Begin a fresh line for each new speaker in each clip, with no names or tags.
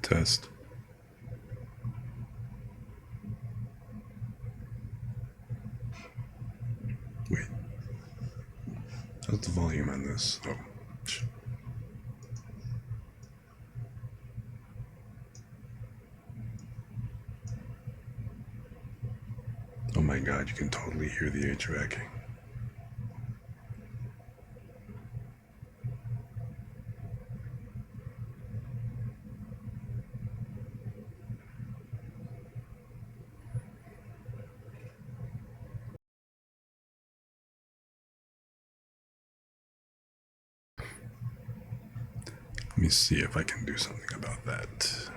Test. Wait, how's the volume on this? Oh, oh my god, you can totally hear the HVAC. Let me see if I can do something about that.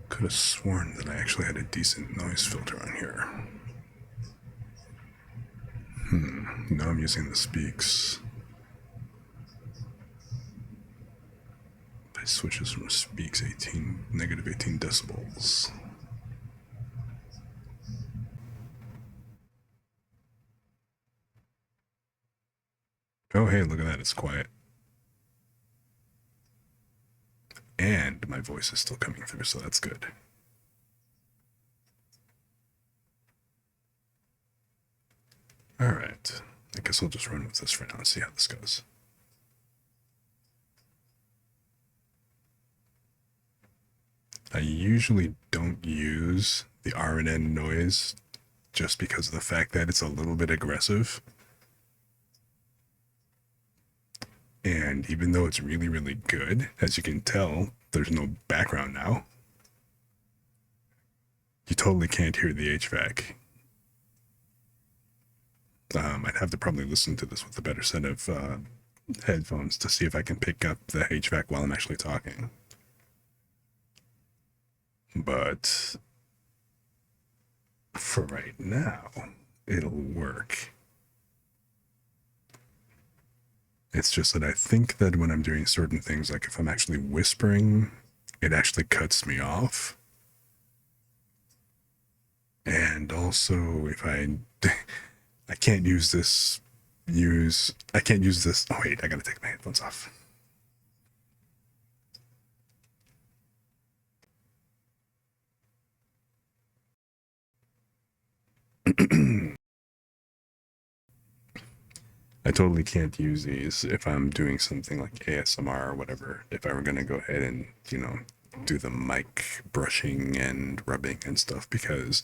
Could have sworn that I actually had a decent noise filter on here. Now I'm using the speaks. It switches from speaks 18, negative 18 decibels. Oh, hey, look at that, it's quiet. And my voice is still coming through, so that's good. Alright, I guess I'll just run with this for now and see how this goes. I usually don't use the R&N noise just because of the fact that it's a little bit aggressive. And even though it's really, really good, as you can tell, there's no background now. You totally can't hear the HVAC. I'd have to probably listen to this with a better set of headphones to see if I can pick up the HVAC while I'm actually talking. But for right now, it'll work. It's just that I think that when I'm doing certain things, like if I'm actually whispering, it actually cuts me off. And also, if I can't use this, oh wait, I gotta take my headphones off. I totally can't use these if I'm doing something like ASMR or whatever. If I were gonna go ahead and, do the mic brushing and rubbing and stuff, because,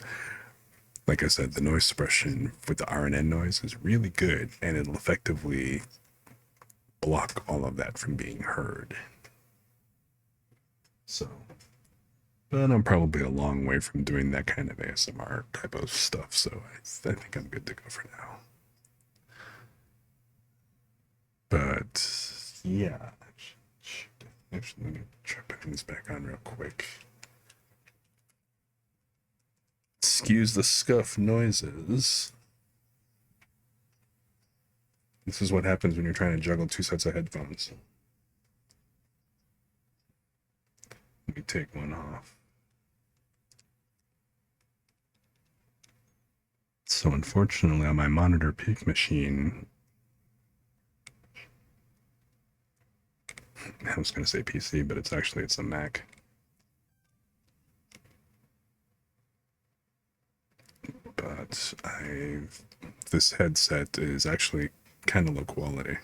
like I said, the noise suppression with the R&N noise is really good, and it'll effectively block all of that from being heard. So, but I'm probably a long way from doing that kind of ASMR type of stuff, so I think I'm good to go for now. But yeah, actually, let me try putting this back on real quick. Excuse the scuff noises. This is what happens when you're trying to juggle two sets of headphones. Let me take one off. So unfortunately on my monitor peak machine, I was going to say PC, but it's a Mac. But this headset is actually kind of low quality.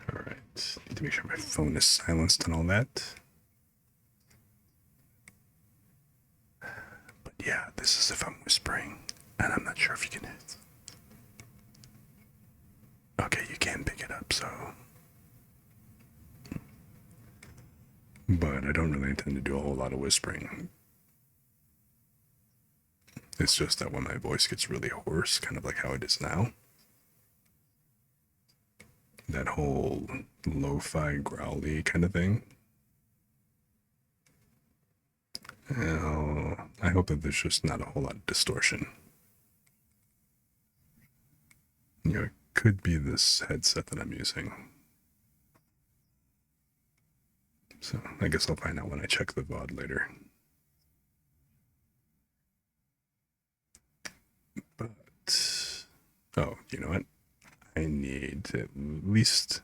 All right, need to make sure my phone is silenced and all that. But yeah, this is if I'm whispering, and I'm not sure if you can hit. Okay, you can pick it up, so. But I don't really intend to do a whole lot of whispering. It's just that when my voice gets really hoarse, kind of like how it is now, that whole lo-fi growly kind of thing. I hope that there's just not a whole lot of distortion. You know, it could be this headset that I'm using. So I guess I'll find out when I check the VOD later. But, oh, you know what? I need to at least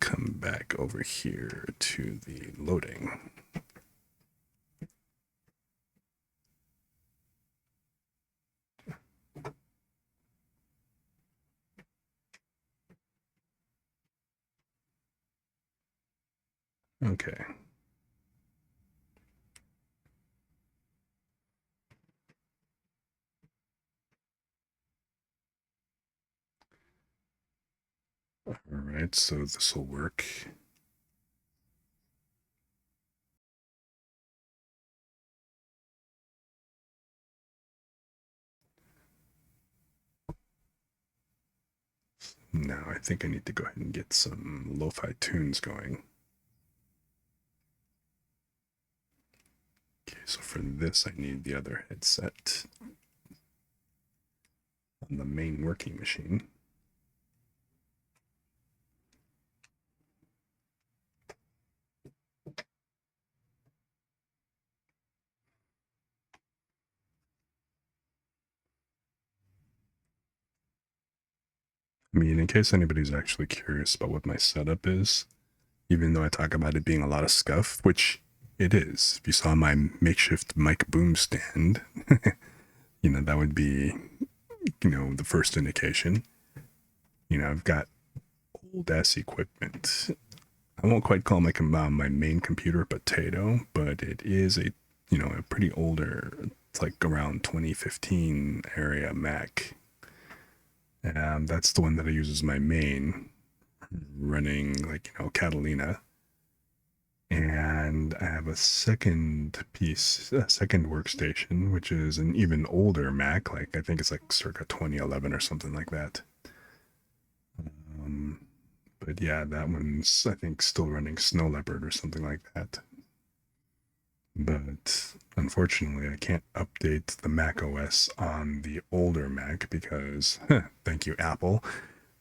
come back over here to the loading. Okay. All right, so this will work. Now I think I need to go ahead and get some lo-fi tunes going. Okay, so for this I need the other headset on the main working machine. I mean, in case anybody's actually curious about what my setup is, even though I talk about it being a lot of scuff, which it is. If you saw my makeshift mic boom stand, you know, that would be, you know, the first indication. You know, I've got old ass equipment. I won't quite call my main computer a potato, but it is a, you know, a pretty older, it's like around 2015 area Mac. And that's the one that I use as my main, running like, you know, Catalina. And I have a second piece, a second workstation, which is an even older Mac. Like I think it's like circa 2011 or something like that. Um, but yeah, that one's I think still running Snow Leopard or something like that. But unfortunately, I can't update the Mac OS on the older Mac because, thank you, Apple,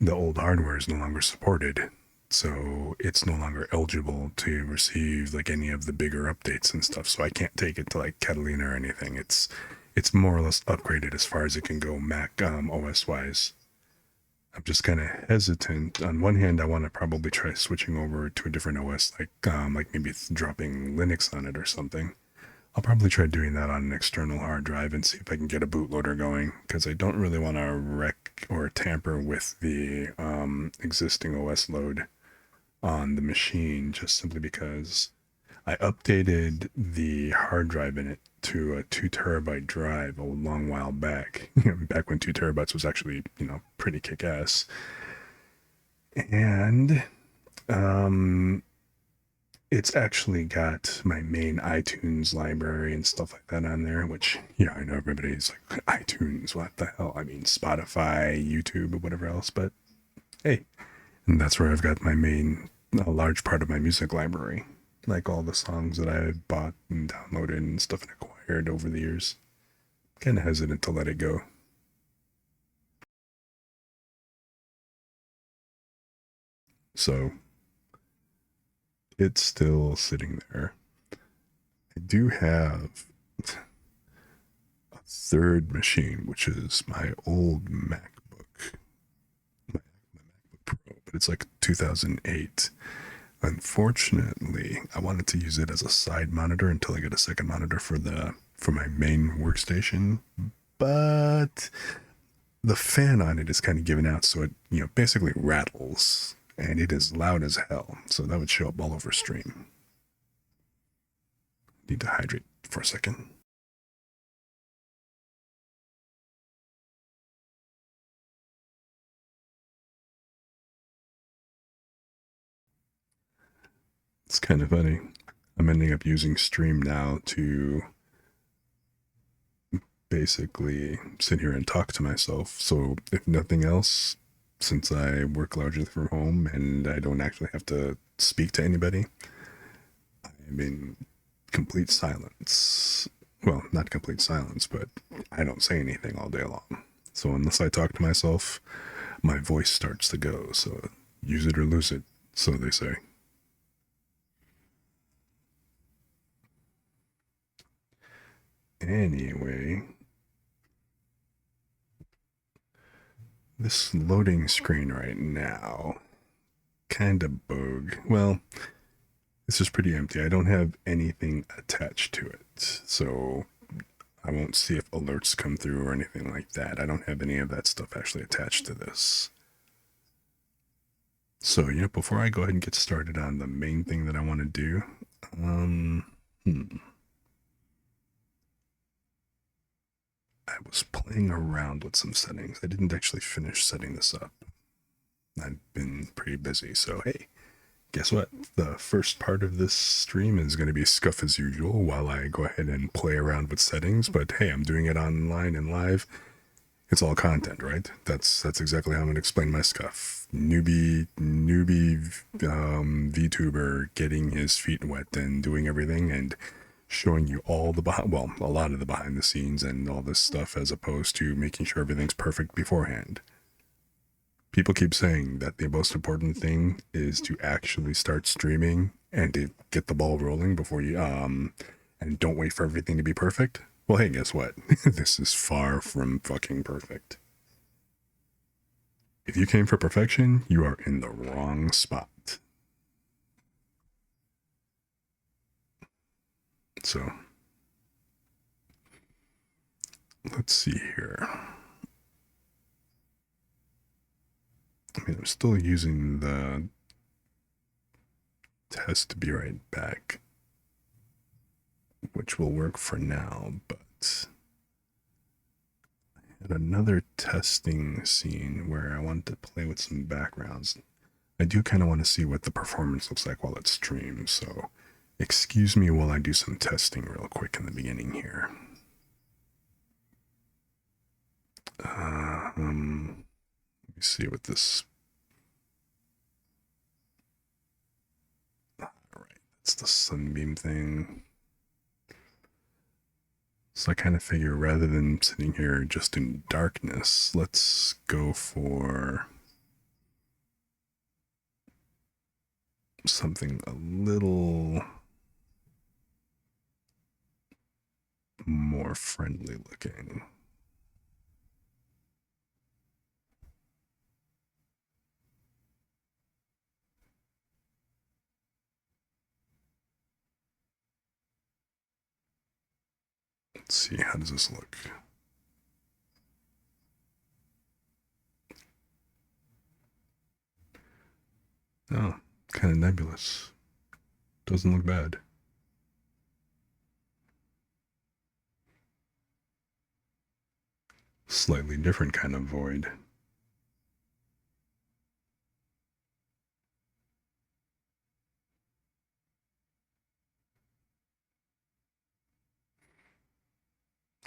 the old hardware is no longer supported. So it's no longer eligible to receive like any of the bigger updates and stuff. So I can't take it to like Catalina or anything. It's more or less upgraded as far as it can go Mac OS wise. I'm just kind of hesitant. On one hand, I want to probably try switching over to a different OS, like maybe dropping Linux on it or something. I'll probably try doing that on an external hard drive and see if I can get a bootloader going because I don't really want to wreck or tamper with the existing OS load on the machine just simply because I updated the hard drive in it to a 2 terabyte drive a long while back, back when 2 terabytes was actually, you know, pretty kick ass. And it's actually got my main iTunes library and stuff like that on there, which, yeah, I know everybody's like, iTunes, what the hell? I mean, Spotify, YouTube, or whatever else, but hey, and that's where I've got my main, a large part of my music library, like all the songs that I bought and downloaded and stuff and acquired over the years. Kind of hesitant to let it go. So it's still sitting there. I do have a third machine, which is my old MacBook, my MacBook Pro, but it's like 2008. Unfortunately, I wanted to use it as a side monitor until I get a second monitor for my main workstation, but the fan on it is kind of giving out, so it, you know, basically rattles, and it is loud as hell. So that would show up all over stream. Need to hydrate for a second. It's kind of funny. I'm ending up using Stream now to basically sit here and talk to myself. So if nothing else, since I work largely from home and I don't actually have to speak to anybody, I'm in complete silence. Well, not complete silence, but I don't say anything all day long. So unless I talk to myself, my voice starts to go. So use it or lose it, so they say. Anyway, this loading screen right now, kind of bogue. Well, this is pretty empty. I don't have anything attached to it. So I won't see if alerts come through or anything like that. I don't have any of that stuff actually attached to this. So, before I go ahead and get started on the main thing that I want to do, I was playing around with some settings. I didn't actually finish setting this up. I've been pretty busy, so hey, guess what? The first part of this stream is going to be scuff as usual while I go ahead and play around with settings, but hey, I'm doing it online and live. It's all content, right? That's exactly how I'm going to explain my scuff. Newbie VTuber getting his feet wet and doing everything and showing you all the a lot of the behind the scenes and all this stuff, as opposed to making sure everything's perfect beforehand. People keep saying that the most important thing is to actually start streaming and to get the ball rolling before you and don't wait for everything to be perfect. Well, hey, guess what? This is far from fucking perfect. If you came for perfection, you are in the wrong spot. So, let's see here. I mean, I'm still using the test to be right back, which will work for now, but I had another testing scene where I wanted to play with some backgrounds. I do kind of want to see what the performance looks like while it streams, so excuse me while I do some testing real quick in the beginning here. Let me see what this... Alright, that's the sunbeam thing. So I kind of figure rather than sitting here just in darkness, let's go for something a little more friendly looking. Let's see, how does this look? Oh, kind of nebulous. Doesn't look bad. Slightly different kind of void.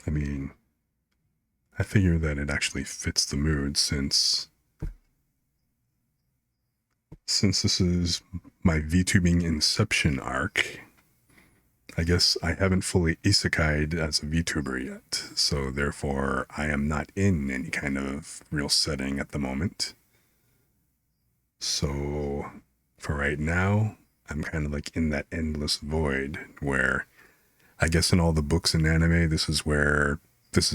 I mean, I figure that it actually fits the mood since this is my VTubing Inception Arc. I guess I haven't fully isekai'd as a VTuber yet, so therefore I am not in any kind of real setting at the moment. So for right now, I'm kind of like in that endless void where I guess in all the books and anime, this is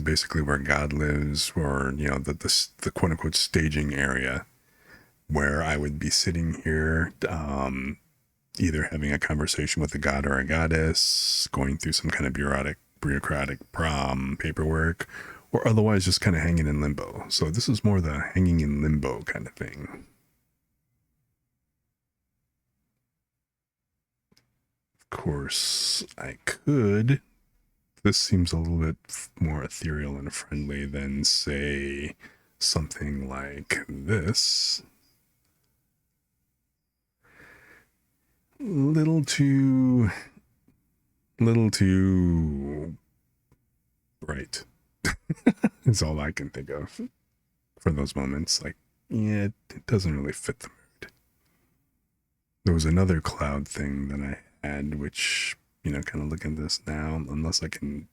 basically where God lives, or the quote unquote staging area, where I would be sitting here, either having a conversation with a god or a goddess, going through some kind of bureaucratic paperwork, or otherwise just kind of hanging in limbo. So this is more the hanging in limbo kind of thing. Of course, I could. This seems a little bit more ethereal and friendly than, say, something like this. Little too bright. Is all I can think of for those moments. Like, yeah, it doesn't really fit the mood. There was another cloud thing that I had, which, kind of looking at this now, unless I can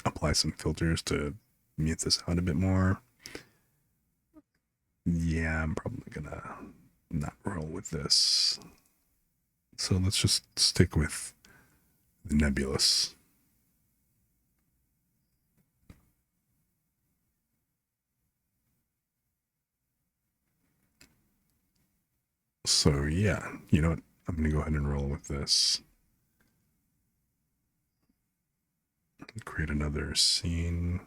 apply some filters to mute this out a bit more. Yeah, I'm probably gonna not roll with this. So let's just stick with the nebulous. So yeah, you know what? I'm gonna go ahead and roll with this. Create another scene.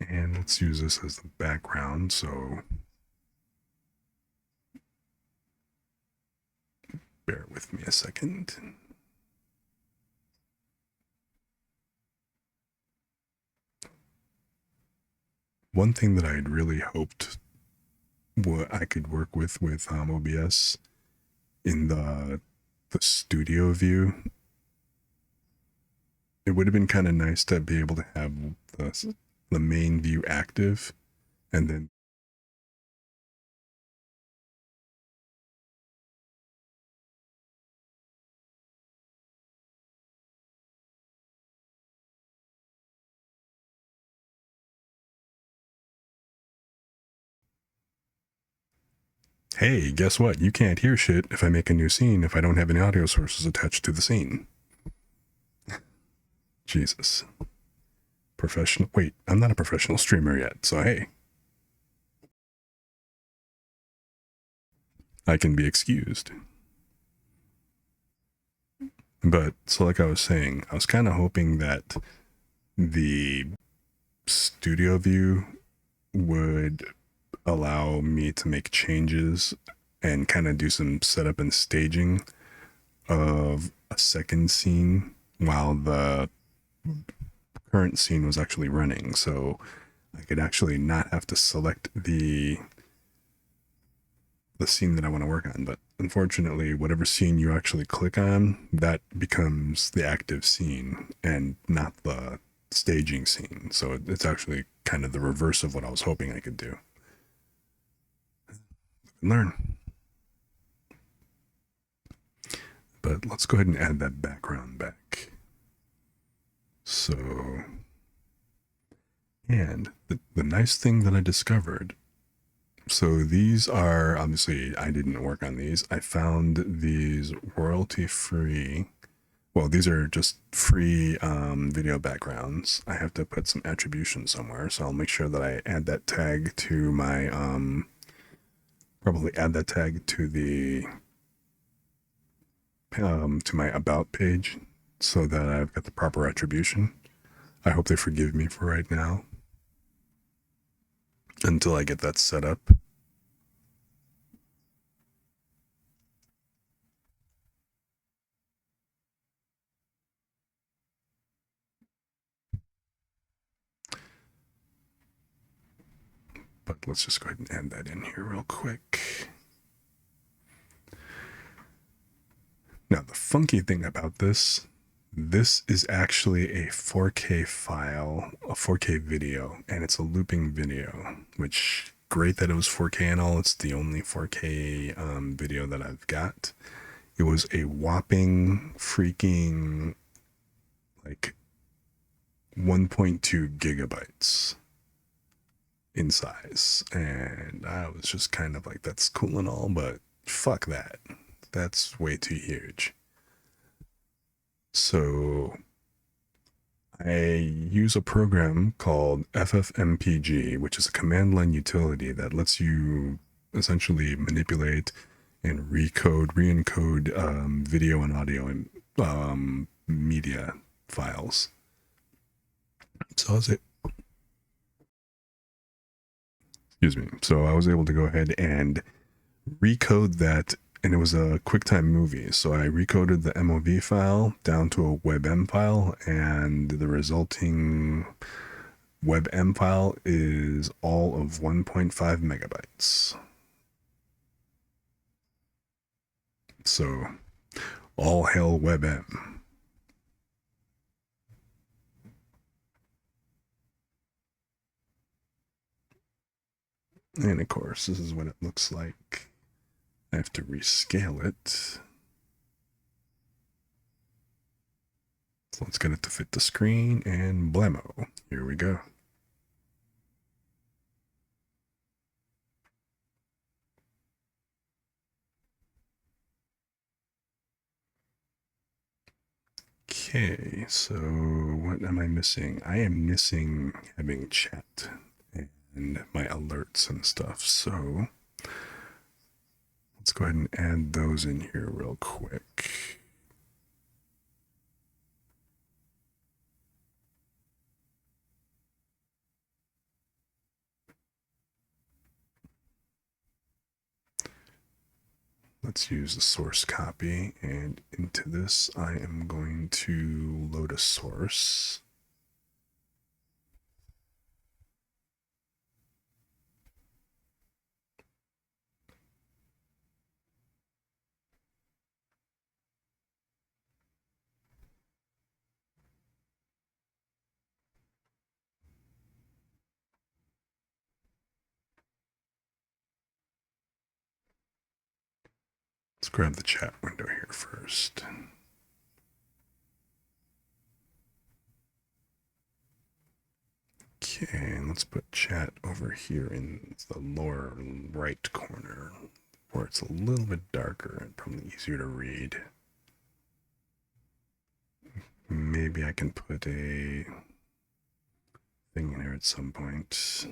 And let's use this as the background. So bear with me a second. One thing that I'd really hoped what I could work with OBS in the studio view, it would have been kind of nice to be able to have the main view active, and then hey, guess what? You can't hear shit if I make a new scene if I don't have any audio sources attached to the scene. Jesus. Professional. Wait, I'm not a professional streamer yet, so hey. I can be excused. But, so like I was saying, I was kind of hoping that the studio view would allow me to make changes and kind of do some setup and staging of a second scene while the current scene was actually running. So I could actually not have to select the scene that I want to work on. But unfortunately, whatever scene you actually click on, that becomes the active scene and not the staging scene. So it's actually kind of the reverse of what I was hoping I could do. Learn. But let's go ahead and add that background back. So, and the nice thing that I discovered, so these are, obviously I didn't work on these. I found these royalty free. Well, these are just free video backgrounds. I have to put some attribution somewhere, so I'll make sure that I add that tag to my, probably add that tag to the, to my about page so that I've got the proper attribution. I hope they forgive me for right now until I get that set up. But let's just go ahead and add that in here real quick. Now, the funky thing about this is actually a 4K file, a 4K video, and it's a looping video, which great that it was 4K and all. It's the only 4K video that I've got. It was a whopping freaking like 1.2 gigabytes in size, and I was just kind of like, that's cool and all, but fuck that. That's way too huge. So I use a program called FFmpeg, which is a command line utility that lets you essentially manipulate and re-encode video and audio and media files. So I was able to go ahead and recode that, and it was a QuickTime movie. So I recoded the MOV file down to a WebM file, and the resulting WebM file is all of 1.5 megabytes. So all hail WebM. And of course, this is what it looks like. I have to rescale it. So let's get it to fit the screen, and blammo, here we go. Okay, so what am I missing? I am missing having chat and my alerts and stuff. So let's go ahead and add those in here real quick. Let's use the source copy, and into this I am going to load a source. Let's grab the chat window here first. Okay, and let's put chat over here in the lower right corner where it's a little bit darker and probably easier to read. Maybe I can put a thing in here at some point.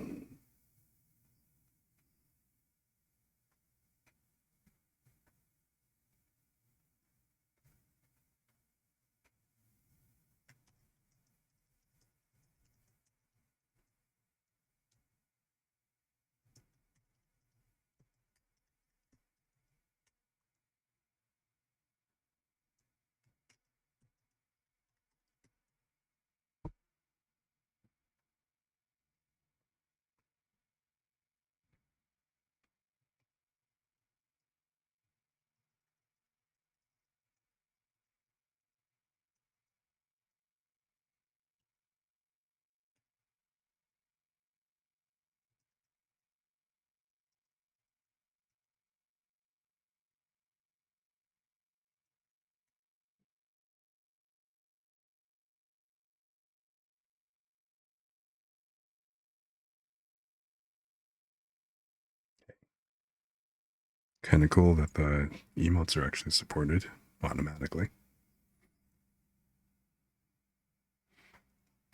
Kind of cool that the emotes are actually supported automatically.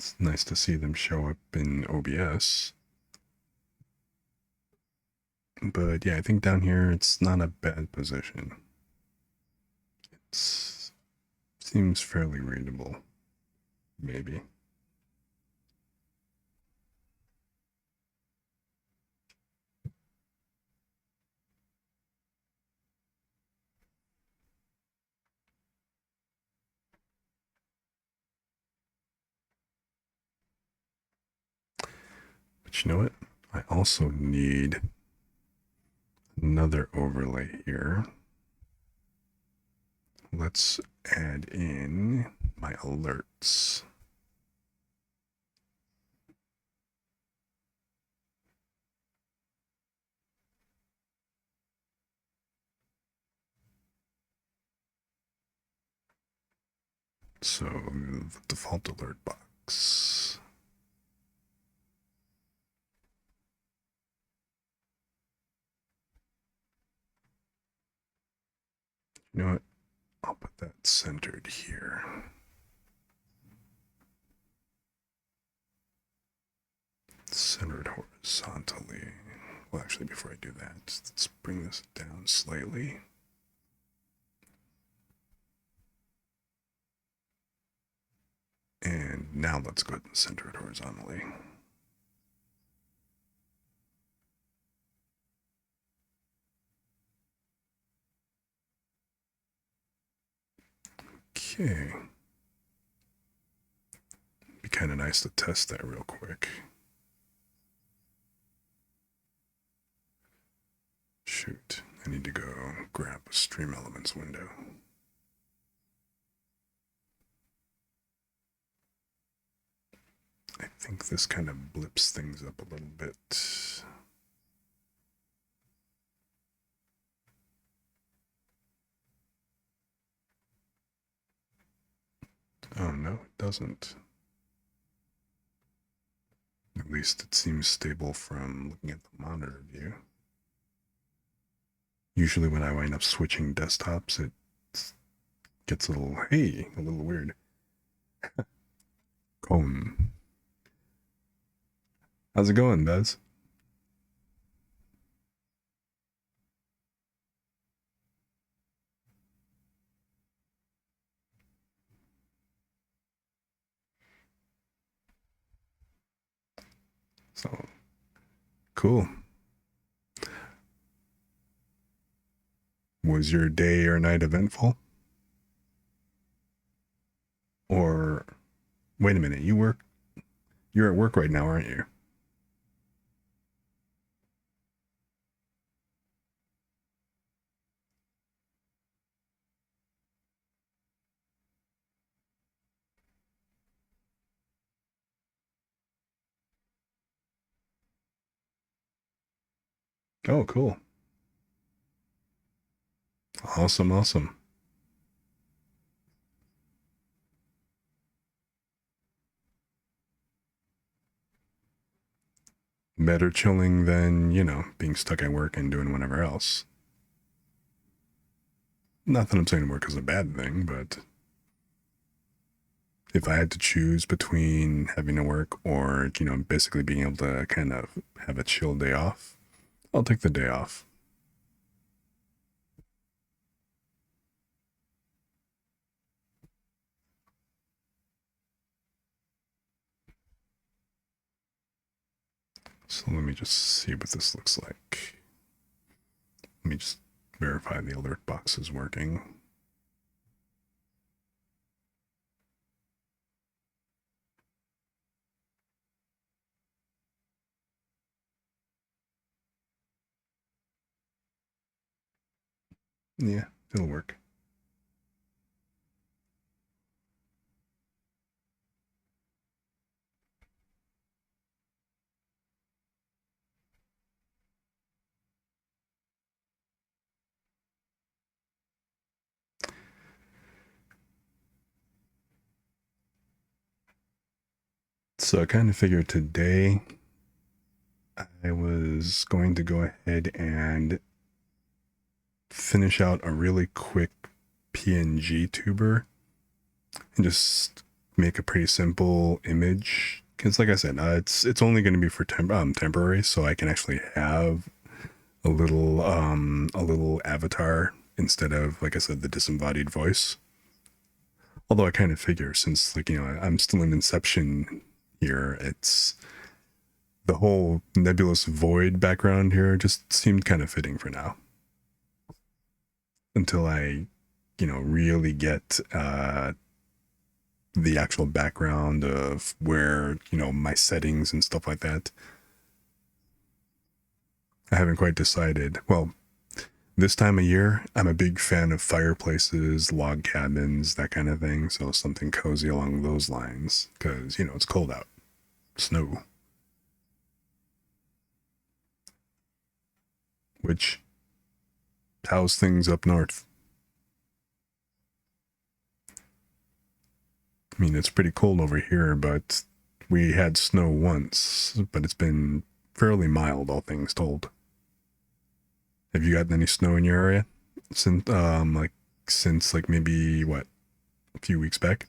It's nice to see them show up in OBS. But yeah, I think down here it's not a bad position. It seems fairly readable, maybe. But you know what? I also need another overlay here. Let's add in my alerts. So the default alert box. You know what? I'll put that centered here. Centered horizontally. Well, actually, before I do that, let's bring this down slightly. And now let's go ahead and center it horizontally. Okay. kind of nice to test that real quick. Shoot, I need to go grab a Stream Elements window. I think this kind of blips things up a little bit. Oh no, it doesn't. At least it seems stable from looking at the monitor view. Usually when I wind up switching desktops, it gets a little weird. Cone. How's it going, Bez? So, cool. Was your day or night eventful? Or, wait a minute, you're at work right now, aren't you? Oh, cool. Awesome, awesome. Better chilling than, being stuck at work and doing whatever else. Not that I'm saying work is a bad thing, but if I had to choose between having to work or, basically being able to kind of have a chill day off, I'll take the day off. So let me just see what this looks like. Let me just verify the alert box is working. Yeah, it'll work. So I kind of figured today I was going to go ahead and finish out a really quick PNGTuber and just make a pretty simple image. Because, like I said, it's only going to be for temporary, so I can actually have a little avatar instead of, like I said, the disembodied voice. Although I kind of figure, since I'm still in Inception here, it's the whole nebulous void background here just seemed kind of fitting for now. Until I, really get the actual background of where, my settings and stuff like that. I haven't quite decided. Well, this time of year, I'm a big fan of fireplaces, log cabins, that kind of thing. So something cozy along those lines, because, it's cold out. Snow. Which, how's things up north? I mean, it's pretty cold over here, but we had snow once, but it's been fairly mild, all things told. Have you gotten any snow in your area since maybe what, a few weeks back?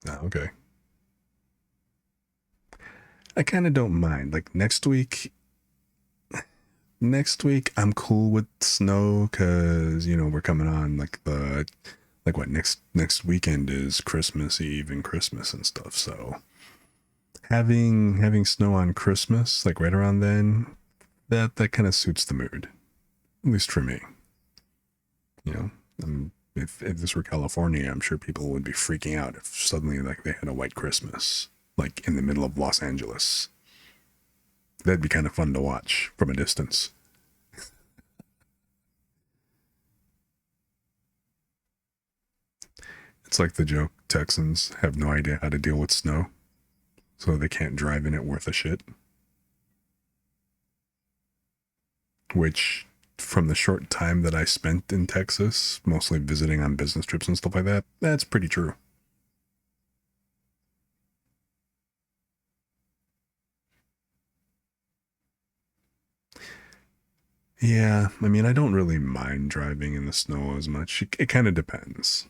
Oh, okay. I kind of don't mind. Like next week I'm cool with snow because we're coming on like what next weekend is Christmas Eve and Christmas and stuff. So Having snow on Christmas, like right around then, that kind of suits the mood, at least for me. You know, if this were California, I'm sure people would be freaking out if suddenly like they had a white Christmas, like in the middle of Los Angeles. That'd be kind of fun to watch from a distance. It's like the joke Texans have no idea how to deal with snow, so they can't drive in it worth a shit. Which, from the short time that I spent in Texas, mostly visiting on business trips and stuff like that, that's pretty true. Yeah, I mean, I don't really mind driving in the snow as much. It kind of depends.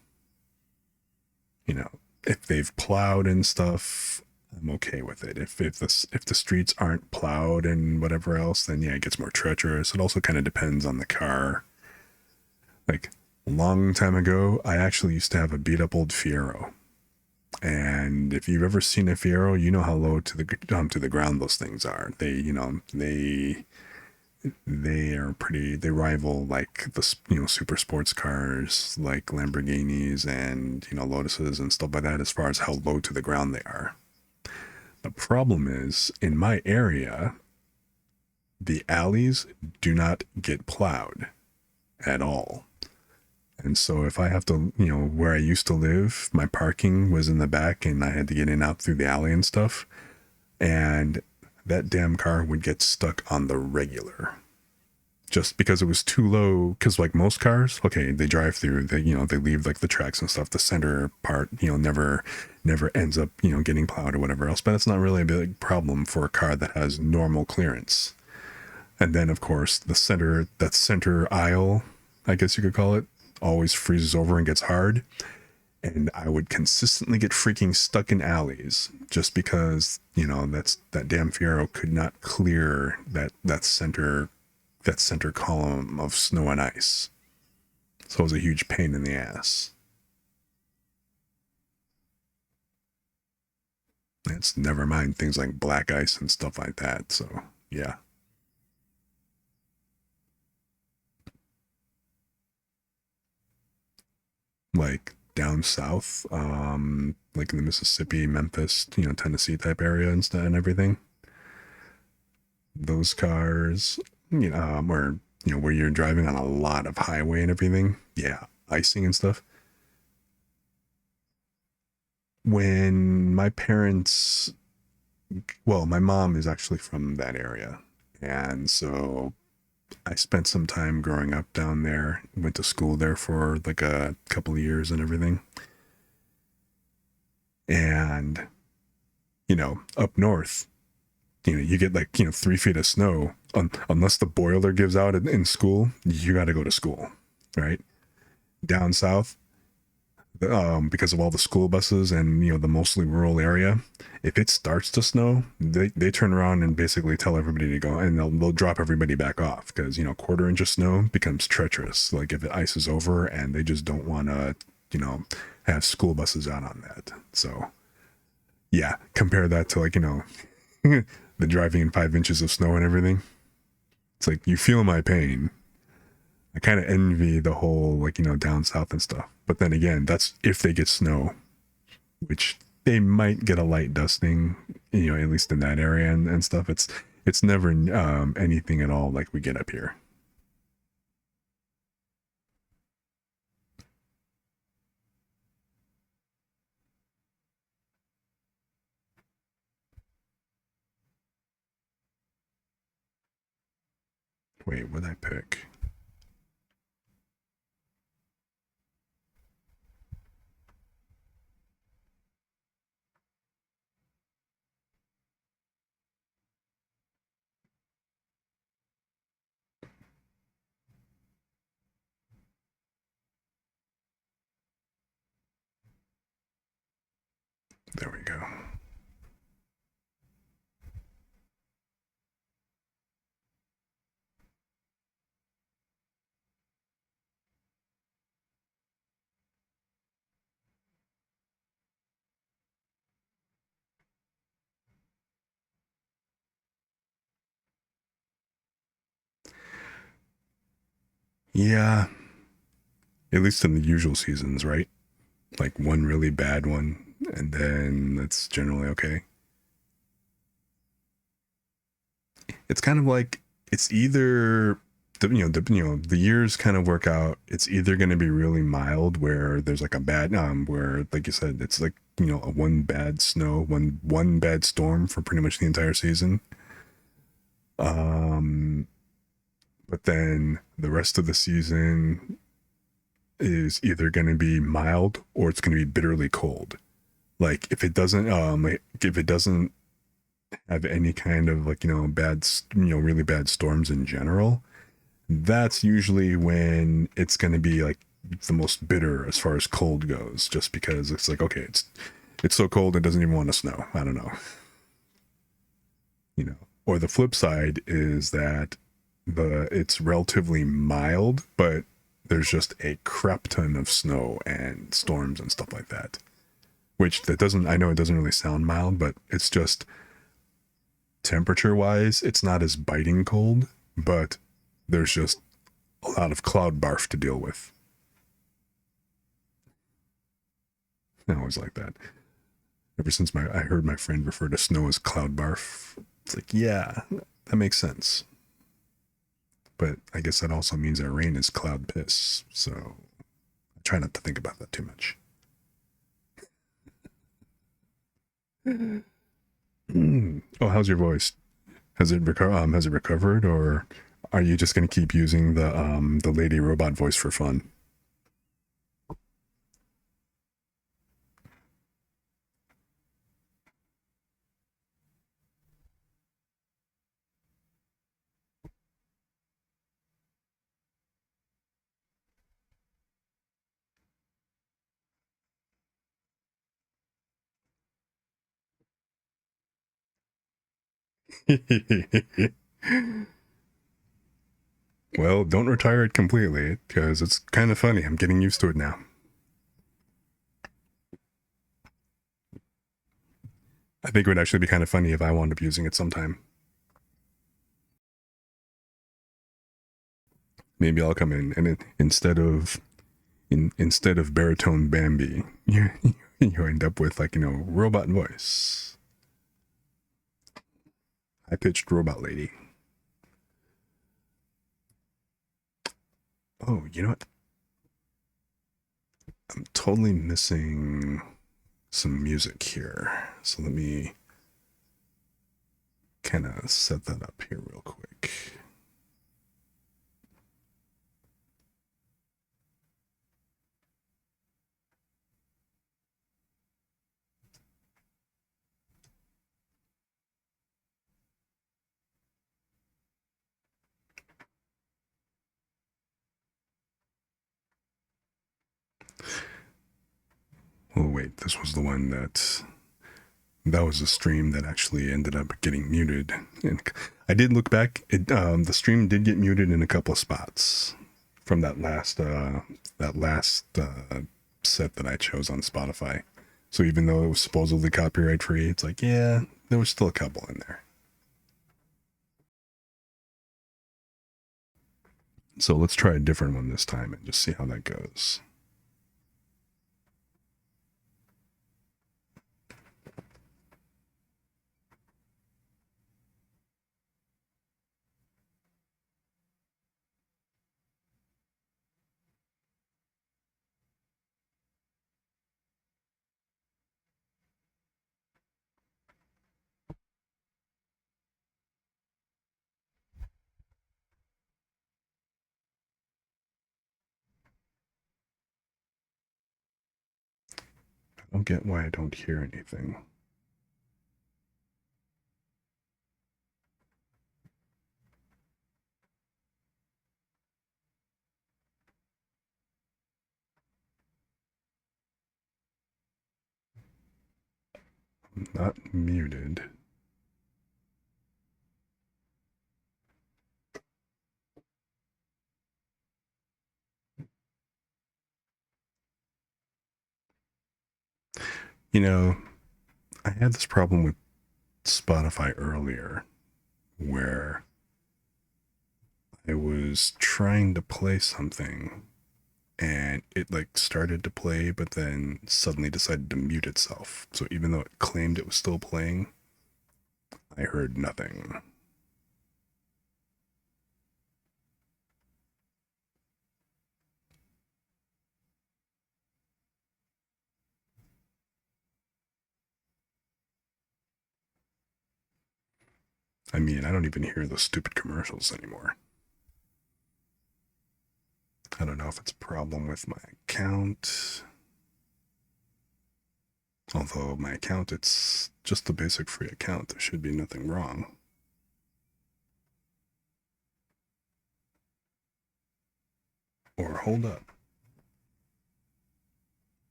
You know, if they've plowed and stuff, I'm okay with it. If the streets aren't plowed and whatever else, then yeah, it gets more treacherous. It also kind of depends on the car. Like a long time ago, I actually used to have a beat up old Fiero. And if you've ever seen a Fiero, you know how low to the ground those things are. They are pretty. They rival like the super sports cars like Lamborghinis and Lotuses and stuff like that as far as how low to the ground they are. The problem is in my area, the alleys do not get plowed at all. And so if I have to, where I used to live, my parking was in the back and I had to get in out through the alley and stuff. And that damn car would get stuck on the regular just because it was too low. Because like most cars, okay, they drive through, they leave like the tracks and stuff. The center part, never ends up, getting plowed or whatever else. But it's not really a big problem for a car that has normal clearance. And then of course that center aisle, I guess you could call it, always freezes over and gets hard. And I would consistently get freaking stuck in alleys just because, that damn Fiero could not clear that center column of snow and ice. So it was a huge pain in the ass. It's never mind things like black ice and stuff like that. So yeah. Like down south, like in the Mississippi, Memphis, Tennessee type area and stuff and everything. Those cars, where you're driving on a lot of highway and everything. Yeah, icing and stuff. When my parents, well, my mom is actually from that area. And so I spent some time growing up down there, went to school there for like a couple of years and everything. And, up north, you get like, 3 feet of snow. Unless the boiler gives out in school, you got to go to school, right? Down south, because of all the school buses and the mostly rural area, if it starts to snow, they turn around and basically tell everybody to go, and they'll drop everybody back off because quarter inch of snow becomes treacherous. Like if it ices over, and they just don't want to have school buses out on that. So yeah, compare that to like the driving in 5 inches of snow and everything. It's like you feel my pain. I kind of envy the whole like down south and stuff. But then again, that's if they get snow, which they might get a light dusting, at least in that area and stuff. It's never anything at all like we get up here. Wait, what did I pick? There we go. Yeah, at least in the usual seasons, right? Like one really bad one, and then that's generally okay. It's kind of like it's either the years kind of work out. It's either going to be really mild where there's like a bad where like you said it's like a one bad snow, one bad storm for pretty much the entire season. Um, but then the rest of the season is either going to be mild or it's going to be bitterly cold. Like if it doesn't have any kind of like bad really bad storms in general, that's usually when it's going to be like the most bitter as far as cold goes, just because it's like, okay, it's so cold it doesn't even want to snow. I don't know. you know or the flip side is that the it's relatively mild, but there's just a crap ton of snow and storms and stuff like that, which that doesn't I know it doesn't really sound mild, but it's just temperature wise it's not as biting cold, but there's just a lot of cloud barf to deal with. I always like that. Ever since I heard my friend refer to snow as cloud barf, it's like, yeah, that makes sense. But I guess that also means that rain is cloud piss. So I try not to think about that too much. Oh, how's your voice? Has it recovered, or are you just gonna keep using the lady robot voice for fun? Well, don't retire it completely because it's kind of funny. I'm getting used to it now. I think it would actually be kind of funny if I wound up using it sometime. Maybe I'll come in and instead of baritone Bambi, you end up with like robot voice, high pitched robot lady. Oh, you know what? I'm totally missing some music here, so let me kind of set that up here real quick. Oh wait, this was the one that was a stream that actually ended up getting muted. And I did look back. The stream did get muted in a couple of spots from that last set that I chose on Spotify. So even though it was supposedly copyright free, it's like, yeah, there was still a couple in there. So let's try a different one this time and just see how that goes. I don't get why I don't hear anything. I'm not muted. You know, I had this problem with Spotify earlier where I was trying to play something and it like started to play, but then suddenly decided to mute itself. So even though it claimed it was still playing, I heard nothing. I mean, I don't even hear those stupid commercials anymore. I don't know if it's a problem with my account. Although my account, it's just the basic free account. There should be nothing wrong. Or hold up.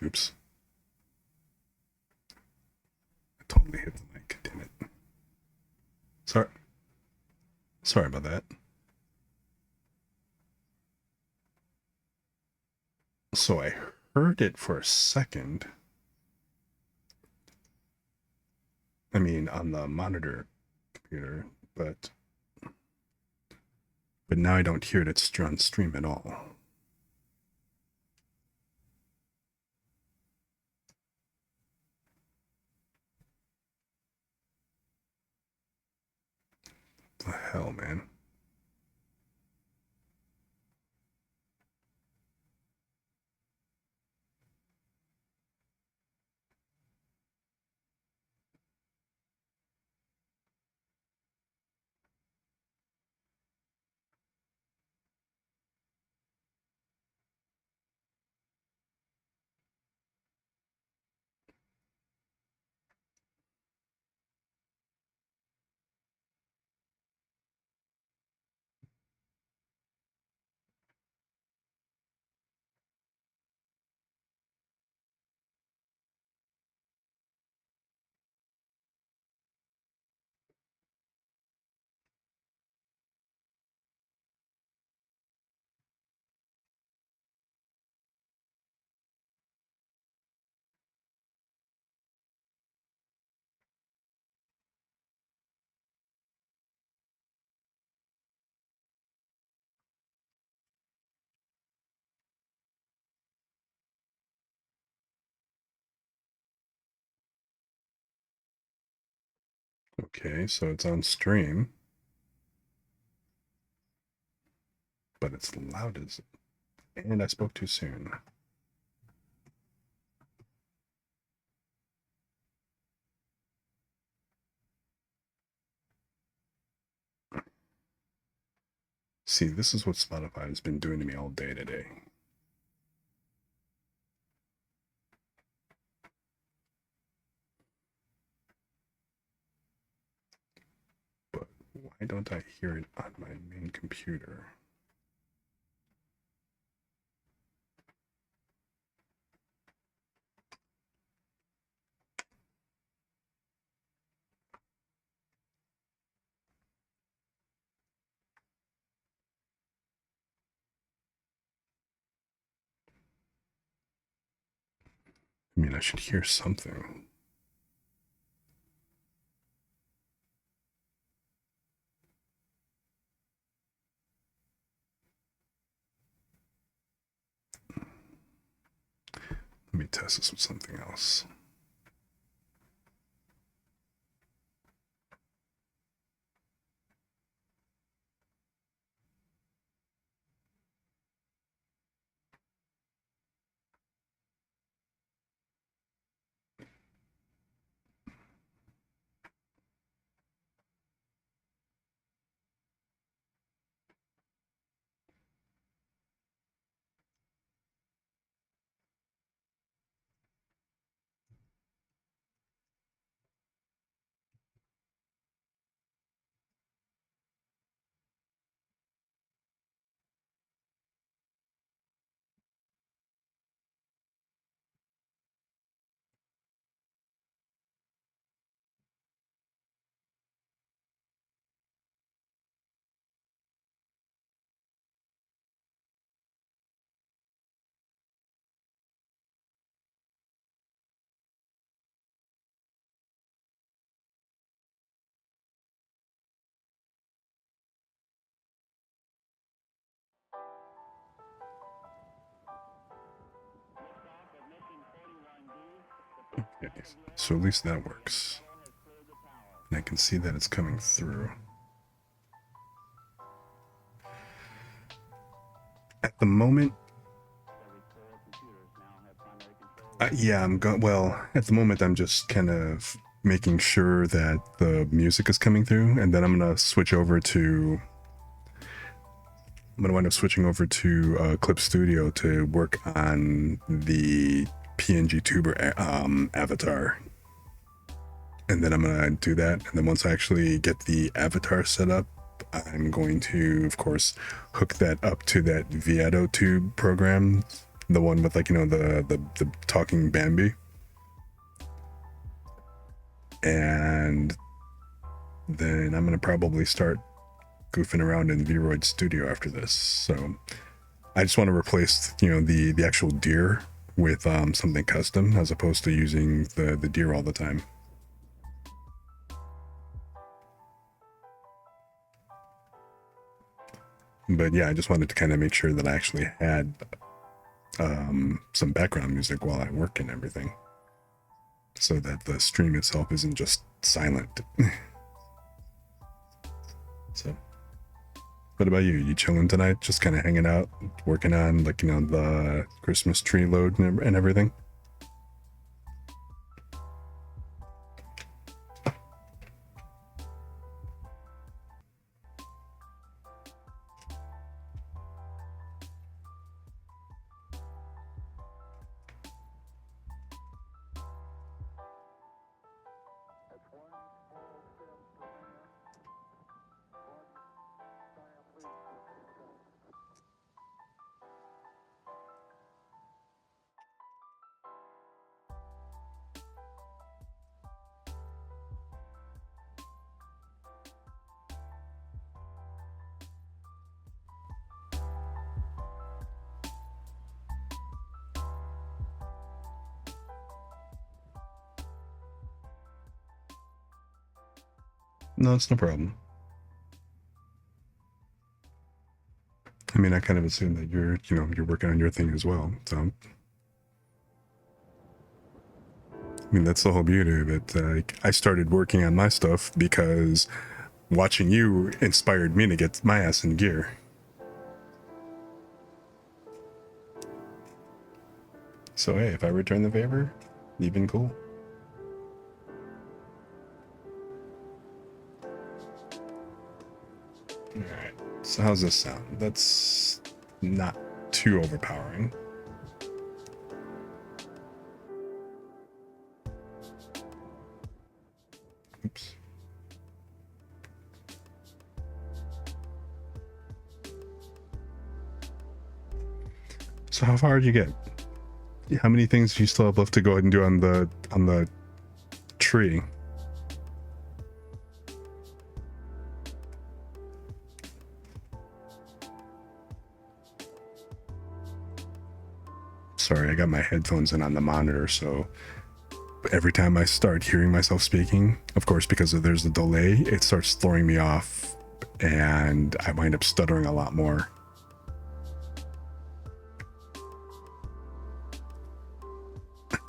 Oops. I totally hit the mic. Damn it. Sorry. Sorry about that. So I heard it for a second. I mean, on the monitor computer, but now I don't hear it. It's on stream at all. The hell, man. Okay, so it's on stream, but it's loud as. And I spoke too soon. See, this is what Spotify has been doing to me all day today. But why don't I hear it on my main computer? I mean, I should hear something. Let me test this with something else. Okay, so at least that works. And I can see that it's coming through. At the moment, yeah, I'm going. Well, at the moment, I'm just kind of making sure that the music is coming through, and then I'm gonna switch over to. I'm gonna wind up switching over to Clip Studio to work on the PNGTuber avatar, and then I'm gonna do that. And then once I actually get the avatar set up, I'm going to, of course, hook that up to that VietoTube program, the one with, like, you know, the talking Bambi, and then I'm gonna probably start goofing around in VRoid Studio after this. So I just want to replace, you know, the actual deer with something custom as opposed to using the deer all the time. But yeah, I just wanted to kind of make sure that I actually had some background music while I work and everything, so that the stream itself isn't just silent. So, what about you? You chilling tonight? Just kind of hanging out, working on, like, you know, the Christmas tree load and everything? No, it's no problem. I mean, I kind of assume that you're, you know, you're working on your thing as well. So, I mean, that's the whole beauty of it. Like, I started working on my stuff because watching you inspired me to get my ass in gear. So hey, if I return the favor, even cool. Alright, so how's this sound? That's not too overpowering. Oops. So how far did you get? How many things do you still have left to go ahead and do on the tree? Sorry, I got my headphones in on the monitor, so every time I start hearing myself speaking, of course, because there's a delay, it starts throwing me off, and I wind up stuttering a lot more.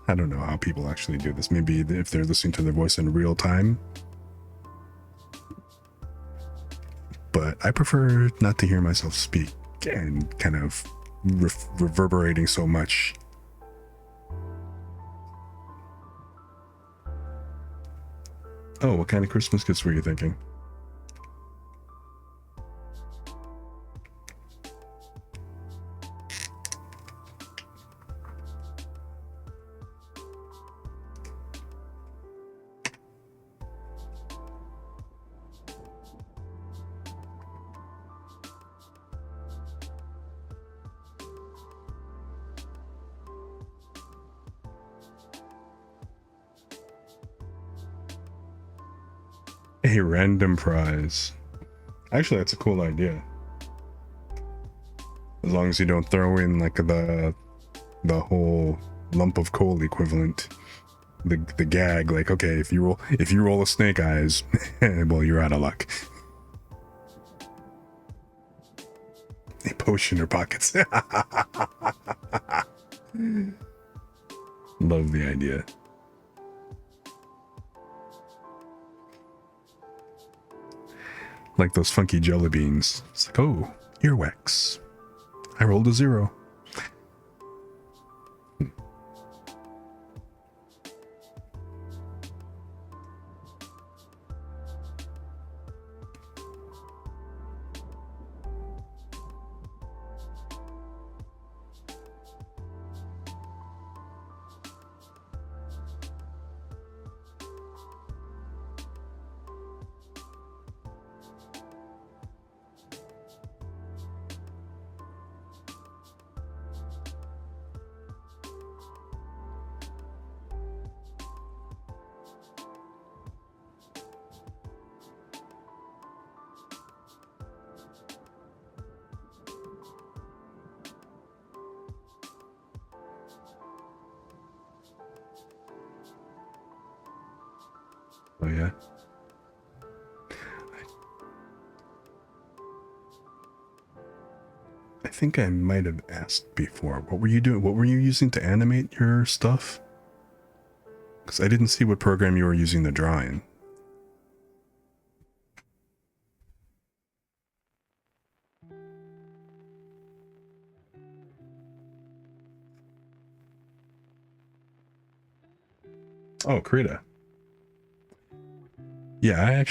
I don't know how people actually do this. Maybe if they're listening to their voice in real time. But I prefer not to hear myself speak and kind of reverberating so much. Oh, what kind of Christmas gifts were you thinking? A random prize. Actually, that's a cool idea. As long as you don't throw in like the whole lump of coal equivalent, the gag. Like, okay, if you roll a snake eyes, well, you're out of luck. A potion or pockets. Love the idea. like those funky jelly beans. It's like, oh, earwax. I rolled a 0. Oh yeah. I think I might have asked before. What were you doing? What were you using to animate your stuff? Because I didn't see what program you were using to draw in. Oh, Krita. Yeah,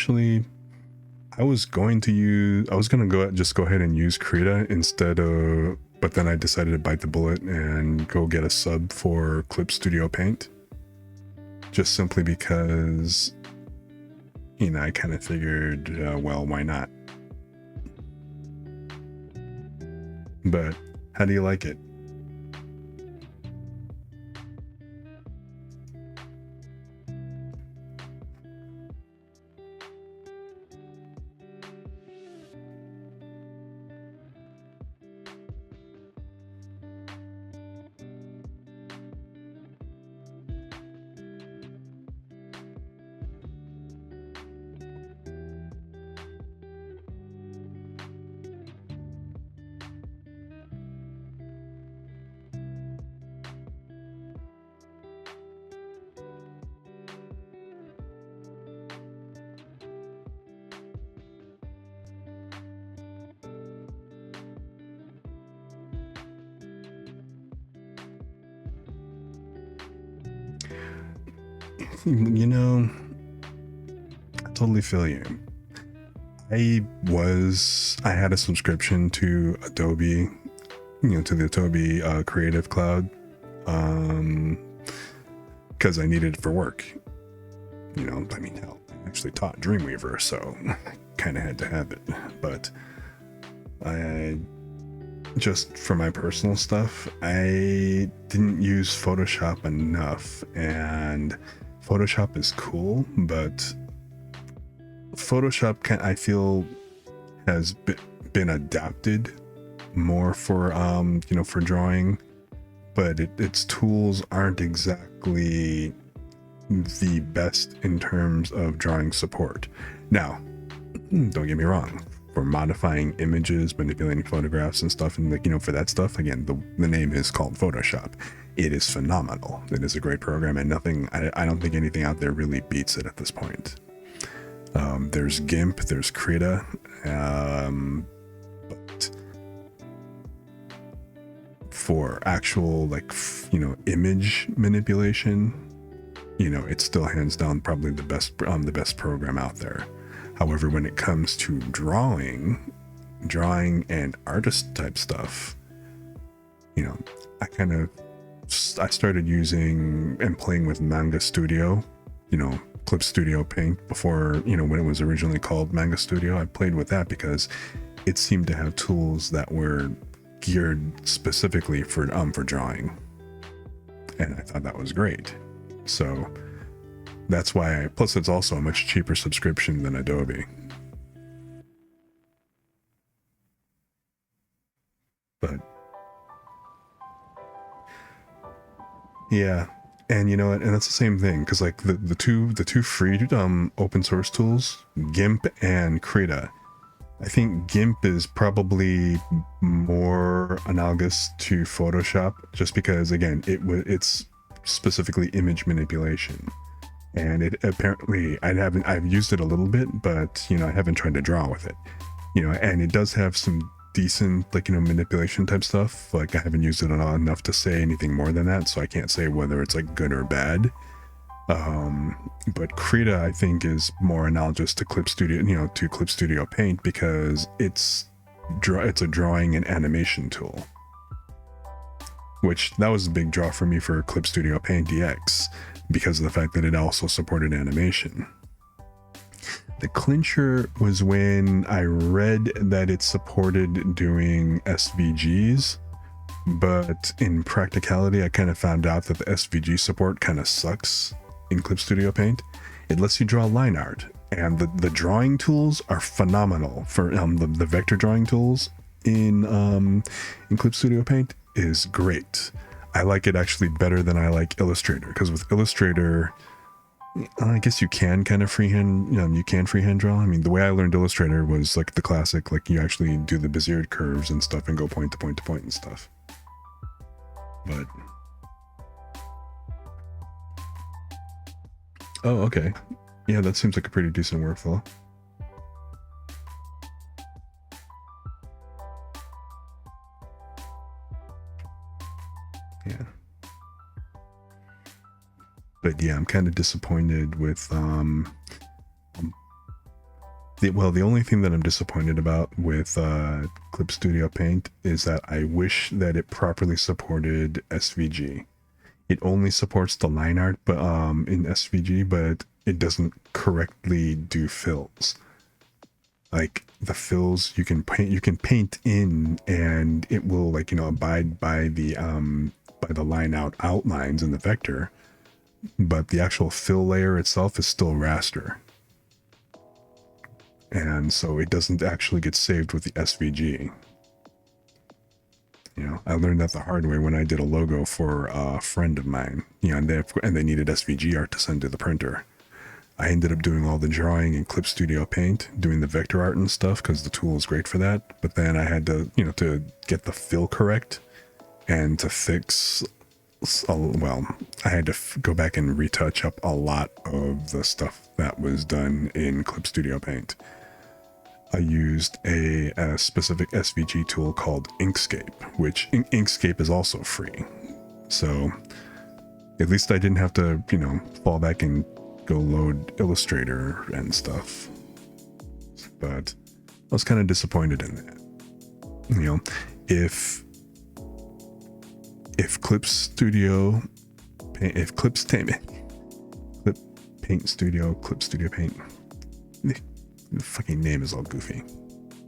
I was going to just go ahead and use Krita instead of, but then I decided to bite the bullet and go get a sub for Clip Studio Paint. Just simply because, you know, I kind of figured, well, why not? But how do you like it? You know, I totally feel you. I had a subscription to Adobe, you know, to the Adobe Creative Cloud, because I needed it for work. You know, I mean, hell, I actually taught Dreamweaver, so kind of had to have it. But I just for my personal stuff, I didn't use Photoshop enough, and Photoshop is cool, but Photoshop I feel has been adapted more for you know, for drawing, but its tools aren't exactly the best in terms of drawing support. Now, don't get me wrong, for modifying images, manipulating photographs and stuff, and, like, you know, for that stuff, again, the name is called Photoshop. It is phenomenal. It is a great program, and I don't think anything out there really beats it at this point. There's GIMP, there's Krita, but for actual, like, you know, image manipulation, you know, it's still hands down probably the best program out there. However, when it comes to drawing and artist type stuff, you know, I started using and playing with Manga Studio, you know, Clip Studio Paint before, you know, when it was originally called Manga Studio. I played with that because it seemed to have tools that were geared specifically for drawing, and I thought that was great. So that's why plus it's also a much cheaper subscription than Adobe. But yeah, and you know what, and that's the same thing, because like the two free open source tools, GIMP and Krita, I think GIMP is probably more analogous to Photoshop, just because, again, it's specifically image manipulation. And it apparently I've used it a little bit, but you know I haven't tried to draw with it. You know, and it does have some decent like, you know, manipulation type stuff. Like I haven't used it enough to say anything more than that, so I can't say whether it's like good or bad. But Krita I think is more analogous to Clip Studio, you know, to Clip Studio Paint, because it's a drawing and animation tool, which that was a big draw for me for Clip Studio Paint DX, because of the fact that it also supported animation. The clincher was when I read that it supported doing SVGs, but in practicality I kind of found out that the SVG support kind of sucks in Clip Studio Paint. It lets you draw line art, and the drawing tools are phenomenal. For the vector drawing tools in Clip Studio Paint is great. I like it actually better than I like Illustrator, because with Illustrator, I guess you can kind of freehand, you know, you can freehand draw. I mean, the way I learned Illustrator was like the classic, like you actually do the Bezier curves and stuff and go point to point to point and stuff. But oh, okay. Yeah, that seems like a pretty decent workflow. Yeah. But yeah, I'm kind of disappointed with the only thing that I'm disappointed about with Clip Studio Paint is that I wish that it properly supported SVG. It only supports the line art, but in SVG, but it doesn't correctly do fills. Like the fills you can paint in, and it will, like, you know, abide by the line outlines in the vector, but the actual fill layer itself is still raster, and so it doesn't actually get saved with the SVG. You know, I learned that the hard way when I did a logo for a friend of mine. You know, and they needed SVG art to send to the printer. I ended up doing all the drawing in Clip Studio Paint, doing the vector art and stuff, because the tool is great for that. But then I had to, you know, to get the fill correct and to fix, well, I had to go back and retouch up a lot of the stuff that was done in Clip Studio Paint. I used a specific SVG tool called Inkscape, which Inkscape is also free. So at least I didn't have to, you know, fall back and go load Illustrator and stuff. But I was kind of disappointed in that. You know, if Clip Studio Paint, if Clip Paint Studio, Clip Studio Paint, the fucking name is all goofy.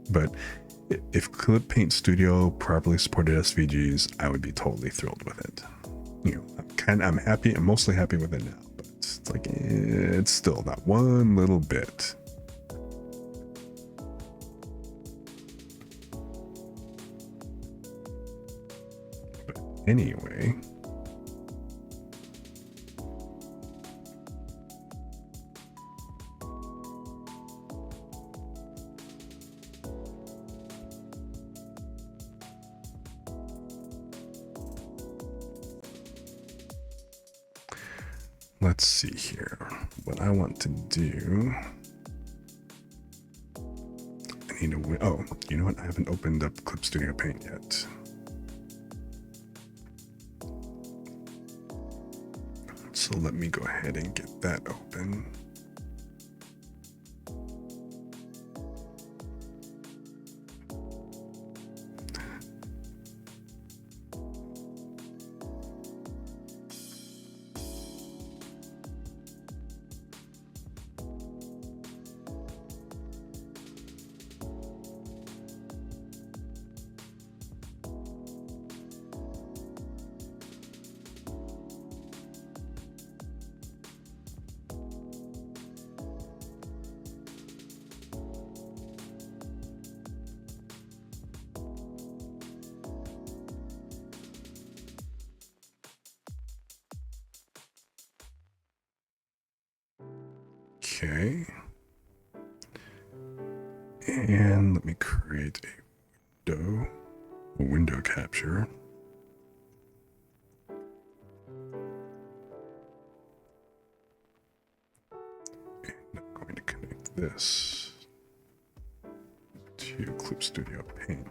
But if Clip Paint Studio properly supported SVGs, I would be totally thrilled with it. You know, I'm happy. I'm mostly happy with it now, but it's like, it's still that one little bit. But anyway, let's see here. What I want to do, I need to, oh, you know what? I haven't opened up Clip Studio Paint yet. So let me go ahead and get that open. Okay. And let me create a window capture. this to Clip Studio Paint.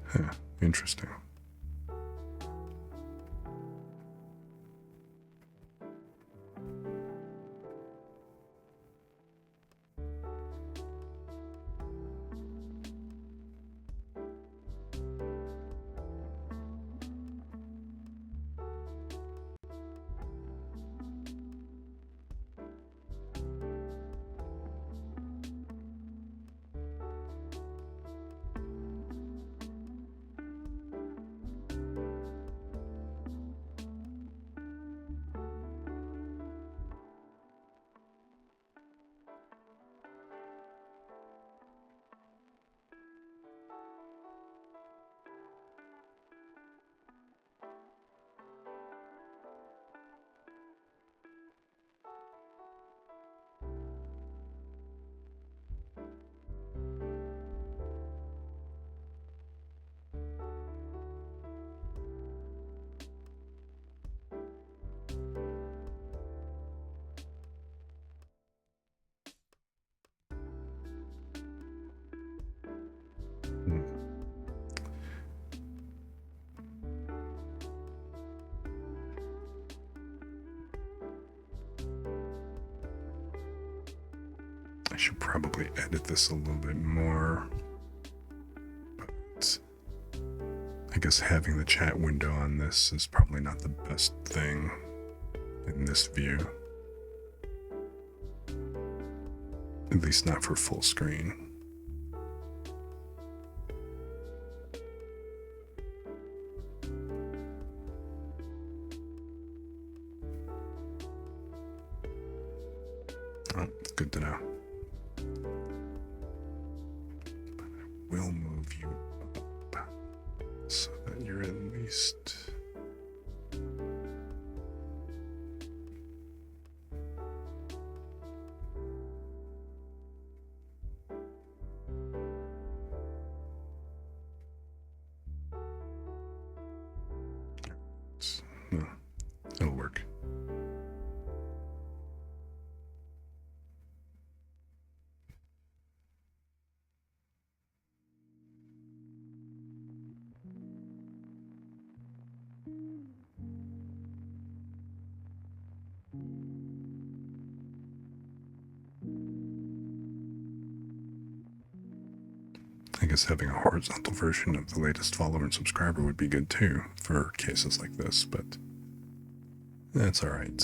Huh, interesting. I should probably edit this a little bit more, but I guess having the chat window on this is probably not the best thing in this view. At least not for full screen. Oh, good to know. We'll move you up so that you're at least no, it'll work. I guess having a horizontal version of the latest follower and subscriber would be good too for cases like this, but that's all right.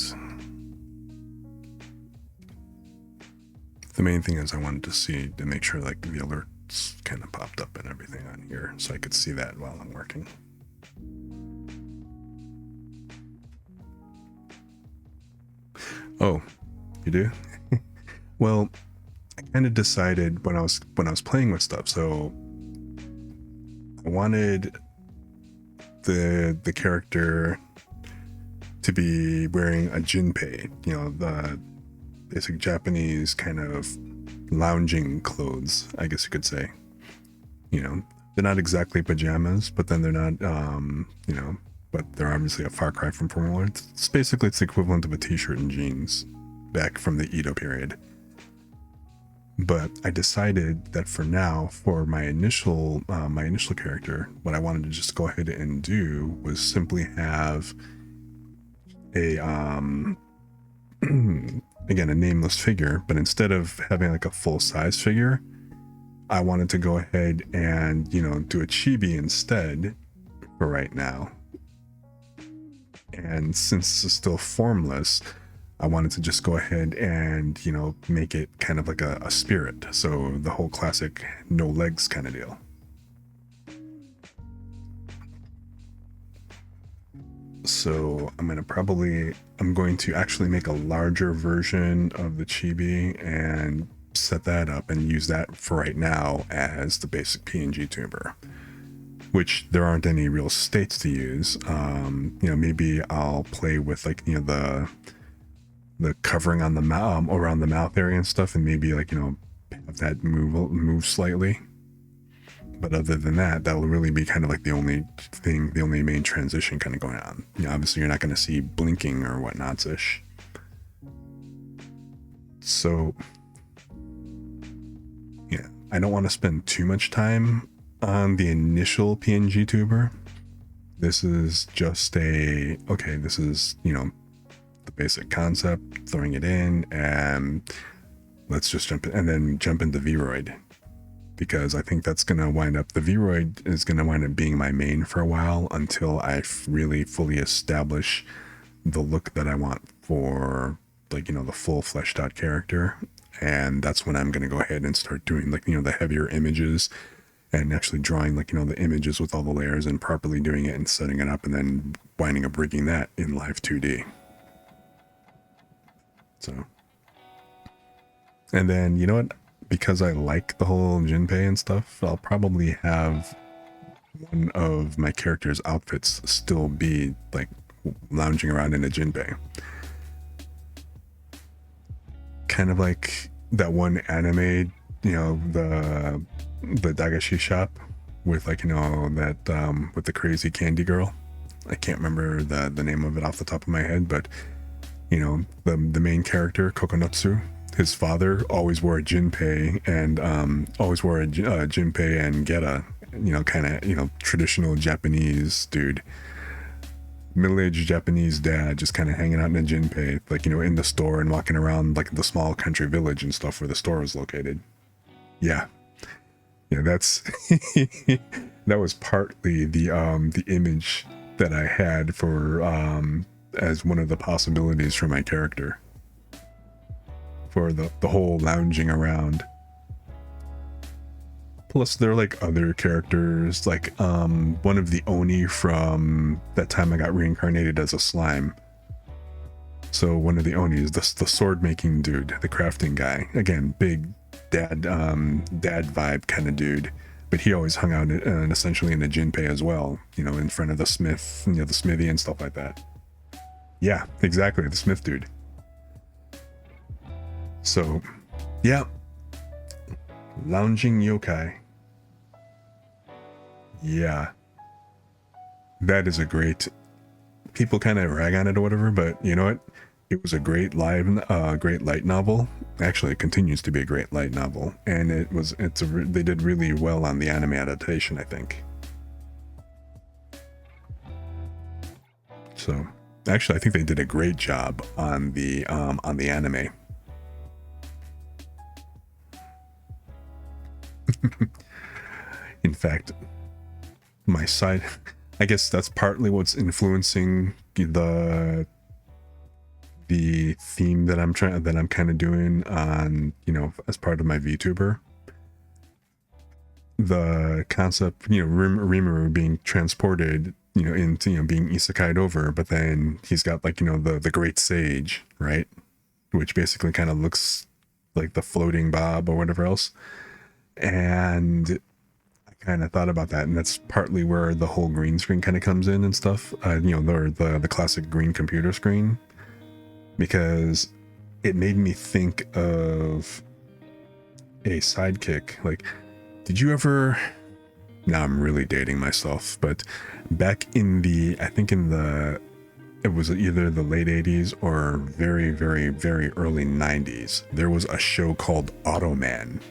The main thing is I wanted to see to make sure like the alerts kind of popped up and everything on here so I could see that while I'm working. Oh, you do? Well, I kind of decided when I was playing with stuff. So I wanted the character to be wearing a jinpei, you know, the basic Japanese kind of lounging clothes, I guess you could say. You know, they're not exactly pajamas, but then they're not, you know, but they're obviously a far cry from formal. It's basically it's the equivalent of a t-shirt and jeans back from the Edo period. But I decided that for now, for my initial character, what I wanted to just go ahead and do was simply have a again, a nameless figure, but instead of having like a full-size figure, I wanted to go ahead and, you know, do a chibi instead for right now. And since this is still formless, I wanted to just go ahead and, you know, make it kind of like a spirit. So the whole classic no legs kind of deal. So I'm going to actually make a larger version of the chibi and set that up and use that for right now as the basic PNGTuber. which there aren't any real states to use. You know, maybe I'll play with like, you know, the covering on the mouth, around the mouth area and stuff, and maybe like, you know, have that move slightly. But other than that, that'll really be kind of like the only thing, the only main transition kind of going on. You know, obviously you're not going to see blinking or whatnots ish. So yeah, I don't want to spend too much time on the initial PNGTuber. This is just okay, this is, you know, the basic concept, throwing it in, and let's just jump in, and then jump into Vroid, because I think that's going to wind up, the Vroid is going to wind up being my main for a while until I really fully establish the look that I want for, like, you know, the full fleshed out character. And that's when I'm going to go ahead and start doing, like, you know, the heavier images and actually drawing, like, you know, the images with all the layers and properly doing it and setting it up, and then winding up rigging that in live 2D. So, and then, you know what, because I like the whole Jinpei and stuff, I'll probably have one of my character's outfits still be like lounging around in a Jinpei. Kind of like that one anime, you know, the Dagashi shop with, like, you know, that with the crazy candy girl. I can't remember the name of it off the top of my head, but you know, the main character, Kokonotsu, his father always wore a Jinpei, and always wore a Jinpei and Geta, you know, kind of, you know, traditional Japanese dude, middle-aged Japanese dad, just kind of hanging out in a Jinpei, like, you know, in the store and walking around like the small country village and stuff where the store is located. Yeah, that's that was partly the image that I had for as one of the possibilities for my character, for the whole lounging around. Plus there are like other characters, like one of the Oni from that time I got reincarnated as a slime. So one of the Onis, the sword making dude, the crafting guy, again, big dad vibe kind of dude, but he always hung out essentially in a Jinpei as well, you know, in front of the smith, you know, the smithy and stuff like that. Yeah, exactly, the smith dude. So, yeah, lounging yokai. Yeah, that is a great, people kind of rag on it or whatever, but you know what? It was a great great light novel. Actually, it continues to be a great light novel, and they did really well on the anime adaptation, I think. So, actually, I think they did a great job on the anime. In fact, my side, I guess that's partly what's influencing the theme that I'm kind of doing on, you know, as part of my VTuber. The concept, you know, Rimuru being transported, you know, into, you know, being isekai'd over, but then he's got, like, you know, the great sage, right, which basically kind of looks like the floating Bob or whatever else. And I kind of thought about that, and that's partly where the whole green screen kind of comes in and stuff. You know, the classic green computer screen, because it made me think of a sidekick. Like, did you ever? Now I'm really dating myself, but back in I think it was either the late 80s or very, very, very early 90s, there was a show called Automan,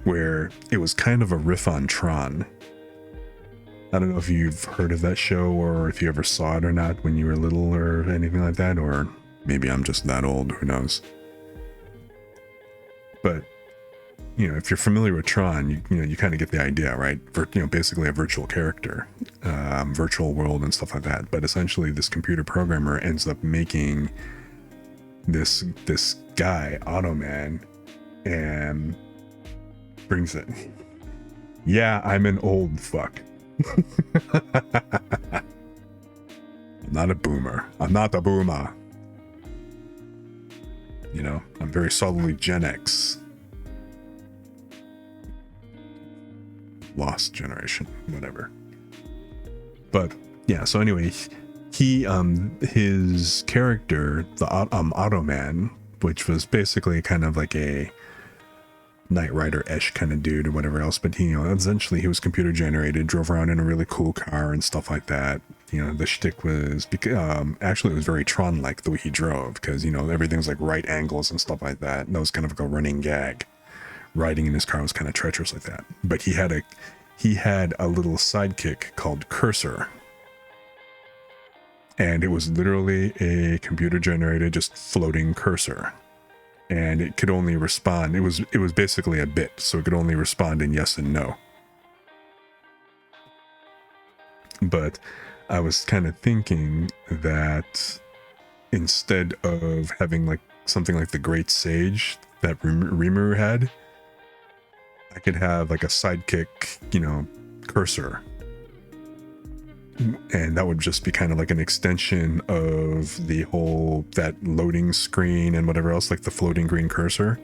where it was kind of a riff on Tron. I don't know if you've heard of that show, or if you ever saw it or not when you were little or anything like that, or maybe I'm just that old, who knows. But, you know, if you're familiar with Tron, you know, you kind of get the idea, right? You know, basically a virtual character, virtual world and stuff like that. But essentially this computer programmer ends up making this guy, Automan, and brings it. Yeah, I'm an old fuck. I'm not a boomer. I'm not a boomer. You know, I'm very solidly Gen X. lost generation, whatever. But yeah, so anyway, he his character, the Automan, which was basically kind of like a Knight Rider-ish kind of dude or whatever else, but he, essentially he was computer generated, drove around in a really cool car and stuff like that. The shtick was actually it was very Tron-like the way he drove, because everything's like right angles and stuff like that. And that was kind of like a running gag. Riding in his car was kind of treacherous like that. But he had a little sidekick called Cursor, and it was literally a computer generated just floating cursor. And it could only respond. It was basically a bit, so it could only respond in yes and no. But I was kind of thinking that instead of having like something like the Great Sage that Rimuru had, I could have like a sidekick, cursor. And that would just be kind of like an extension of the whole, that loading screen and whatever else, like the floating green cursor.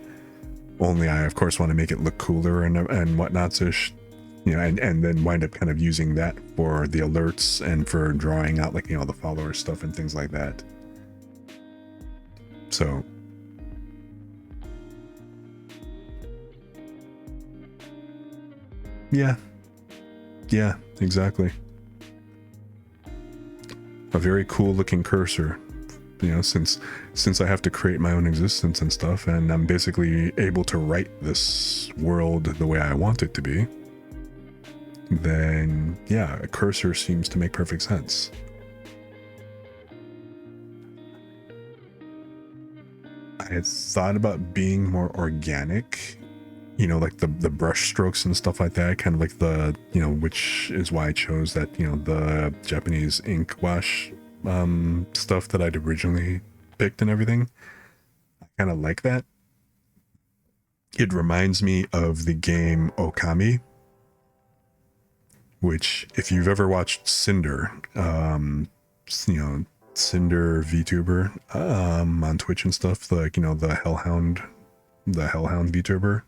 Only I, of course, want to make it look cooler and whatnot, so and then wind up kind of using that for the alerts and for drawing out like, the follower stuff and things like that. So yeah, exactly. A very cool looking cursor, since I have to create my own existence and stuff, and I'm basically able to write this world the way I want it to be, then yeah, a cursor seems to make perfect sense. I had thought about being more organic, like the brush strokes and stuff like that, kind of like the, which is why I chose that, the Japanese ink wash stuff that I'd originally picked and everything. I kind of like that. It reminds me of the game Okami, which, if you've ever watched Cinder, Cinder VTuber on Twitch and stuff, like, the Hellhound VTuber.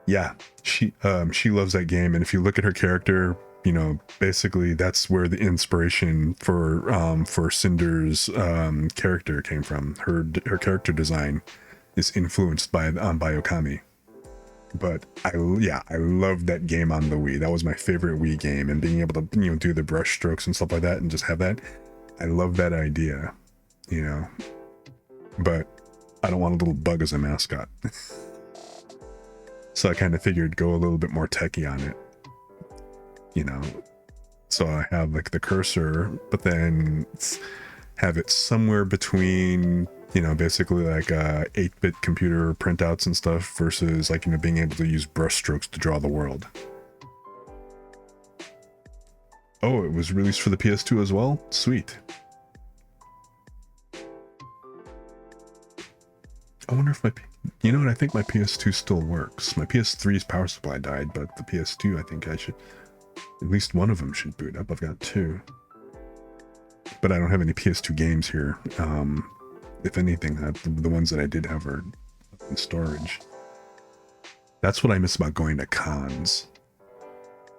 Yeah, she loves that game, and if you look at her character, basically that's where the inspiration for Cinder's character came from. Her character design is influenced by Okami. But I loved that game on the Wii. That was my favorite Wii game, and being able to do the brush strokes and stuff like that and just have that, I love that idea, but I don't want a little bug as a mascot. So I kind of figured go a little bit more techie on it, so I have like the cursor, but then have it somewhere between, basically like 8-bit computer printouts and stuff versus like, being able to use brush strokes to draw the world. Oh, it was released for the PS2 as well? Sweet. I wonder if you know what, I think my PS2 still works. My PS3's power supply died, but the PS2, I think at least one of them should boot up. I've got 2. But I don't have any PS2 games here. If anything, the ones that I did have are in storage. That's what I miss about going to cons.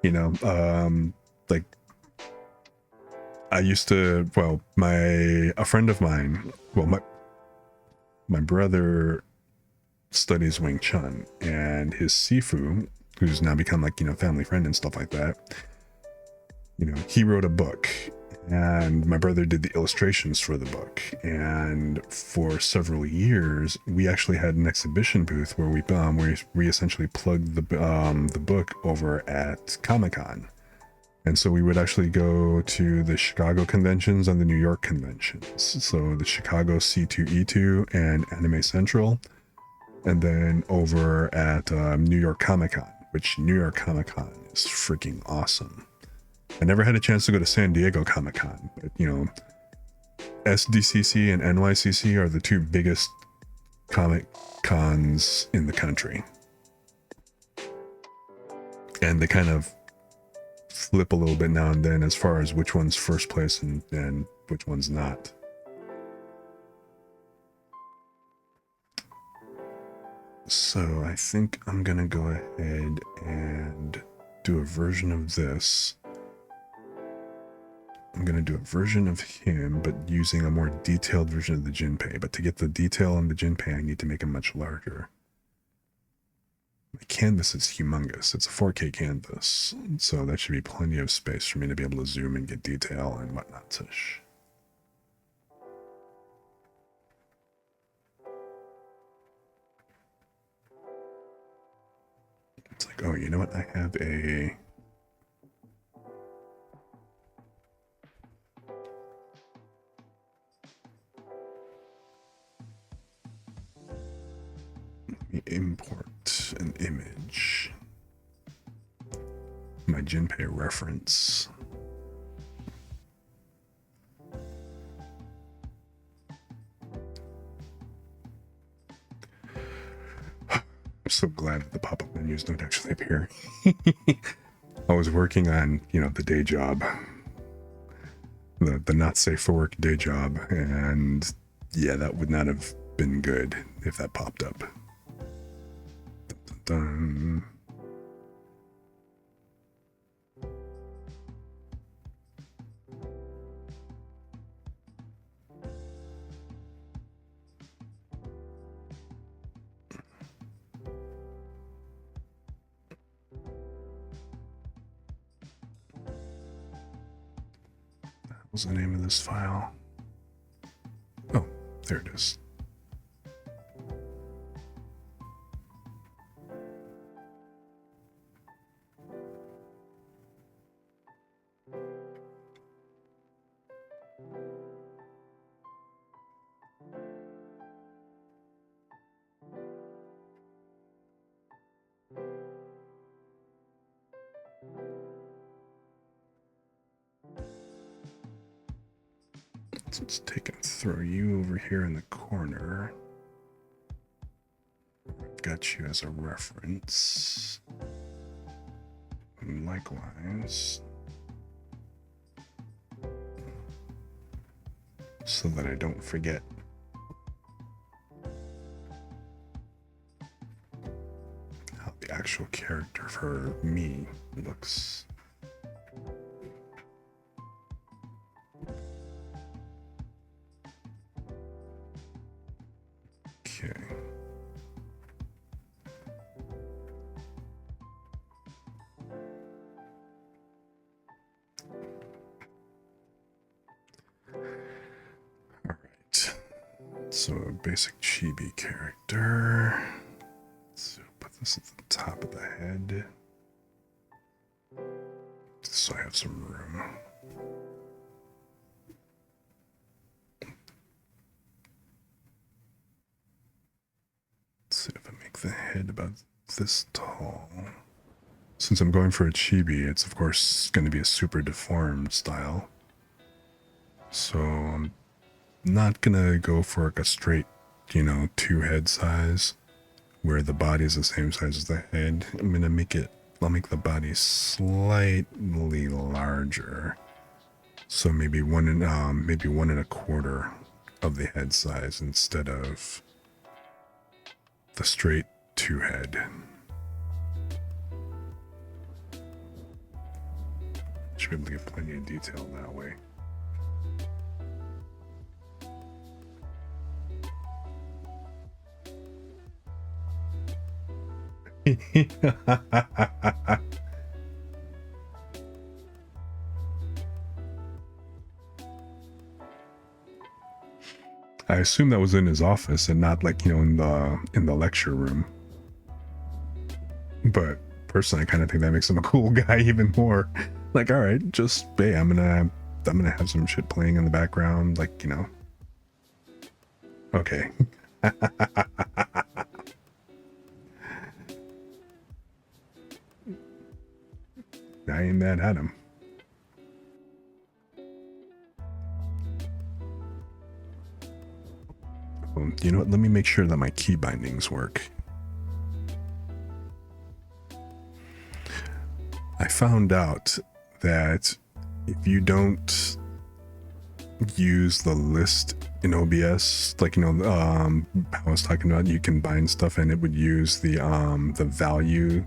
Like, I used to, a friend of mine, my brother studies Wing Chun, and his Sifu, who's now become like, family friend and stuff like that, he wrote a book, and my brother did the illustrations for the book. And for several years, we actually had an exhibition booth where we essentially plugged the book over at Comic-Con. And so we would actually go to the Chicago conventions and the New York conventions. So the Chicago C2E2 and Anime Central, and then over at New York Comic-Con, which New York Comic-Con is freaking awesome. I never had a chance to go to San Diego Comic-Con, but SDCC and NYCC are the 2 biggest comic cons in the country. And they kind of flip a little bit now and then as far as which one's first place and which one's not. So I think I'm gonna go ahead and do a version of this. I'm gonna do a version of him, but using a more detailed version of the Jinpei. But to get the detail on the Jinpei, I need to make him much larger. The canvas is humongous. It's a 4K canvas, so that should be plenty of space for me to be able to zoom and get detail and whatnot. Such. It's like, oh, you know what? I have a import an image. My Jinpei reference. I'm so glad that the pop-up menus don't actually appear. I was working on, the day job, the not safe for work day job, and yeah, that would not have been good if that popped up. Dun, dun, dun. What's the name of this file? Oh, there it is. So let's take and throw you over here in the corner. I've got you as a reference. And likewise, so that I don't forget. How the actual character for me looks. Okay. All right. So a basic chibi character. So put this at the top of the head, so I have some room. Let's see if I make the head about this tall. Since I'm going for a chibi, it's of course going to be a super deformed style. So I'm not going to go for like a straight, 2 head size where the body is the same size as the head. I'm going to I'll make the body slightly larger. So maybe one and a quarter of the head size instead of the straight 2 head. Should be able to get plenty of detail that way. I assume that was in his office and not like, in the lecture room. But personally, I kind of think that makes him a cool guy even more. Like, all right, just hey, I'm gonna have some shit playing in the background, like, Okay. I ain't mad at him. Well, you know what? Let me make sure that my key bindings work. I found out that if you don't use the list in OBS, like, you know, I was talking about, you can bind stuff and it would use the value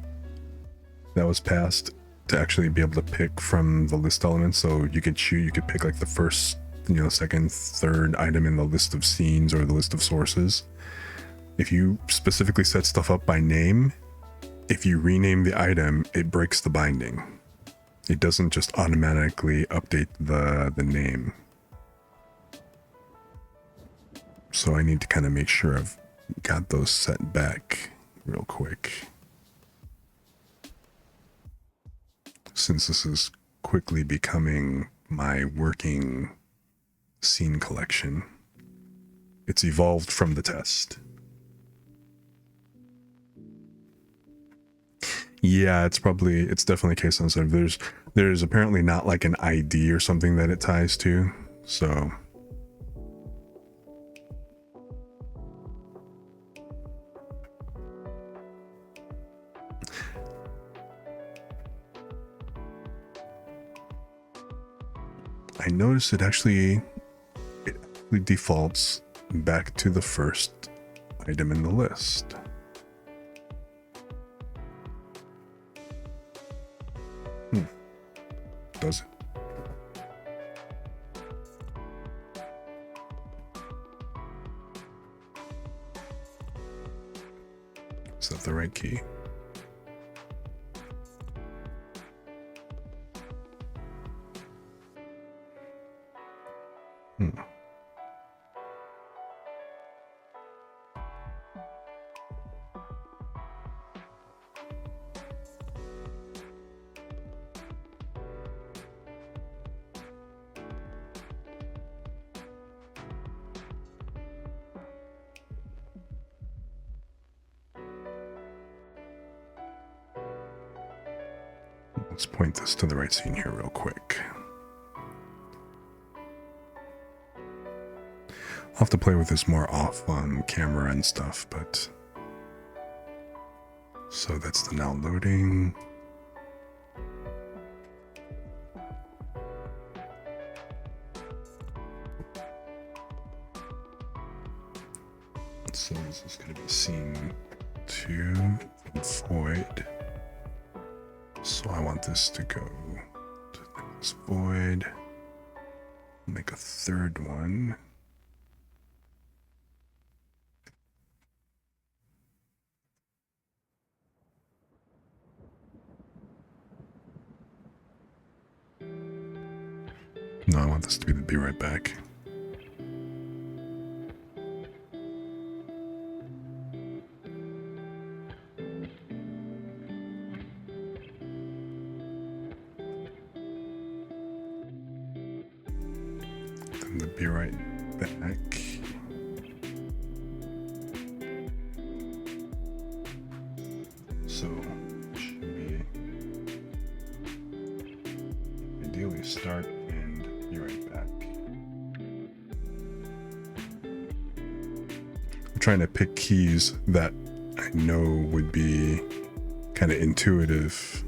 that was passed to actually be able to pick from the list elements. So you could pick like the first, you know, second, third item in the list of scenes or the list of sources. If you specifically set stuff up by name, if you rename the item, it breaks the binding. It doesn't just automatically update the name. So I need to kind of make sure I've got those set back real quick, since this is quickly becoming my working scene collection. It's evolved from the test. Yeah, it's definitely case sensitive. There's apparently not like an ID or something that it ties to, so. I noticed it actually defaults back to the first item in the list. Does it? Is that the right key? Let's point this to the right scene here real quick. I'll have to play with this more off on camera and stuff, but... So that's the now loading. So this is going to be scene 2, void. So I want this to go to this void. Make a third one. No, I want this to be right back. Then the be right back. So should be ideally start and be right back. I'm trying to pick keys that I know would be kind of intuitive.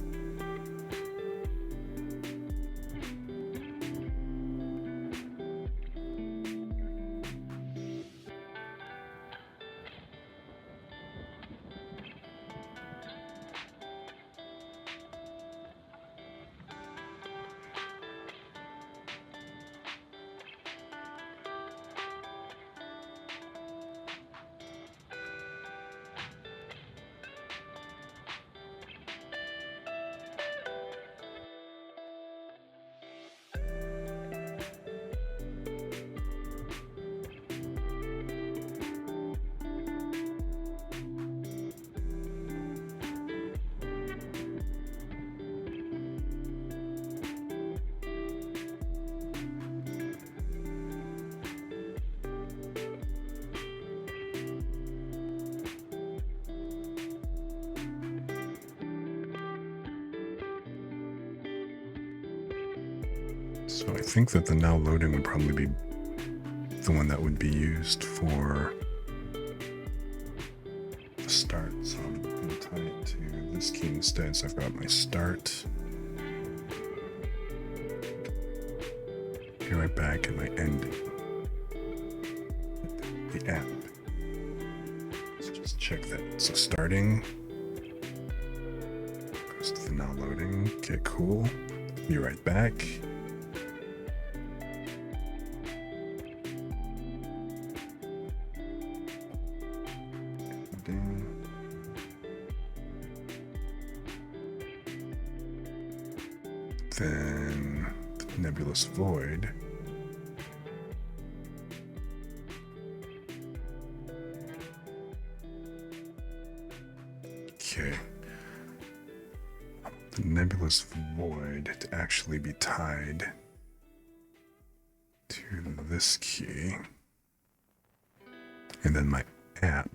So I think that the now loading would probably be the one that would be used for the start. So I'm going to tie it to this key instead. So I've got my start. Be right back at my ending. The app. Let's just check that. So starting. Goes to the now loading. Okay, cool. Be right back. Then the nebulous void. Okay. The nebulous void to actually be tied to this key. And then my app.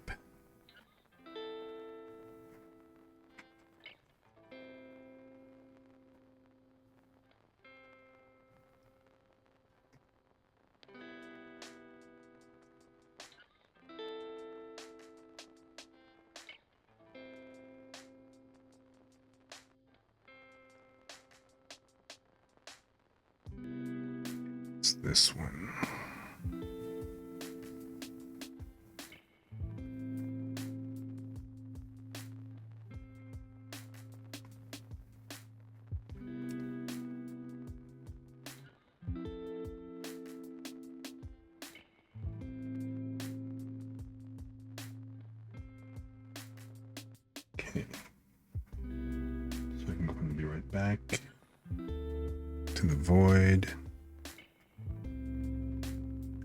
It's this one. Okay. So I can go and be right back to the void.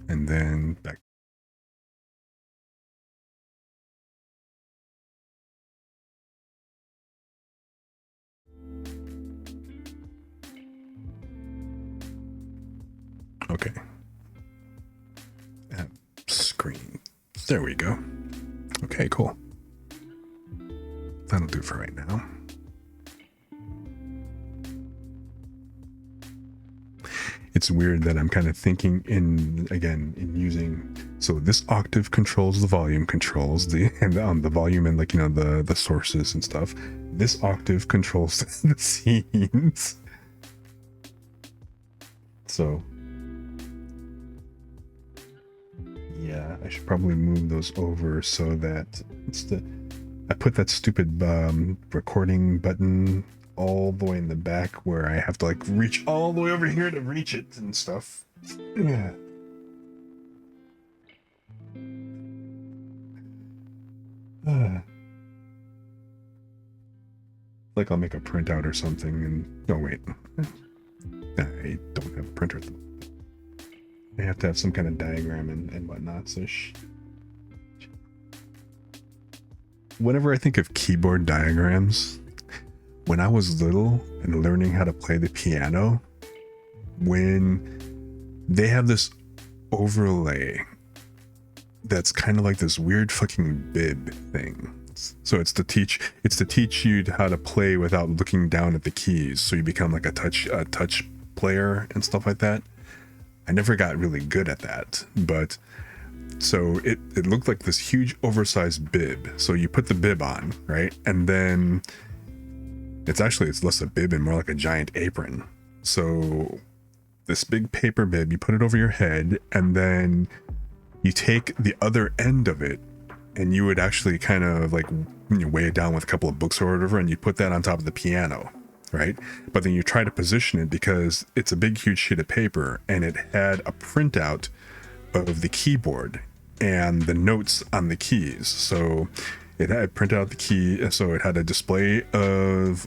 And then back. Okay. App screen. There we go. Okay, cool. That'll do for right now. It's weird that I'm kind of thinking in using, so this octave controls the volume controls the volume and like, you know, the sources and stuff. This octave controls the scenes. So yeah, I should probably move those over so that I put that stupid recording button all the way in the back where I have to like reach all the way over here to reach it and stuff. Yeah. Like I'll make a printout or something and oh wait, I don't have a printer. I have to have some kind of diagram and whatnot. So whenever I think of keyboard diagrams, when I was little and learning how to play the piano, when they have this overlay that's kind of like this weird fucking bib thing. So it's to teach you how to play without looking down at the keys, so you become like a touch player and stuff like that. I never got really good at that, but so it looked like this huge oversized bib. So you put the bib on, right? And then it's less a bib and more like a giant apron. So this big paper bib, you put it over your head, and then you take the other end of it, and you would actually kind of like, you know, weigh it down with a couple of books or whatever, and you put that on top of the piano, right? But then you try to position it because it's a big, huge sheet of paper, and it had a printout of the keyboard and the notes on the keys. So it had printed out the key, so it had a display of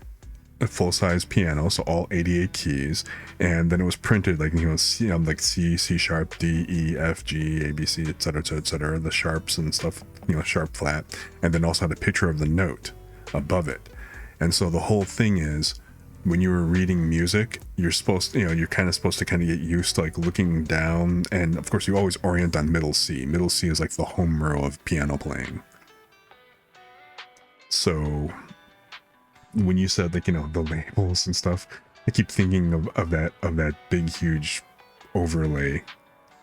a full-size piano, so all 88 keys, and then it was printed like, you know, like C sharp, D, E, F, G, A, B, C, etc., etc., the sharps and stuff, you know, sharp, flat, and then also had a picture of the note above it. And so the whole thing is, when you were reading music, you're kind of supposed to kind of get used to like looking down, and of course you always orient on middle C. Middle C is like the home row of piano playing. So when you said like, you know, the labels and stuff, I keep thinking of that big huge overlay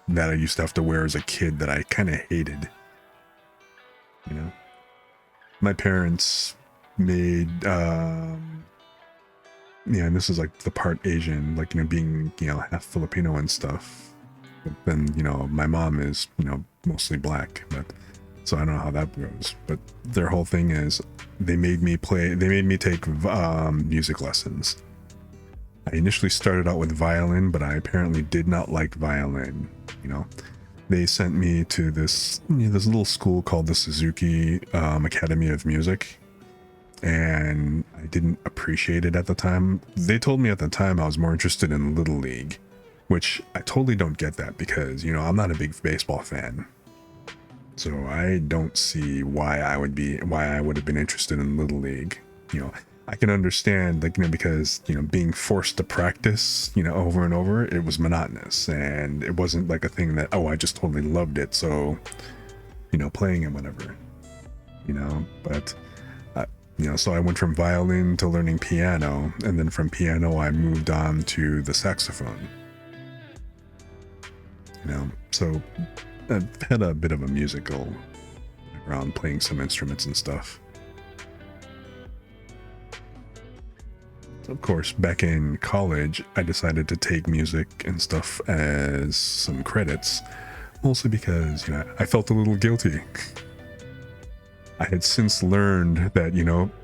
that I used to have to wear as a kid that I kind of hated. You know, my parents made Yeah, and this is like the part Asian, like, being, half Filipino and stuff. But then, my mom is, mostly black, but so I don't know how that goes. But their whole thing is they made me take music lessons. I initially started out with violin, but I apparently did not like violin. They sent me to this little school called the Suzuki Academy of Music, and I didn't appreciate it at the time. They told me at the time I was more interested in Little League, which I totally don't get that because, I'm not a big baseball fan. So I don't see why I would have been interested in Little League. I can understand, like, because, being forced to practice, over and over, it was monotonous, and it wasn't like a thing that, oh, I just totally loved it. So, playing it, whatever, but so I went from violin to learning piano, and then from piano I moved on to the saxophone. So I've had a bit of a musical background, playing some instruments and stuff. Of course, back in college, I decided to take music and stuff as some credits, mostly because, I felt a little guilty. I had since learned that,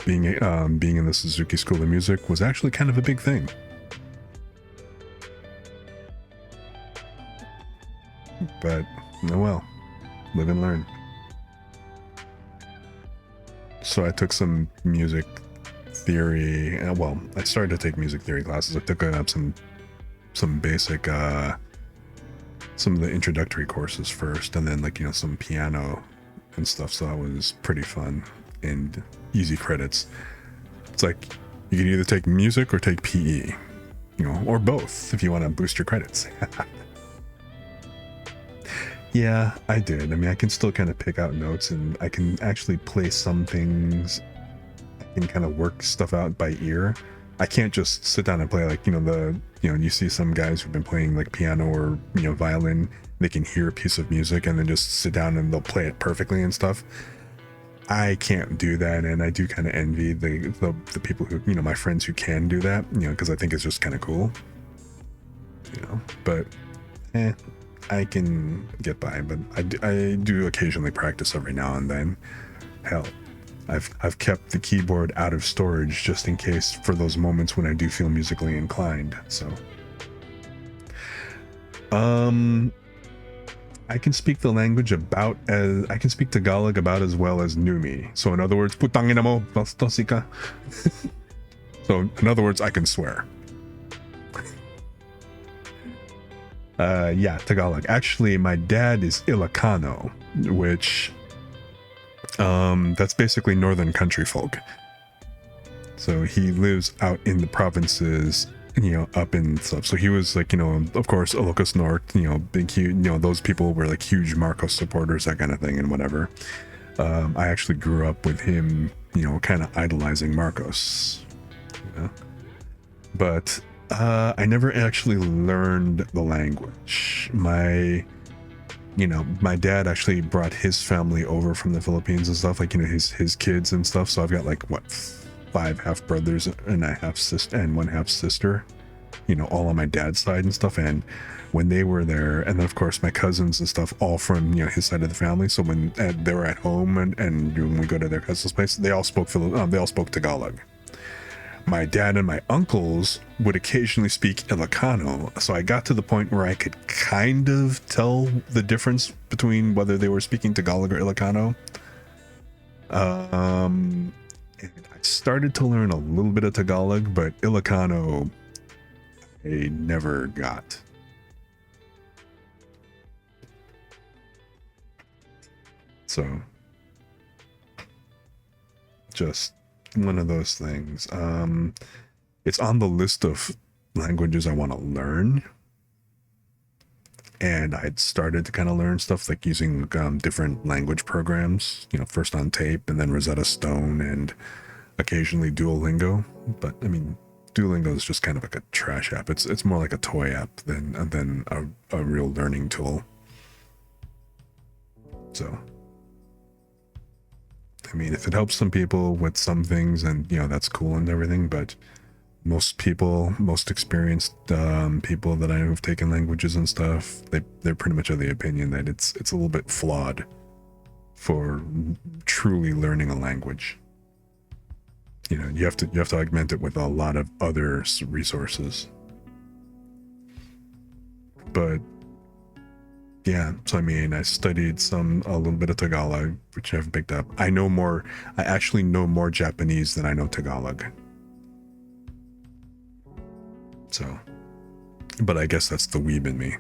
being in the Suzuki School of Music was actually kind of a big thing. But, oh well, live and learn. So I took some music theory. Well, I started to take music theory classes. I took some basic, some of the introductory courses first, and then, like, some piano and stuff. So that was pretty fun and easy credits. It's like you can either take music or take PE, or both if you want to boost your credits. Yeah, I did. I mean, I can still kind of pick out notes, and I can actually play some things. I can kind of work stuff out by ear. I can't just sit down and play like, you see some guys who've been playing like piano or, violin. They can hear a piece of music and then just sit down and they'll play it perfectly and stuff. I can't do that, and I do kind of envy the people who, my friends who can do that, because I think it's just kind of cool. But I can get by. But I do occasionally practice every now and then. Hell, I've kept the keyboard out of storage just in case for those moments when I do feel musically inclined. So I can speak the language I can speak Tagalog about as well as Numi. So in other words, putang ina mo, bastos ka. So in other words, I can swear. Yeah, Tagalog. Actually, my dad is Ilocano, which that's basically northern country folk. So he lives out in the provinces, up in stuff. So he was like, of course, Ilocos North, big, huge, those people were like huge Marcos supporters, that kind of thing, and whatever. I actually grew up with him, kind of idolizing Marcos, but I never actually learned the language. My dad actually brought his family over from the Philippines and stuff, like, his kids and stuff. So I've got like 5 half brothers and a half sister and 1 half sister, all on my dad's side and stuff. And when they were there, and then of course my cousins and stuff, all from, his side of the family. So when they were at home and when we go to their cousin's place, they all spoke Tagalog. My dad and my uncles would occasionally speak Ilocano, so I got to the point where I could kind of tell the difference between whether they were speaking Tagalog or Ilocano. And I started to learn a little bit of Tagalog, but Ilocano I never got. So, just one of those things. It's on the list of languages I want to learn, and I'd started to kind of learn stuff like using different language programs, first on tape and then Rosetta Stone and occasionally Duolingo. But I mean, Duolingo is just kind of like a trash app. It's more like a toy app than a real learning tool. So I mean, if it helps some people with some things, and that's cool and everything, but most people, most experienced people that I know who've taken languages and stuff, they're pretty much of the opinion that it's a little bit flawed for truly learning a language. You know, you have to augment it with a lot of other resources. But yeah, so I mean, I studied a little bit of Tagalog, which I've picked up. I actually know more Japanese than I know Tagalog. So, but I guess that's the weeb in me,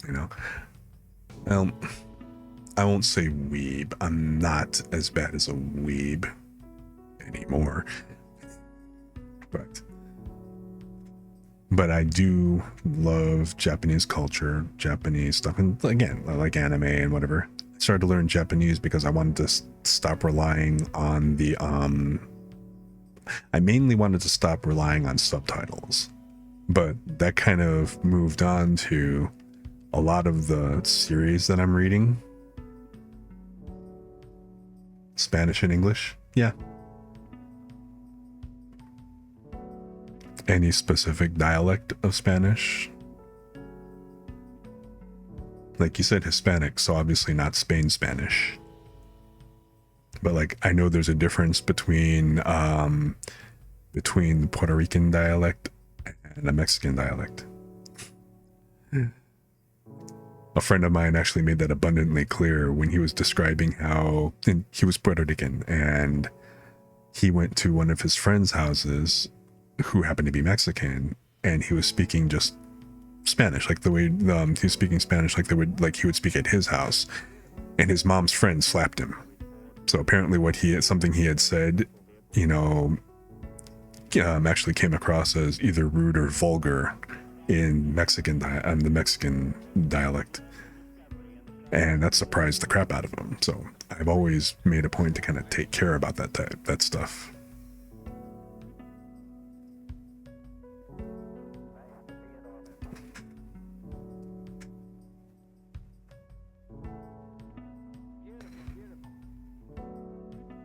you know? Well, I won't say weeb. I'm not as bad as a weeb anymore. But I do love Japanese culture, Japanese stuff. And again, I like anime and whatever. I started to learn Japanese because I wanted to stop relying on I mainly wanted to stop relying on subtitles. But that kind of moved on to a lot of the series that I'm reading. Spanish and English. Yeah. Any specific dialect of Spanish? Like you said, Hispanic, so obviously not Spain Spanish. But like, I know there's a difference between the Puerto Rican dialect and a Mexican dialect. A friend of mine actually made that abundantly clear when he was describing how he was Puerto Rican and he went to one of his friends' houses who happened to be Mexican, and he was speaking just Spanish, like the way he was speaking Spanish, like he would speak at his house, and his mom's friend slapped him. So apparently, something he had said, you know, actually came across as either rude or vulgar in the Mexican dialect, and that surprised the crap out of him. So I've always made a point to kind of take care about that stuff.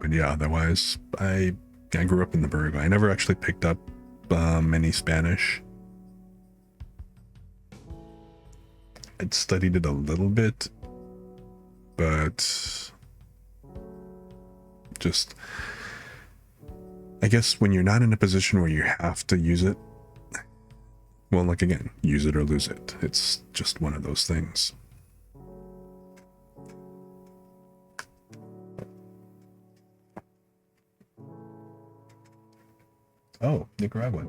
But yeah, otherwise, I grew up in the Virgo. I never actually picked up any Spanish. I'd studied it a little bit, but just, I guess when you're not in a position where you have to use it, well, like again, use it or lose it. It's just one of those things. Oh, Nicaraguan.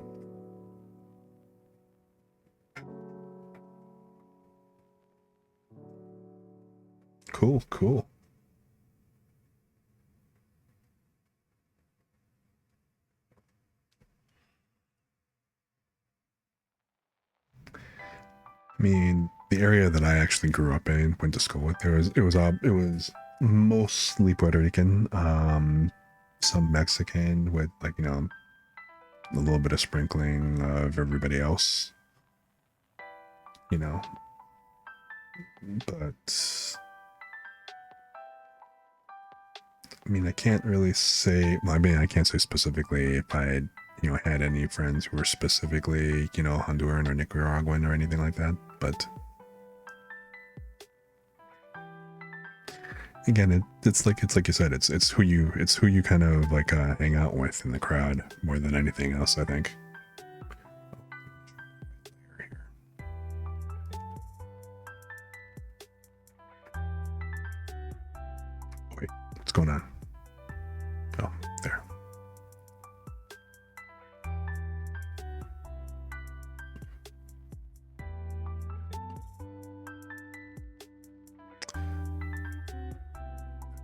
Cool, cool. I mean, the area that I actually grew up in, went to school with, it was mostly Puerto Rican, some Mexican with, like, you know, a little bit of sprinkling of everybody else, you know. But I mean, I can't really say. Well, I mean, I can't say specifically if I, you know, had any friends who were specifically, you know, Honduran or Nicaraguan or anything like that. But again, it's like you said, it's who you kind of like hang out with in the crowd more than anything else, I think. Wait, what's going on? Oh, there.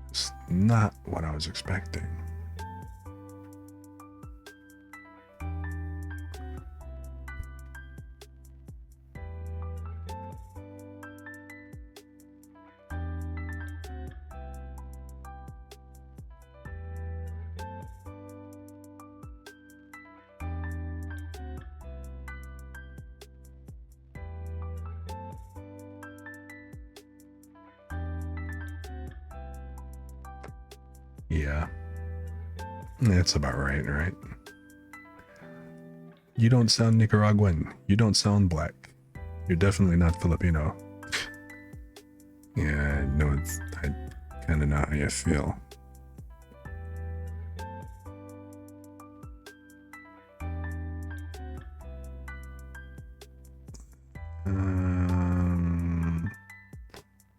It's not what I was expecting. Yeah, that's about right, right? You don't sound Nicaraguan. You don't sound black. You're definitely not Filipino. Yeah, no, I kind of know how you feel.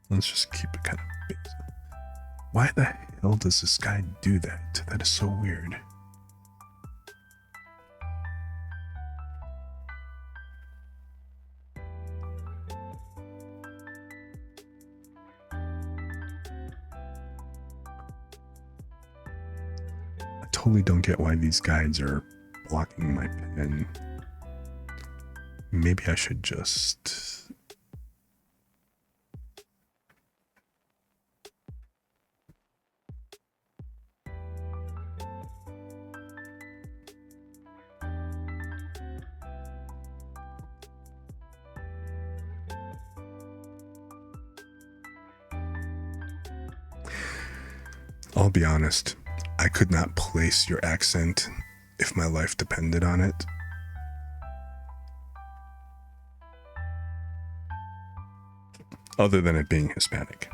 Let's just keep it kind of basic. Why the hell does this guy do that? That is so weird. I totally don't get why these guides are blocking my pen. Maybe I should just... I'll be honest, I could not place your accent if my life depended on it. Other than it being Hispanic.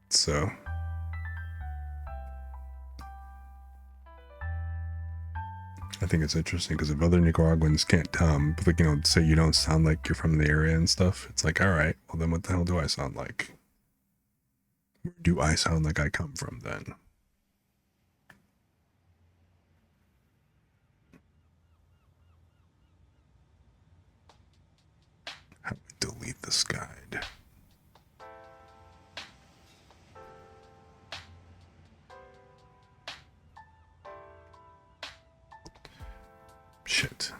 So... I think it's interesting because if other Nicaraguans can't like, you know, say you don't sound like you're from the area and stuff, it's like, all right, well then what the hell do I sound like? Where do I sound like I come from then? How do we delete this guide? Shit.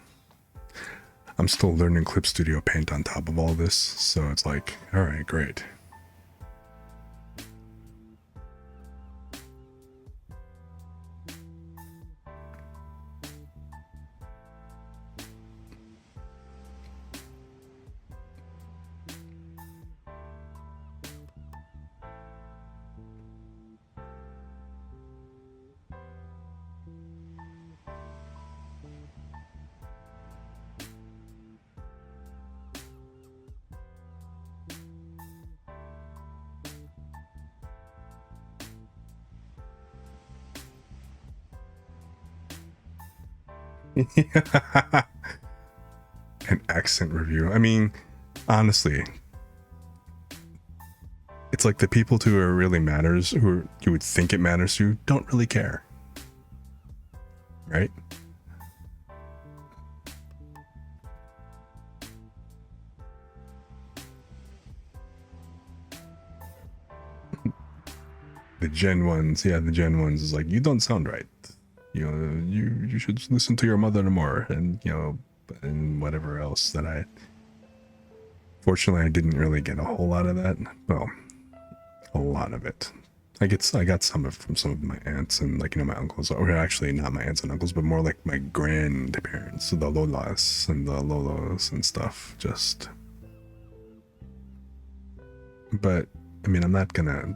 I'm still learning Clip Studio Paint on top of all this, so it's like, all right, great. An accent review. I mean, honestly, it's like the people to who it really matters, who you would think it matters to, don't really care. Right? The Gen ones, yeah, the Gen ones is like, you don't sound right. You know, you should listen to your mother more, and you know, and whatever else that I. Fortunately, I didn't really get a whole lot of that. Well, a lot of it. I got some of from some of my aunts and like, you know, my uncles, or actually not my aunts and uncles, but more like my grandparents, the Lolas and the Lolos and stuff. Just. But I mean, I'm not gonna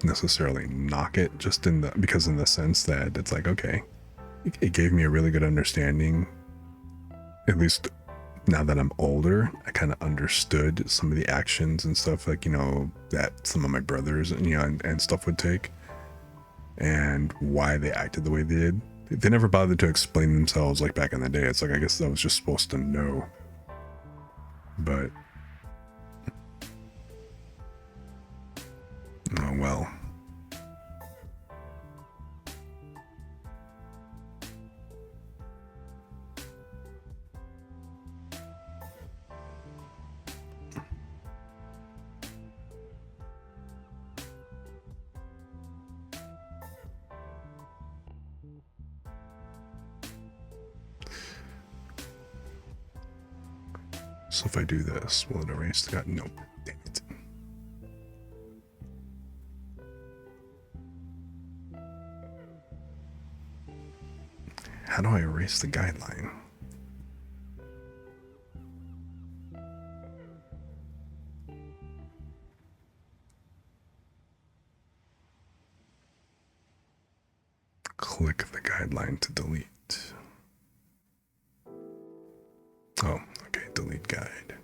necessarily knock it, just because in the sense that it's like, okay, it gave me a really good understanding. At least now that I'm older, I kind of understood some of the actions and stuff, like, you know, that some of my brothers, you know, and stuff would take, and why they acted the way they did. They never bothered to explain themselves like back in the day. It's like, I guess I was just supposed to know. But oh well. So if I do this, will it erase the guy? Nope. Damn it. How do I erase the guideline? click the guideline to delete. Oh, okay, delete guide.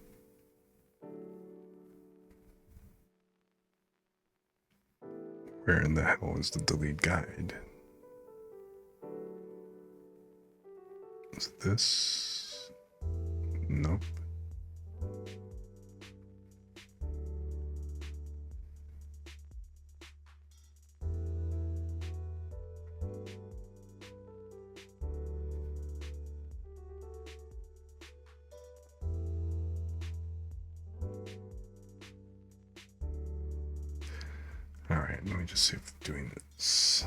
Where in the hell is the delete guide? Is this? Nope. All right, let me just see if doing this.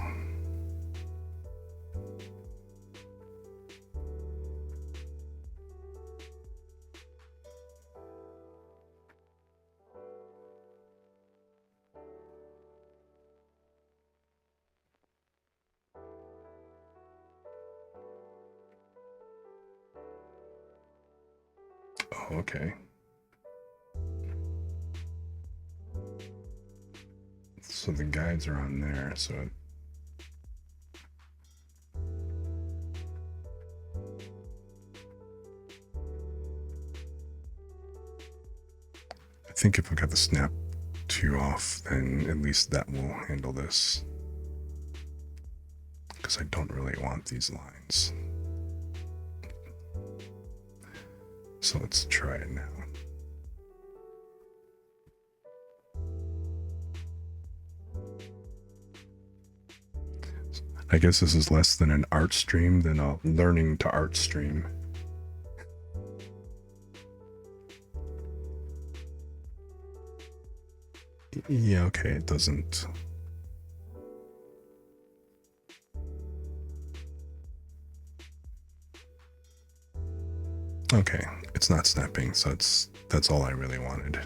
Oh, okay. So the guides are on there, so I think if I got the snap 2 off, then at least that will handle this. Because I don't really want these lines. So let's try it now. I guess this is less than an art stream than a learning to art stream. Yeah, okay, it doesn't. Okay, it's not snapping, so that's all I really wanted.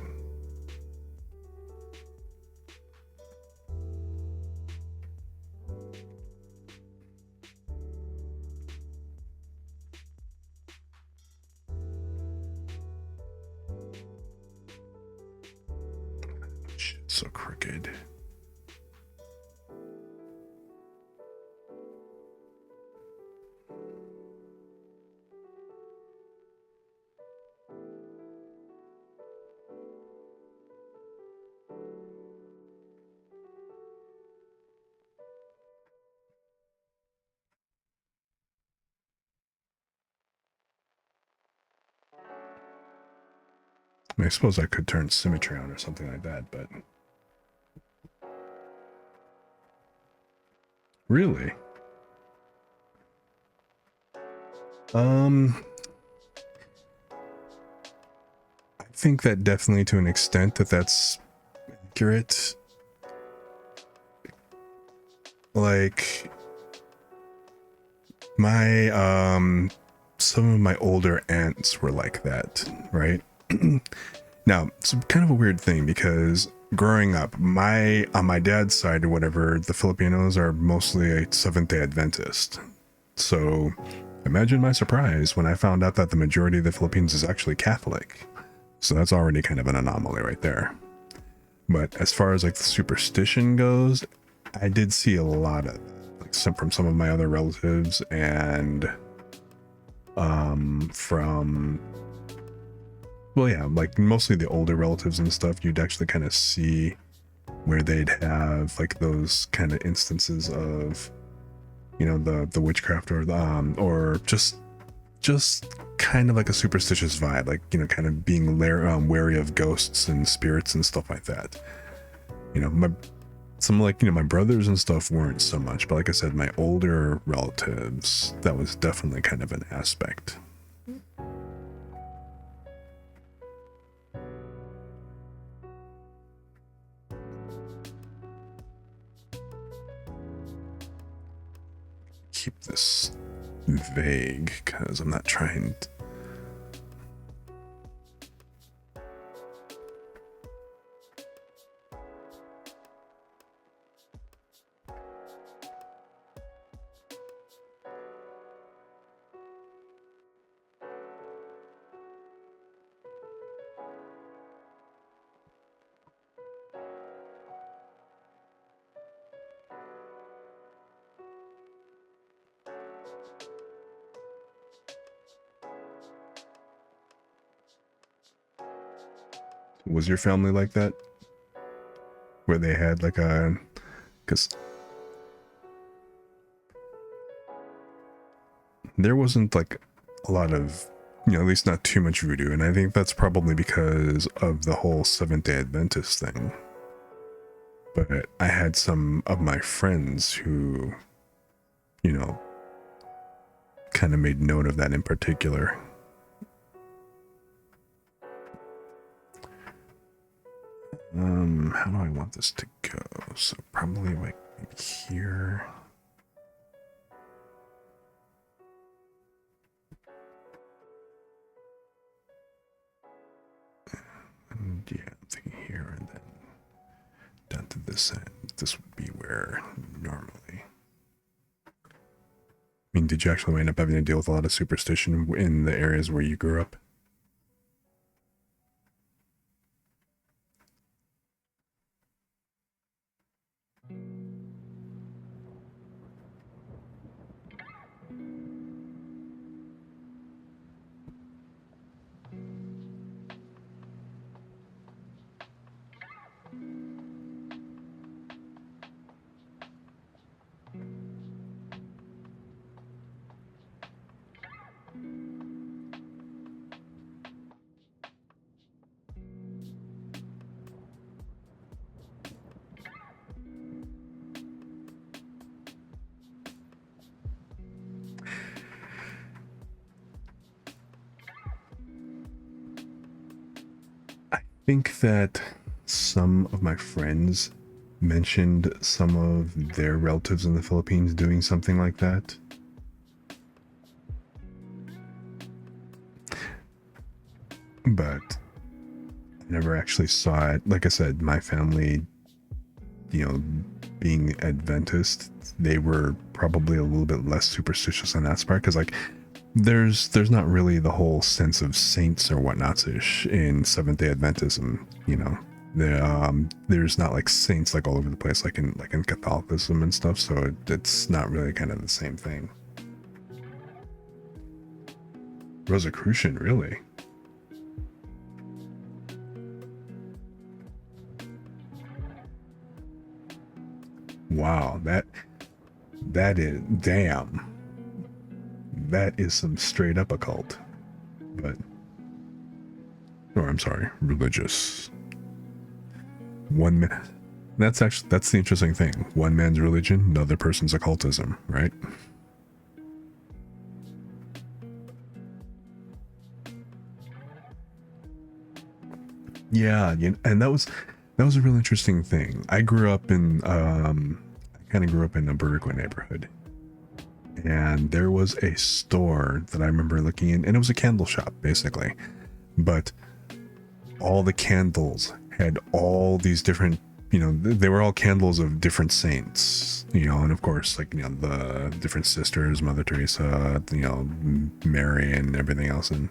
Shit, so crooked. I suppose I could turn symmetry on or something like that, but... Really? I think that definitely to an extent that's accurate. Like, some of my older aunts were like that, right? Now, it's kind of a weird thing because growing up, on my dad's side or whatever, the Filipinos are mostly a Seventh-day Adventist. So imagine my surprise when I found out that the majority of the Philippines is actually Catholic. So that's already kind of an anomaly right there. But as far as like the superstition goes, I did see a lot of like from some of my other relatives and from, well, yeah, like mostly the older relatives and stuff, you'd actually kind of see where they'd have like those kind of instances of, you know, the witchcraft or just kind of like a superstitious vibe, like, you know, kind of being wary of ghosts and spirits and stuff like that. You know, my brothers and stuff weren't so much, but like I said, my older relatives, that was definitely kind of an aspect. Keep this vague because I'm not trying to... Was your family like that? Where they had like a, because there wasn't like a lot of, at least not too much voodoo. And I think that's probably because of the whole Seventh-day Adventist thing. But I had some of my friends who, kind of made note of that in particular. How do I want this to go? So probably like maybe here. And yeah, I'm thinking here and then down to this end. This would be where normally. I mean, did you actually end up having to deal with a lot of superstition in the areas where you grew up? I think that some of my friends mentioned some of their relatives in the Philippines doing something like that. But I never actually saw it. Like I said, my family, being Adventist, they were probably a little bit less superstitious on that part, because like there's not really the whole sense of saints or whatnots ish in Seventh-day Adventism. There's not like saints like all over the place like in Catholicism and stuff, so it's not really kind of the same thing. Rosicrucian, really? Wow, that is, damn, that is some straight up occult. But, or I'm sorry, religious. One man. That's the interesting thing. One man's religion, another person's occultism, right? Yeah, and that was a real interesting thing. I grew up in I kind of grew up in a Berwickwood neighborhood, and there was a store that I remember looking in, and it was a candle shop basically, but all the candles had all these different, they were all candles of different saints, and of course, like, the different sisters, Mother Teresa, Mary and everything else. And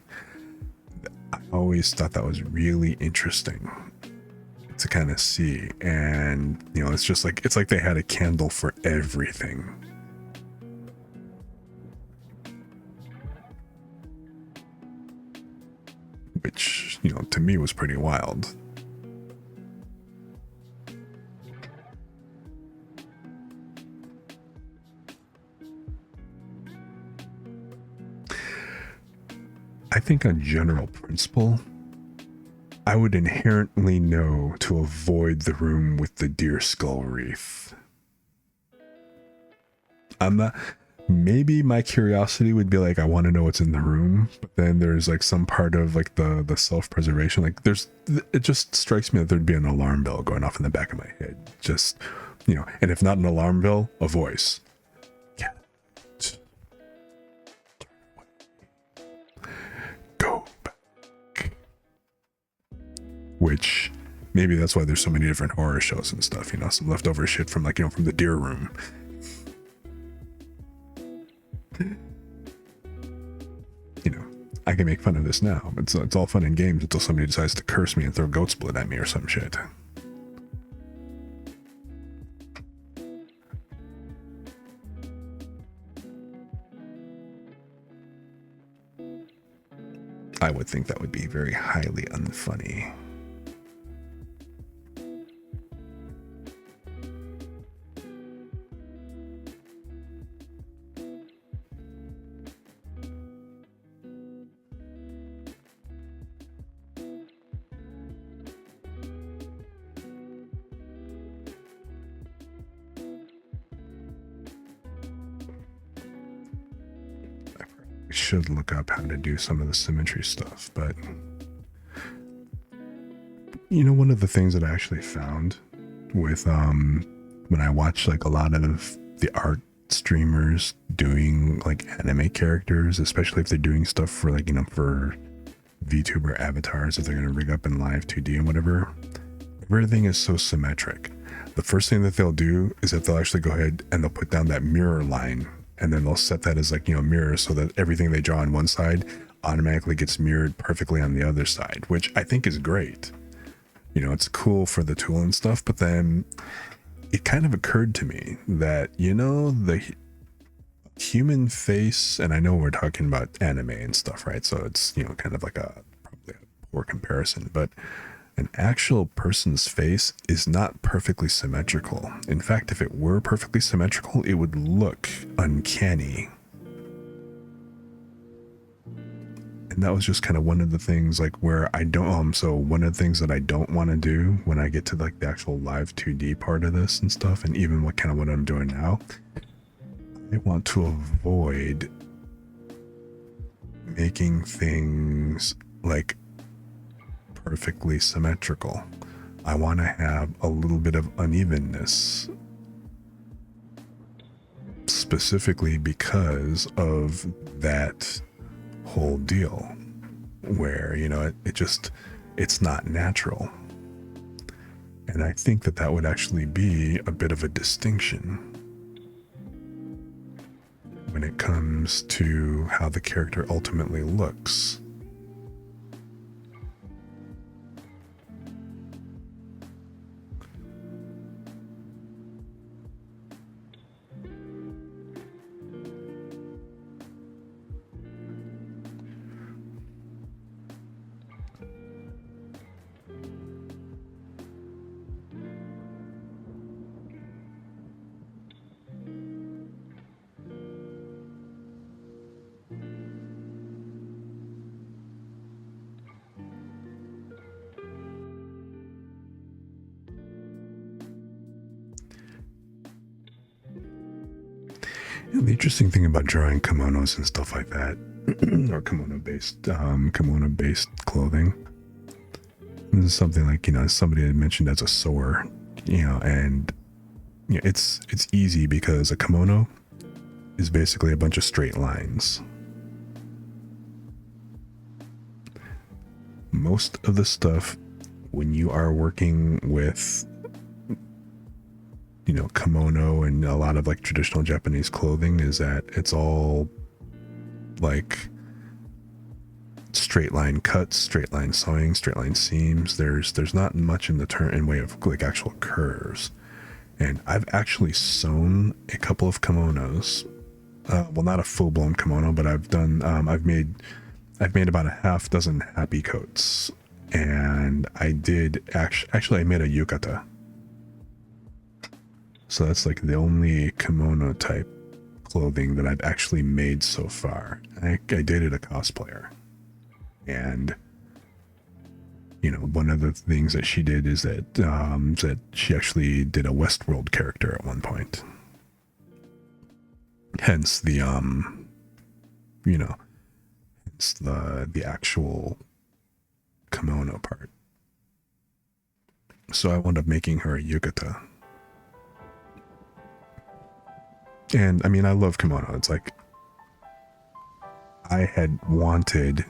I always thought that was really interesting to kind of see. And, it's just like, it's like they had a candle for everything. Which, to me was pretty wild. I think on general principle, I would inherently know to avoid the room with the deer skull wreath. I'm not, maybe my curiosity would be like, I want to know what's in the room, but then there's like some part of like the self-preservation, like it just strikes me that there'd be an alarm bell going off in the back of my head, just, and if not an alarm bell, a voice. Yeah. Go back. Which maybe that's why there's so many different horror shows and stuff, some leftover shit from like, from the deer room. I can make fun of this now, but it's all fun and games until somebody decides to curse me and throw goat split at me or some shit. I would think that would be very highly unfunny. should look up how to do some of the symmetry stuff. But you know, one of the things that I actually found with when I watch like a lot of the art streamers doing like anime characters, especially if they're doing stuff for like, you know, for VTuber avatars that they're going to rig up in live 2D and whatever, everything is so symmetric. The first thing that they'll do is that they'll actually go ahead and they'll put down that mirror line, and then they'll set that as like, you know, mirror, so that everything they draw on one side automatically gets mirrored perfectly on the other side, which I think is great. You know, it's cool for the tool and stuff, but then it kind of occurred to me that, you know, the human face, and I know we're talking about anime and stuff, right? So it's, you know, kind of like probably a poor comparison, but an actual person's face is not perfectly symmetrical. In fact, if it were perfectly symmetrical, it would look uncanny. And that was just kind of one of the things like where I don't, so one of the things that I don't want to do when I get to like the actual live 2D part of this and stuff, and even what I'm doing now, I want to avoid making things like perfectly symmetrical. I want to have a little bit of unevenness, specifically because of that whole deal where, you know, it's not natural. And I think that that would actually be a bit of a distinction when it comes to how the character ultimately looks. And the interesting thing about drawing kimonos and stuff like that, or kimono-based clothing, this is something like, you know, somebody had mentioned as a sore, you know, and you know, it's easy because a kimono is basically a bunch of straight lines. Most of the stuff when you are working with, you know, kimono and a lot of like traditional Japanese clothing is that it's all like straight line cuts, straight line sewing, straight line seams. There's not much in way of like actual curves. And I've actually sewn a couple of kimonos. Well, not a full-blown kimono, but I've made about a half dozen happy coats. And I did actually I made a yukata. So that's like the only kimono type clothing that I've actually made so far. I dated a cosplayer, and you know, one of the things that she did is that she actually did a Westworld character at one point. Hence the you know, hence the actual kimono part. So I wound up making her a yukata. And I mean, I love kimono. It's like I had wanted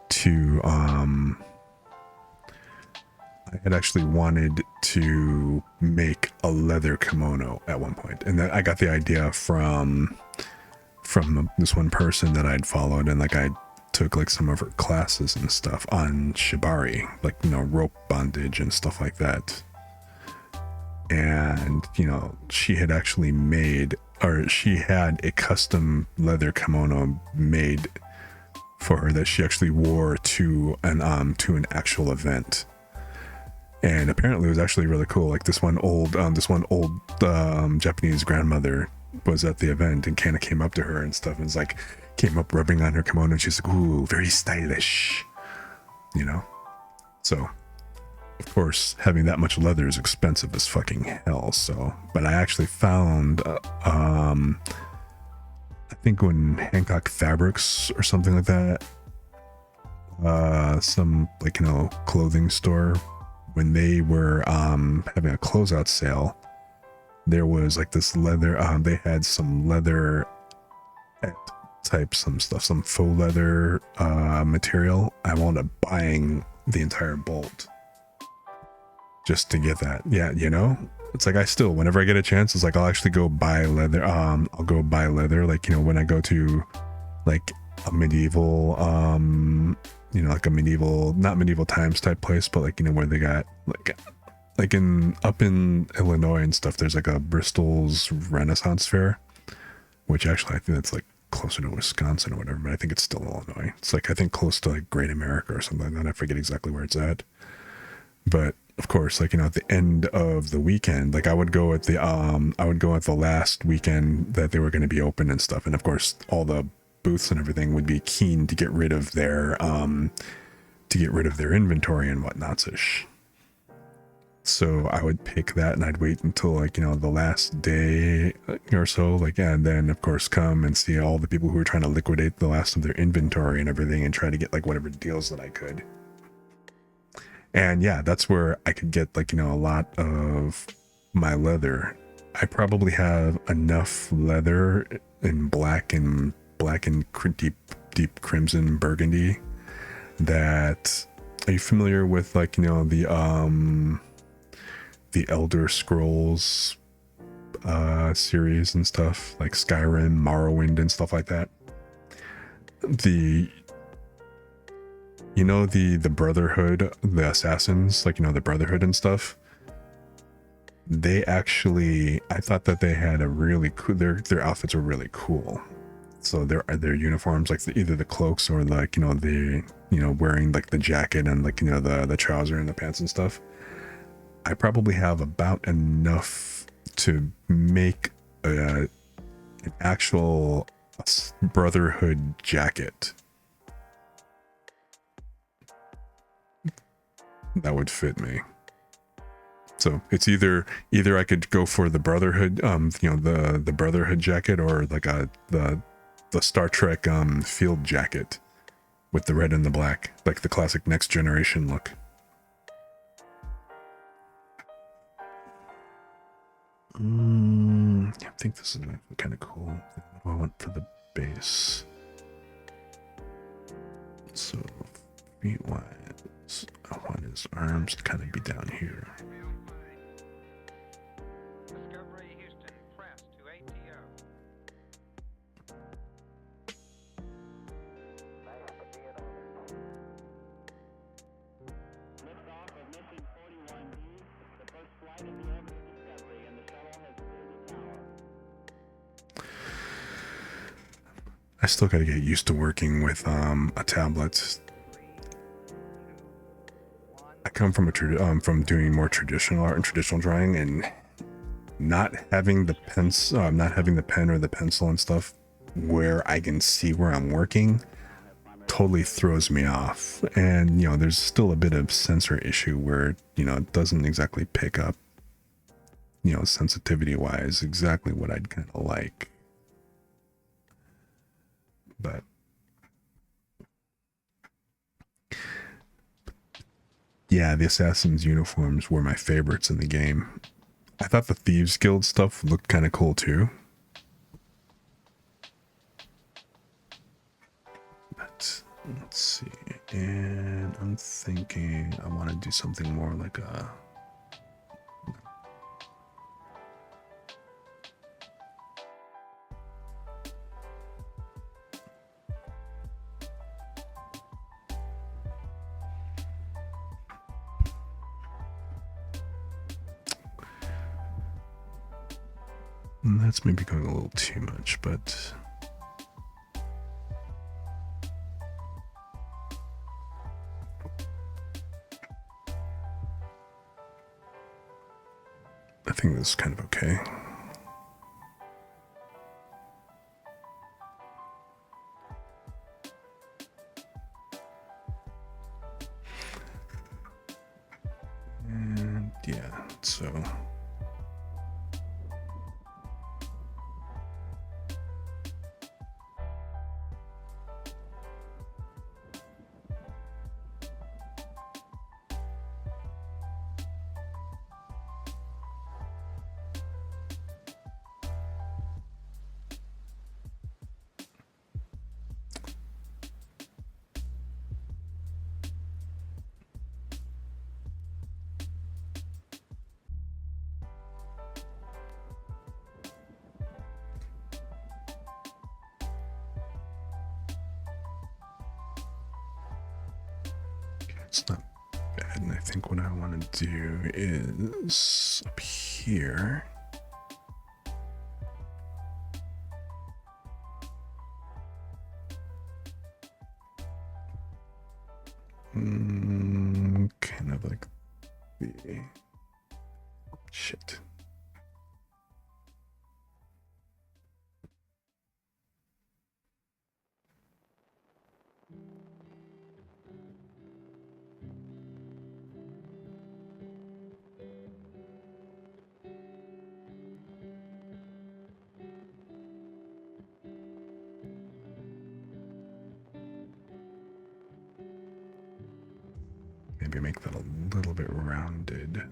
to I had actually wanted to make a leather kimono at one point, and then I got the idea from this one person that I'd followed, and like I took like some of her classes and stuff on shibari, like, you know, rope bondage and stuff like that. And, you know, she had actually she had a custom leather kimono made for her that she actually wore to an actual event. And apparently it was actually really cool. Like this one old Japanese grandmother was at the event and kind of came up to her and stuff, and was like, came up rubbing on her kimono, and she's like, "Ooh, very stylish," you know? So, of course, having that much leather is expensive as fucking hell. So, but I actually found I think when Hancock Fabrics or something like that, some like, you know, clothing store, when they were having a closeout sale, there was like this leather, they had some leather type, some stuff, some faux leather material. I wound up buying the entire bolt just to get that. Yeah, you know, it's like I still, whenever I get a chance, it's like I'll actually go buy leather. I'll go buy leather, like, you know, when I go to like a medieval you know, like a medieval, not medieval times type place, but like, you know, where they got like in up in Illinois and stuff, there's like a Bristol's Renaissance Fair, which actually I think that's like closer to Wisconsin or whatever, but I think it's still Illinois. It's like, I think close to like Great America or something like that. I forget exactly where it's at. But of course, like, you know, at the end of the weekend, like I would go at the last weekend that they were going to be open and stuff. And of course, all the booths and everything would be keen to get rid of their inventory and whatnot ish. So I would pick that and I'd wait until like, you know, the last day or so, like, yeah, and then of course come and see all the people who were trying to liquidate the last of their inventory and everything and try to get like whatever deals that I could. And yeah, that's where I could get like, you know, a lot of my leather. I probably have enough leather in black and deep crimson burgundy that, are you familiar with like, you know, the Elder Scrolls series and stuff, like Skyrim, Morrowind and stuff like that? You know, the Brotherhood, the assassins, like, you know, the Brotherhood and stuff, they actually, I thought that they had a really cool, their outfits were really cool. So their uniforms, like either the cloaks or like, you know, the, you know, wearing like the jacket and like, you know, the trouser and the pants and stuff. I probably have about enough to make an actual Brotherhood jacket that would fit me. So it's either I could go for the Brotherhood, you know, the Brotherhood jacket, or like the Star Trek field jacket with the red and the black, like the classic Next Generation look. I think this is kind of cool. What do I want for the base? So feet wise, I want his arms to kind of be down here. I still got to get used to working with a tablet. I come from from doing more traditional art and traditional drawing, and not having the pen or the pencil and stuff where I can see where I'm working totally throws me off. And, you know, there's still a bit of sensor issue where, you know, it doesn't exactly pick up, you know, sensitivity wise exactly what I'd kind of like. But yeah, the Assassin's uniforms were my favorites in the game. I thought the Thieves Guild stuff looked kind of cool too. But let's see. And I'm thinking I want to do something more like a... That's maybe going a little too much, but I think this is kind of okay. And yeah, so It's not bad. And I think what I want to do is up here. Kind of like the shit. Maybe make that a little bit rounded.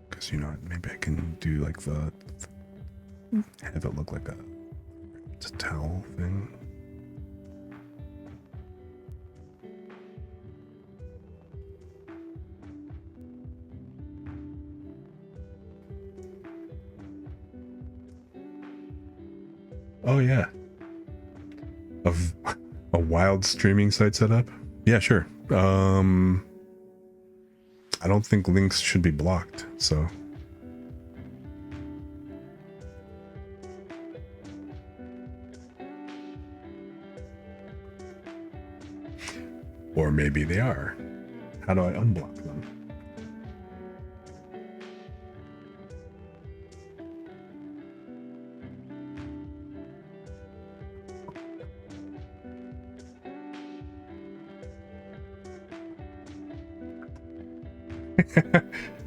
Because, you know, maybe I can do like have it look like a towel thing. Oh yeah. Of a wild streaming site setup? Yeah, sure. I don't think links should be blocked, so. Or maybe they are. How do I unblock them?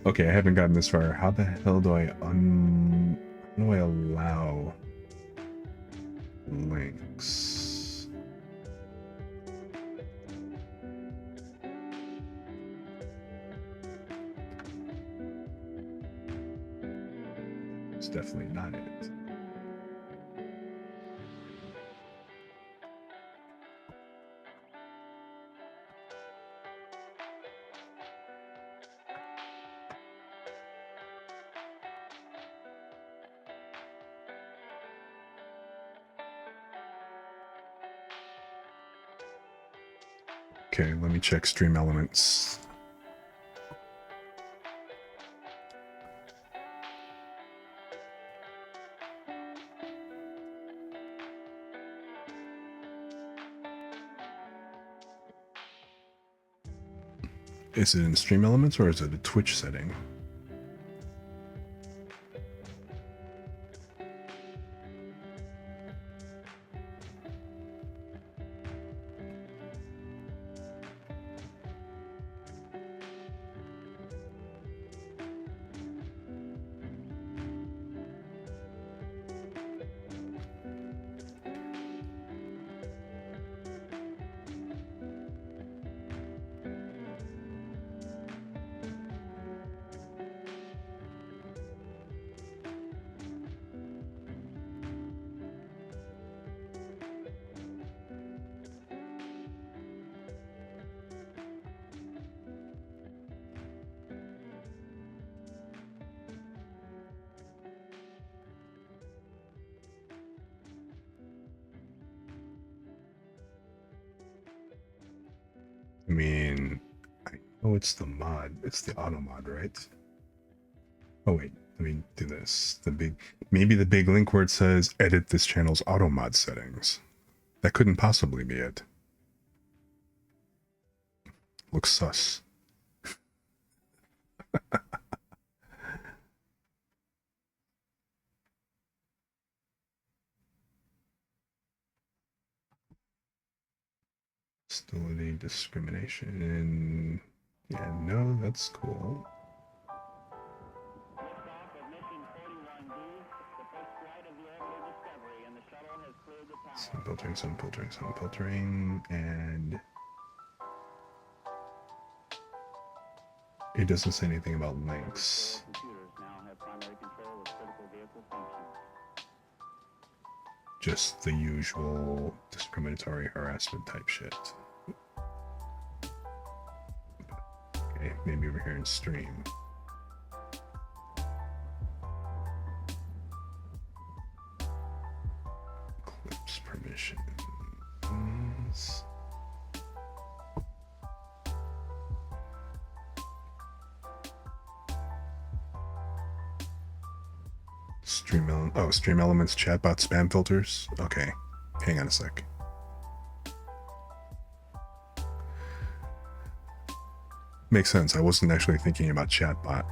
Okay, I haven't gotten this far. How the hell do I how do I allow links? It's definitely not it. Okay, let me check Stream Elements. Is it in Stream Elements or is it a Twitch setting? I mean, I know it's the mod. It's the auto mod, right? Oh wait, let me do this. Maybe the big link where it says edit this channel's auto mod settings. That couldn't possibly be it. Looks sus. Hostility, discrimination. Yeah, no, that's cool. Some filtering, and it doesn't say anything about links. Just the usual discriminatory harassment type shit. Okay, maybe over here in stream. Clips permissions. Stream Elements chatbot spam filters. Okay, hang on a sec. Makes sense. I wasn't actually thinking about chatbot.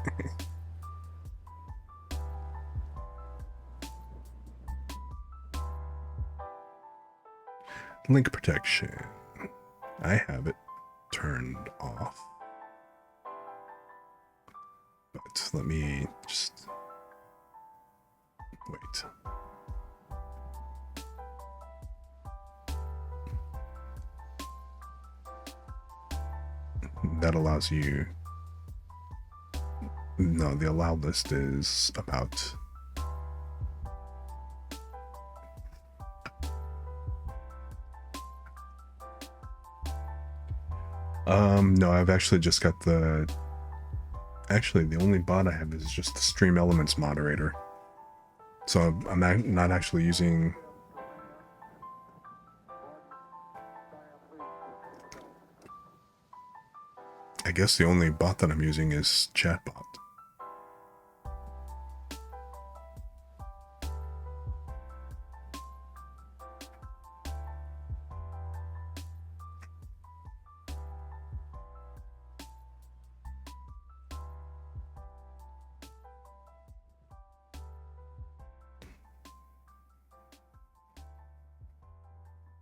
Link protection. I have it turned off. But let me just wait. That allows you. No, the allowed list is about. No, I've actually just got the. Actually, the only bot I have is just the Stream Elements moderator. So I'm not actually using. I guess the only bot that I'm using is chatbot.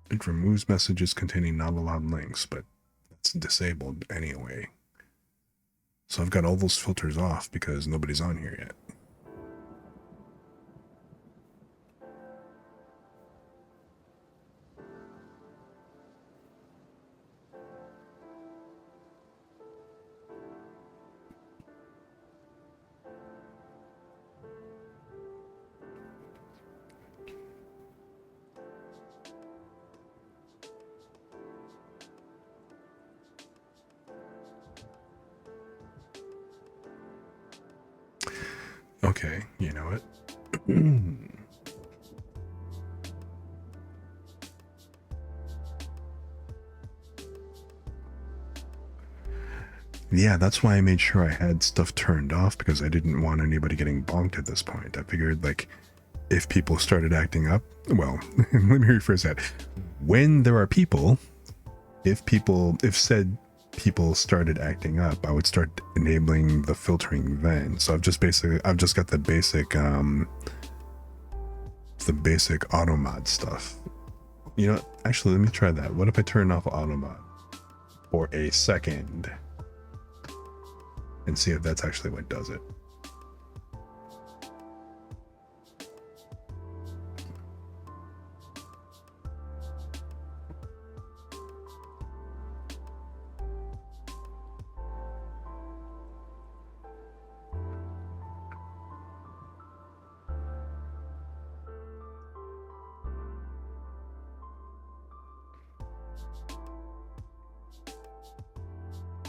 It removes messages containing not allowed links, but it's disabled anyway. So I've got all those filters off because nobody's on here yet. Okay, you know what? Yeah, that's why I made sure I had stuff turned off, because I didn't want anybody getting bonked at this point. I figured, like, if people started acting up, well, let me rephrase that. When there are people, if said people started acting up, I would start enabling the filtering then. So I've just got the basic auto mod stuff. You know, actually, let me try that. What if I turn off auto mod for a second and see if that's actually what does it?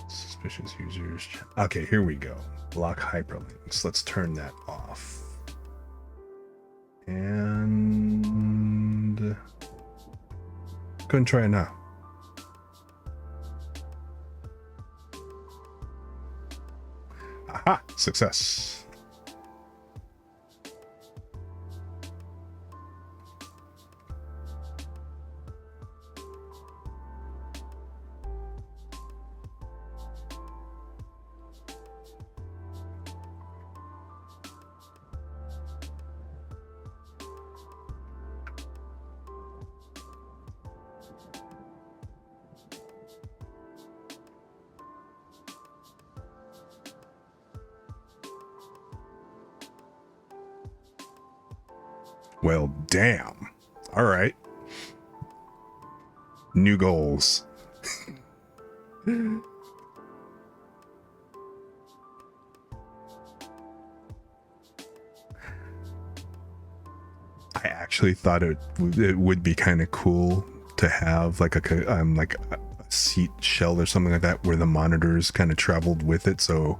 Suspicious users. Okay, here we go. Block hyperlinks. Let's turn that off. And go ahead and try it now. Aha! Success. Well, damn. All right. New goals. I actually thought it would be kind of cool to have like a seat shell or something like that where the monitors kind of traveled with it. So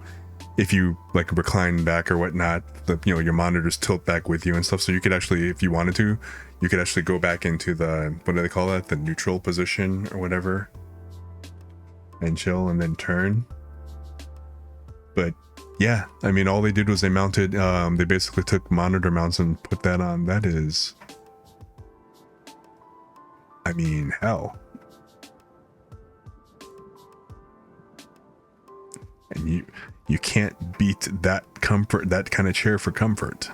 if you like recline back or whatnot, your monitors tilt back with you and stuff. So you could actually, if you wanted to, you could actually go back into the, what do they call that? The neutral position or whatever, and chill and then turn. But Yeah, I mean, all they did was they mounted, they basically took monitor mounts and put that on. That is, I mean, hell. And you can't beat that comfort, that kind of chair for comfort.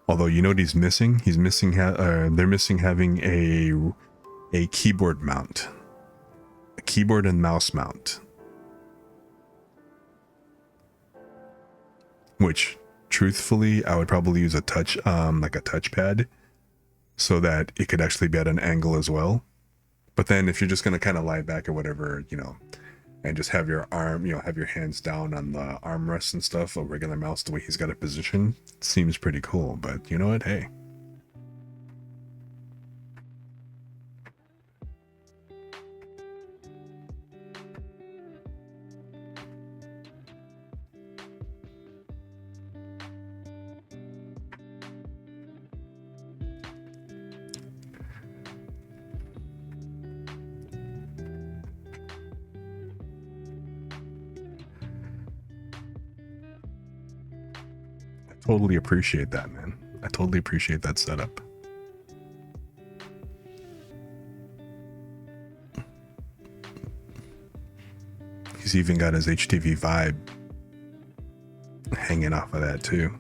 Although, you know what he's missing? He's missing, they're missing having a keyboard mount, a keyboard and mouse mount. Which, truthfully, I would probably use a touch, like a touchpad, so that it could actually be at an angle as well. But then if you're just going to kind of lie back or whatever, you know, and just have your arm, you know, have your hands down on the armrest and stuff, a regular mouse, the way he's got it positioned, seems pretty cool. But you know what? Hey. Totally appreciate that, man. I totally appreciate that setup. He's even got his HTV vibe hanging off of that too.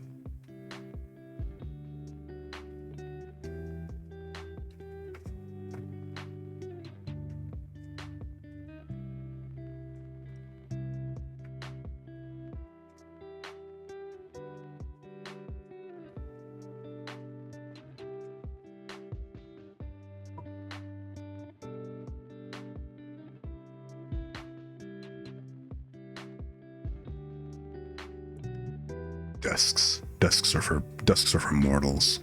Desks are for mortals.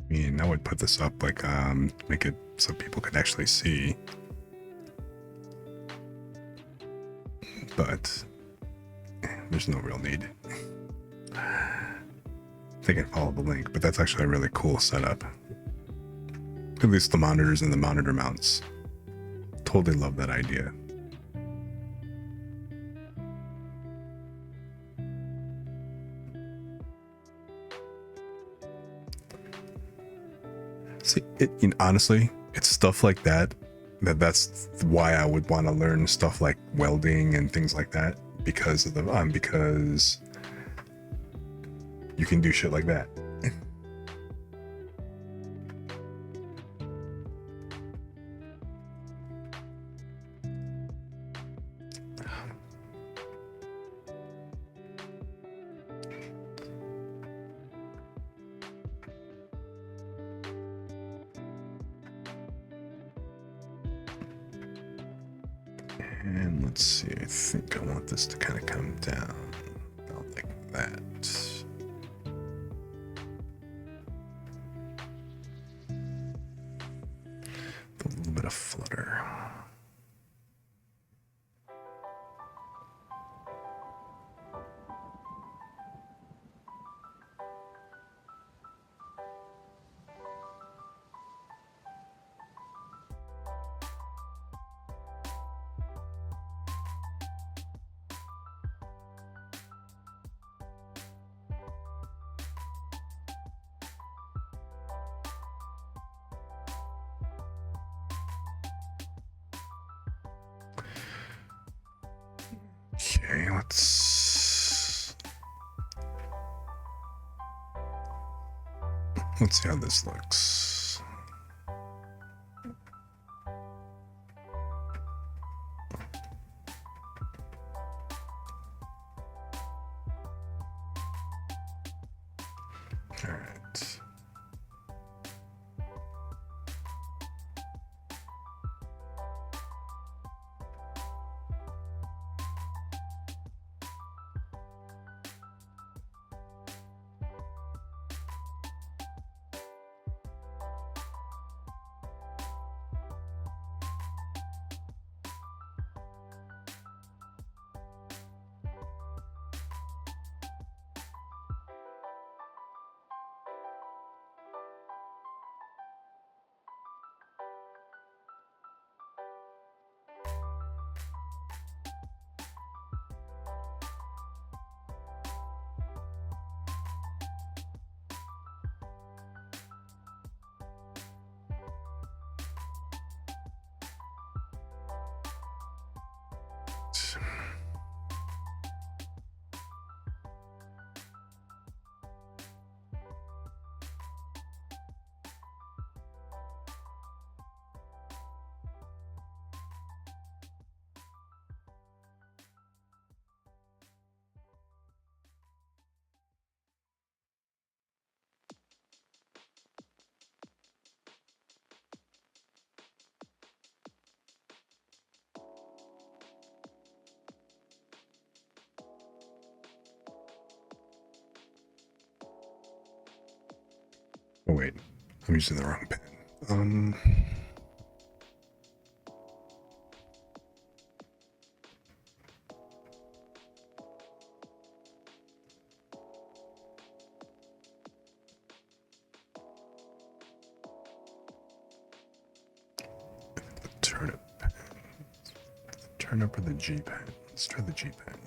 I mean, I would put this up like make it so people could actually see, but there's no real need. They can follow the link, but that's actually a really cool setup. At least the monitors and the monitor mounts. Totally love that idea. See, honestly, it's stuff like that's why I would want to learn stuff like welding and things like that, because of the because you can do shit like that. And let's see, I think I want this to kind of come down about like that. With a little bit of flutter. Okay, let's see how this looks. All right. Oh wait, I'm using the wrong pen. The turnip pen. Turnip or the G pen? Let's try the G pen.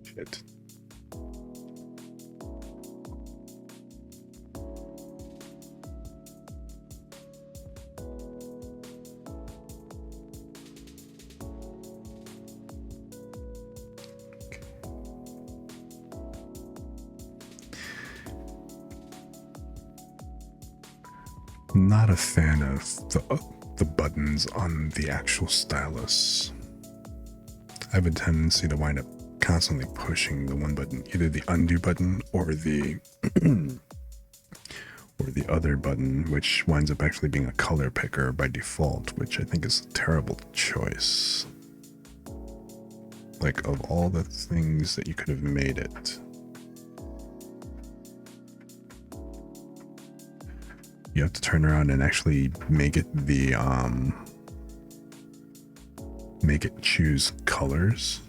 Shit. Not a fan of the buttons on the actual stylus. I have a tendency to wind up constantly pushing the one button, either the undo button or the or the other button, which winds up actually being a color picker by default, which I think is a terrible choice. Like, of all the things that you could have made it, you have to turn around and actually make it the make it choose colors.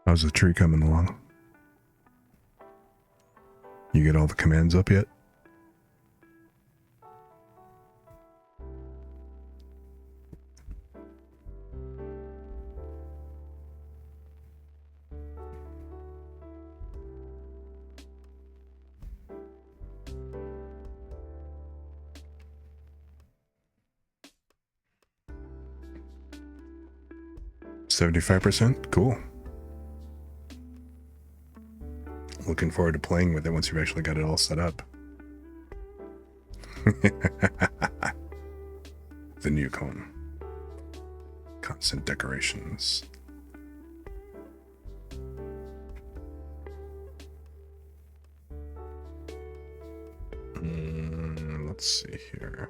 How's the tree coming along? You get all the commands up yet? %? Cool. Looking forward to playing with it once you've actually got it all set up. The new cone. Constant decorations. let's see here.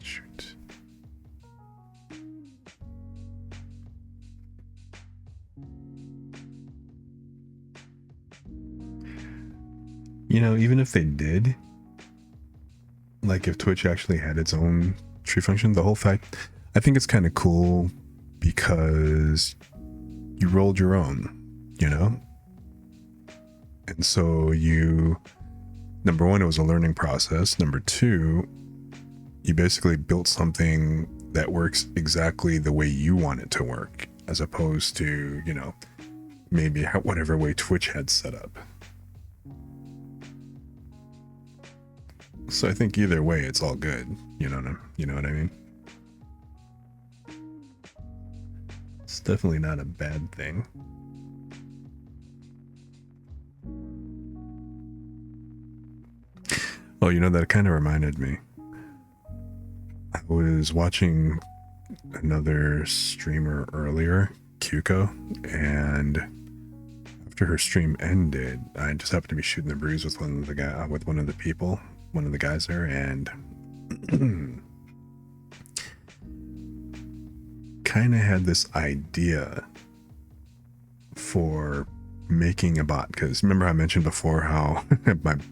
Shoot. You know, even if they did, like if Twitch actually had its own tree function, the whole fact, I think it's kind of cool because you rolled your own, you know? And so you, number one, it was a learning process. Number two, you basically built something that works exactly the way you want it to work, as opposed to, you know, maybe whatever way Twitch had set up. So I think either way, it's all good. You know what I mean? It's definitely not a bad thing. Oh, you know, that kind of reminded me. I was watching another streamer earlier, Kyuko, and after her stream ended, I just happened to be shooting the breeze with one of the guys there, and kind of had this idea for making a bot, because remember I mentioned before how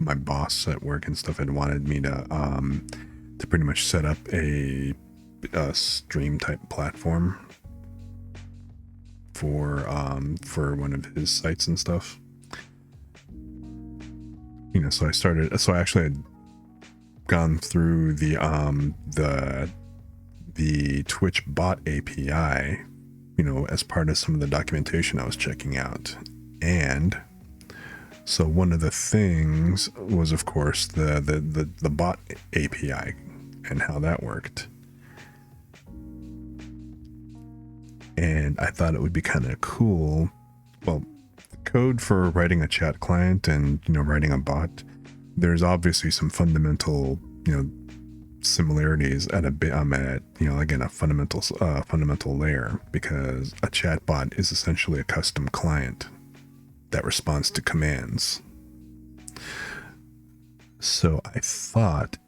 my boss at work and stuff had wanted me to pretty much set up a stream type platform for one of his sites and stuff. You know, so I actually had gone through the Twitch bot API, you know, as part of some of the documentation I was checking out. And so one of the things was, of course, the bot API and how that worked. And I thought it would be kind of cool. Well, the code for writing a chat client and, you know, writing a bot, there's obviously some fundamental, you know, similarities at you know, again, a fundamental layer, because a chatbot is essentially a custom client that responds to commands. So I thought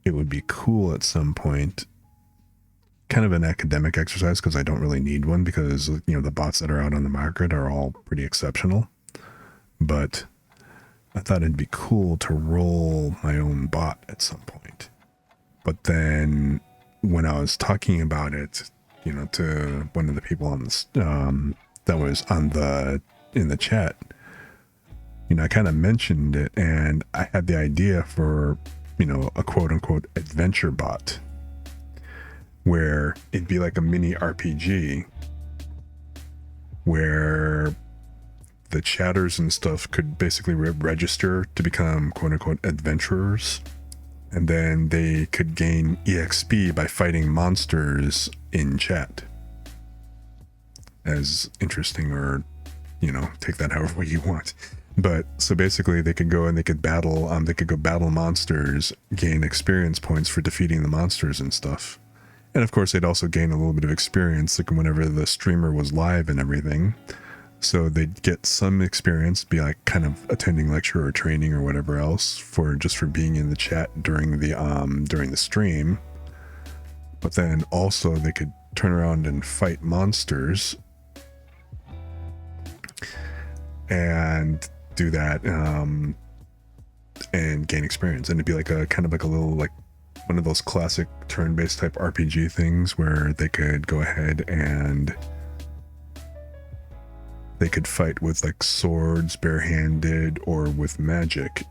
it would be cool at some point, kind of an academic exercise, because I don't really need one, because, you know, the bots that are out on the market are all pretty exceptional. But I thought it'd be cool to roll my own bot at some point. But then when I was talking about it, you know, to one of the people on this that was in the chat, you know, I kind of mentioned it, and I had the idea for, you know, a quote unquote adventure bot, where it'd be like a mini RPG where the chatters and stuff could basically register to become quote unquote adventurers, and then they could gain EXP by fighting monsters in chat. As interesting, or, you know, take that however you want. But so basically they could go and they could battle monsters, gain experience points for defeating the monsters and stuff. And of course they'd also gain a little bit of experience, like whenever the streamer was live and everything. So they'd get some experience, be like kind of attending lecture or training or whatever else for just for being in the chat during the stream. But then also they could turn around and fight monsters and do that and gain experience. And it'd be like a kind of like a little like one of those classic turn-based type RPG things where they could go ahead and they could fight with like swords, barehanded, or with magic.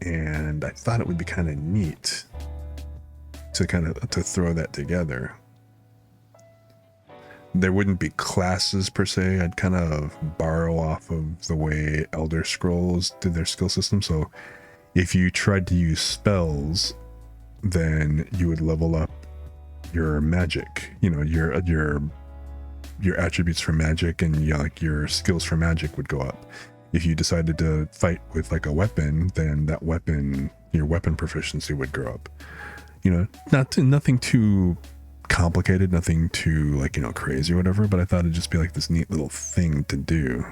And I thought it would be kind of neat to throw that together. There wouldn't be classes per se. I'd kind of borrow off of the way Elder Scrolls did their skill system. So if you tried to use spells, then you would level up your magic, you know, your attributes for magic, and like your skills for magic would go up. If you decided to fight with like a weapon, then that weapon, your weapon proficiency would grow up. You know, nothing too complicated, nothing too like, you know, crazy or whatever, but I thought it'd just be like this neat little thing to do.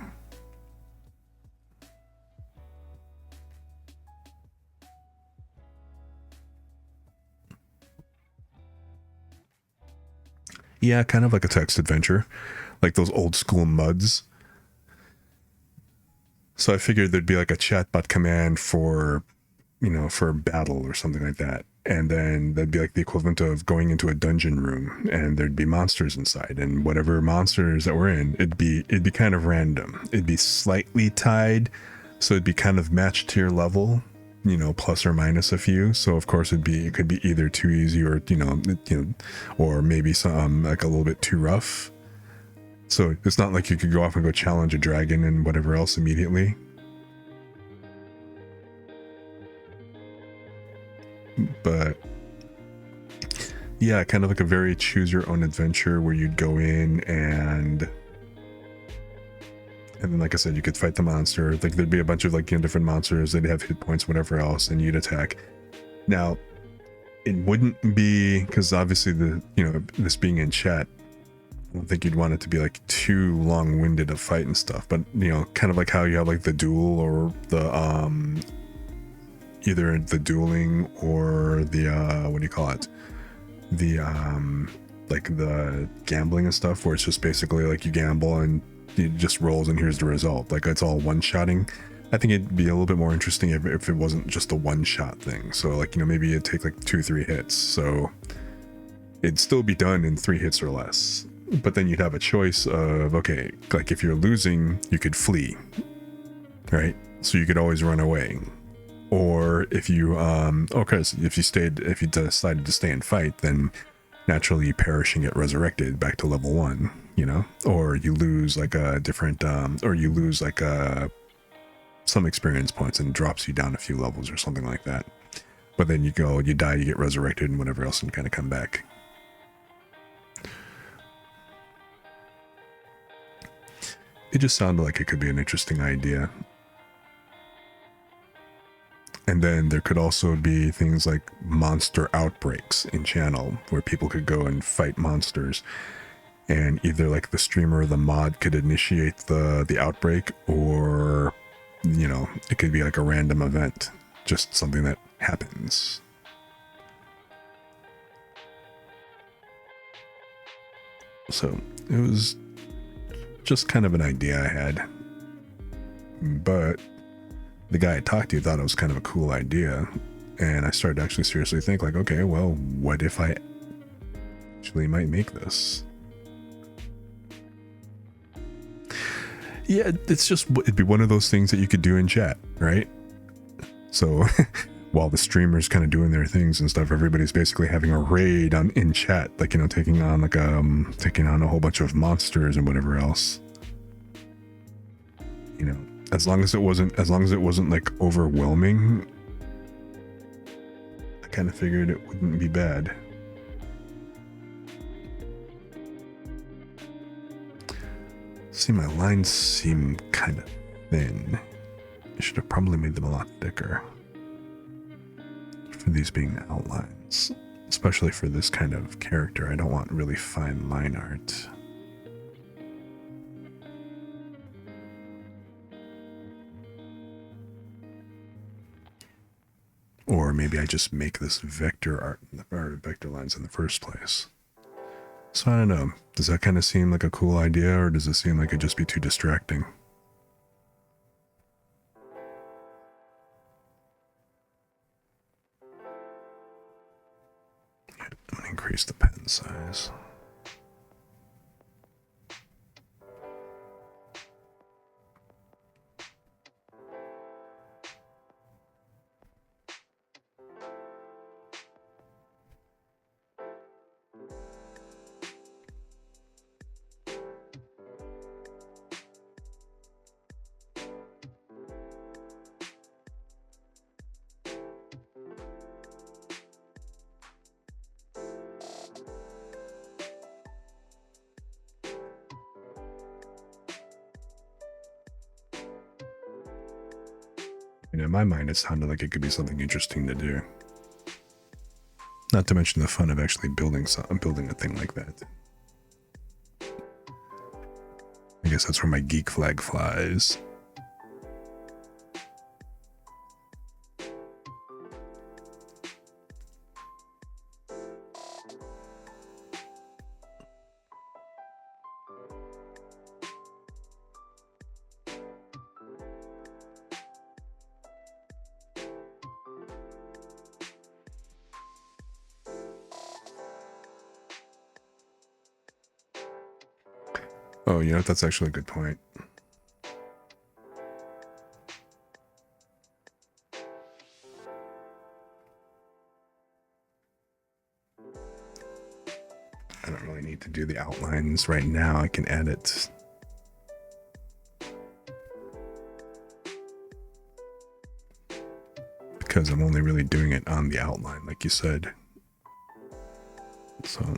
Yeah, kind of like a text adventure, like those old school MUDs. So I figured there'd be like a chatbot command for, you know, for a battle or something like that. And then that'd be like the equivalent of going into a dungeon room and there'd be monsters inside, and whatever monsters that were in, it'd be kind of random. It'd be slightly tied. So it'd be kind of matched to your level, you know, plus or minus a few. So of course it could be either too easy or, you know, or maybe some like a little bit too rough. So it's not like you could go off and go challenge a dragon and whatever else immediately. But yeah, kind of like a very choose your own adventure where you'd go in and then, like I said, you could fight the monster. Like there'd be a bunch of like, you know, different monsters. They'd have hit points, whatever else, and you'd attack. Now, it wouldn't be, because obviously this being in chat, I don't think you'd want it to be like too long-winded a fight and stuff. But you know, kind of like how you have like the duel or the either the dueling or the what do you call it? The like the gambling and stuff, where it's just basically like you gamble and it just rolls and here's the result. Like it's all one-shotting. I think it'd be a little bit more interesting if it wasn't just a one-shot thing. So like, you know, maybe it'd take like 2-3 hits. So it'd still be done in 3 hits or less. But then you'd have a choice of, okay, like if you're losing, you could flee, right? So you could always run away. Or if you if you decided to stay and fight, then naturally you perish and get resurrected back to level 1, you know? Or you lose like a different or you lose like some experience points and it drops you down a few levels or something like that. But then you die, you get resurrected and whatever else, and kind of come back. It just sounded like it could be an interesting idea. And then there could also be things like monster outbreaks in channel where people could go and fight monsters, and either like the streamer or the mod could initiate the outbreak, or, you know, it could be like a random event, just something that happens. So it was just kind of an idea I had, but the guy I talked to thought it was kind of a cool idea, and I started to actually seriously think like, okay, well, what if I actually might make this? Yeah, it'd be one of those things that you could do in chat, right? So while the streamers kind of doing their things and stuff, everybody's basically having a raid in chat, like, you know, taking on a whole bunch of monsters and whatever else. You know, as long as it wasn't like overwhelming, I kind of figured it wouldn't be bad. See, my lines seem kind of thin. I should have probably made them a lot thicker for these being outlines, especially for this kind of character. I don't want really fine line art. Or maybe I just make this vector art or vector lines in the first place. So I don't know. Does that kind of seem like a cool idea, or does it seem like it'd just be too distracting? I'm gonna increase the pen size. In my mind, it sounded like it could be something interesting to do. Not to mention the fun of actually building a thing like that. I guess that's where my geek flag flies. Oh, you know what? That's actually a good point. I don't really need to do the outlines right now. I can add it. Because I'm only really doing it on the outline, like you said. So...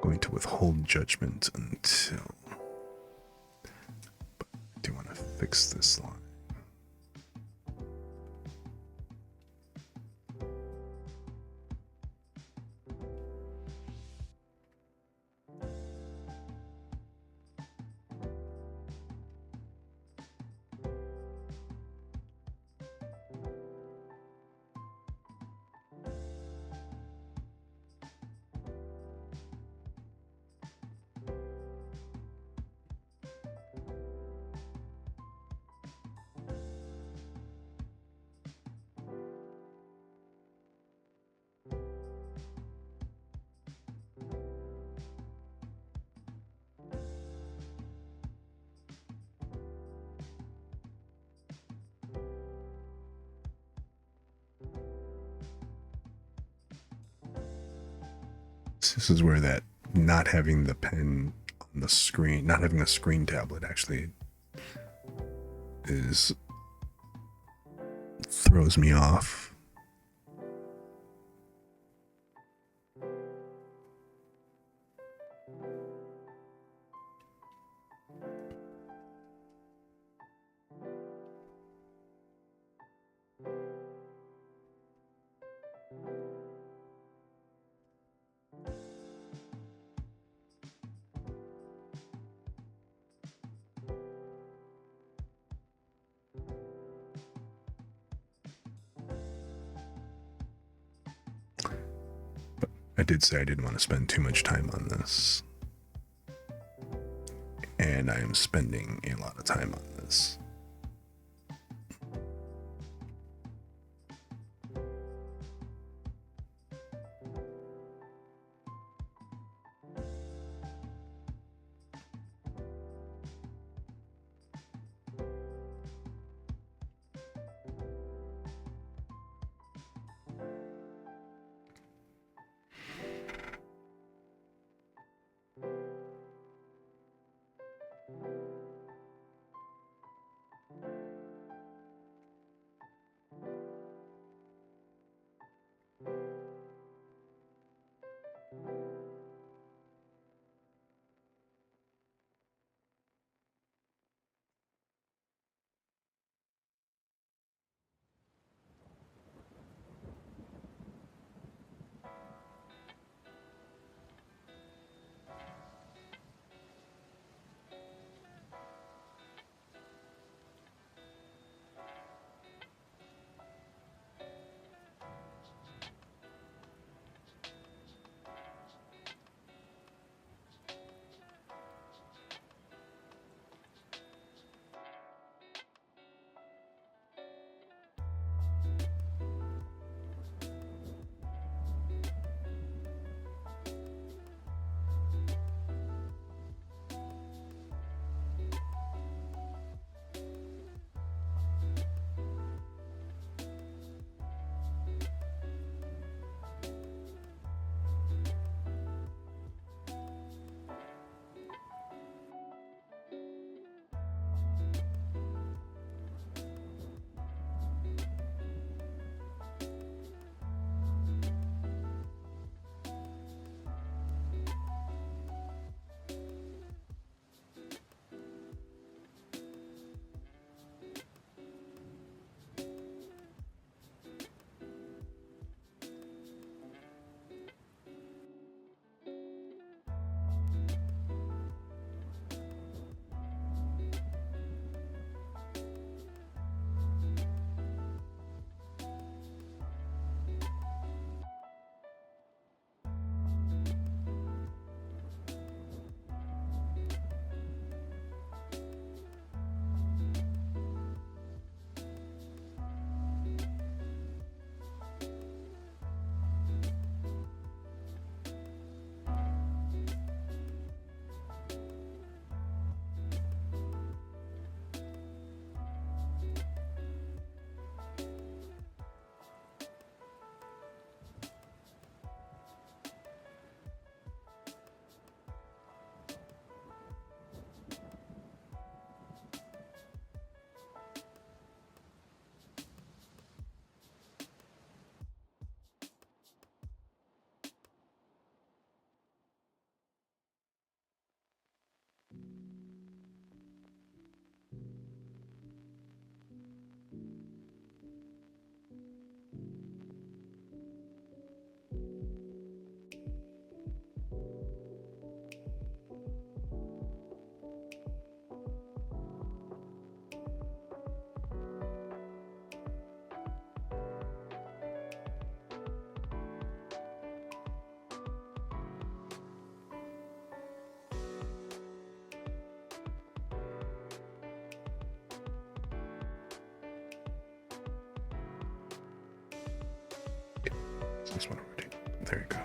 going to withhold judgment until... But I do want to fix this line. This is where that not having the pen on the screen, not having a screen tablet actually throws me off. I did say I didn't want to spend too much time on this, and I am spending a lot of time on this. This one already. There you go.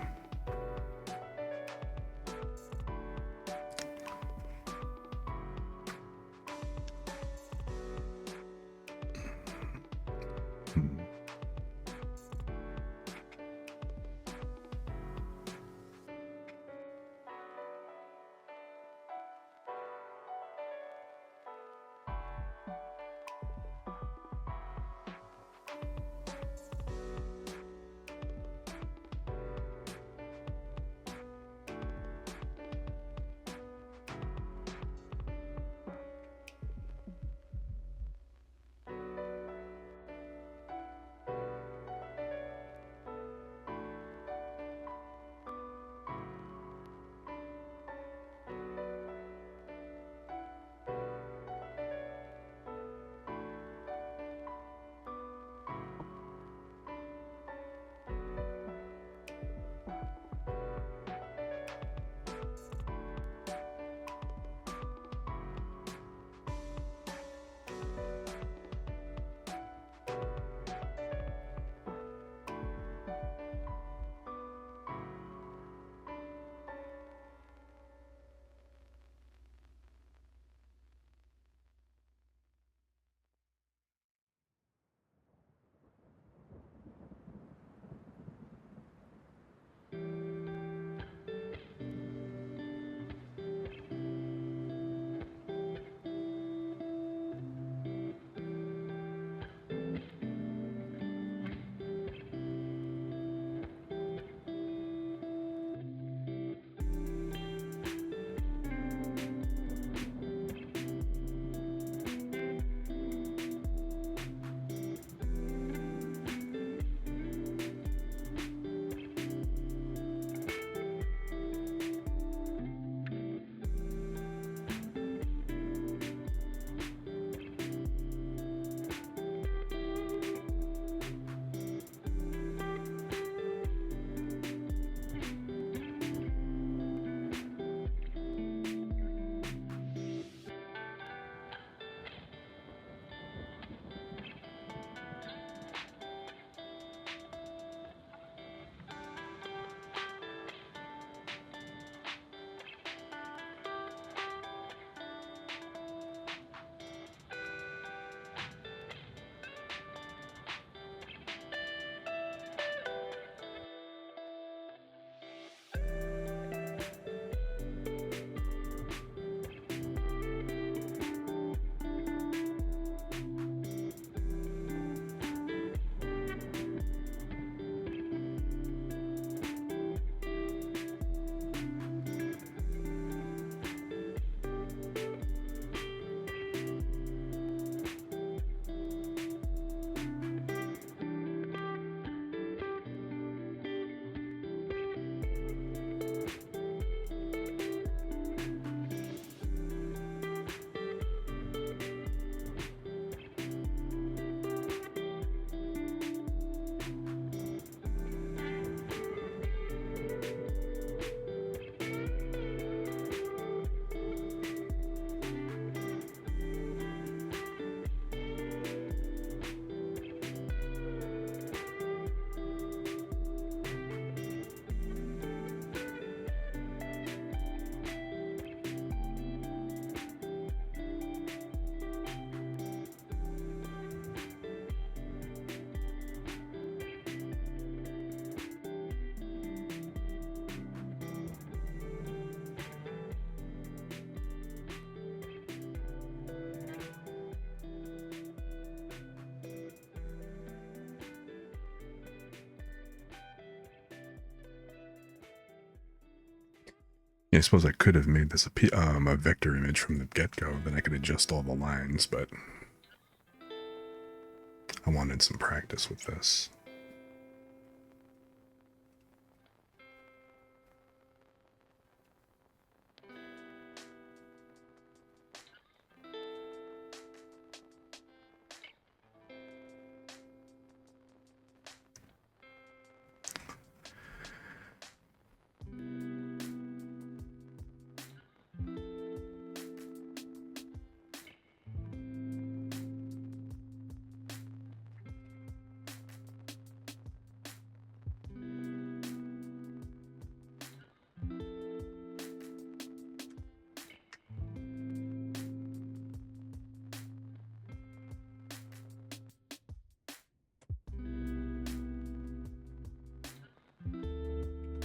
Yeah, I suppose I could have made this a vector image from the get-go, then I could adjust all the lines, but I wanted some practice with this.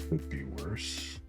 Could be worse.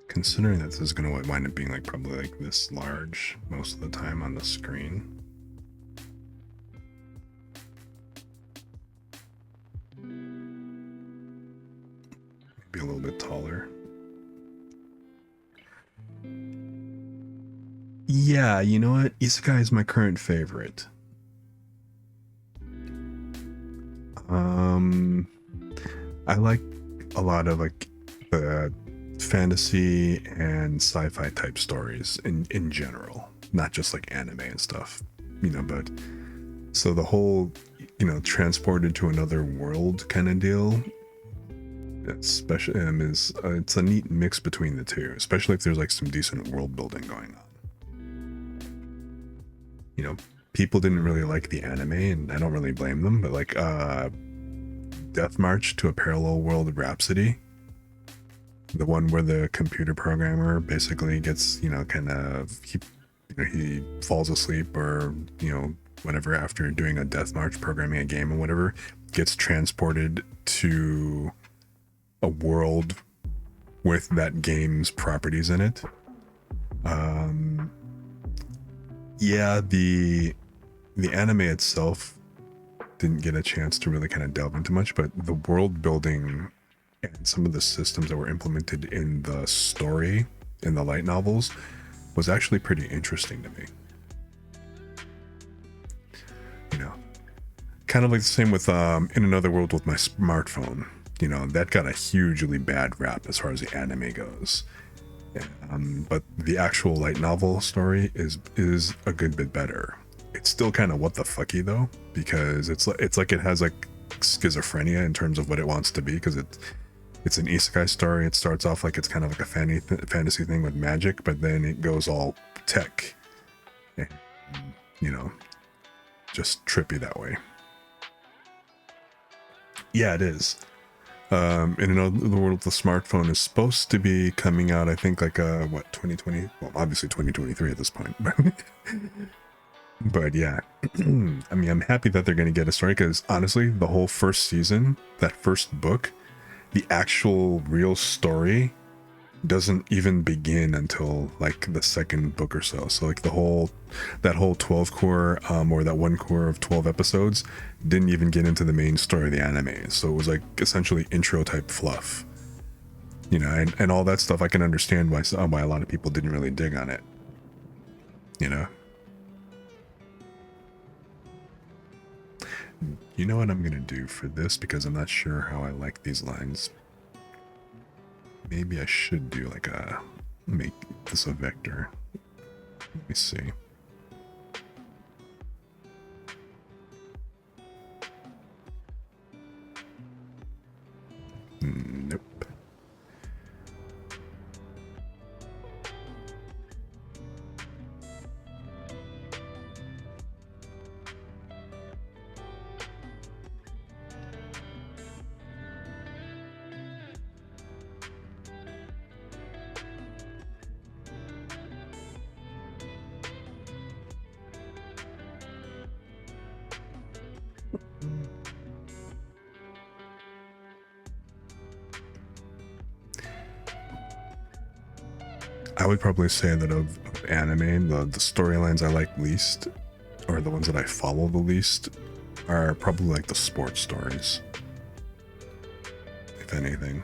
Considering that this is going to wind up being like probably like this large most of the time on the screen. Maybe a little bit taller. Yeah, you know what? Isekai is my current favorite. I like a lot of like the fantasy and sci-fi type stories in general, not just like anime and stuff, you know, but so the whole, you know, transported to another world kind of deal, especially is it's a neat mix between the two, especially if there's like some decent world building going on. You know, people didn't really like the anime, and I don't really blame them, but like Death March to a Parallel World Rhapsody, the one where the computer programmer basically gets, you know, kind of he falls asleep or, you know, whatever after doing a Death March, programming a game or whatever, gets transported to a world with that game's properties in it. Yeah, the anime itself didn't get a chance to really kind of delve into much, but the world building and some of the systems that were implemented in the story in the light novels was actually pretty interesting to me. You know, kind of like the same with In Another World with my smartphone. You know, that got a hugely bad rap as far as the anime goes. But the actual light novel story is a good bit better. It's still kind of what the fucky though, because it's like it has like schizophrenia in terms of what it wants to be, because it's an isekai story. It starts off like it's kind of like a fantasy thing with magic, but then it goes all tech and, you know, just trippy that way. Yeah, it is. In Another World, the smartphone is supposed to be coming out, I think, like what, 2020? Well, obviously 2023 at this point. But yeah, I mean, I'm happy that they're going to get a story, because honestly, the whole first season, that first book, the actual real story doesn't even begin until like the second book or so. So like that whole 12 core or that one core of 12 episodes didn't even get into the main story of the anime. So it was like essentially intro type fluff, you know, and all that stuff. I can understand why a lot of people didn't really dig on it, you know. You know what I'm gonna do for this, because I'm not sure how I like these lines. Maybe I should do like make this a vector. Let me see. Nope. I would probably say that of anime, the storylines I like least, or the ones that I follow the least, are probably like the sports stories, if anything.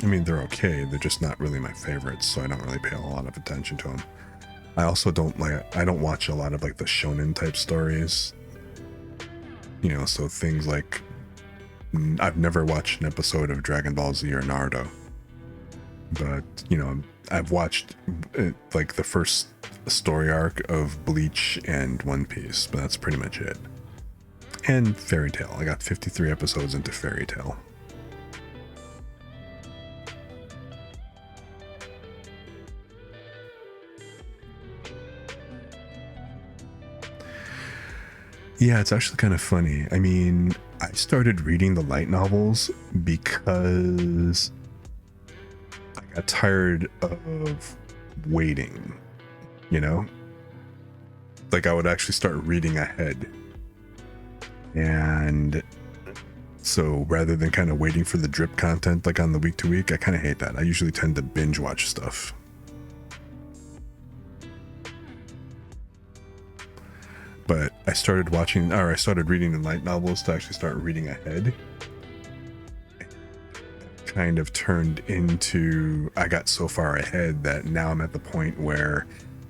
I mean, they're okay, they're just not really my favorites, so I don't really pay a lot of attention to them. I also I don't watch a lot of like the shonen type stories. You know, so things like, I've never watched an episode of Dragon Ball Z or Naruto. But, you know, I've watched like the first story arc of Bleach and One Piece, but that's pretty much it. And Fairy Tail. I got 53 episodes into Fairy Tail. Yeah, it's actually kind of funny. I mean, I started reading the light novels because I got tired of waiting, you know? Like, I would actually start reading ahead. And so rather than kind of waiting for the drip content like on the week to week, I kind of hate that. I usually tend to binge watch stuff. But I started reading the light novels to actually start reading ahead. Kind of turned into, I got so far ahead that now I'm at the point where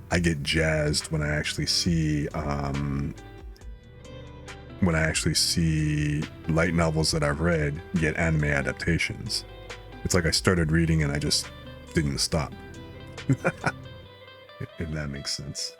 I get jazzed when I actually see light novels that I've read get anime adaptations. It's like I started reading and I just didn't stop. If that makes sense.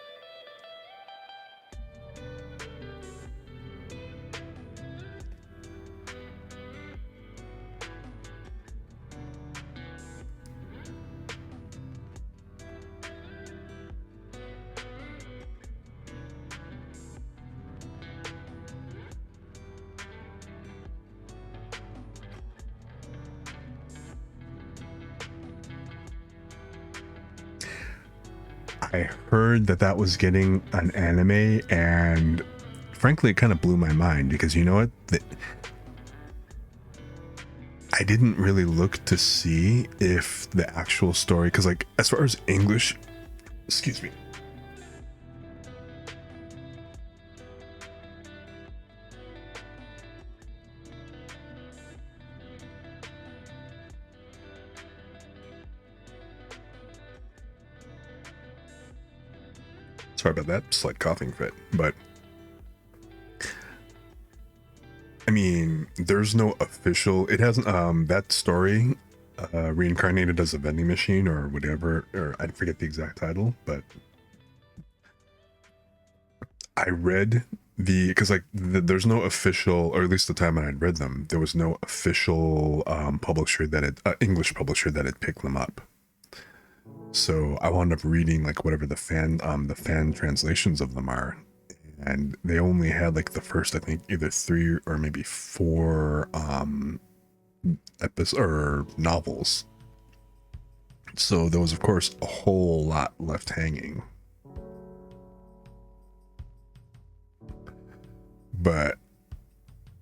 I heard that was getting an anime, and frankly, it kind of blew my mind because you know what? I didn't really look to see if the actual story, because like as far as English, excuse me. Sorry about that, slight coughing fit, but I mean, there's no official, it hasn't, that story, reincarnated as a vending machine or whatever, or I forget the exact title, but I read because like there's no official, or at least the time when I'd read them, there was no official publisher English publisher that had picked them up. So I wound up reading like whatever the fan translations of them are, and they only had like the first, I think, either 3 or maybe 4 episodes or novels. So there was, of course, a whole lot left hanging. But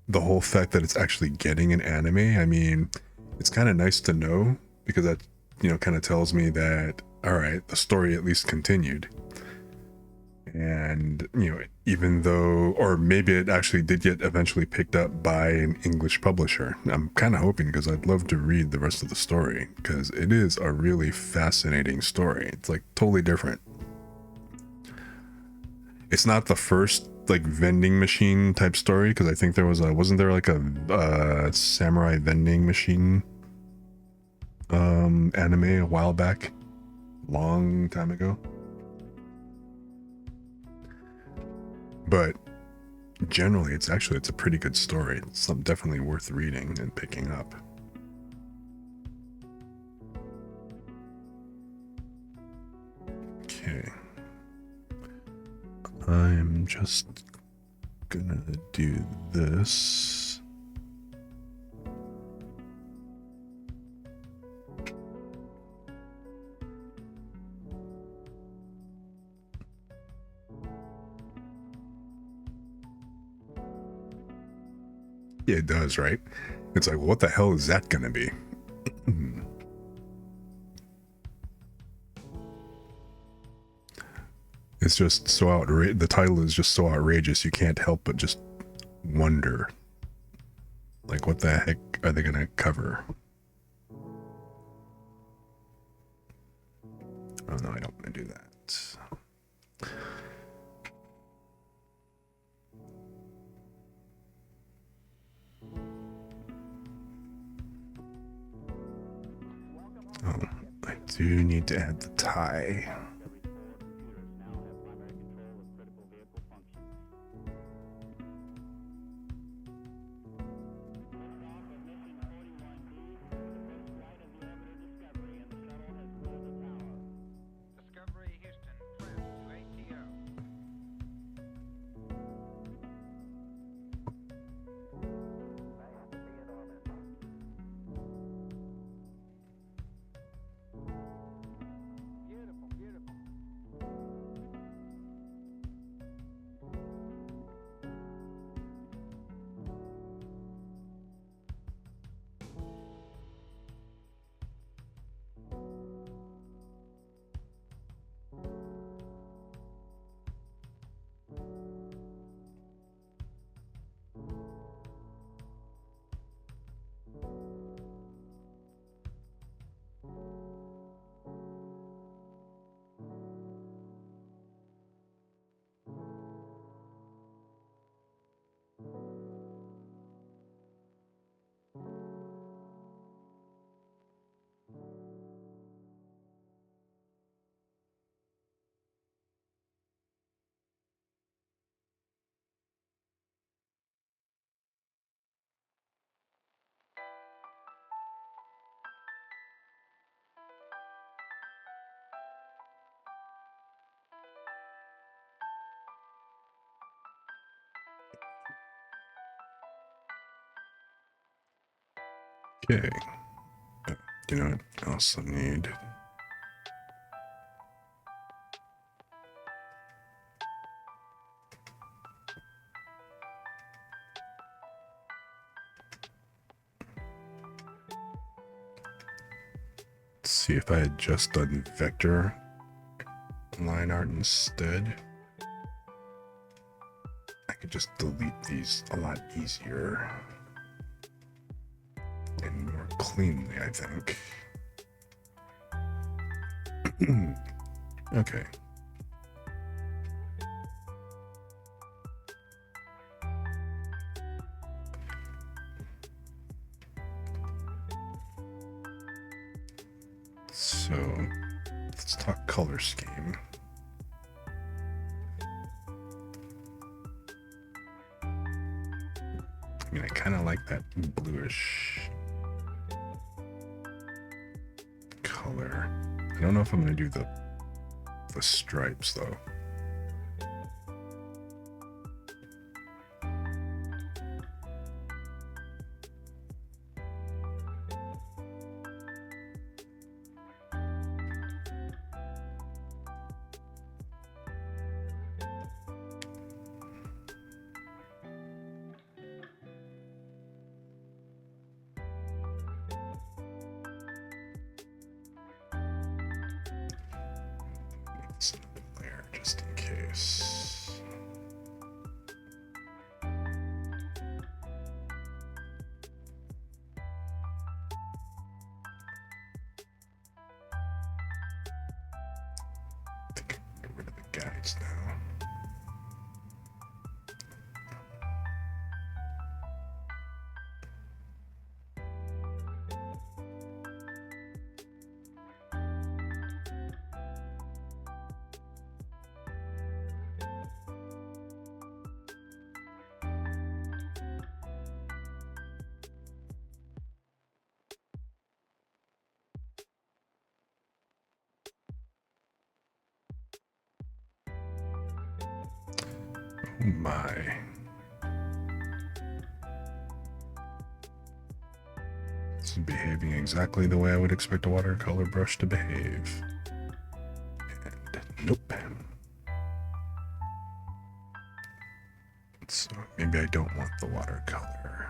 the whole fact that it's actually getting an anime, I mean, it's kind of nice to know, because that, you know, kind of tells me that, all right, the story at least continued. And, you know, even though, or maybe it actually did get eventually picked up by an English publisher. I'm kind of hoping, because I'd love to read the rest of the story, because it is a really fascinating story. It's like totally different. It's not the first like vending machine type story, because I think there was wasn't there like a samurai vending machine anime a while back, long time ago. But generally, it's a pretty good story. It's definitely worth reading and picking up. Okay. I'm just gonna do this. Yeah, it does, right? It's like, what the hell is that gonna be? It's just so outrageous. The title is just so outrageous. You can't help but just wonder, like, what the heck are they gonna cover? Oh no, I don't want to do that. Oh, I do need to add the tie. Okay. You know what I also need? Let's see if I had just done vector line art instead. I could just delete these a lot easier and more cleanly, I think. Okay. So let's talk color scheme. I mean, I kind of like that bluish color. I don't know if I'm going to do the stripes though. Layer just in case. I think I can get rid of the guides now. Oh my. This is behaving exactly the way I would expect a watercolor brush to behave. And nope. So maybe I don't want the watercolor.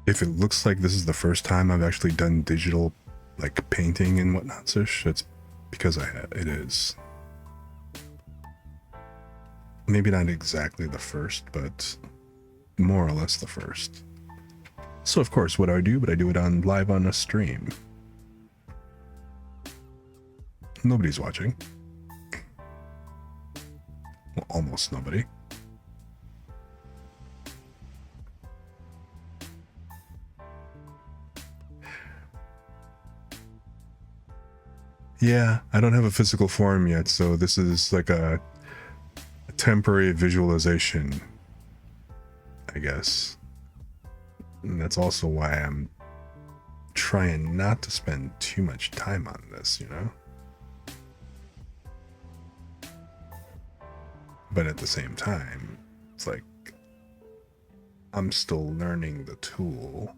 If it looks like this is the first time I've actually done digital, like painting and whatnot, Sish, it's because it is. Maybe not exactly the first, but more or less the first. So of course, what do I do? But I do it on live on a stream. Nobody's watching. Well, almost nobody. Yeah, I don't have a physical form yet, so this is like a temporary visualization, I guess. And that's also why I'm trying not to spend too much time on this, you know? But at the same time, it's like I'm still learning the tool.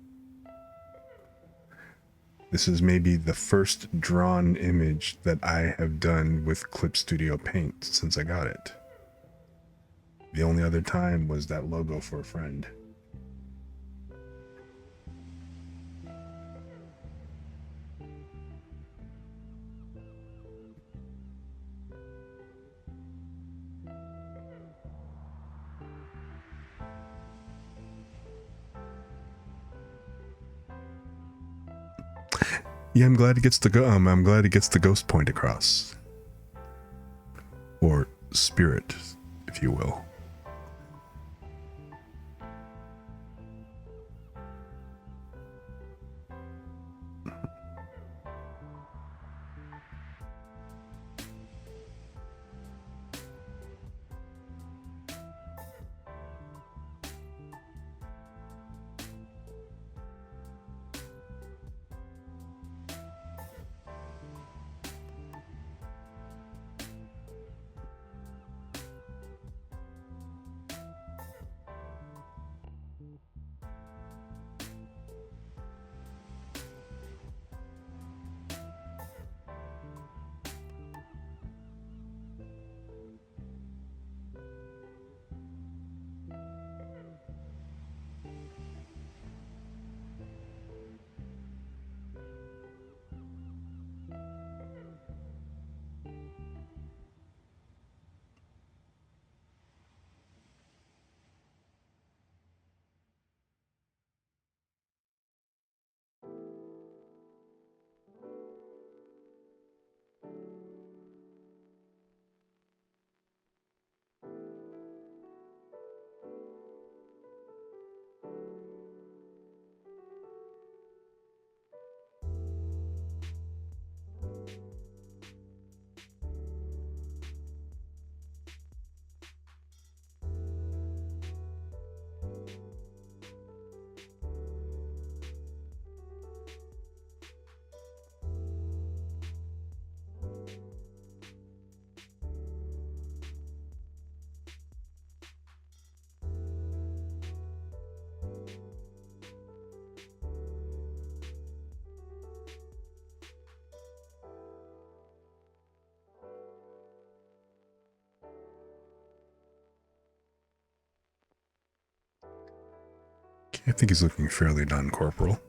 This is maybe the first drawn image that I have done with Clip Studio Paint since I got it. The only other time was that logo for a friend. Yeah, I'm glad it gets the I'm glad it gets the ghost point across, or spirit, if you will. I think he's looking fairly done, Corporal.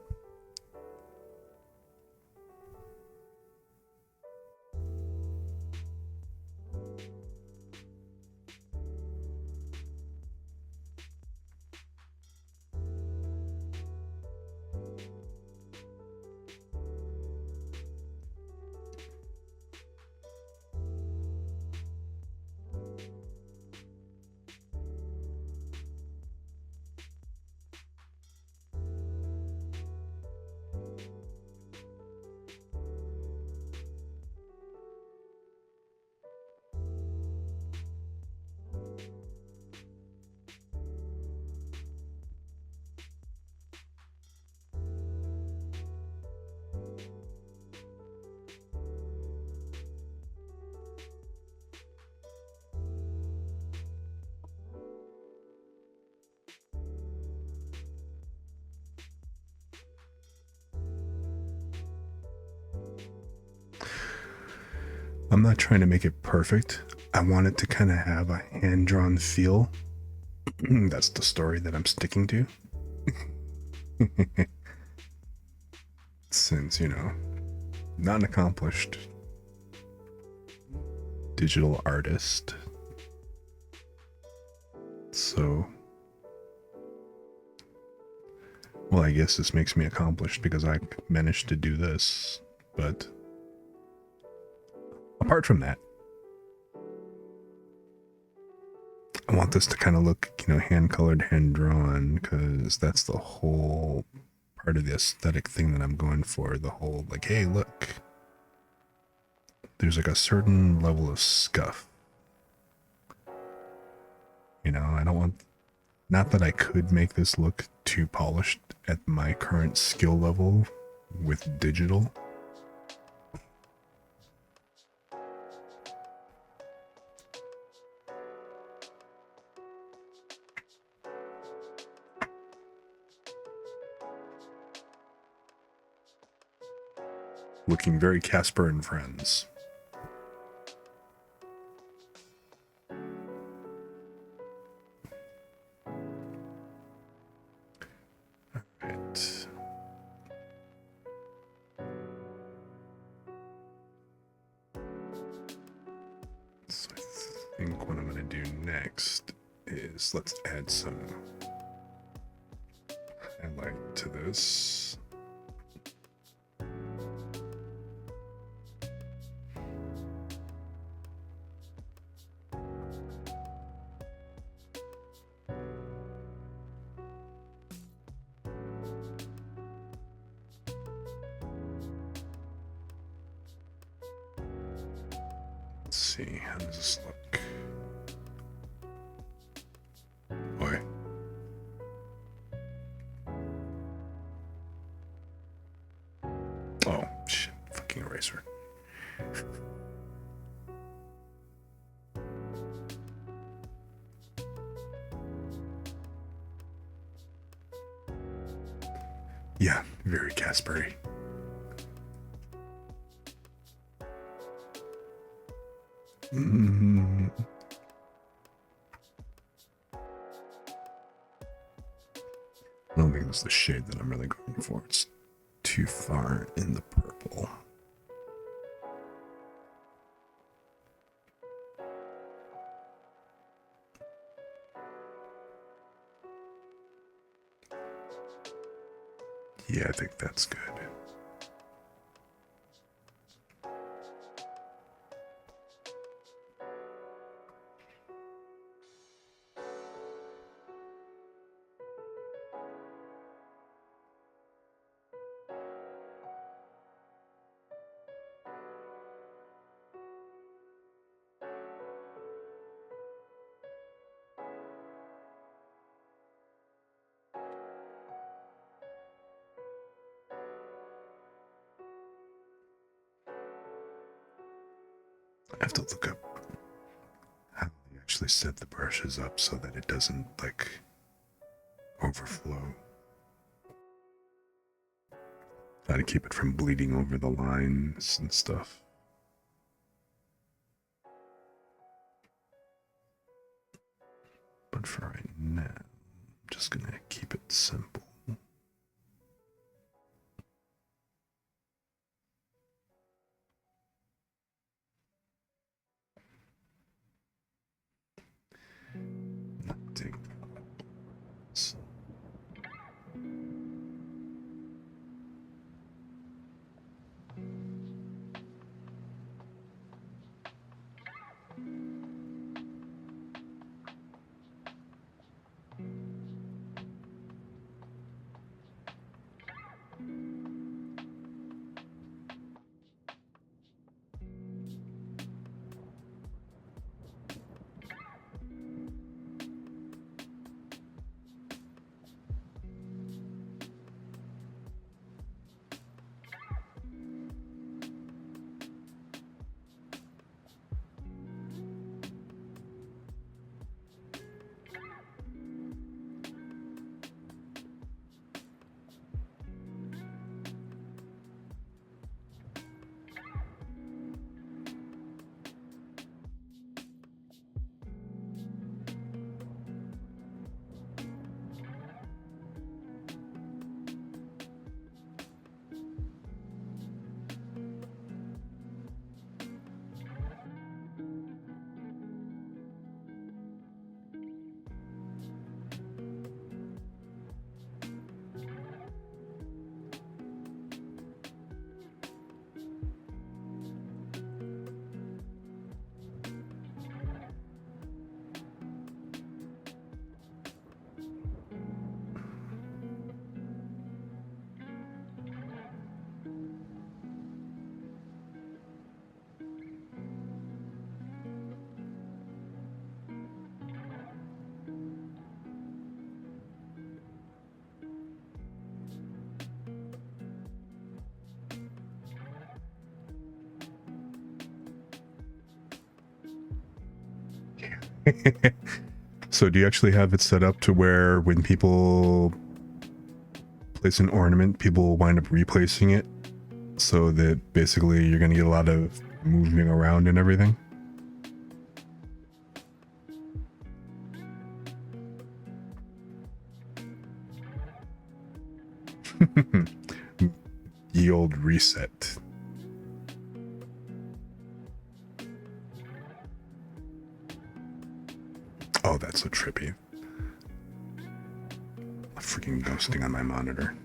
I'm not trying to make it perfect. I want it to kind of have a hand-drawn feel. That's the story that I'm sticking to. Since, not an accomplished digital artist. So, well, I guess this makes me accomplished because I managed to do this. But apart from that, I want this to kind of look, hand colored, hand drawn, because that's the whole part of the aesthetic thing that I'm going for. The whole, like, hey, look, there's like a certain level of scuff. I don't want, not that I could make this look too polished at my current skill level with digital. Looking very Casper and Friends. Alright. So I think what I'm going to do next is let's add some highlight to this. Let's see, how does this look? Boy. Oh, shit. Fucking eraser. Yeah, very Caspery. Mm. I don't think that's the shade that I'm really going for. It's too far in the purple. Yeah, I think that's good. I have to look up how they actually set the brushes up so that it doesn't, like, overflow. Try to keep it from bleeding over the lines and stuff. But for right now, I'm just gonna keep it simple. Nothing. So do you actually have it set up to where when people place an ornament, people wind up replacing it, so that basically you're going to get a lot of moving around and everything? Ye old reset. Oh, that's so trippy. Freaking ghosting on my monitor.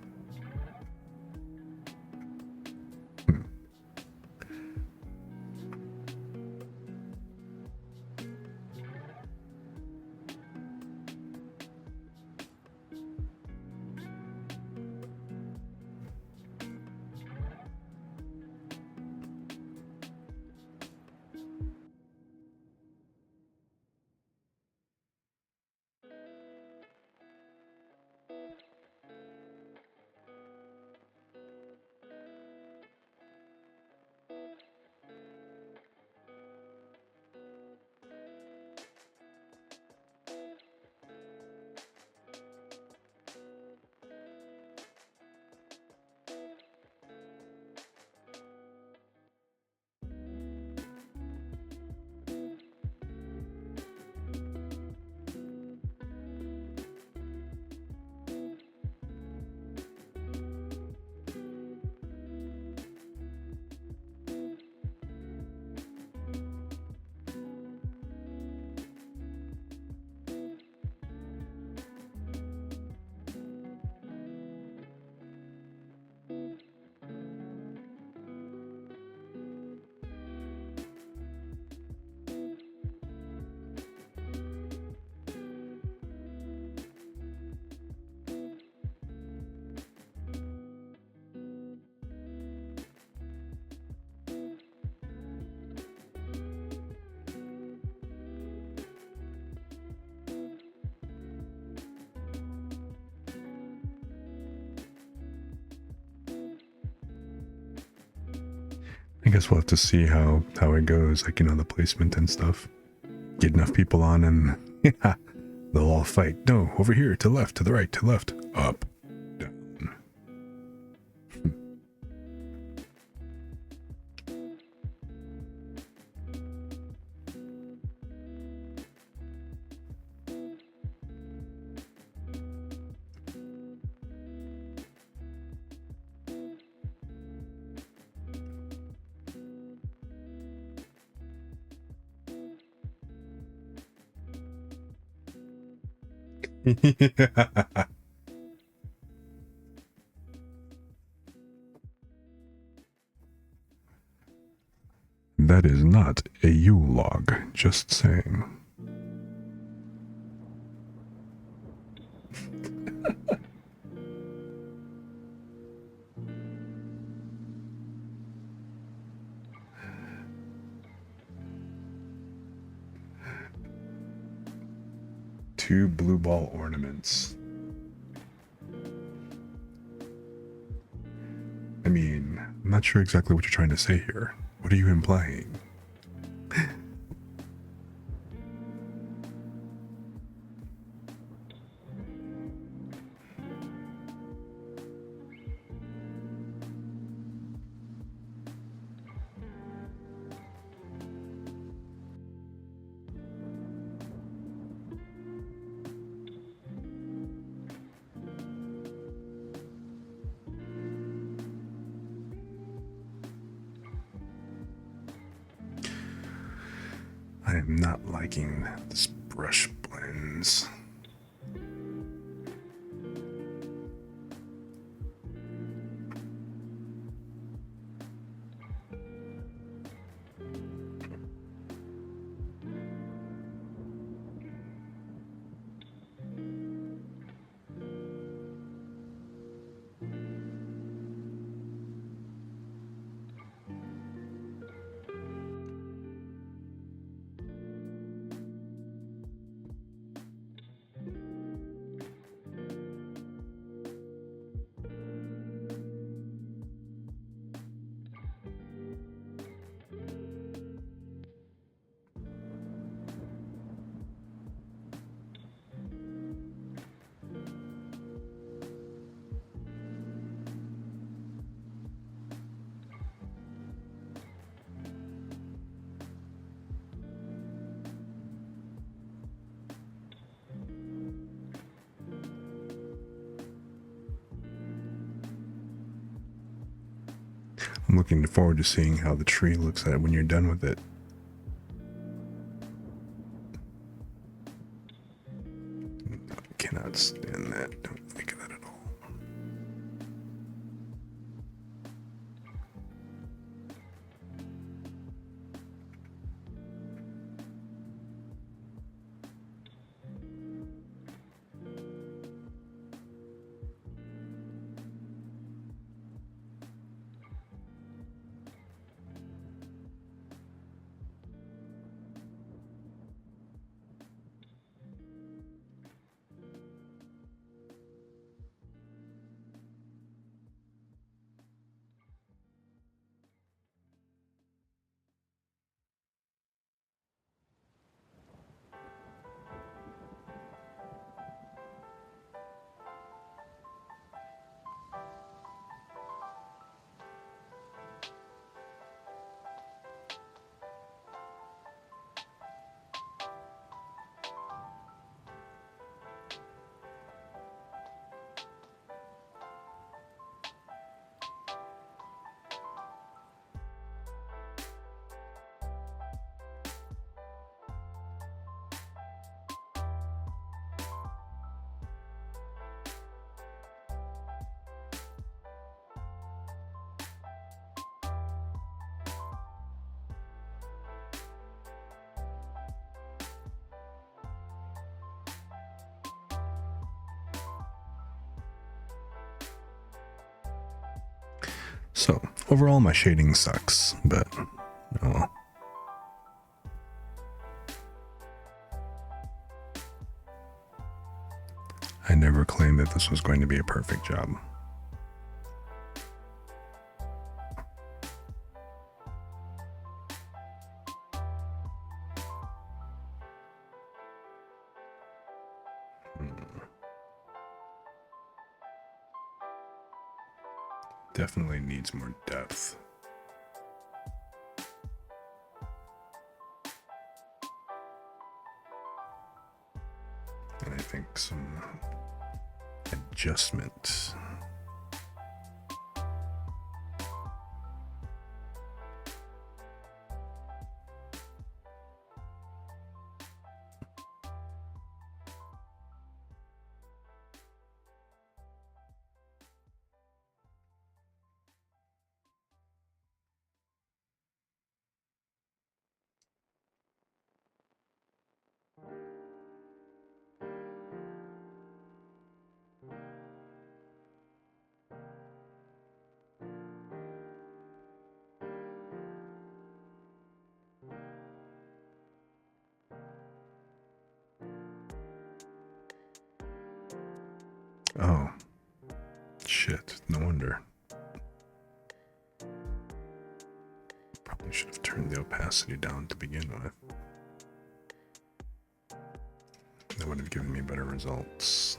I guess we'll have to see how it goes, like, you know, the placement and stuff. Get enough people on and yeah, they'll all fight. No, over here, to left, to the right, to left, up, down. That is not a Yule log, just saying. Two blue ball ornaments. I mean, I'm not sure exactly what you're trying to say here. What are you implying? I am not liking this brush blends. I'm looking forward to seeing how the tree looks at it when you're done with it. I cannot stand that. Don't like that at all. So, overall, my shading sucks, but oh well. I never claimed that this was going to be a perfect job. Definitely needs more depth. And I think some adjustment. Oh, shit, no wonder. Probably should have turned the opacity down to begin with. That would have given me better results.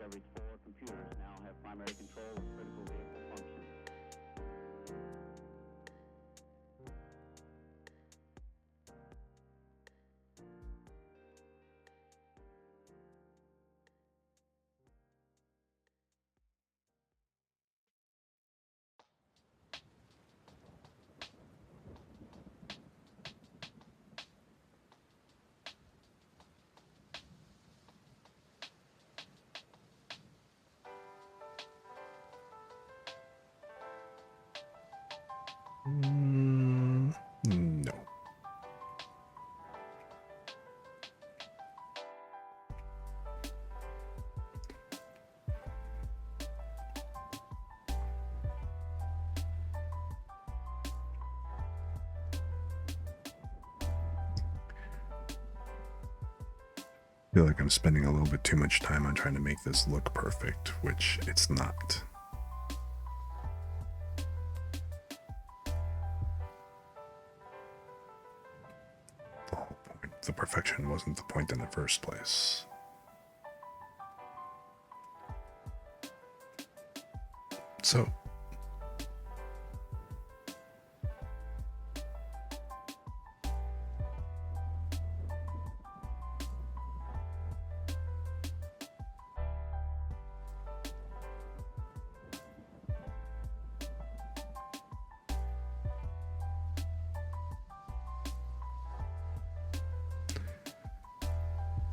every 4 computers now have primary control of critical vehicle functions.
No. I feel like I'm spending a little bit too much time on trying to make this look perfect, which it's not. The whole point, the perfection wasn't the point in the first place. So,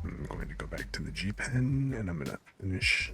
I'm going to go back to the G pen and I'm going to finish.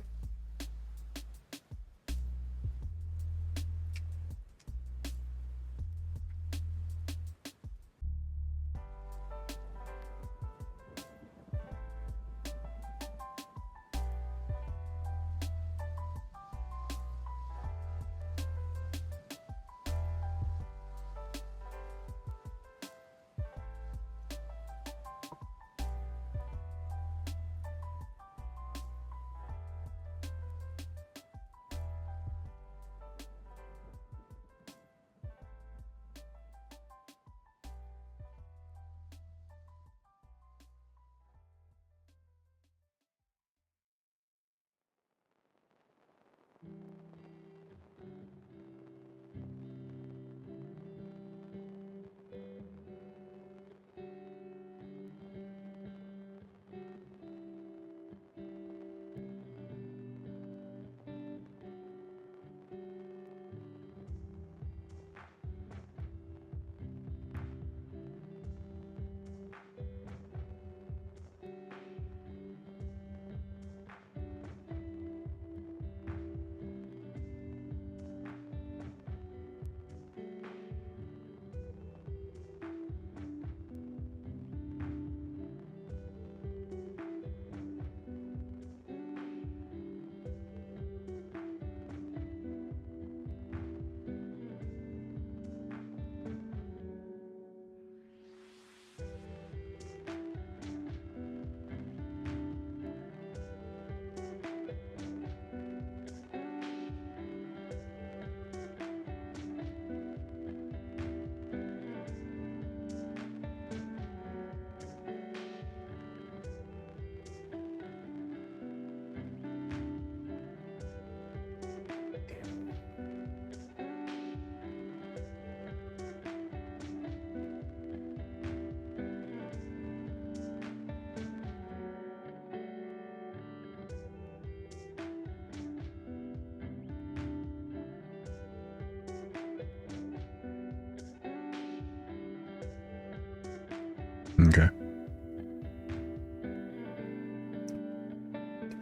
Okay.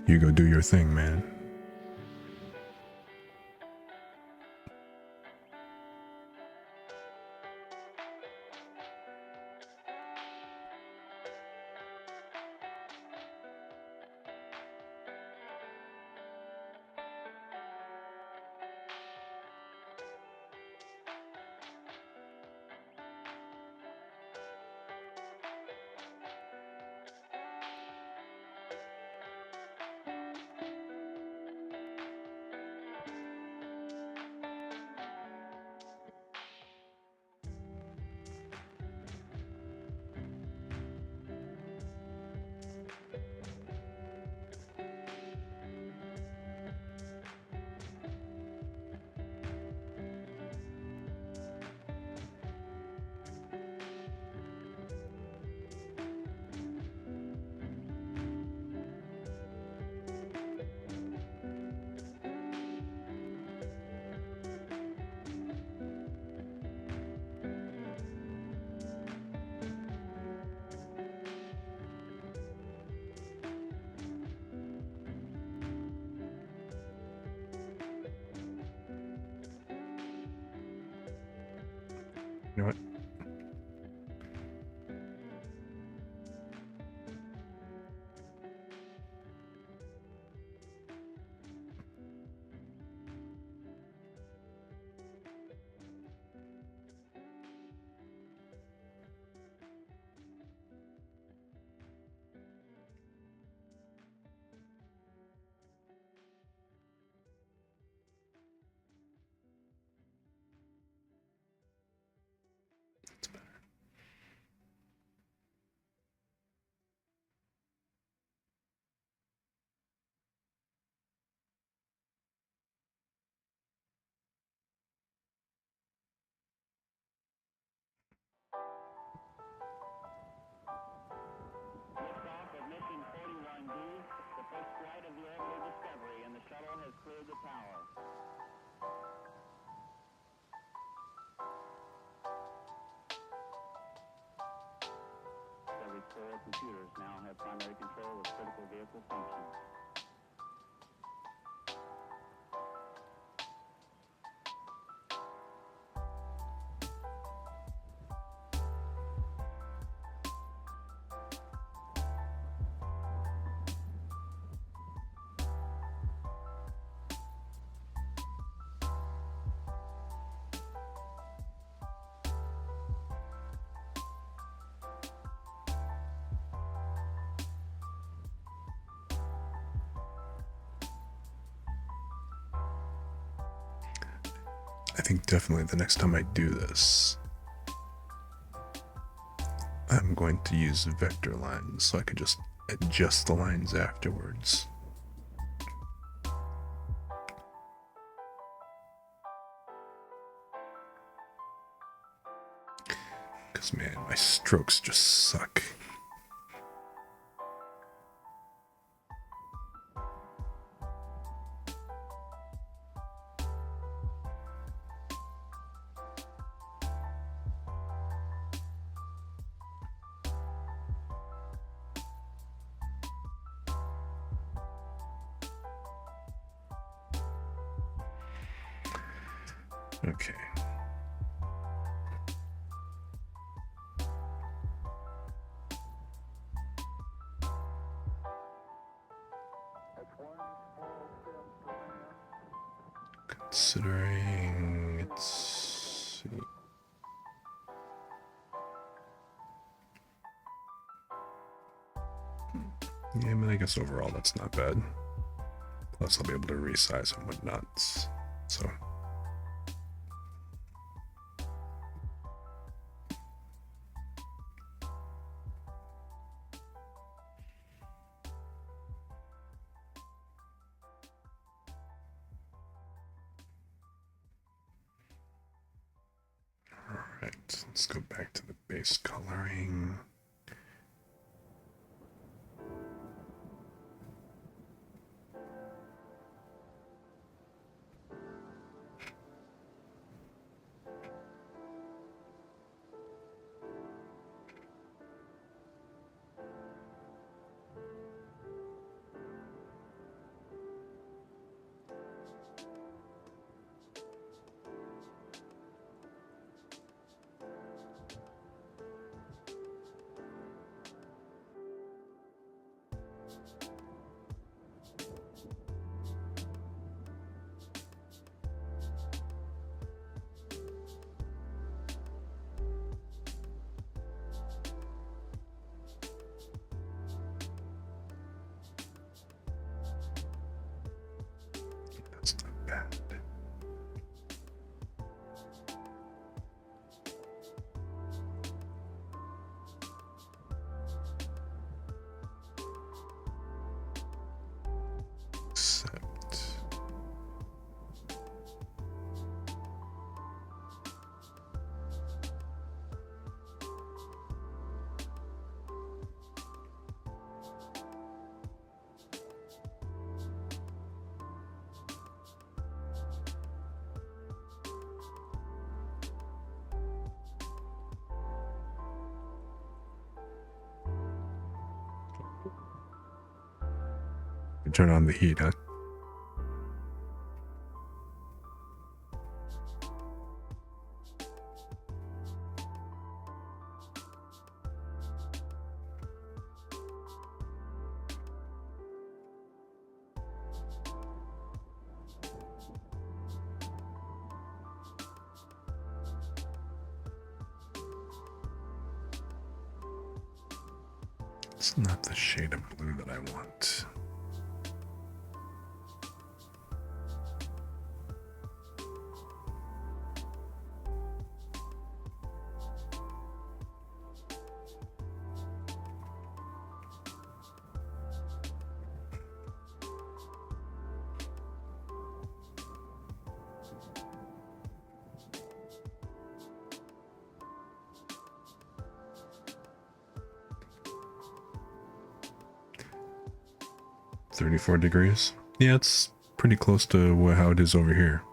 You go do your thing, man. know what? That's better.
Liftoff of mission 41D, the first flight of the orbital Discovery, and the shuttle has cleared the tower. Discovery's core computers now have primary control of critical vehicle functions.
I think definitely the next time I do this, I'm going to use vector lines so I could just adjust the lines afterwards. Because, man, my strokes just suck. Okay. Considering it's... Yeah, I mean, I guess overall that's not bad. Plus I'll be able to resize and whatnot, so... Alright, let's go back to the base coloring. That's not bad. Except... Turn on the heat, huh? It's not the shade of blue that I want. $34. Yeah, it's pretty close to how it is over here.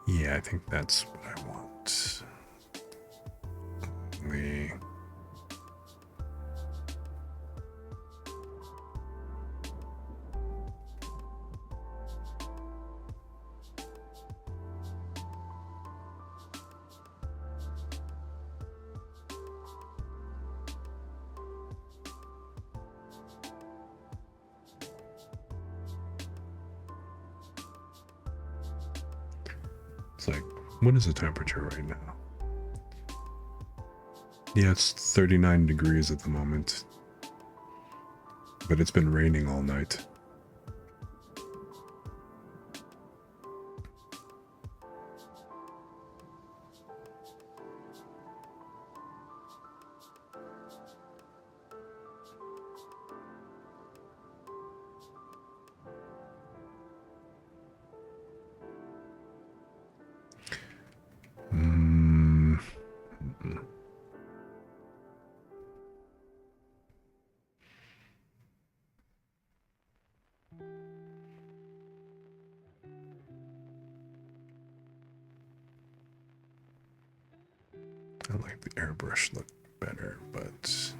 Yeah, I think that's what I want. The it's like, what is the temperature right now? Yeah, it's 39 degrees at the moment. But it's been raining all night. I like the airbrush look better, but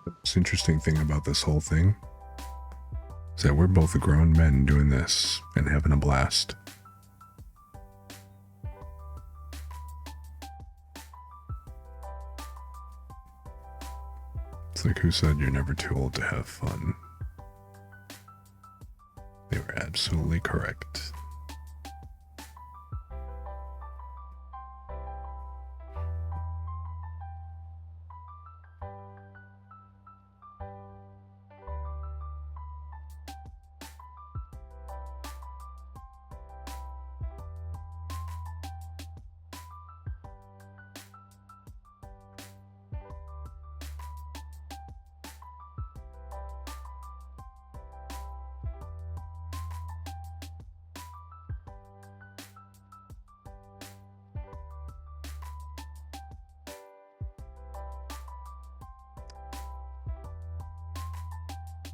Most interesting thing about this whole thing is that we're both grown men doing this and having a blast. It's like, who said you're never too old to have fun? They were absolutely correct.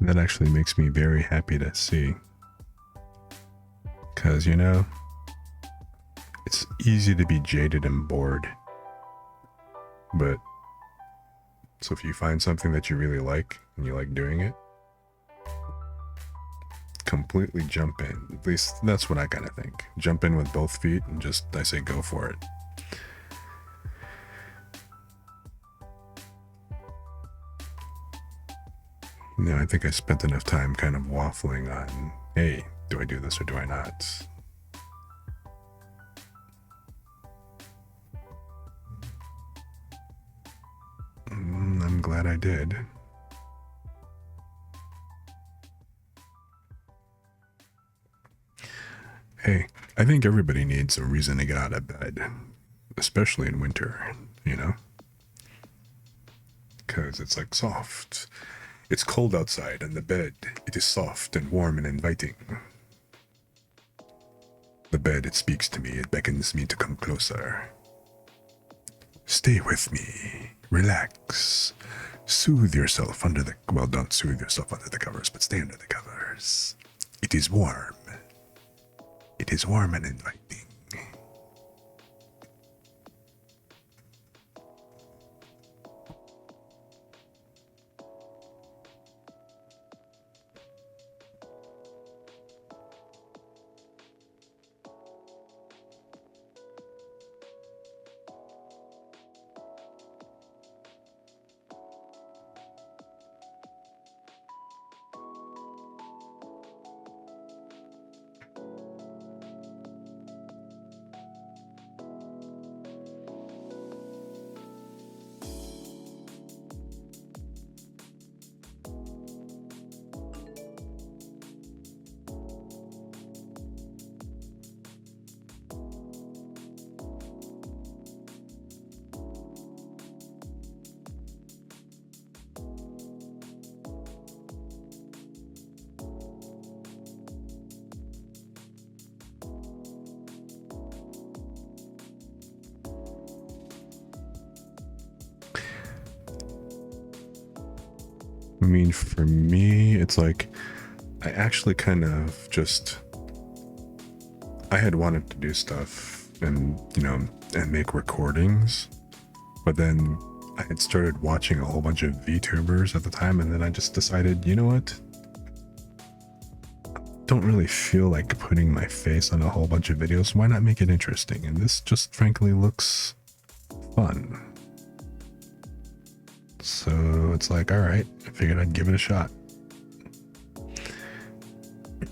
That actually makes me very happy to see. Because, you know, it's easy to be jaded and bored. But, so if you find something that you really like and you like doing it, completely jump in. At least that's what I kind of think. Jump in with both feet and just, I say, go for it. You know, I think I spent enough time kind of waffling on, hey, do I do this or do I not? I'm glad I did. Hey, I think everybody needs a reason to get out of bed, especially in winter, you know? Because it's like soft. It's cold outside, and the bed, it is soft and warm and inviting. The bed, it speaks to me, it beckons me to come closer. Stay with me, relax, soothe yourself under the, well, don't soothe yourself under the covers, but stay under the covers. It is warm. It is warm and inviting. I mean, for me, it's like, I actually kind of just, I had wanted to do stuff and, you know, and make recordings, but then I had started watching a whole bunch of VTubers at the time, and then I just decided, you know what? Don't really feel like putting my face on a whole bunch of videos. Why not make it interesting? And this just frankly looks fun. So it's like, all right, I figured I'd give it a shot.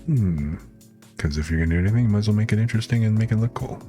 Because if you're gonna do anything, you might as well make it interesting and make it look cool.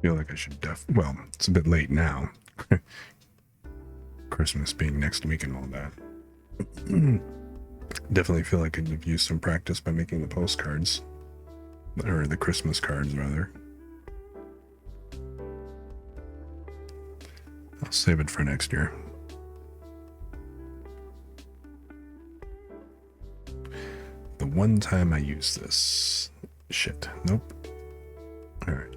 feel like I should well, it's a bit late now. Christmas being next week and all that. Definitely feel like I could have used some practice by making the postcards. Or the Christmas cards, rather. I'll save it for next year. The one time I use this. Shit. Nope. Alright.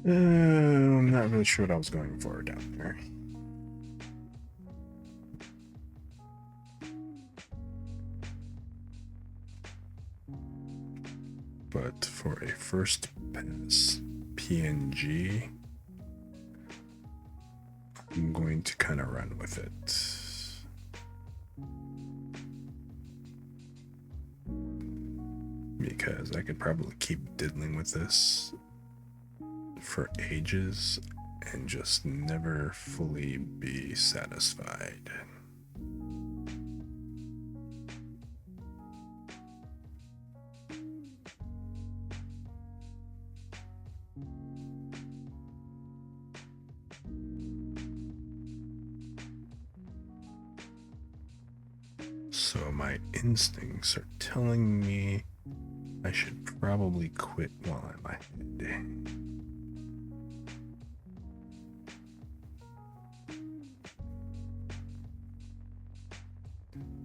I'm not really sure what I was going for down there. But for a first pass PNG, I'm going to kind of run with it. Because I could probably keep diddling with this for ages and just never fully be satisfied. So my instincts are telling me I should probably quit while I'm ahead.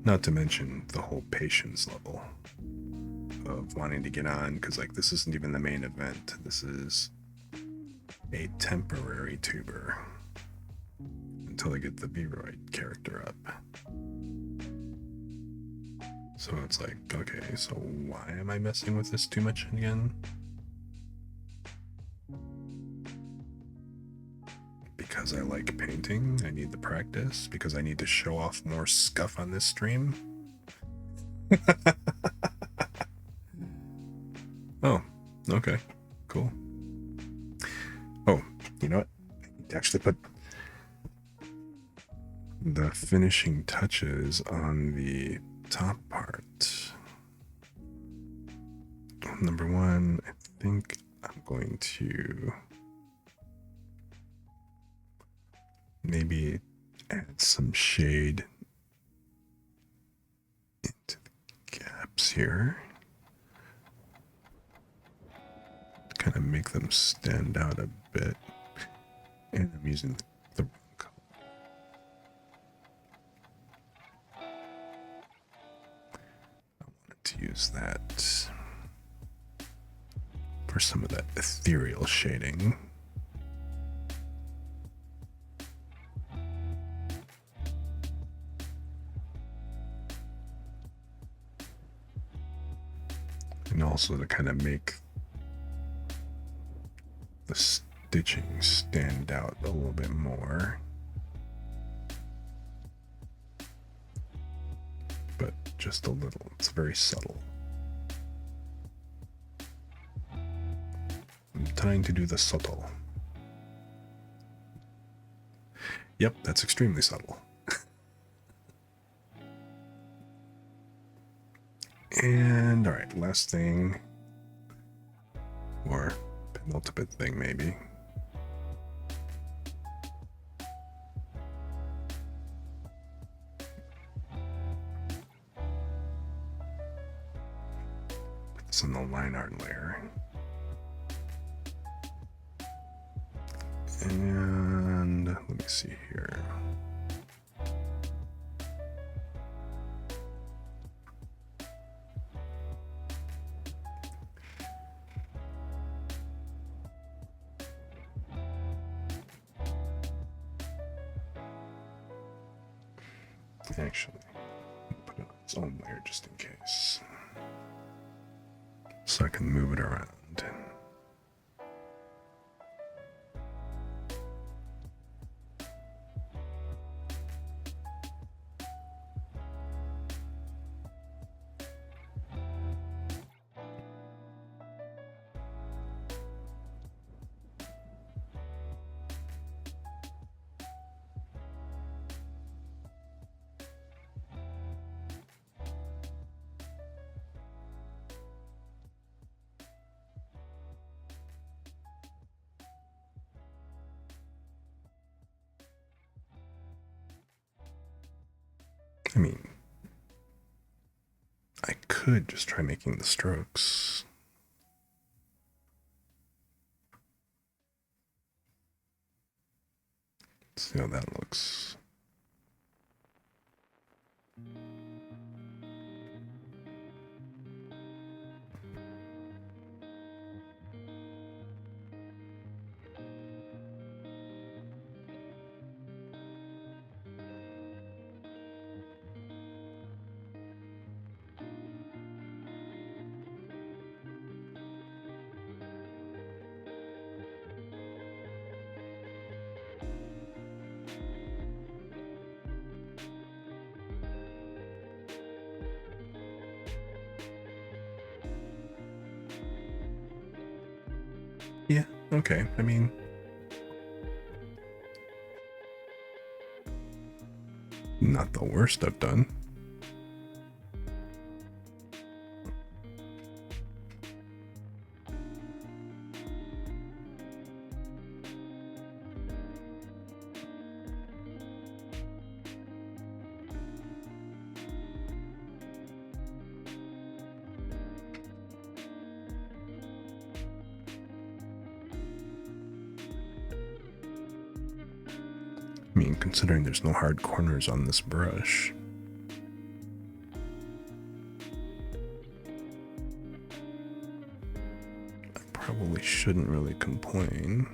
Not to mention the whole patience level of wanting to get on, because like this isn't even the main event. This is a temporary tuber until I get the V-Roid character up. So it's like, okay, so why am I messing with this too much again? Because I like painting, I need the practice, because I need to show off more scuff on this stream. Oh, okay, cool. Oh, you know what? I need to actually put the finishing touches on the top part. Number one, I think I'm going to maybe add some shade into the gaps here. Kind of make them stand out a bit. And I'm using the wrong color. I wanted to use that for some of that ethereal shading. And also to kind of make the stitching stand out a little bit more. But just a little. It's very subtle. I'm trying to do the subtle. Yep, that's extremely subtle. And alright, last thing, or penultimate thing maybe. Put this in the line art layer. And let me see here. Actually, put it on its own layer just in case, so I can move it around. I mean, I could just try making the strokes. Let's see how that looks. Yeah, okay. I mean, not the worst I've done. I mean, considering there's no hard corners on this brush. I probably shouldn't really complain.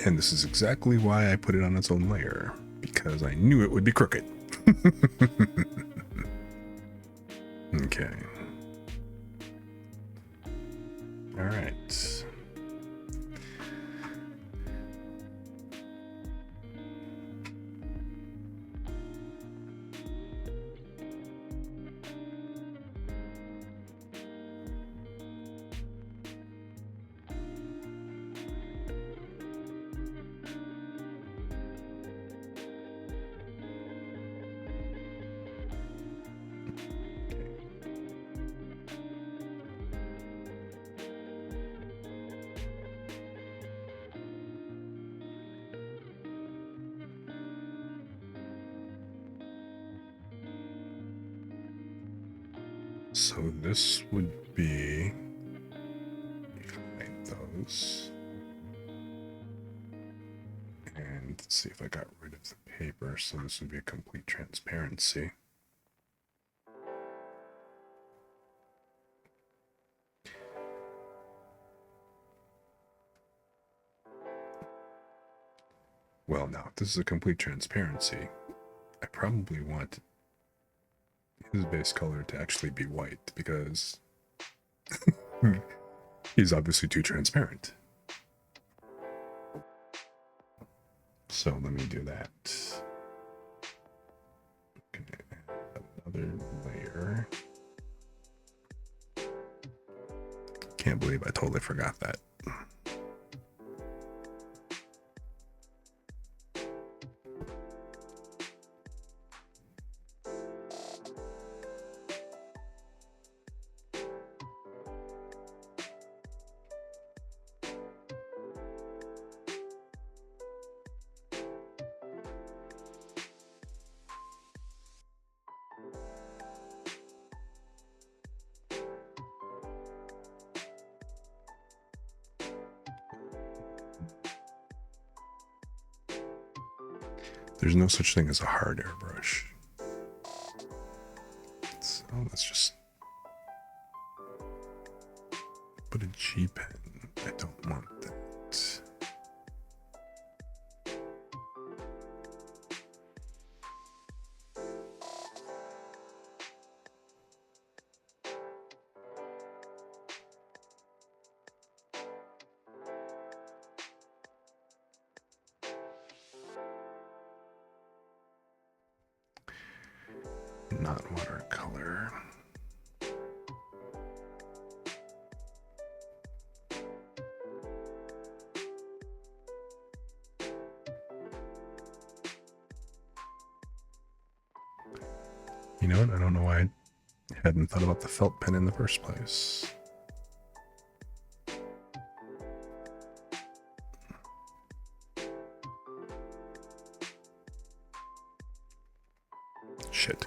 And this is exactly why I put it on its own layer, because I knew it would be crooked. Okay. All right. So this would be behind those. And let's see if I got rid of the paper. So this would be a complete transparency. Well, now, if this is a complete transparency, I probably want his base color to actually be white because he's obviously too transparent. So let me do that. Okay, another layer. Can't believe I totally forgot that. There's no such thing as a hard airbrush. So let's just put a G pen. I don't want that. Not watercolor. You know what? I don't know why I hadn't thought about the felt pen in the first place. Shit.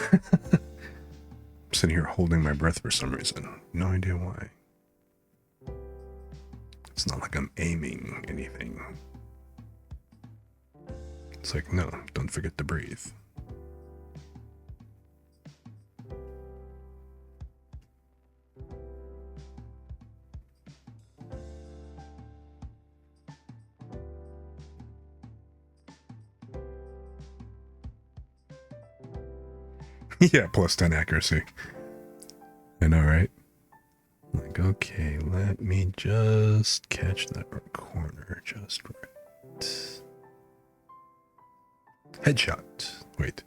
I'm sitting here holding my breath for some reason. No idea why. It's not like I'm aiming anything. It's like, no, don't forget to breathe. Yeah, plus 10 accuracy. I know, right? Like, okay, let me just catch that corner just right. Headshot. Wait.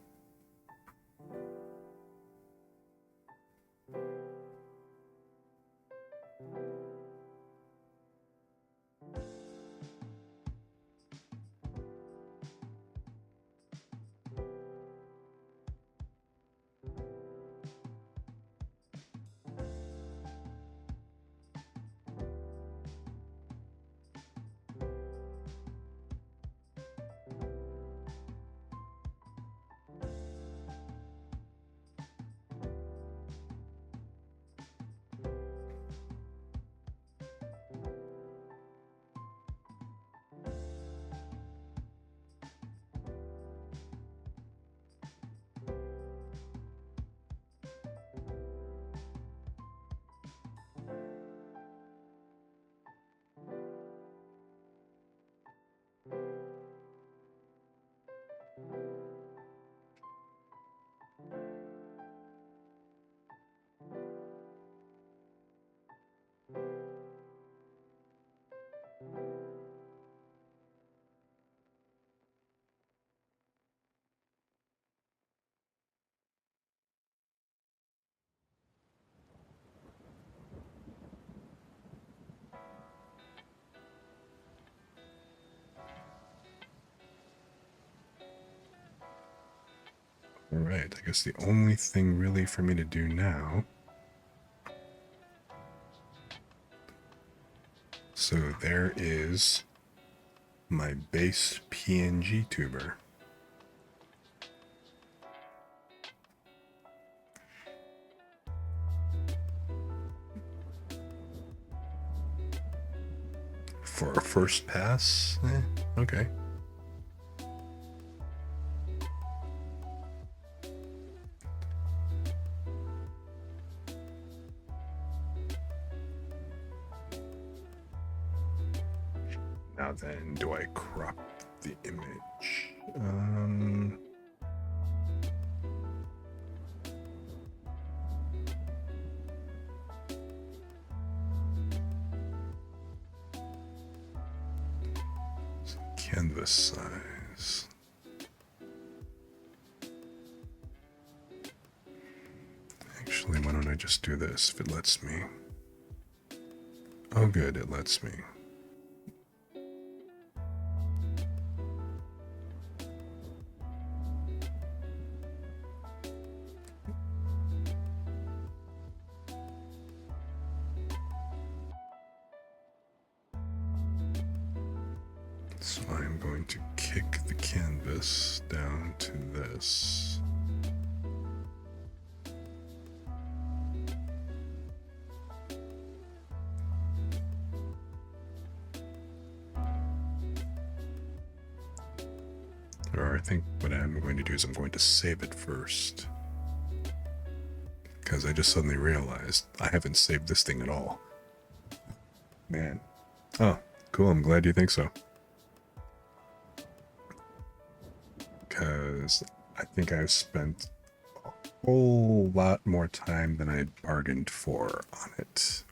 Alright, I guess the only thing really for me to do now. So there is my base PNGTuber. For a first pass, okay. Now then, do I crop the image? Canvas size. Actually, why don't I just do this if it lets me? Oh good, it lets me. So I'm going to kick the canvas down to this. Or I think what I'm going to do is I'm going to save it first. Because I just suddenly realized I haven't saved this thing at all. Man. Oh, cool, I'm glad you think so. Because I think I've spent a whole lot more time than I bargained for on it.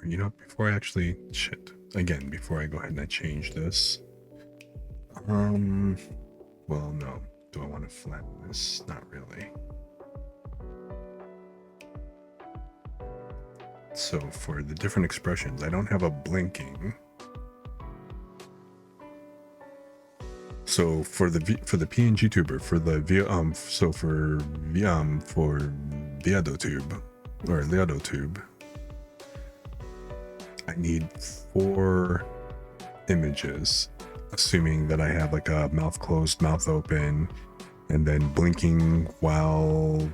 You know, before I actually, before I go ahead and I change this, well, no. Do I want to flatten this? Not really. So for the different expressions, I don't have a blinking. So for the PNGTuber, for Viadotube or Leodotube, I need 4 images, assuming that I have like a mouth closed, mouth open, and then blinking while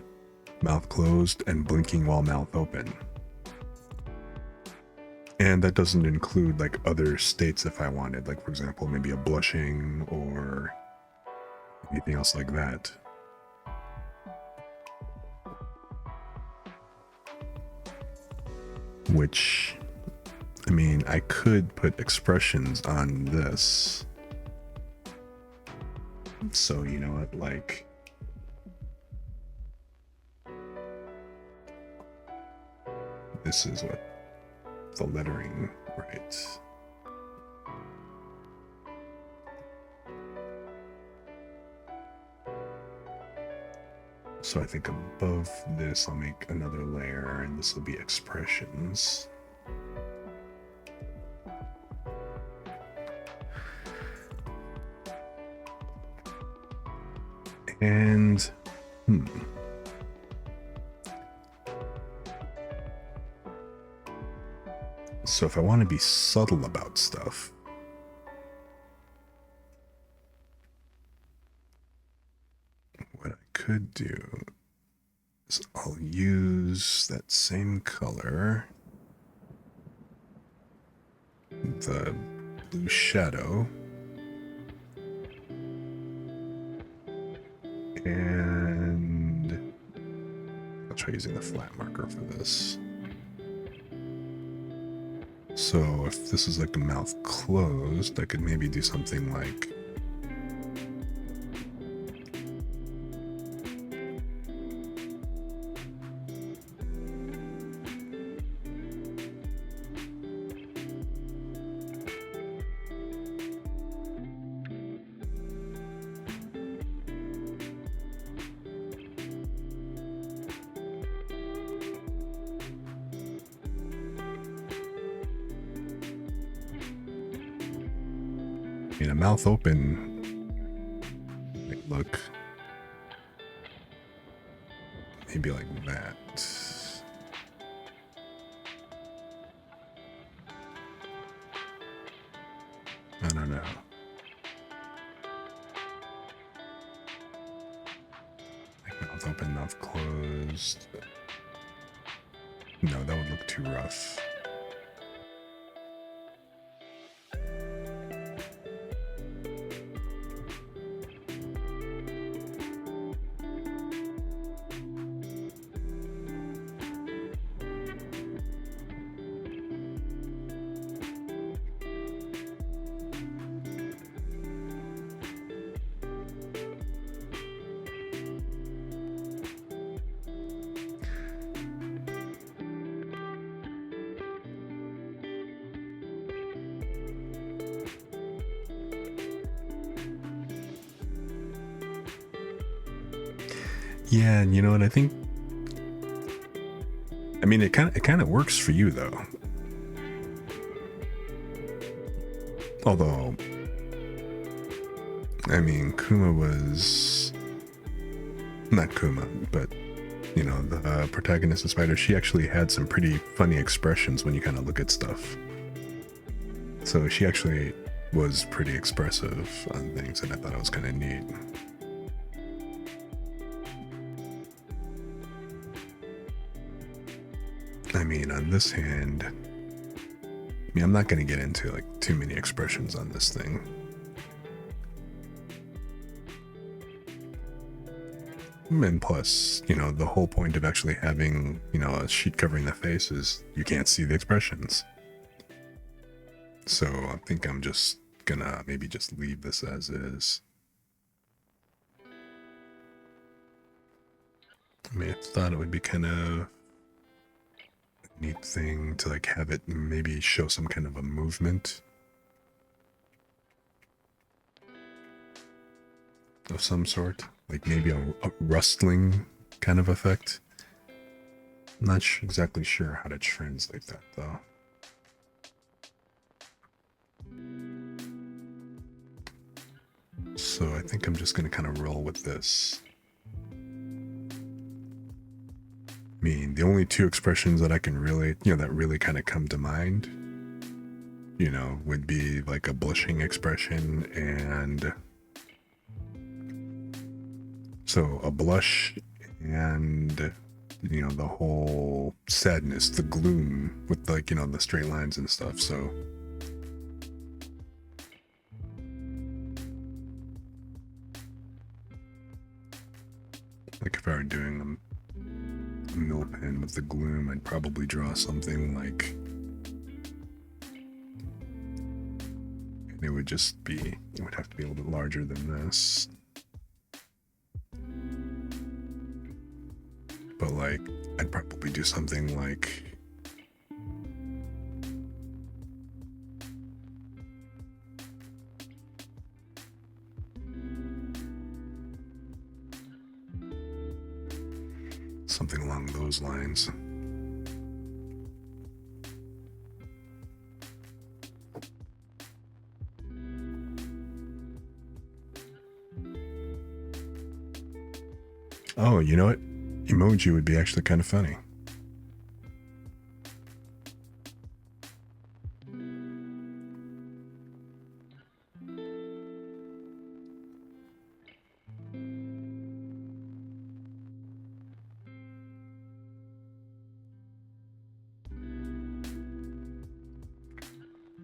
mouth closed and blinking while mouth open. And that doesn't include like other states if I wanted, like for example, maybe a blushing or anything else like that. Which, I mean, I could put expressions on this. So, you know what, like, this is what the lettering, right? So I think above this, I'll make another layer, and this will be expressions. And, so if I want to be subtle about stuff, what I could do is I'll use that same color, the blue shadow, and I'll try using the flat marker for this. So if this is like a mouth closed, I could maybe do something like I mean, a mouth open. Like, look. Maybe like that. I don't know. Like mouth open, mouth closed. No, that would look too rough. Yeah, and you know what? I think. I mean, it kind of works for you though. Although, I mean, Kuma was not Kuma, but you know, the protagonist of Spider. She actually had some pretty funny expressions when you kind of look at stuff. So she actually was pretty expressive on things, and I thought it was kind of neat. I mean, on this hand, I mean, I'm not going to get into like too many expressions on this thing. And plus, you know, the whole point of actually having, you know, a sheet covering the face is you can't see the expressions. So I think I'm just gonna maybe just leave this as is. I mean, I thought it would be kind of neat thing to like have it maybe show some kind of a movement of some sort, like maybe a rustling kind of effect. I'm not exactly sure how to translate that though. So I think I'm just gonna kind of roll with this. I mean, the only two expressions that I can really, you know, that really kind of come to mind, you know, would be like a blushing expression and so a blush and, you know, the whole sadness, the gloom with like, you know, the straight lines and stuff. So like if I were doing a mill pen with the gloom, I'd probably draw something like, and it would just be, it would have to be a little bit larger than this. But like, I'd probably do something like, something along those lines. Oh, you know what? Emoji would be actually kind of funny.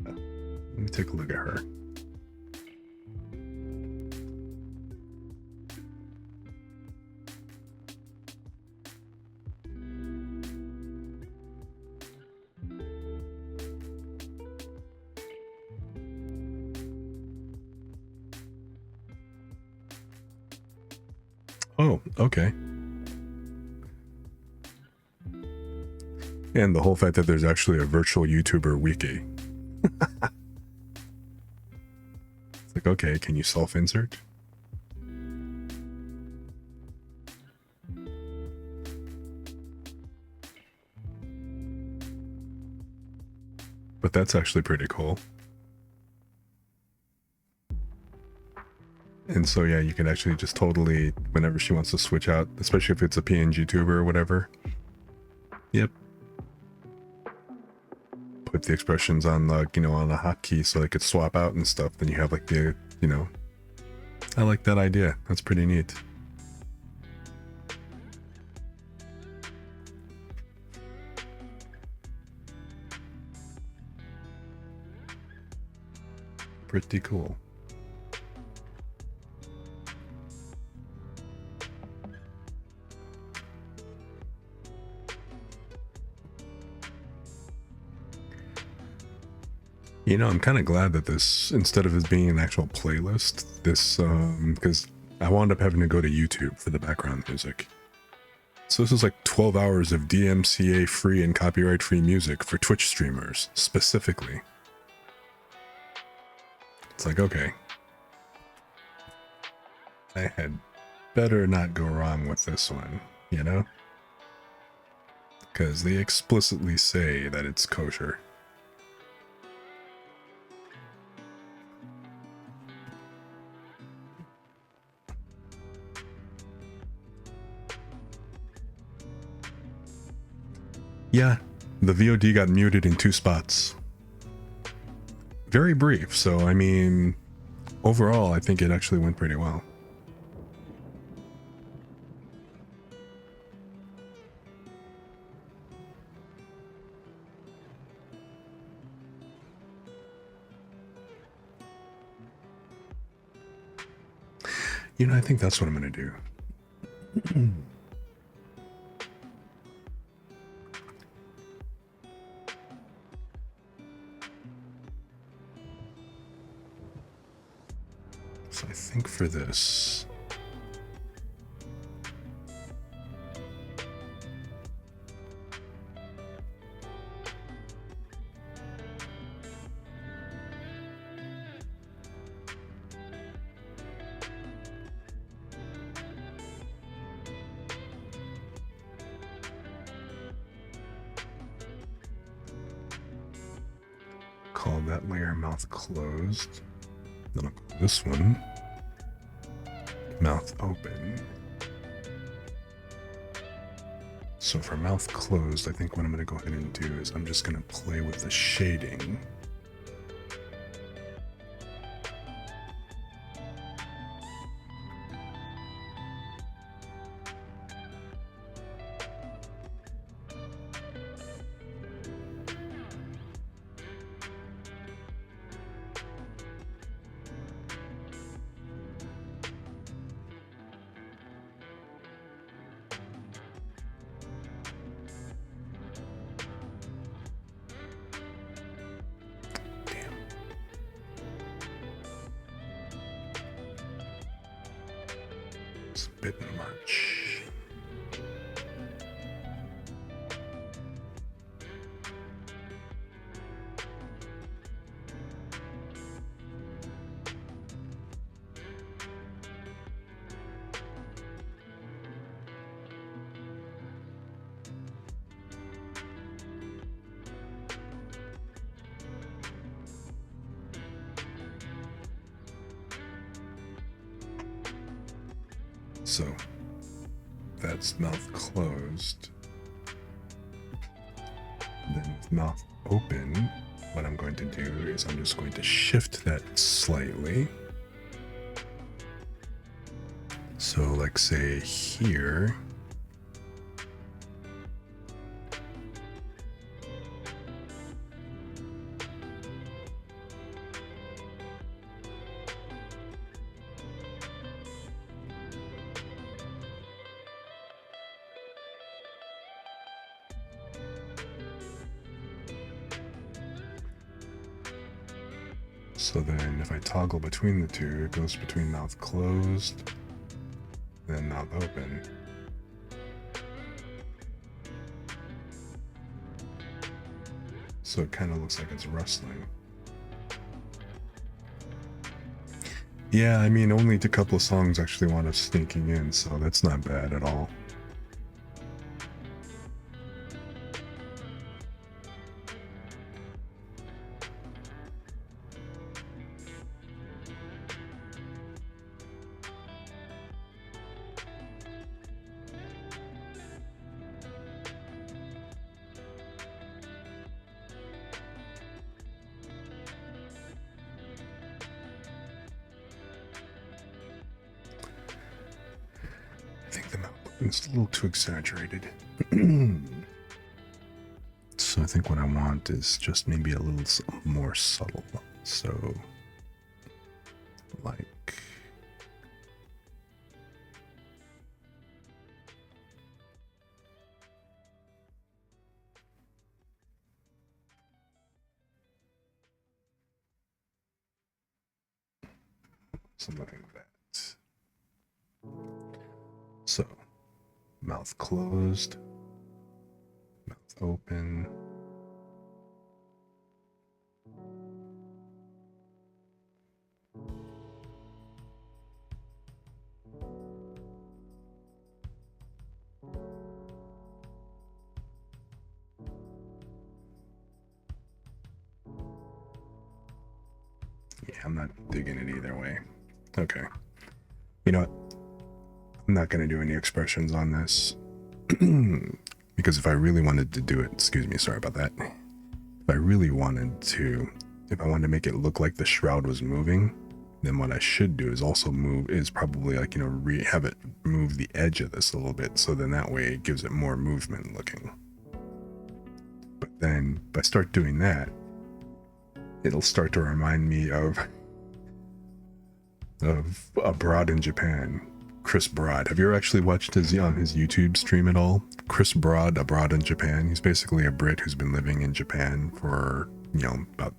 Let me take a look at her. Oh, okay. And the whole fact that there's actually a virtual YouTuber wiki. It's like, okay, can you self-insert? But that's actually pretty cool. And so yeah, you can actually just totally, whenever she wants to switch out, especially if it's a PNGTuber or whatever. Yep. Put the expressions on like, you know, on a hotkey so they could swap out and stuff. Then you have like the, you know, I like that idea. That's pretty neat. Pretty cool. You know, I'm kind of glad that this, instead of it being an actual playlist, this, because I wound up having to go to YouTube for the background music. So this is like 12 hours of DMCA free and copyright free music for Twitch streamers, specifically. It's like, okay. I had better not go wrong with this one, you know? Because they explicitly say that it's kosher. Yeah, the VOD got muted in 2 spots. Very brief, so I mean, overall, I think it actually went pretty well. You know, I think that's what I'm going to do. So I think for this, call that layer mouth closed. Then I'll call this one mouth open. So for mouth closed, I think what I'm going to go ahead and do is I'm just going to play with the shading. It's a bit much. So that's mouth closed. Then with mouth open, what I'm going to do is I'm just going to shift that slightly. So like say here, so then if I toggle between the two, it goes between mouth closed, then mouth open. So it kind of looks like it's rustling. Yeah, I mean, only a couple of songs actually wound up sneaking in, so that's not bad at all. It's a little too exaggerated. So I think what I want is just maybe a little more subtle. So, like, something like that. So, mouth closed, mouth open. Yeah, I'm not digging it either way. Okay. You know what? I'm not going to do any expressions on this. Because if I really wanted to do it, excuse me, sorry about that. If I really wanted to, if I wanted to make it look like the shroud was moving, then what I should do is also probably like, you know, have it move the edge of this a little bit. So then that way it gives it more movement looking. But then if I start doing that, it'll start to remind me of Abroad in Japan. Chris Broad. Have you ever actually watched his YouTube stream at all? Chris Broad, Abroad in Japan. He's basically a Brit who's been living in Japan for, you know, about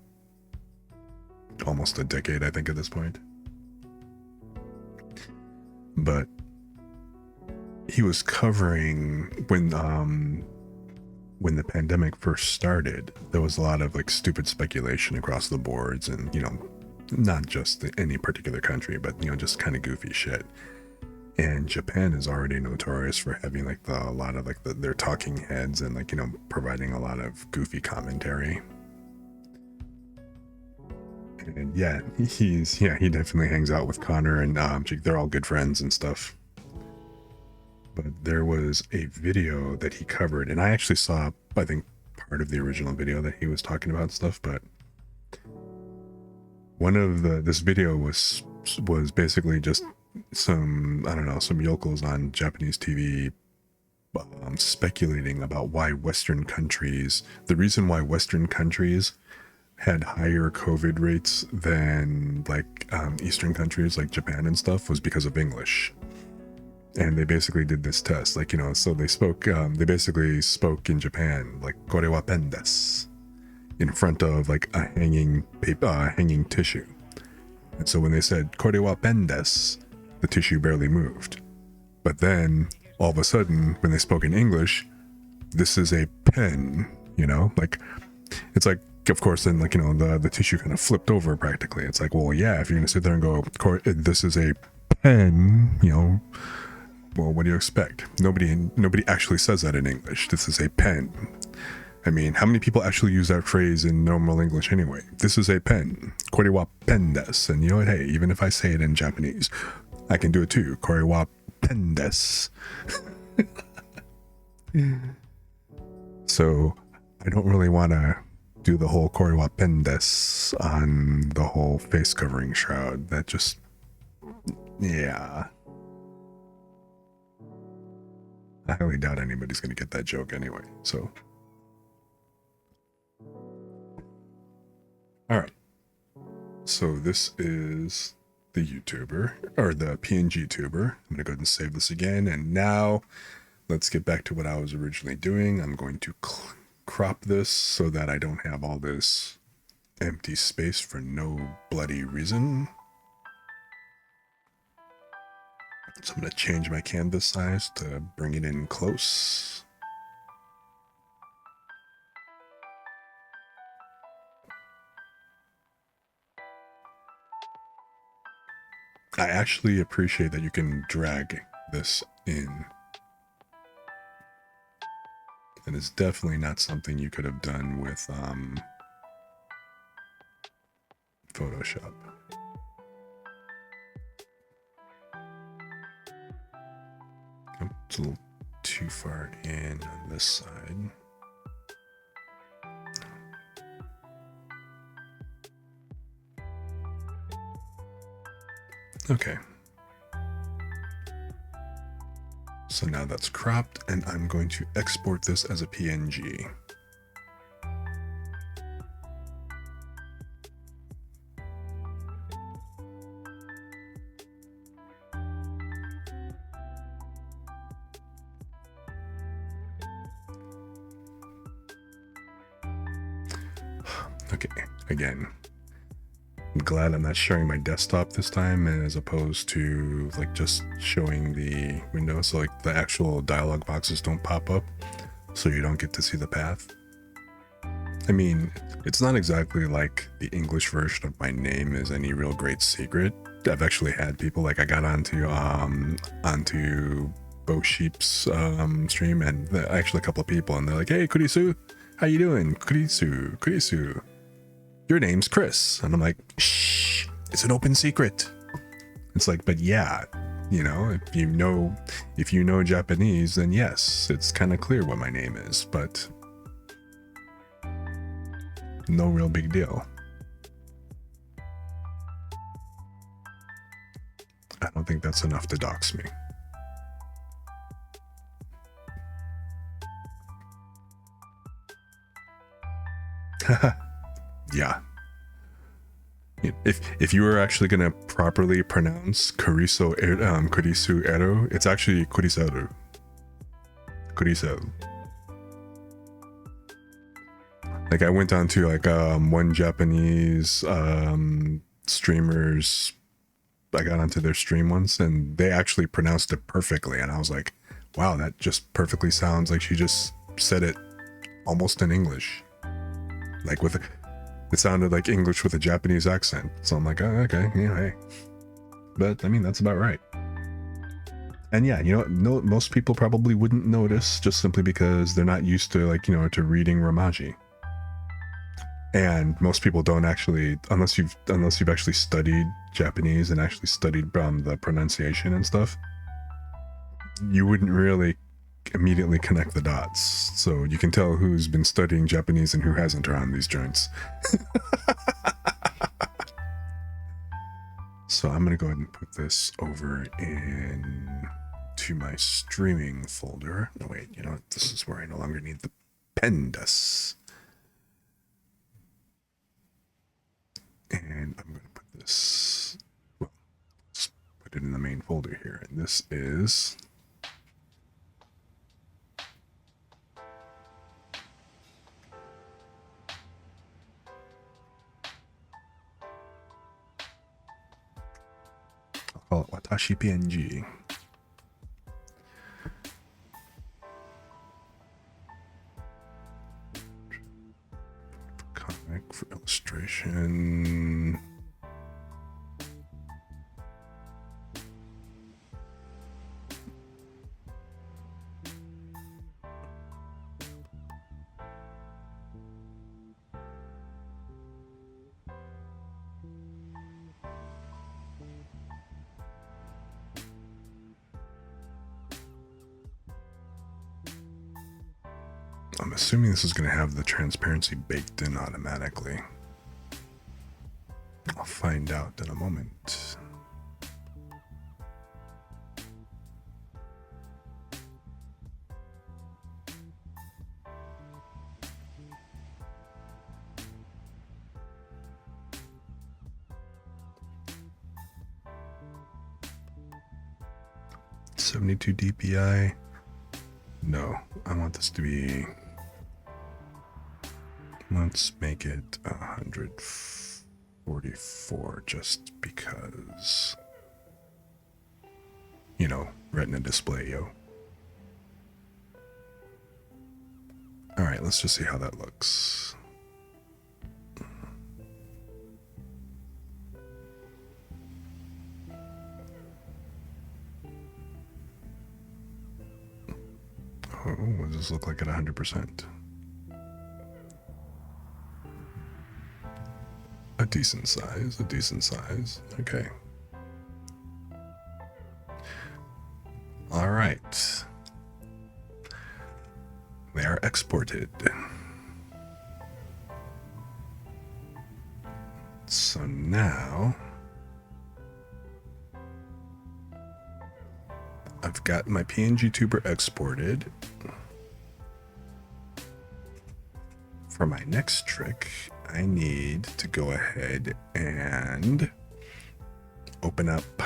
almost a decade, I think, at this point. But he was covering when the pandemic first started, there was a lot of like stupid speculation across the boards, and, you know, not just any particular country, but, you know, just kind of goofy shit. And Japan is already notorious for having like a lot of like their talking heads and, like, you know, providing a lot of goofy commentary. And yeah, he definitely hangs out with Connor and they're all good friends and stuff. But there was a video that he covered, and I actually saw, I think, part of the original video that he was talking about stuff, but one of this video was basically just some yokels on Japanese TV speculating about why the reason why Western countries had higher COVID rates than like Eastern countries like Japan and stuff was because of English. And they basically did this test, like, you know, so they basically spoke in Japan, like, kore wa pen desu, in front of like a hanging tissue. And so when they said kore wa pen desu, the tissue barely moved. But then all of a sudden, when they spoke in English, this is a pen, you know, like, it's like, of course, then, like, you know, the tissue kind of flipped over practically. It's like, well, yeah, if you're gonna sit there and go, this is a pen, you know, well, what do you expect? Nobody actually says that in English. This is a pen. I mean, how many people actually use that phrase in normal English anyway? This is a pen. Kore wa pen desu. And you know what? Hey, even if I say it in Japanese, I can do it too. Kore wa pen desu. So I don't really want to do the whole kore wa pen desu on the whole face covering shroud. That just, yeah. I highly doubt anybody's going to get that joke anyway, so. Alright. So this is the YouTuber, or the PNGTuber. I'm going to go ahead and save this again, and now let's get back to what I was originally doing. I'm going to crop this so that I don't have all this empty space for no bloody reason. So I'm going to change my canvas size to bring it in close. I actually appreciate that you can drag this in. And it's definitely not something you could have done with Photoshop. It's a little too far in on this side. Okay. So now that's cropped, and I'm going to export this as a PNG. Okay, again, I'm glad I'm not sharing my desktop this time, and as opposed to like just showing the window, so like the actual dialog boxes don't pop up, so you don't get to see the path. I mean, it's not exactly like the English version of my name is any real great secret. I've actually had people, like I got onto Bo Sheep's stream, and actually a couple of people, and they're like, "Hey, Kurisu, how you doing? Kurisu. Your name's Chris." And I'm like, "Shh, it's an open secret." It's like, but yeah, you know, if you know Japanese, then yes, it's kind of clear what my name is, but no real big deal. I don't think that's enough to dox me. Yeah. If you were actually gonna properly pronounce Kurisu Ero, it's actually Kurisaru. Kurisaru. Like I went on to like one Japanese streamers. I got onto their stream once, and they actually pronounced it perfectly, and I was like, wow, that just perfectly sounds like she just said it almost in English. Like it sounded like English with a Japanese accent. So I'm like, oh, okay, yeah, hey. But I mean, that's about right. And yeah, you know, no, most people probably wouldn't notice just simply because they're not used to, like, you know, to reading Romaji. And most people don't actually, unless you've actually studied Japanese and actually studied the pronunciation and stuff, you wouldn't really immediately connect the dots. So you can tell who's been studying Japanese and who hasn't around these joints. So I'm gonna go ahead and put this over in to my streaming folder. No, wait, you know what? This is where I no longer need the pendas. And I'm gonna put this, well, let's put it in the main folder here. And this is call it Watashi PNG. Comic for illustration. I'm assuming this is going to have the transparency baked in automatically. I'll find out in a moment. .72 DPI. No, I want this to be. Let's make it 144 just because, you know, retina display, yo. All right, let's just see how that looks. Oh, what does this look like at 100%? A decent size, a decent size. Okay. All right. They are exported. So now I'm I've got my PNGTuber exported. For my next trick, I need to go ahead and open up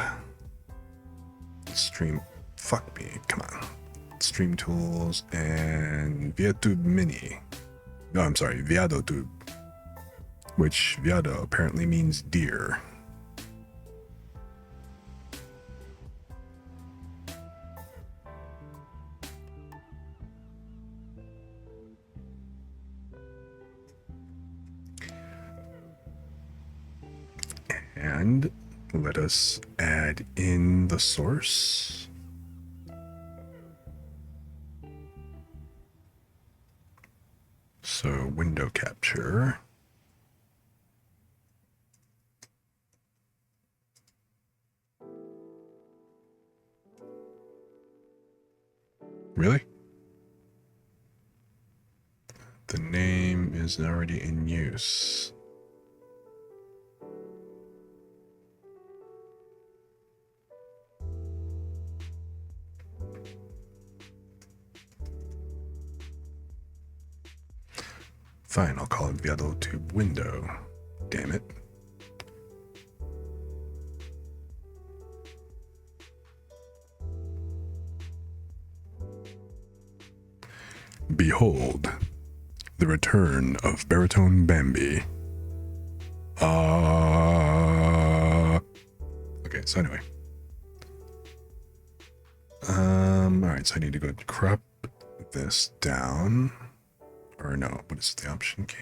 Stream. Fuck me, come on. Stream Tools and ViaTube Mini. No, I'm sorry, ViadoTube. Which Viado apparently means deer. And let us add in the source. So window capture. Really? The name is already in use. Fine, I'll call it ViadoTube window. Damn it. Behold, the return of Baritone Bambi. Okay, so anyway. Alright, so I need to go crop this down. Or no, what is the option key?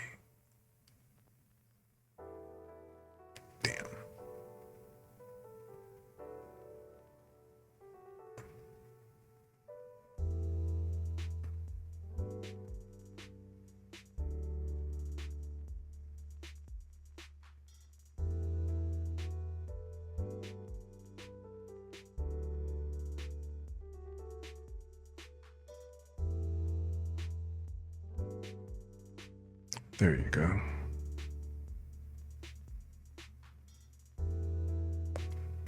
Damn. There you go.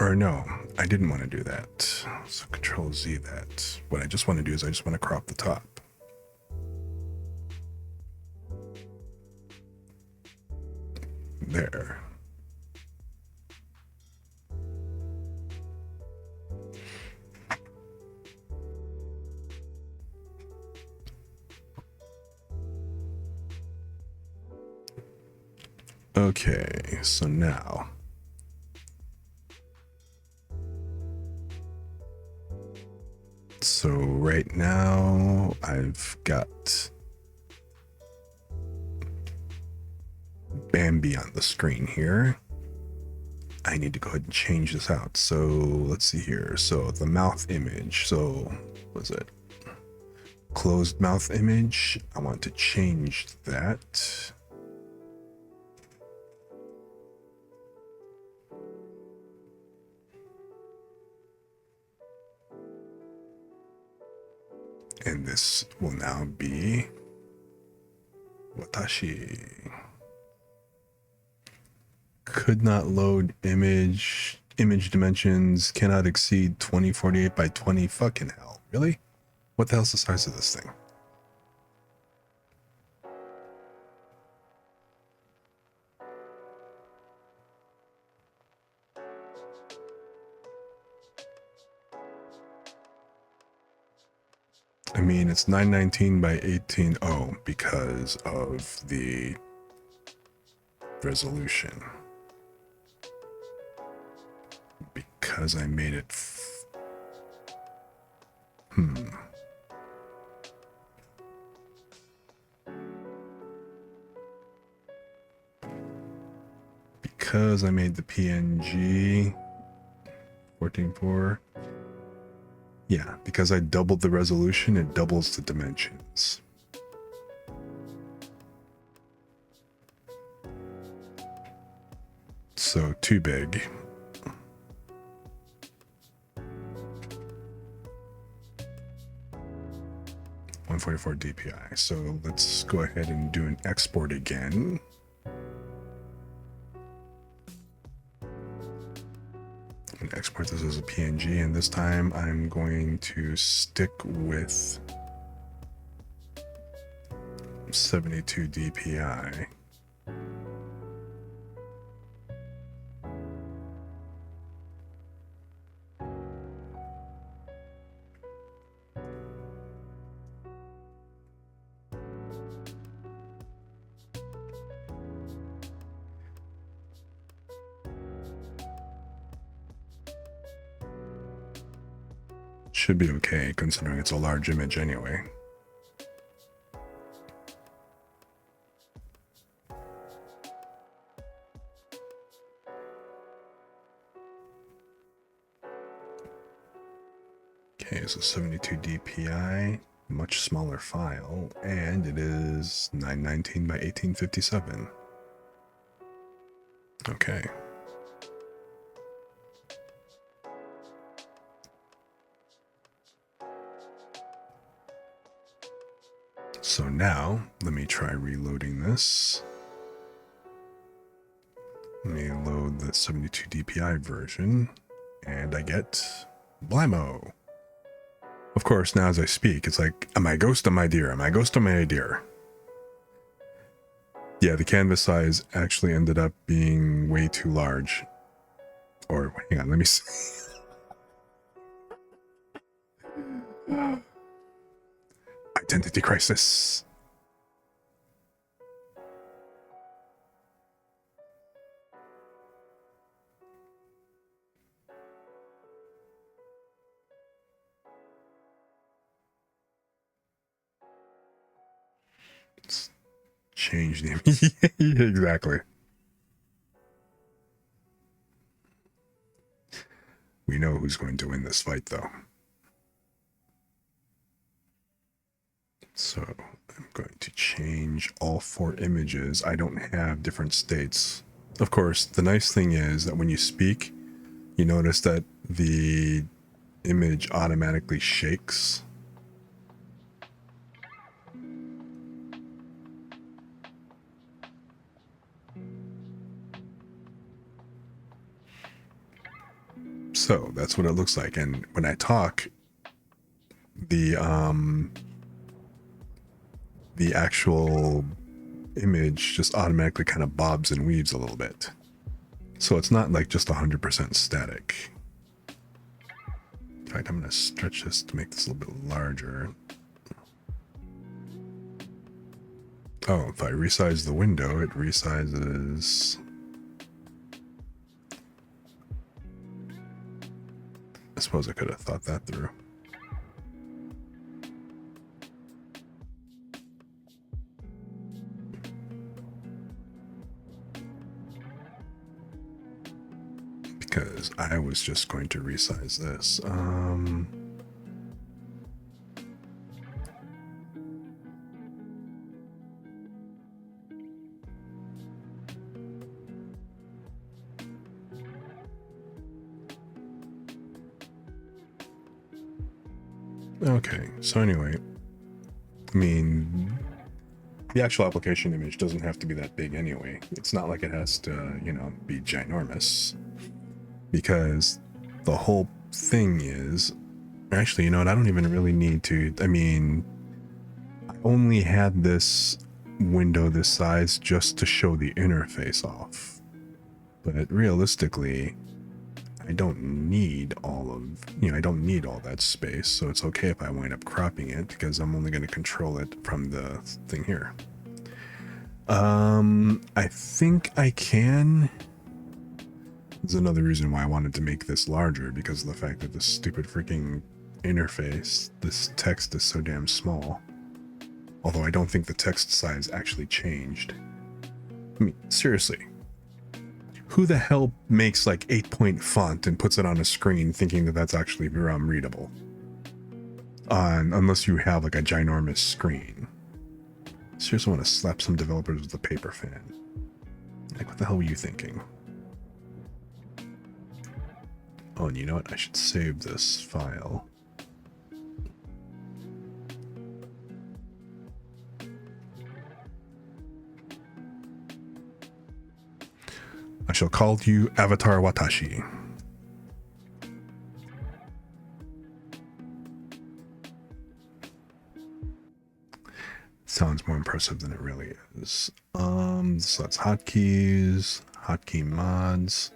Or no, I didn't want to do that. So Control Z that. What I just want to do is I just want to crop the top. There. Okay, so now right now I've got Bambi on the screen here. I need to go ahead and change this out. So let's see here. So the mouth image. So what is it? Closed mouth image. I want to change that. And this will now be Watashi. Could not load image. Image dimensions cannot exceed 2048 by 20. Fucking hell. Really? What the hell's the size of this thing? I mean, it's 919 by 18. Oh, because of the resolution. Because I made it. Because I made the PNG 14.4. Yeah, because I doubled the resolution, it doubles the dimensions. So too big. .144 DPI. So let's go ahead and do an export again. And export this as a PNG, and this time I'm going to stick with 72 DPI. Should be okay considering it's a large image anyway. Okay, so 72 DPI, much smaller file, and it is 919 by 1857. Okay. So now, let me try reloading this. Let me load the 72 DPI version, and I get blammo. Of course, now as I speak, it's like, am I ghost, am I deer? Am I ghost, am I deer? Yeah, the canvas size actually ended up being way too large. Or, hang on, let me see. Identity crisis. Let's change the exactly. We know who's going to win this fight, though. So I'm going to change all 4 images. I don't have different states. Of course, the nice thing is that when you speak, you notice that the image automatically shakes. So that's what it looks like. And when I talk, the actual image just automatically kind of bobs and weaves a little bit. So it's not like just 100% static. In fact, I'm going to stretch this to make this a little bit larger. Oh, if I resize the window, it resizes. I suppose I could have thought that through. Because I was just going to resize this. Okay, so anyway, I mean, the actual application image doesn't have to be that big anyway. It's not like it has to, you know, be ginormous. Because the whole thing is, actually, you know what, I don't even really need to, I mean, I only had this window this size just to show the interface off. But realistically, I don't need all of, you know, I don't need all that space, so it's okay if I wind up cropping it because I'm only going to control it from the thing here. I think I can. There's another reason why I wanted to make this larger, because of the fact that this stupid freaking interface, this text is so damn small. Although I don't think the text size actually changed. I mean, seriously. Who the hell makes like 8-point font and puts it on a screen thinking that that's actually readable? Unless you have like a ginormous screen. Seriously want to slap some developers with a paper fan. Like, what the hell were you thinking? Oh, and you know what? I should save this file. I shall call you Avatar Watashi. impressive than it really is. So that's hotkeys, hotkey mods,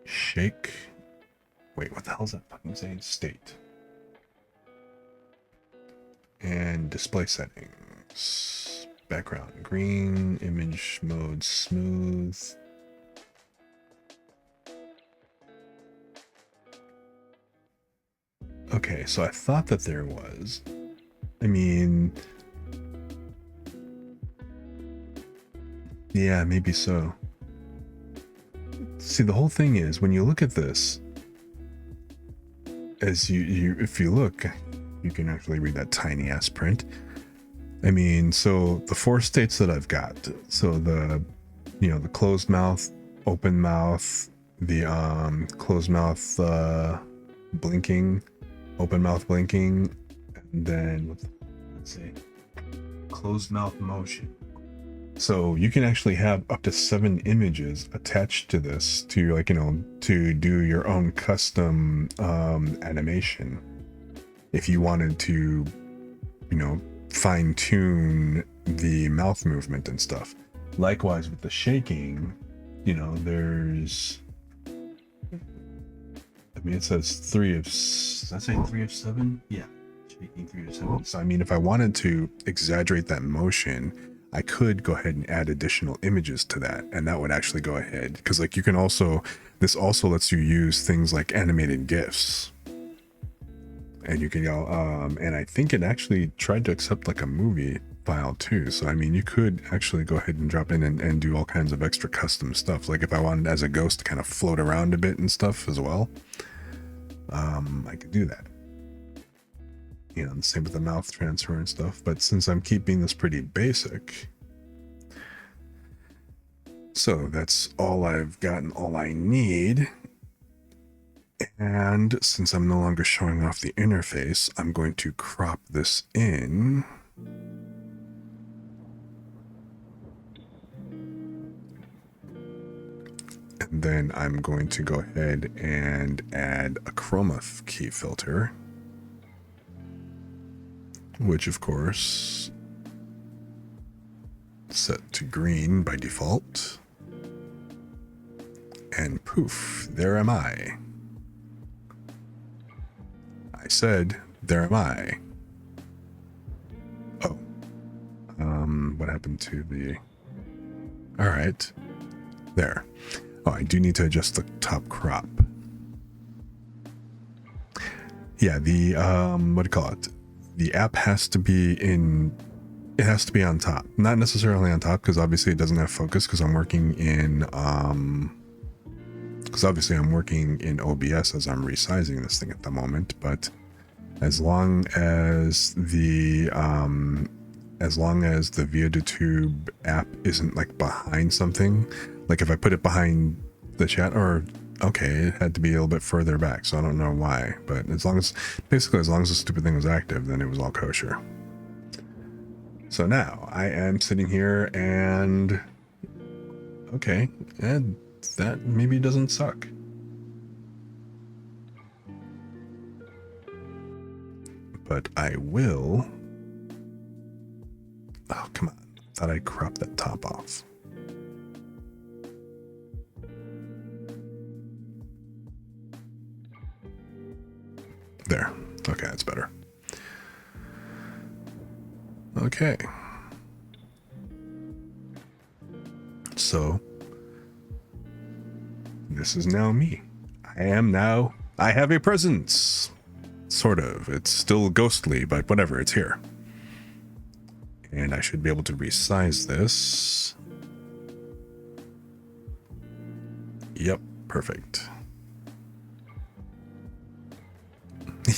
shake. Wait, what the hell is that fucking saying? State. And display settings. Background green, image mode smooth. Okay, so I thought that there was. I mean, yeah, maybe so. See, the whole thing is when you look at this, as if you look, you can actually read that tiny ass print. I mean, so the 4 states that I've got, so the, the closed mouth, open mouth, the closed mouth blinking, open mouth blinking, and then let's see, closed mouth motion. So you can actually have up to 7 images attached to this to, like, to do your own custom animation if you wanted to, fine tune the mouth movement and stuff. Likewise with the shaking, there's, I mean, it says 3 of, does that say 3 of 7? Yeah, shaking 3 of 7. So I mean, if I wanted to exaggerate that motion, I could go ahead and add additional images to that, and that would actually go ahead, because like you can also, this also lets you use things like animated GIFs, and you can and I think it actually tried to accept like a movie file too. So I mean, you could actually go ahead and drop in and do all kinds of extra custom stuff. Like if I wanted as a ghost to kind of float around a bit and stuff as well, I could do that. The same with the mouth transfer and stuff. But since I'm keeping this pretty basic, so that's all I've gotten, all I need. And since I'm no longer showing off the interface, I'm going to crop this in. And then I'm going to go ahead and add a chroma key filter, which of course set to green by default. And poof, there am I. I said, there am I. Oh. What happened to the... All right. There. Oh, I do need to adjust the top crop. Yeah, the, what do you call it? The app has to be in... It has to be on top. Not necessarily on top, because obviously it doesn't have focus, because I'm working in, because obviously I'm working in OBS as I'm resizing this thing at the moment, but as long as the PNGTube app isn't like behind something, like if I put it behind the chat, or okay, it had to be a little bit further back, so I don't know why, but as long as the stupid thing was active, then it was all kosher. So now I am sitting here and okay, and that maybe doesn't suck. But I will. Oh, come on. Thought I cropped that top off. There. Okay, that's better. Okay. So, this is now me. I have a presence. Sort of. It's still ghostly, but whatever, it's here. And I should be able to resize this. Yep, perfect.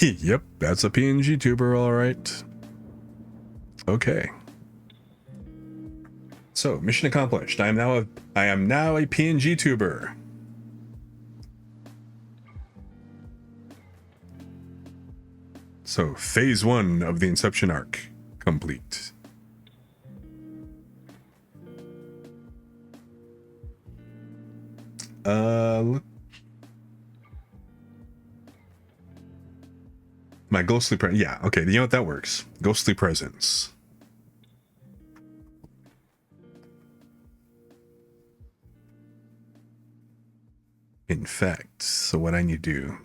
Yep, that's a PNGTuber, all right. Okay. So, mission accomplished. I am now a PNGTuber. So, phase 1 of the Inception Arc complete. Look. My ghostly presence. Yeah, okay, you know what, that works. Ghostly presence. In fact, so what I need to do,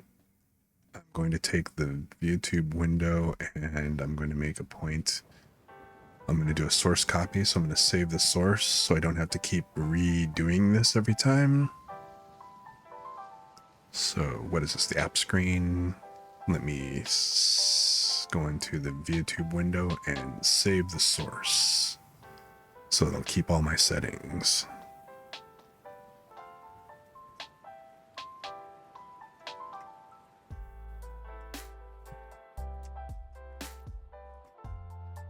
I'm going to take the YouTube window and I'm going to make a point. I'm going to do a source copy, so I'm going to save the source so I don't have to keep redoing this every time. So what is this, the app screen? Let me go into the YouTube window and save the source so it'll keep all my settings.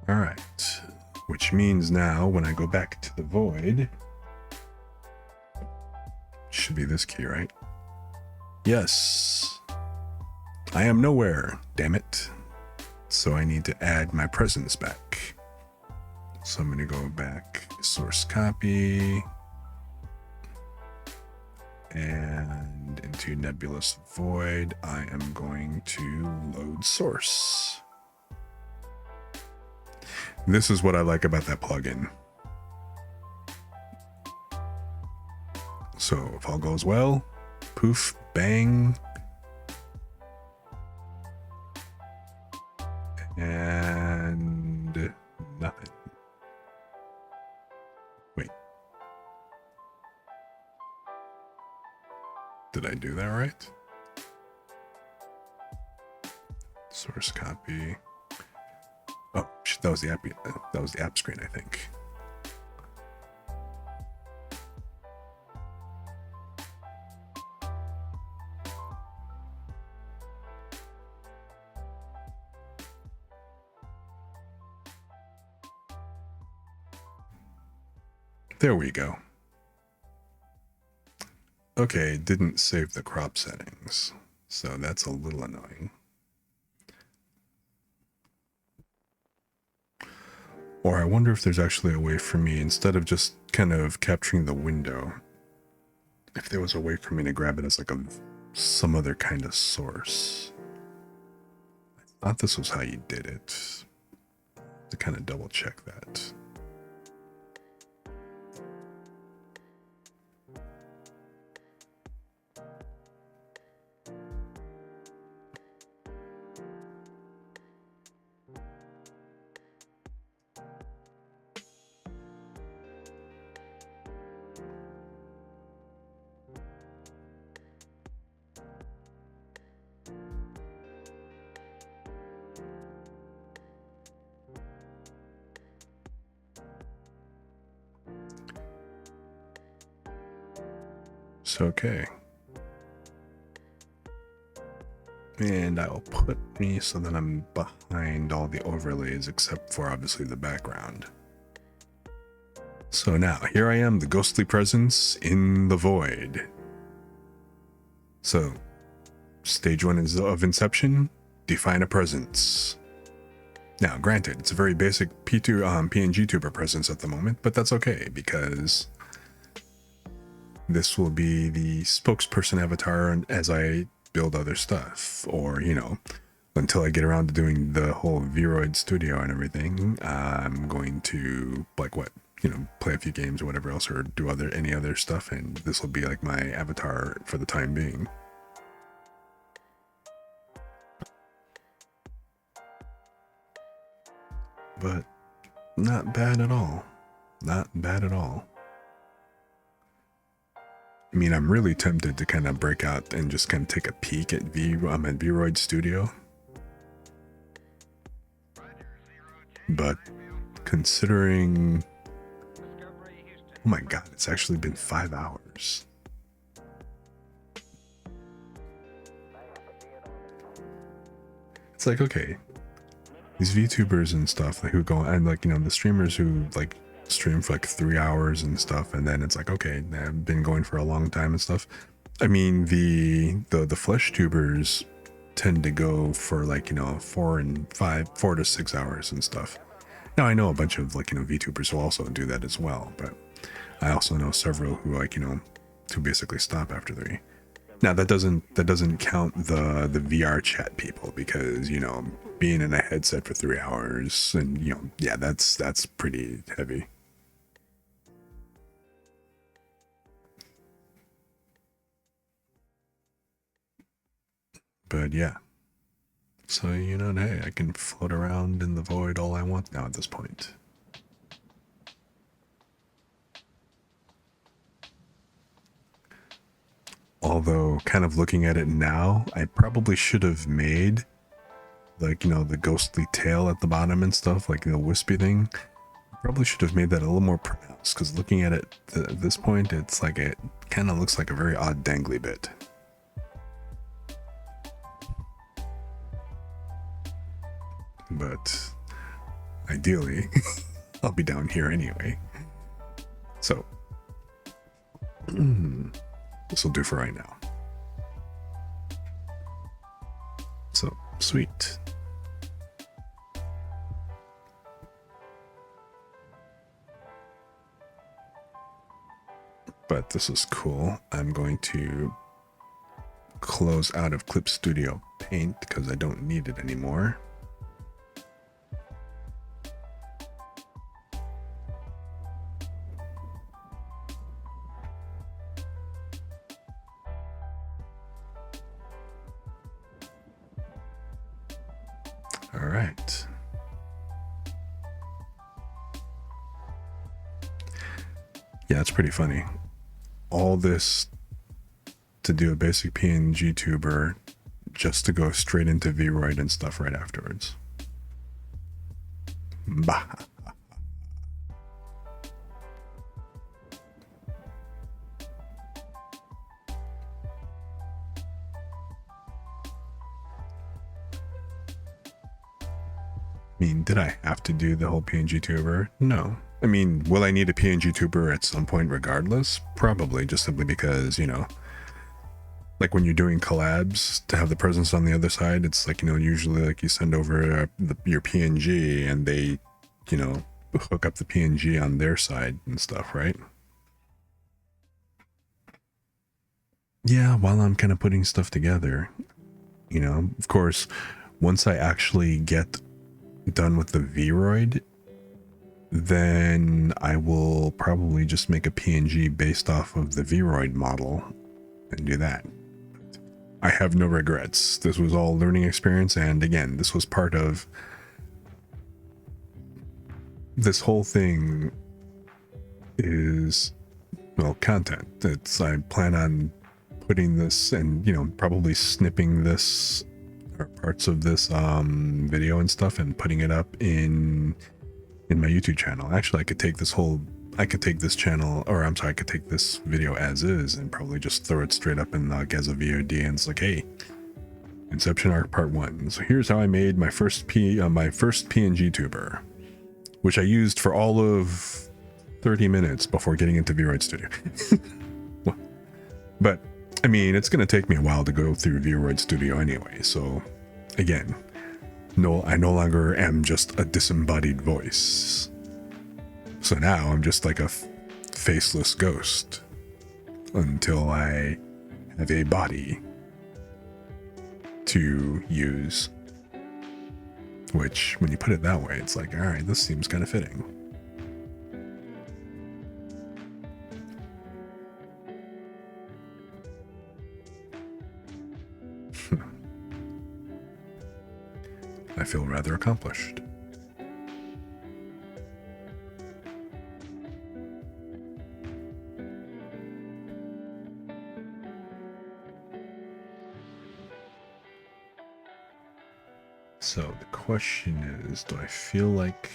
All right, which means now when I go back to the void, should be this key, right? Yes, I am nowhere, damn it. So I need to add my presence back. So I'm going to go back, source copy, and into nebulous void, I am going to load source. This is what I like about that plugin. So if all goes well, poof, bang, and nothing. Wait. Did I do that right? Source copy. Oh, shit, that was the app. That was the app screen, I think. There we go. Okay, didn't save the crop settings, so that's a little annoying. Or I wonder if there's actually a way for me, instead of just kind of capturing the window, if there was a way for me to grab it as like some other kind of source. I thought this was how you did it. To kind of double check that. So, okay. And I will put me so that I'm behind all the overlays except for obviously the background. So now, here I am, the ghostly presence in the void. So, stage 1 of Inception, define a presence. Now, granted, it's a very basic PNGTuber presence at the moment, but that's okay because this will be the spokesperson avatar as I build other stuff, or, you know, until I get around to doing the whole Viroid studio and everything, I'm going to, like, what, you know, play a few games or whatever else, or do any other stuff, and this will be like my avatar for the time being. But not bad at all. Not bad at all. I mean, I'm really tempted to kind of break out and just kind of take a peek at Viroid Studio. But considering, oh my god, it's actually been 5 hours. It's like, okay, these VTubers and stuff like who go, and like, you know, the streamers who like stream for like 3 hours and stuff, and then it's like, okay, I've been going for a long time and stuff. I mean, the flesh tubers tend to go for like, you know, 4 to 6 hours and stuff. Now I know a bunch of like, you know, VTubers will also do that as well, but I also know several who, like, you know, who basically stop after 3. Now that doesn't count the VR chat people, because being in a headset for 3 hours and yeah, that's pretty heavy. But yeah, so hey, I can float around in the void all I want now at this point. Although, kind of looking at it now, I probably should have made, like, the ghostly tail at the bottom and stuff, like the wispy thing. Probably should have made that a little more pronounced, because looking at it at this point, it's like it kind of looks like a very odd dangly bit. But ideally, I'll be down here anyway. So, this will do for right now. So, sweet. But this is cool. I'm going to close out of Clip Studio Paint because I don't need it anymore. All right. Yeah, it's pretty funny. All this to do a basic PNGTuber just to go straight into Vroid and stuff right afterwards. Bah. I mean, did I have to do the whole PNGTuber? No. I mean, will I need a PNGTuber at some point regardless? Probably, just simply because, like when you're doing collabs, to have the presence on the other side, it's like, usually like you send over your PNG and they, hook up the PNG on their side and stuff, right? Yeah, while I'm kind of putting stuff together, of course, once I actually get done with the Vroid, then I will probably just make a PNG based off of the Vroid model and do that. I have no regrets. This was all learning experience, and again, this was part of this whole thing is, well, content. I plan on putting this and, probably snipping this or parts of this video and stuff and putting it up in my YouTube channel. Actually, I could take this channel, or I'm sorry, I could take this video as is and probably just throw it straight up in the Geza VOD, and it's like, hey, Inception Arc Part 1. So here's how I made my first PNGTuber, which I used for all of 30 minutes before getting into Vroid Studio. But I mean, it's going to take me a while to go through Vroid Studio anyway. So again, I no longer am just a disembodied voice. So now I'm just like a faceless ghost until I have a body to use. Which, when you put it that way, it's like, all right, this seems kind of fitting. I feel rather accomplished. So the question is, do I feel like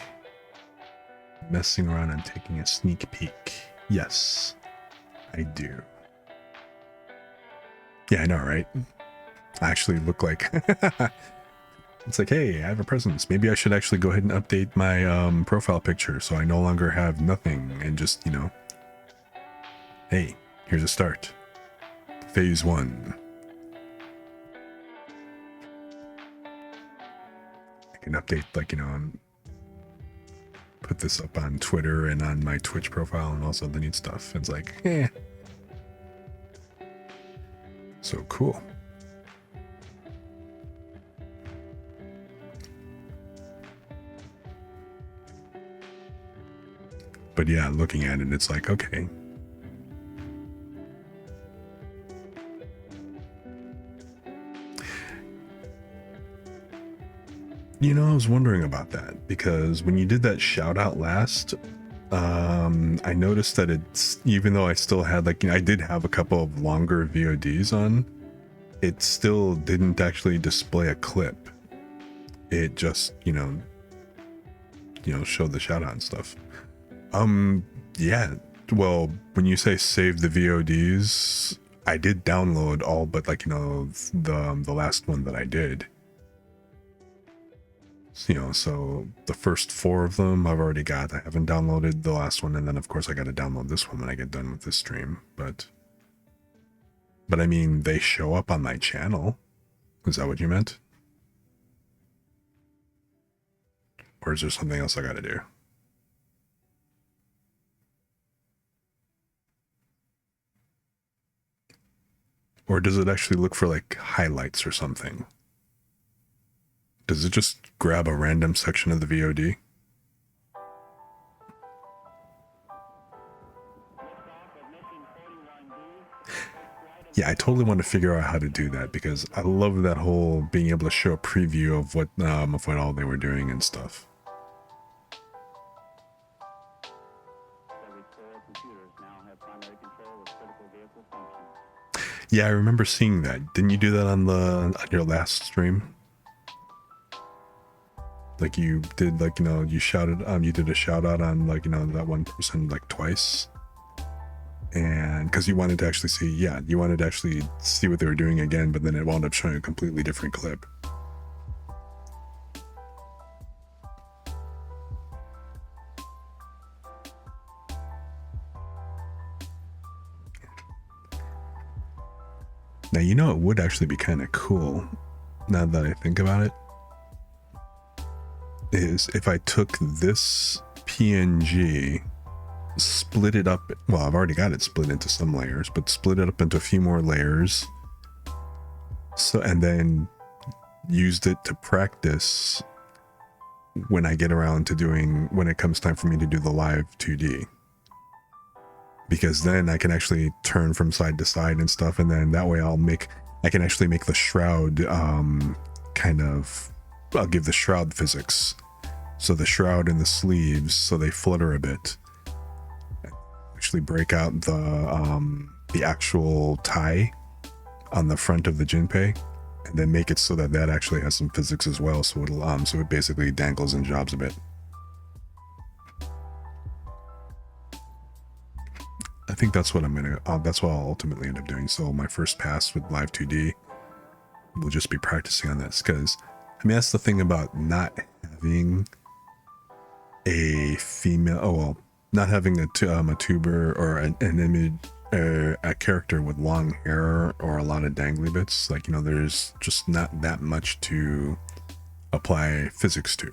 messing around and taking a sneak peek? Yes, I do. Yeah, I know, right? I actually look like... It's like, hey, I have a presence. Maybe I should actually go ahead and update my profile picture so I no longer have nothing and just, hey, here's a start. Phase 1. I can update, like, put this up on Twitter and on my Twitch profile and also the neat stuff. It's like, eh. So So cool. But yeah, looking at it, it's like, okay. You know, I was wondering about that because when you did that shout out last, I noticed that it's, even though I still had like, I did have a couple of longer VODs on, it still didn't actually display a clip. It just, showed the shout out and stuff. Yeah. Well, when you say save the VODs, I did download all but like, the last one that I did. So the first 4 of them I've already got. I haven't downloaded the last one, and then of course I got to download this one when I get done with this stream. But I mean, they show up on my channel. Is that what you meant? Or is there something else I got to do? Or does it actually look for like highlights or something? Does it just grab a random section of the VOD? Yeah, I totally want to figure out how to do that because I love that whole being able to show a preview of what all they were doing and stuff. Yeah, I remember seeing that. Didn't you do that on your last stream? Like you did, like, you shouted, you did a shout out on like, that one person like twice. And because you wanted to actually see, you wanted to actually see what they were doing again, but then it wound up showing a completely different clip. Now, it would actually be kind of cool, now that I think about it, is if I took this PNG, split it up, well, I've already got it split into some layers, but split it up into a few more layers, so, and then used it to practice when I get around to when it comes time for me to do the live 2D. Because then I can actually turn from side to side and stuff, and then that way I can actually make the shroud I'll give the shroud physics. So the shroud and the sleeves, so they flutter a bit. Actually break out the actual tie on the front of the Jinpei, and then make it so that actually has some physics as well. So it basically dangles and jobs a bit. I think that's what that's what I'll ultimately end up doing. So my first pass with Live 2D will just be practicing on this, because I mean, that's the thing about not having a female, not having a tuber or an image, a character with long hair or a lot of dangly bits. Like, there's just not that much to apply physics to.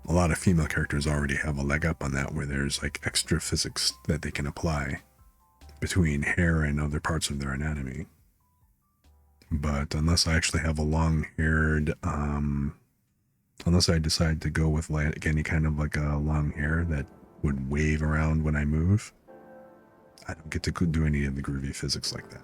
A lot of female characters already have a leg up on that, where there's like extra physics that they can apply between hair and other parts of their anatomy. But unless I actually have a long-haired, unless I decide to go with like any kind of like a long hair that would wave around when I move, I don't get to do any of the groovy physics like that.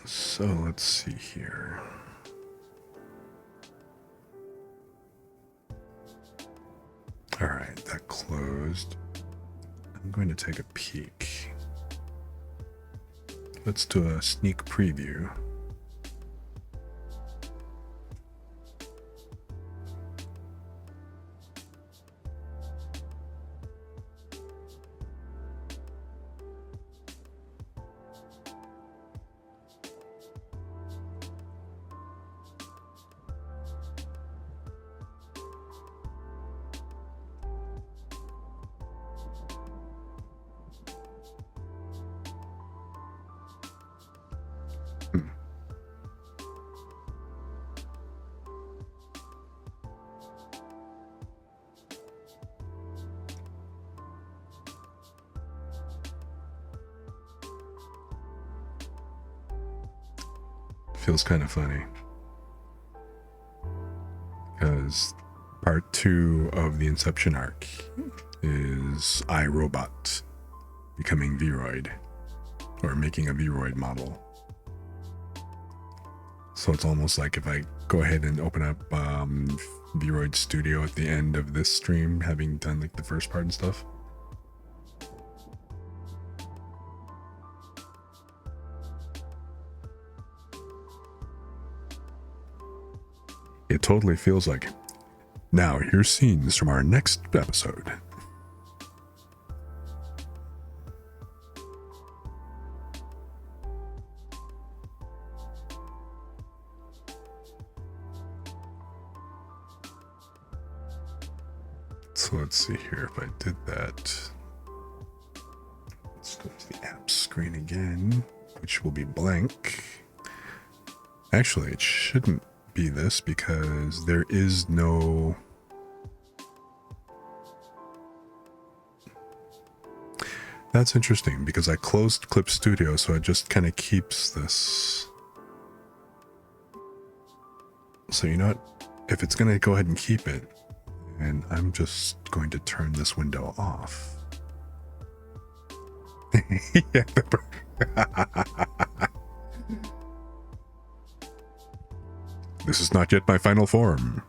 So let's see here. All right, that closed. I'm going to take a peek. Let's do a sneak preview. feels kind of funny. Because part 2 of the Inception Arc is iRobot becoming Vroid, or making a Vroid model. So it's almost like if I go ahead and open up Vroid Studio at the end of this stream, having done like the first part and stuff. It totally feels like it. Now, here's scenes from our next episode. So let's see here if I did that. Let's go to the app screen again, which will be blank. Actually, it shouldn't be this because there is no... That's interesting because I closed Clip Studio, so it just kind of keeps this. So you know what? If it's going to go ahead and keep it, and I'm just going to turn this window off. Yeah. This is not yet my final form.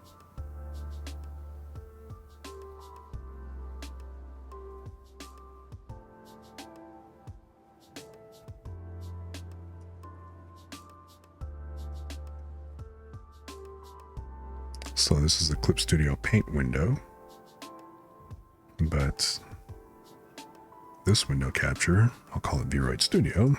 So this is the Clip Studio Paint window, but this window capture, I'll call it Vroid Studio.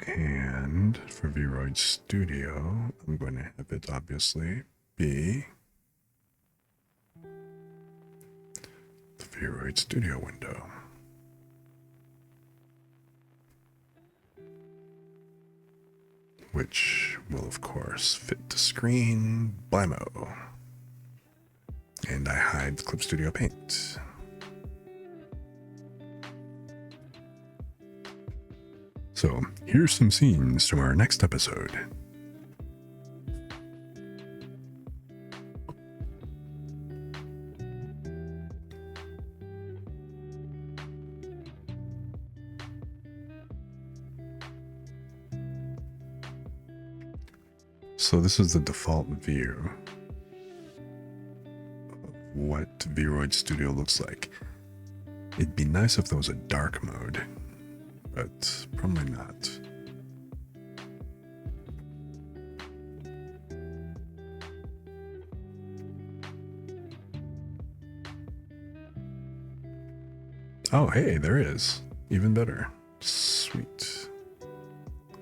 And for Vroid Studio, I'm going to have it obviously be the Vroid Studio window. Which will of course fit the screen, blammo. And I hide the Clip Studio Paint. So here's some scenes from our next episode. So this is the default view of what Vroid Studio looks like. It'd be nice if there was a dark mode, but probably not. Oh, hey, there is. Even better. Sweet.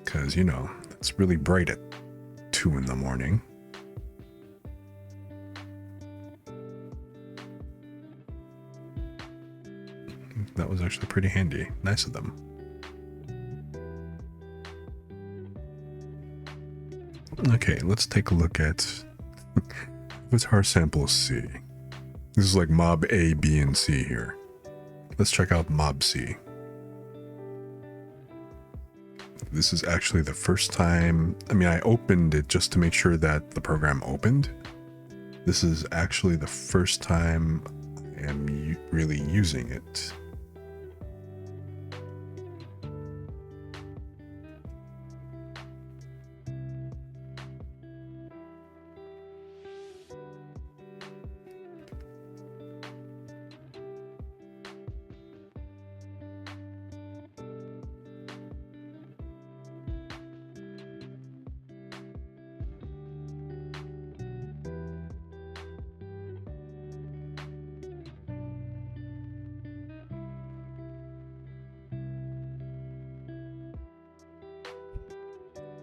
Because, you know, it's really bright at 2 in the morning. That was actually pretty handy. Nice of them. Okay, let's take a look at Avatar Sample C. This is like Mob A, B, and C here. Let's check out Mob C. This is actually the first time, I mean, I opened it just to make sure that the program opened. This is actually the first time I am really using it.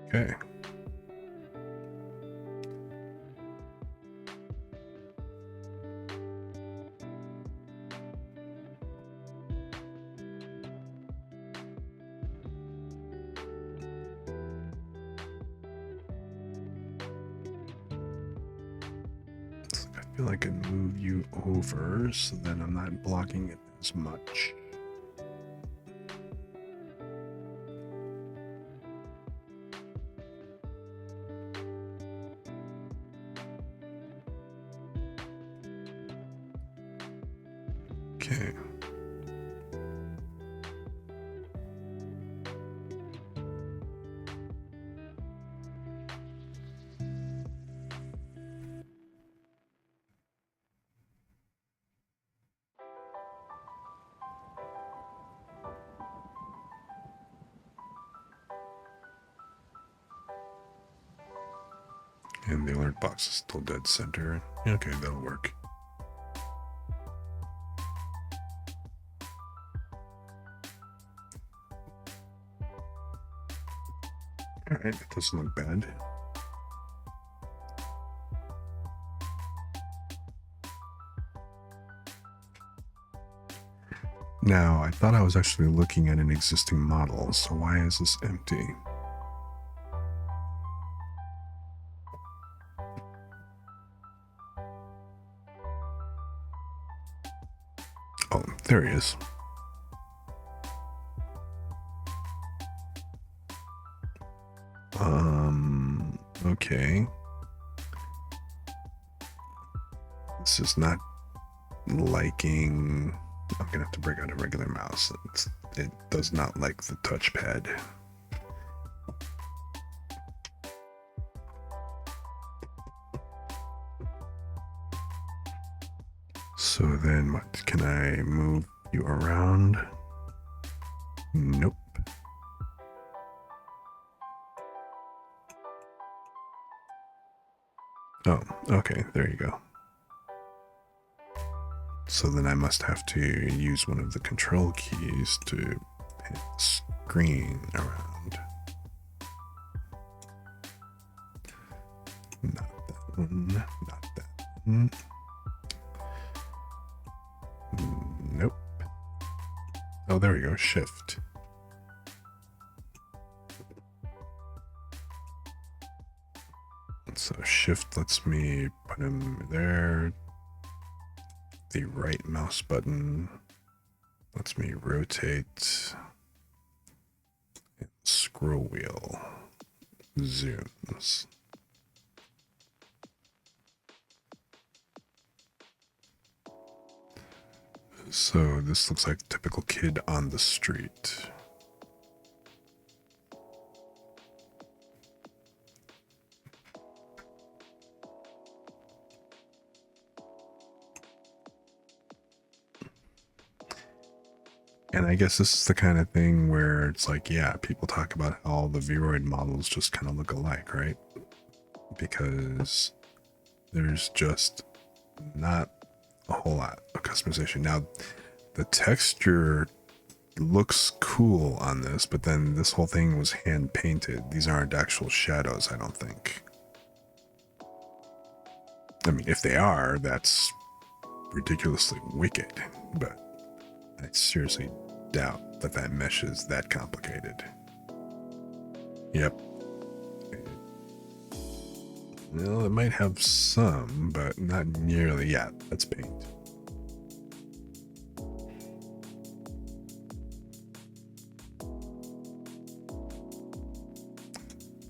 Okay. feel like I can move you over so that I'm not blocking it as much. Okay. And the alert box is still dead center. Okay, that'll work. Alright, that doesn't look bad. Now, I thought I was actually looking at an existing model, so why is this empty? Oh, there he is. Okay. This is not liking... I'm gonna have to break out a regular mouse. It does not like the touchpad. So then what? Can I move you around? Nope. Oh, okay, there you go. So then I must have to use one of the control keys to pan the screen around. Not that one, not that one. Nope. Oh, there we go, shift. So shift lets me put him there. The right mouse button lets me rotate. And scroll wheel zooms. So this looks like a typical kid on the street. And I guess this is the kind of thing where it's like, yeah, people talk about how all the Vroid models just kind of look alike, right? Because there's just not a whole lot of customization. Now, the texture looks cool on this, but then this whole thing was hand painted. These aren't actual shadows, I don't think. I mean, if they are, that's ridiculously wicked, but I seriously doubt that that mesh is that complicated. Yep. Well, it might have some, but not nearly. Yeah, that's paint.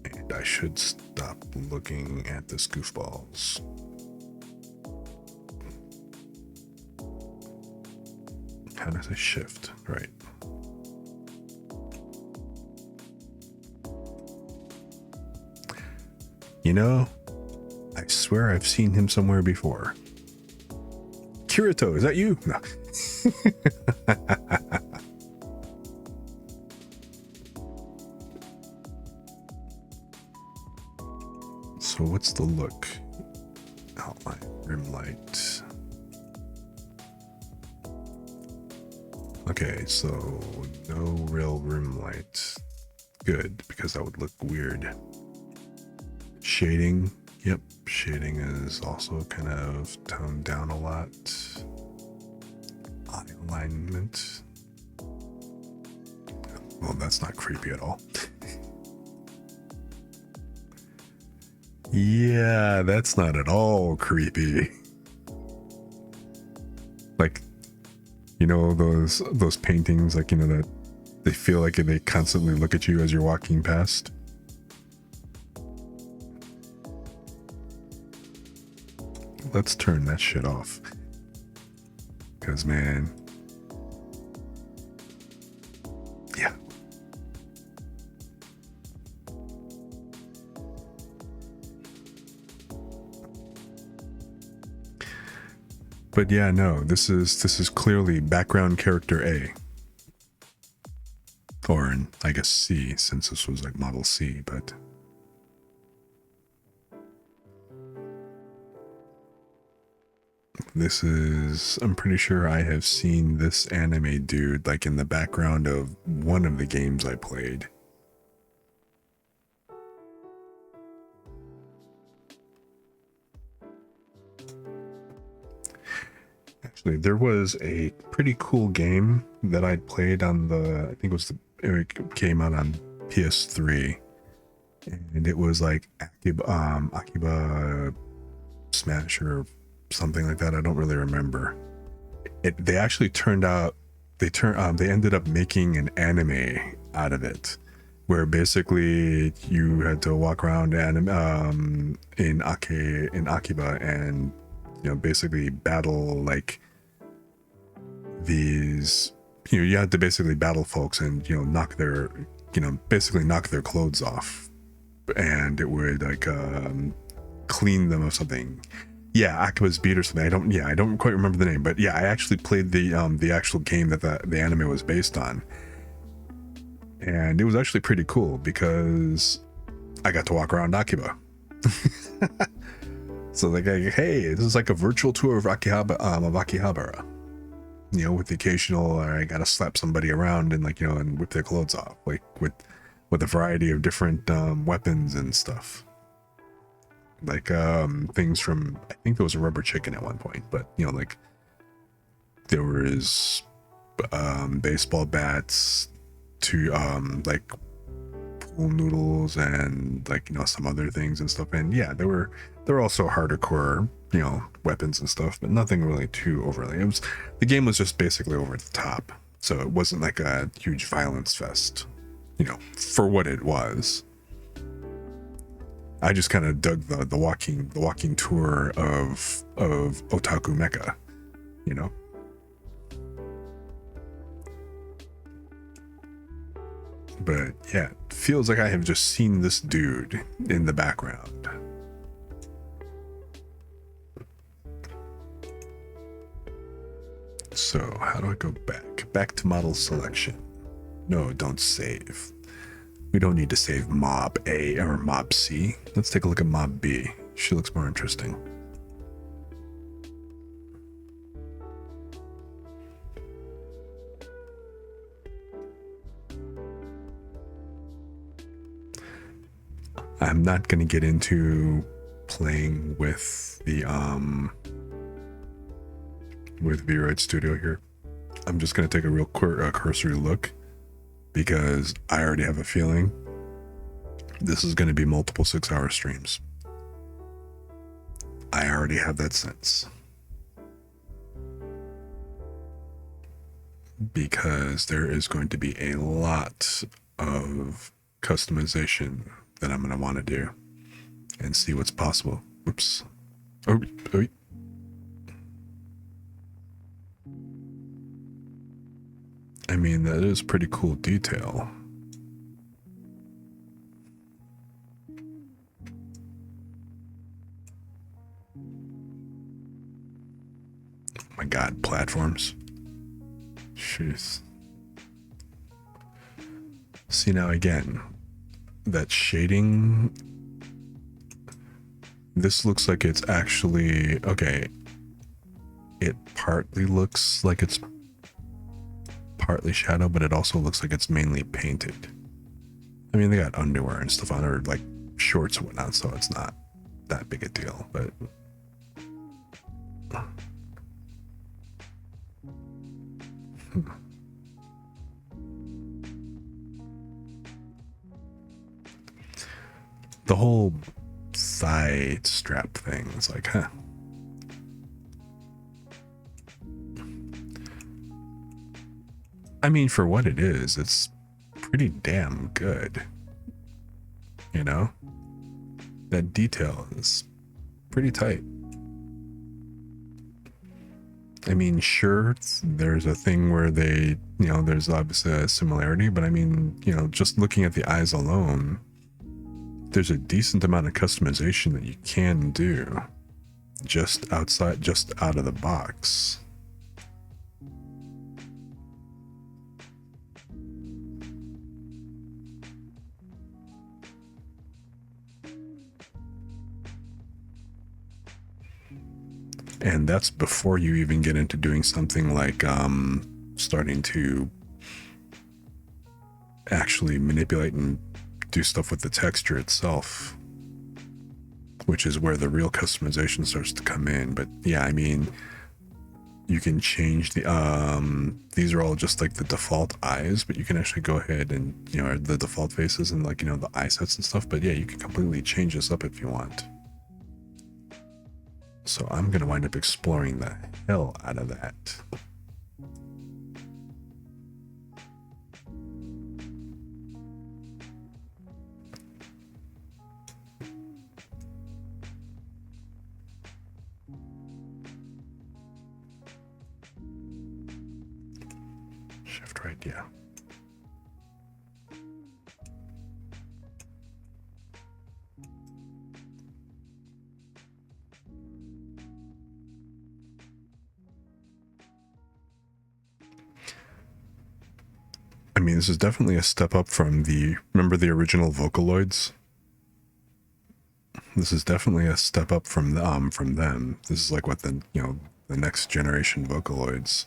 And I should stop looking at this goofballs. How does I shift? Right. You know, I swear I've seen him somewhere before. Kirito, is that you? No. So what's the look? Outline, rim light. Okay, so no real rim light. Good, because that would look weird. Shading, yep, shading is also kind of toned down a lot. Eye alignment. Well, that's not creepy at all. Yeah, that's not at all creepy. You know those paintings, like, you know, that they feel like they constantly look at you as you're walking past. Let's turn that shit off. Because, man, yeah. But yeah, no, this is clearly background character A. Or in, I guess, C, since this was like Model C, but this is, I'm pretty sure I have seen this anime dude like in the background of one of the games I played. Actually, there was a pretty cool game that I'd played on the, I think it came out on PS3, and it was like Akiba Smash or something like that. I don't really remember. They actually they ended up making an anime out of it, where basically you had to walk around in Akiba and, you know, basically battle like these, you know, you had to basically battle folks and, you know, basically knock their clothes off, and it would like clean them of something. Yeah, Akiba's Beat or something. I don't quite remember the name, but yeah, I actually played the actual game that the anime was based on, and it was actually pretty cool because I got to walk around Akiba. So like, hey, this is like a virtual tour of Akihabara. You know, with the occasional, I gotta slap somebody around and, like, you know, and whip their clothes off, like with a variety of different weapons and stuff. Like things from, I think there was a rubber chicken at one point, but, you know, like there was baseball bats to like pool noodles and, like, you know, some other things and stuff. And yeah, there were also hardcore, you know, weapons and stuff, but nothing really too overly. The game was just basically over the top, so it wasn't like a huge violence fest, you know, for what it was. I just kind of dug the walking tour of Otaku Mecha, you know. But yeah, it feels like I have just seen this dude in the background. So how do I go back? Back to model selection. No, don't save. We don't need to save Mob A or Mob C. Let's take a look at Mob B. She looks more interesting. I'm not going to get into playing with the with VRoid Studio here. I'm just going to take a real cursory look, because I already have a feeling this is going to be multiple 6-hour streams. I already have that sense, because there is going to be a lot of customization that I'm going to want to do and see what's possible. Oops. Oh. I mean, that is pretty cool detail. Oh my god, platforms. Jeez. See, now again, that shading, this looks like it's actually, okay, it partly looks like it's partly shadow, but it also looks like it's mainly painted. I mean, they got underwear and stuff on, or like shorts and whatnot, so it's not that big a deal, but the whole side strap thing is like, huh. I mean, for what it is, it's pretty damn good. You know? That detail is pretty tight. I mean, sure, there's a thing where they, you know, there's obviously a similarity, but I mean, you know, just looking at the eyes alone, there's a decent amount of customization that you can do just out of the box. And that's before you even get into doing something like starting to actually manipulate and do stuff with the texture itself, which is where the real customization starts to come in. But yeah, I mean, you can change the these are all just like the default eyes, but you can actually go ahead and, you know, the default faces and, like, you know, the eye sets and stuff. But yeah, you can completely change this up if you want. So I'm gonna wind up exploring the hell out of that. Shift right, yeah. I mean, this is definitely a step up from remember the original Vocaloids? This is definitely a step up from them. This is like what the, you know, the next generation Vocaloids.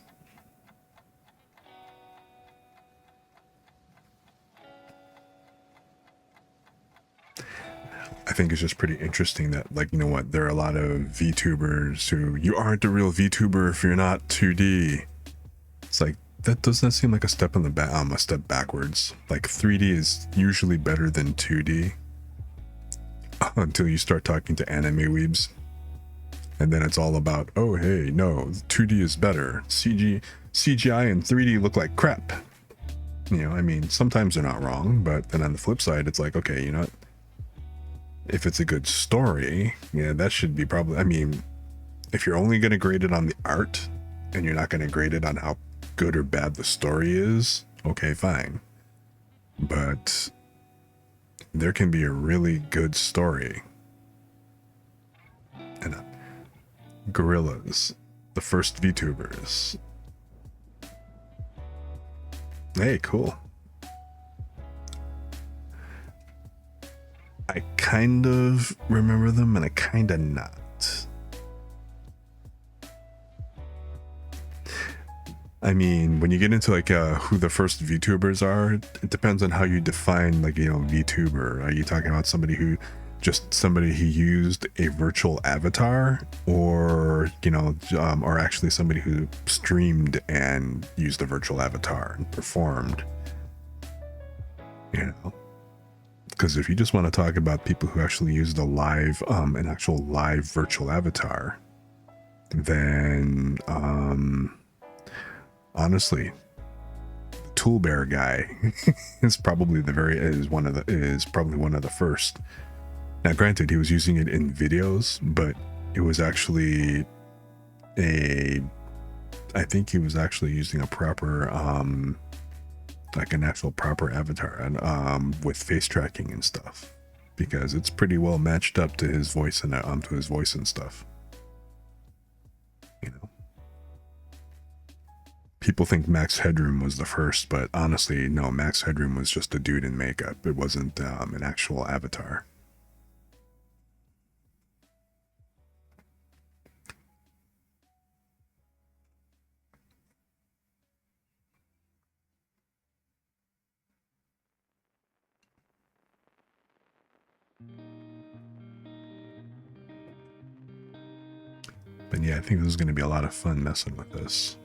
I think it's just pretty interesting that, like, you know what, there are a lot of VTubers who, you aren't a real VTuber if you're not 2D. It's like, that doesn't seem like a step in the a step backwards. Like, 3D is usually better than 2D until you start talking to anime weebs, and then it's all about, oh hey, no, 2D is better. CGI and 3D look like crap. You know, I mean, sometimes they're not wrong, but then on the flip side, it's like, okay, you know what? If it's a good story, yeah, that should be probably, I mean, if you're only going to grade it on the art and you're not going to grade it on how good or bad the story is, okay, fine. But there can be a really good story. And Gorillas, the first VTubers. Hey, cool. I kind of remember them and I kind of not. I mean, when you get into like who the first VTubers are, it depends on how you define, like, you know, VTuber. Are you talking about somebody who used a virtual avatar, or, you know, or actually somebody who streamed and used a virtual avatar and performed? You know, because if you just want to talk about people who actually used an actual live virtual avatar, then honestly, Tool Bear guy is probably one of the first. Now, granted, he was using it in videos, but it was actually I think he was actually using a proper like an actual proper avatar, and with face tracking and stuff, because it's pretty well matched up to his voice and stuff. You know, people think Max Headroom was the first, but honestly, no. Max Headroom was just a dude in makeup. It wasn't an actual avatar. But yeah, I think this is going to be a lot of fun messing with this.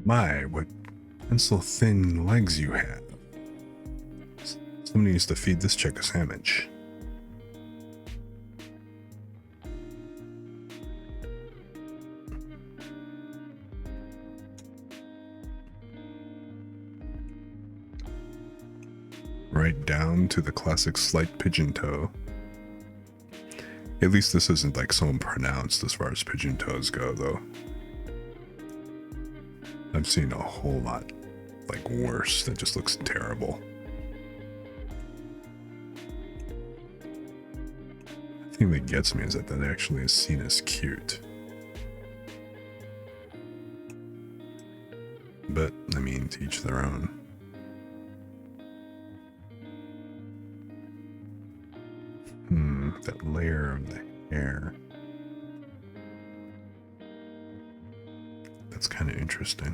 My, what pencil thin legs you have. Somebody needs to feed this chick a sandwich. Right down to the classic slight pigeon toe. At least this isn't like so pronounced as far as pigeon toes go, though. I've seen a whole lot like worse that just looks terrible. The thing that gets me is that actually is seen as cute. But, I mean, to each their own. That layer of the hair. That's kind of interesting.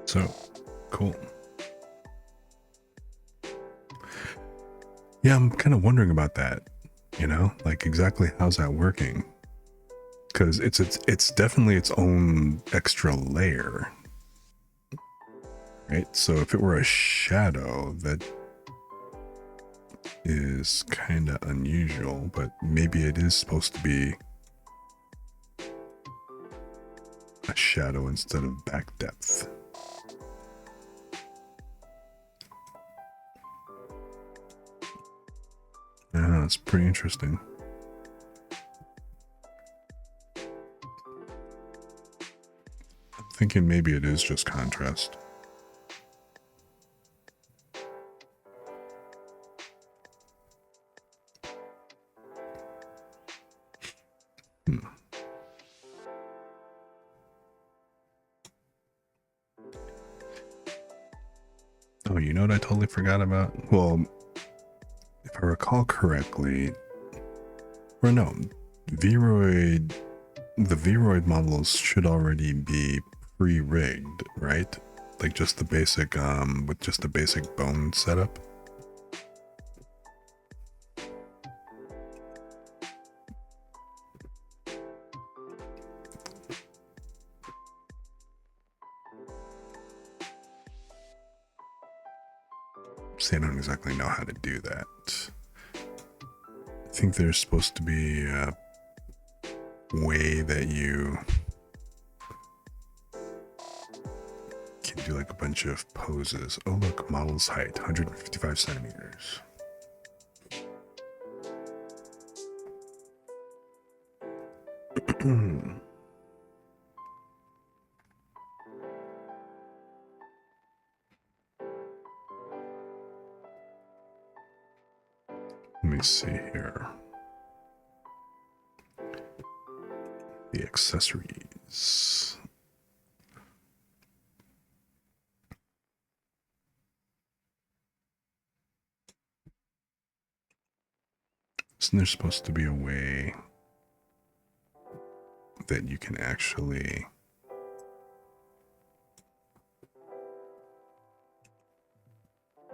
So, cool. Yeah, I'm kind of wondering about that, you know, like exactly how's that working? Because it's definitely its own extra layer, right? So if it were a shadow, that is kind of unusual, but maybe it is supposed to be a shadow instead of back depth. Yeah, that's pretty interesting. I'm thinking maybe it is just contrast. Oh, you know what I totally forgot about? Well, if I recall correctly, or no, the Vroid models should already be pre-rigged, right? Like just the basic, with just the basic bone setup. See, I don't exactly know how to do that. I think there's supposed to be a way that you can do like a bunch of poses. Oh look, model's height, 155 centimeters. Let me see here. The accessories. Isn't there supposed to be a way that you can actually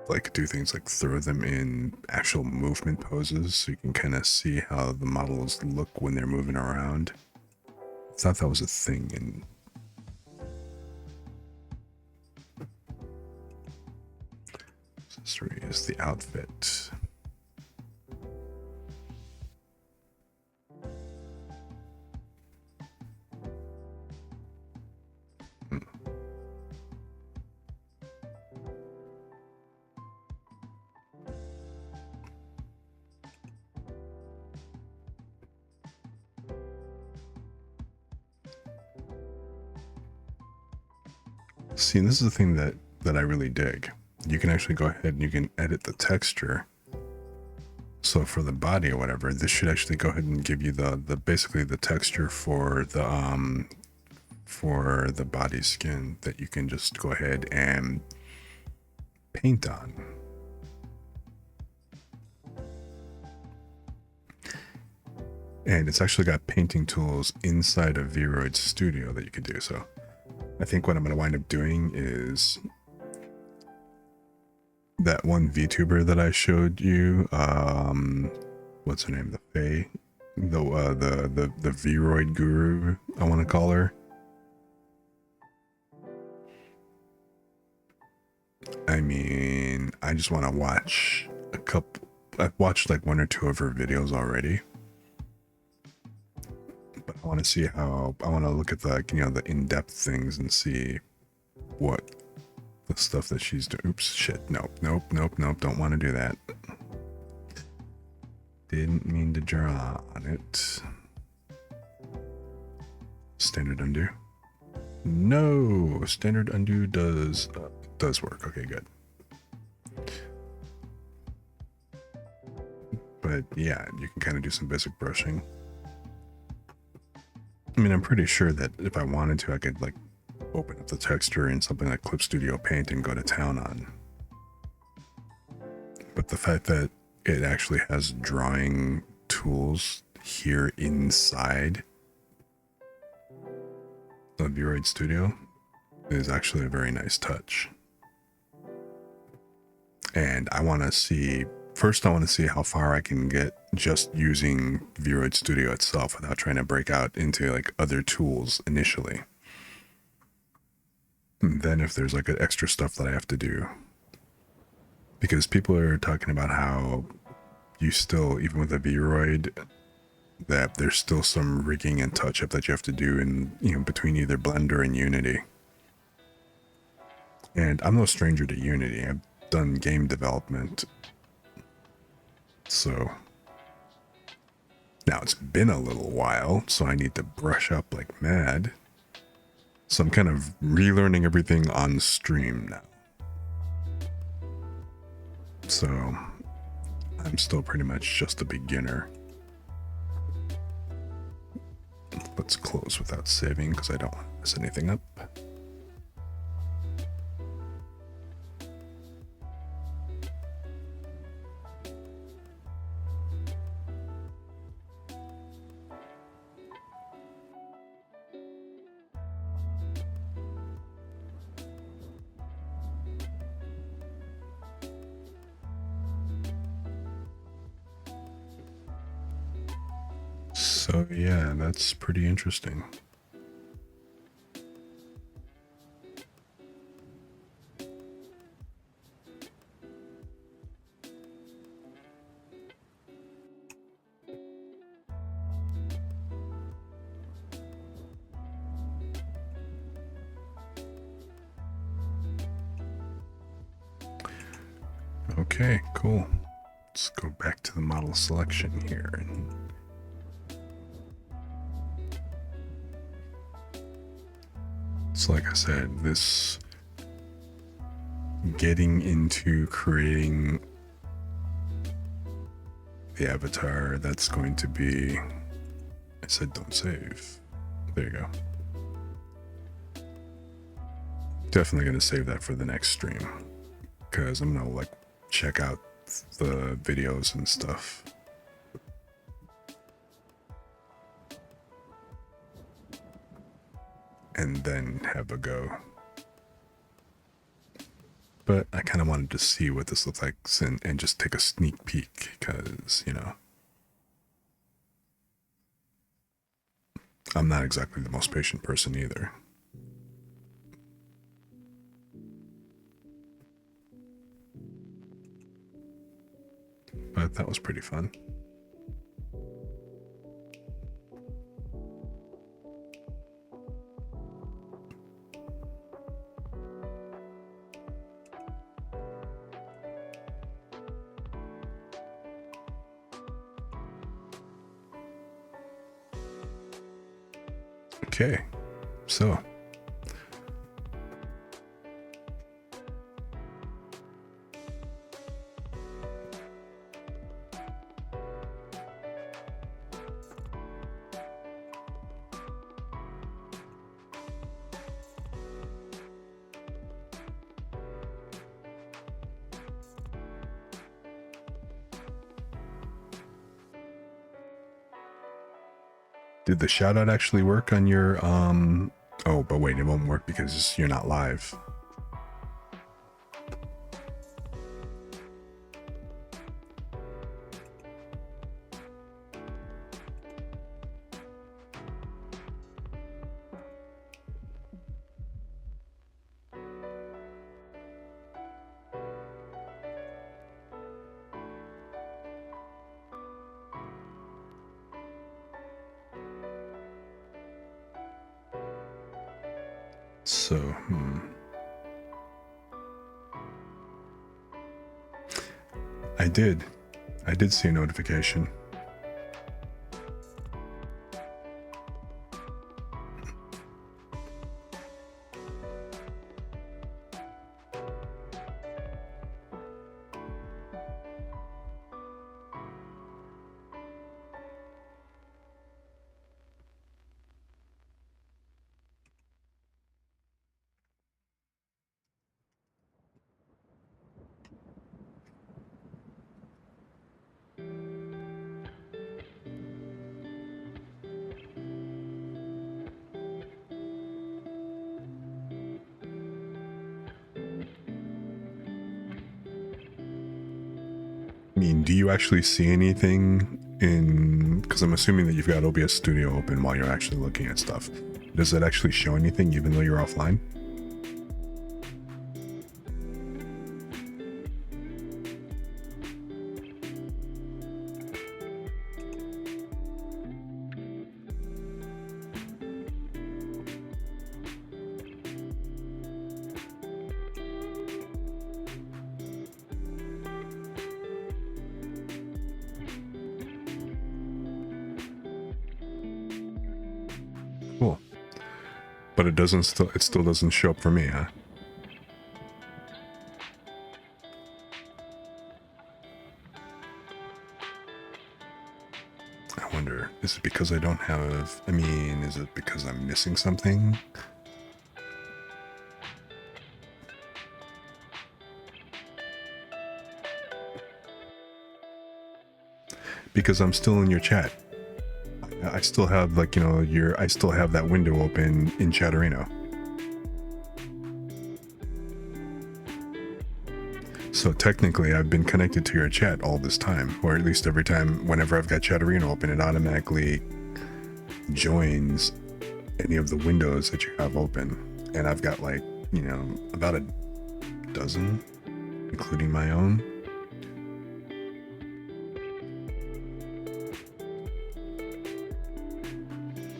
like do things like throw them in actual movement poses so you can kind of see how the models look when they're moving around? I thought that was a thing in accessories, the outfit. See, and this is the thing that I really dig. You can actually go ahead and you can edit the texture. So for the body or whatever, this should actually go ahead and give you the basically the texture for the body skin that you can just go ahead and paint on. And it's actually got painting tools inside of Vroid Studio that you can do. So I think what I'm going to wind up doing is that one VTuber that I showed you, what's her name? The Faye, the Vroid guru, I want to call her. I mean, I just want to watch a couple. I've watched like one or two of her videos already, but I want to see how. I want to look at the the in-depth things and see what the stuff that she's doing. Oops, shit. Nope. Don't want to do that. Didn't mean to draw on it. Standard undo. No, standard undo does work. Okay, good. But yeah, you can kind of do some basic brushing. I mean, I'm pretty sure that if I wanted to, I could like open up the texture in something like Clip Studio Paint and go to town on. But the fact that it actually has drawing tools here inside of Vroid Studio is actually a very nice touch. And I want to see, first I want to see how far I can get just using Vroid Studio itself without trying to break out into like other tools initially. And then if there's like extra stuff that I have to do, because people are talking about how you still, even with a Vroid, that there's still some rigging and touch up that you have to do in, between either Blender and Unity. And I'm no stranger to Unity. I've done game development. So now it's been a little while, so I need to brush up like mad. So I'm kind of relearning everything on stream now. So I'm still pretty much just a beginner. Let's close without saving because I don't want to mess anything up. So yeah, that's pretty interesting. Okay, cool. Let's go back to the model selection here. So like I said, this getting into creating the avatar, that's going to be, I said don't save. There you go. Definitely going to save that for the next stream, because I'm going to like check out the videos and stuff. And then have a go. But I kind of wanted to see what this looks like and just take a sneak peek, because, you know, I'm not exactly the most patient person either. But that was pretty fun. Okay, so did the shout out actually work on your oh, but wait, it won't work because you're not live. So, I did see a notification. I mean, do you actually see anything in, because I'm assuming that you've got OBS Studio open while you're actually looking at stuff. Does it actually show anything even though you're offline? Cool. But it still doesn't show up for me, huh? I wonder, is it because I don't have, I mean, is it because I'm missing something? Because I'm still in your chat. I still have, like, you know, I still have that window open in Chatterino. So technically I've been connected to your chat all this time, or at least every time, whenever I've got Chatterino open, it automatically joins any of the windows that you have open. And I've got, like, you know, about a dozen, including my own.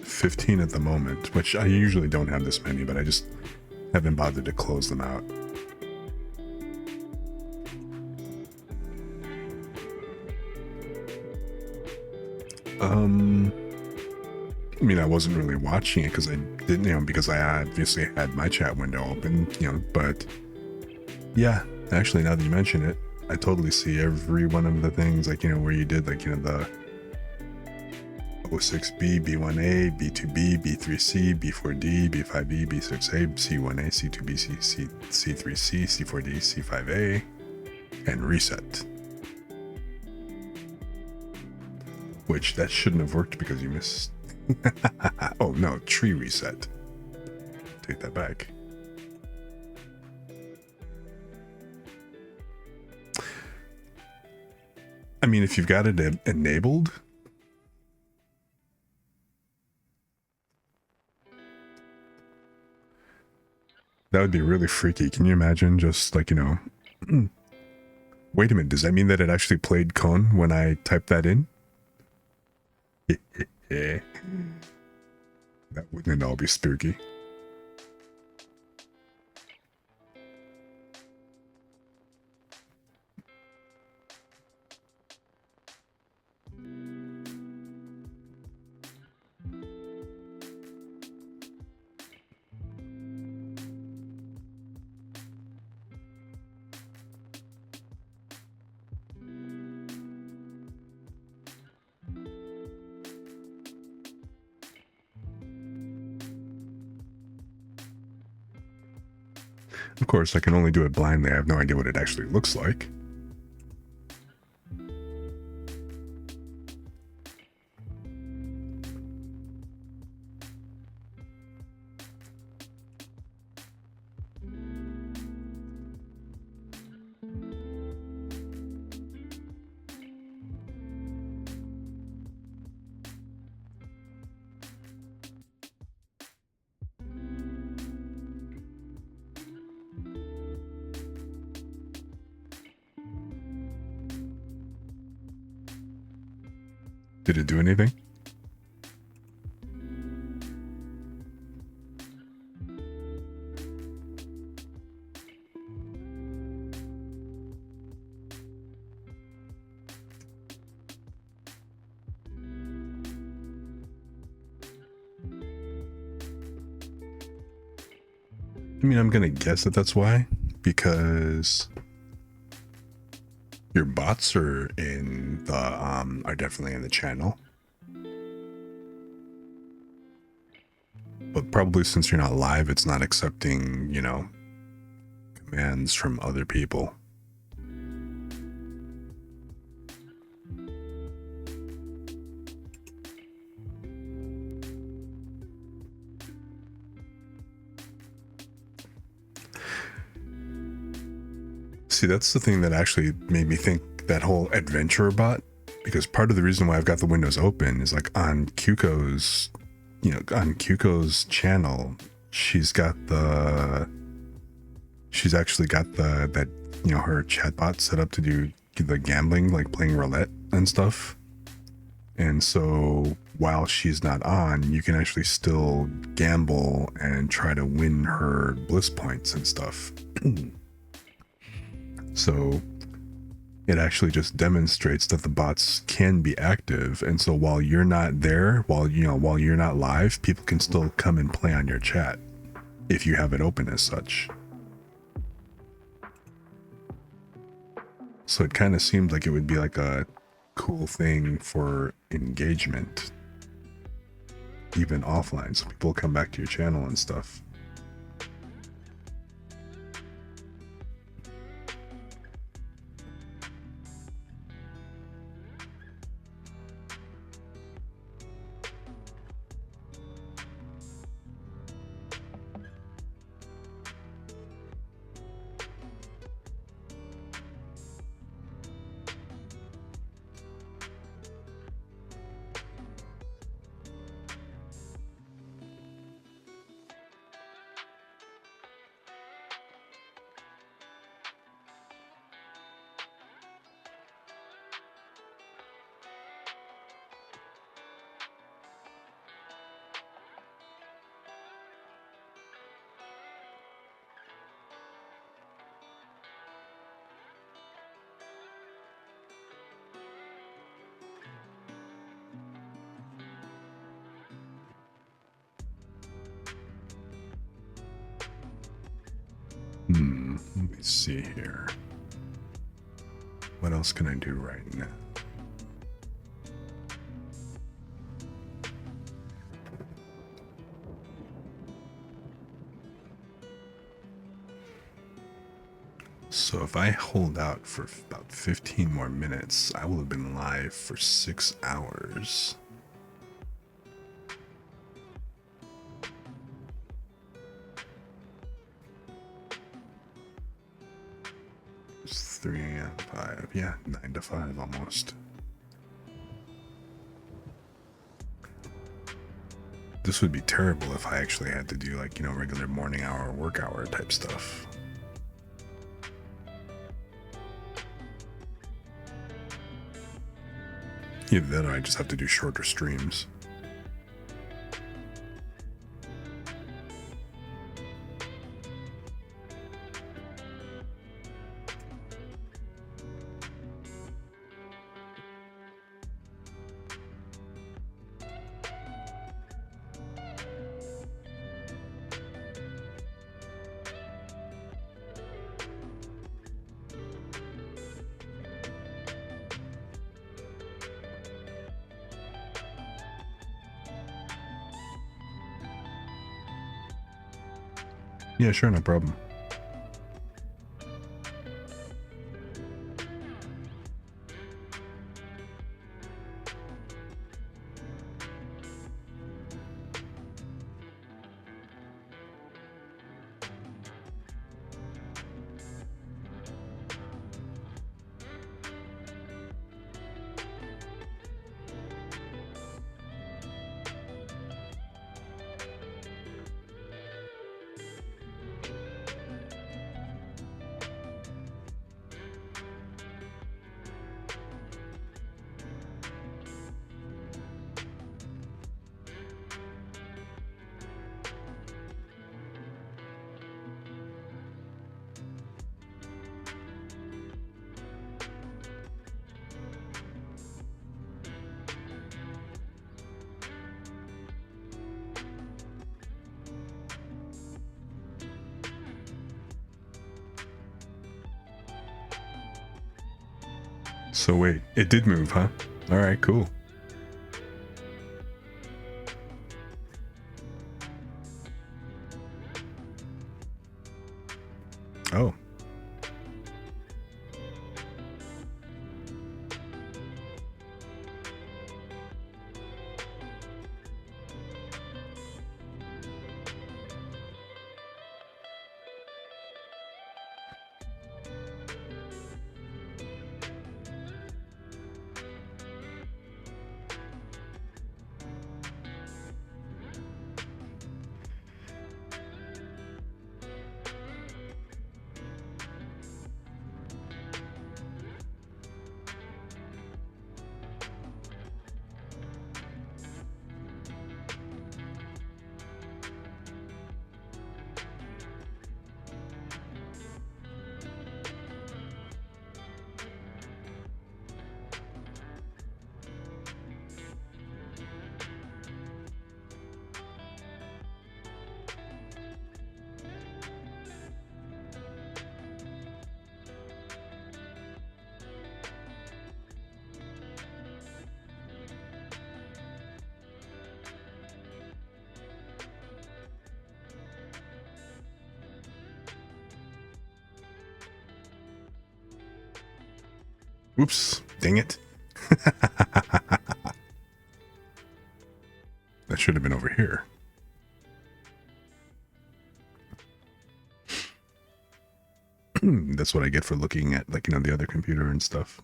15 at the moment, which I usually don't have this many, but I just haven't bothered to close them out. I mean, I wasn't really watching it because I didn't, because I obviously had my chat window open, but yeah, actually, now that you mention it, I totally see every one of the things, like, where you did, like, the O6B, B1A, B2B, B3C, B4D, B5E, B6A, C1A, C2B, C3C, C4D, C5A, and reset. Which, that shouldn't have worked because you missed. Oh, no, tree reset. Take that back. I mean, if you've got it enabled, that would be really freaky. Can you imagine just like, wait a minute, does that mean that it actually played Cone when I typed that in? Yeah. That wouldn't all be spooky. Of course, I can only do it blindly. I have no idea what it actually looks like. Did it do anything? I mean, I'm gonna guess that that's why, because your bots are in the are definitely in the channel, but probably since you're not live, it's not accepting, commands from other people. See, that's the thing that actually made me think that whole adventurer bot, because part of the reason why I've got the windows open is like on Kyuko's, on Kyuko's channel, she's actually got that, her chatbot set up to do the gambling, like playing roulette and stuff. And so while she's not on, you can actually still gamble and try to win her bliss points and stuff. So it actually just demonstrates that the bots can be active. And so while you're not there, while you're not live, people can still come and play on your chat if you have it open as such. So it kind of seemed like it would be like a cool thing for engagement, even offline, so people come back to your channel and stuff. Let me see here. What else can I do right now? So if I hold out for about 15 more minutes, I will have been live for 6 hours. It's 3 a.m. 5. Yeah, 9 to 5 almost. This would be terrible if I actually had to do like, regular morning hour, work hour type stuff. Either that or I just have to do shorter streams. Yeah, sure, no problem. So wait, it did move, huh? All right, cool. Oh. Oops, dang it. That should have been over here. That's what I get for looking at, like, the other computer and stuff.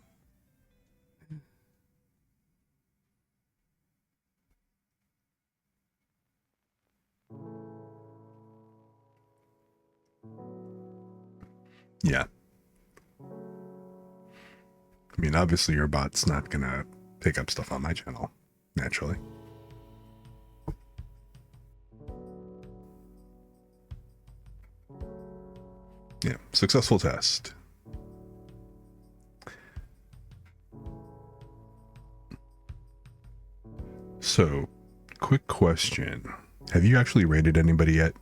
Yeah. I mean, obviously your bot's not gonna pick up stuff on my channel, naturally. Yeah, successful test. So, quick question. Have you actually rated anybody yet?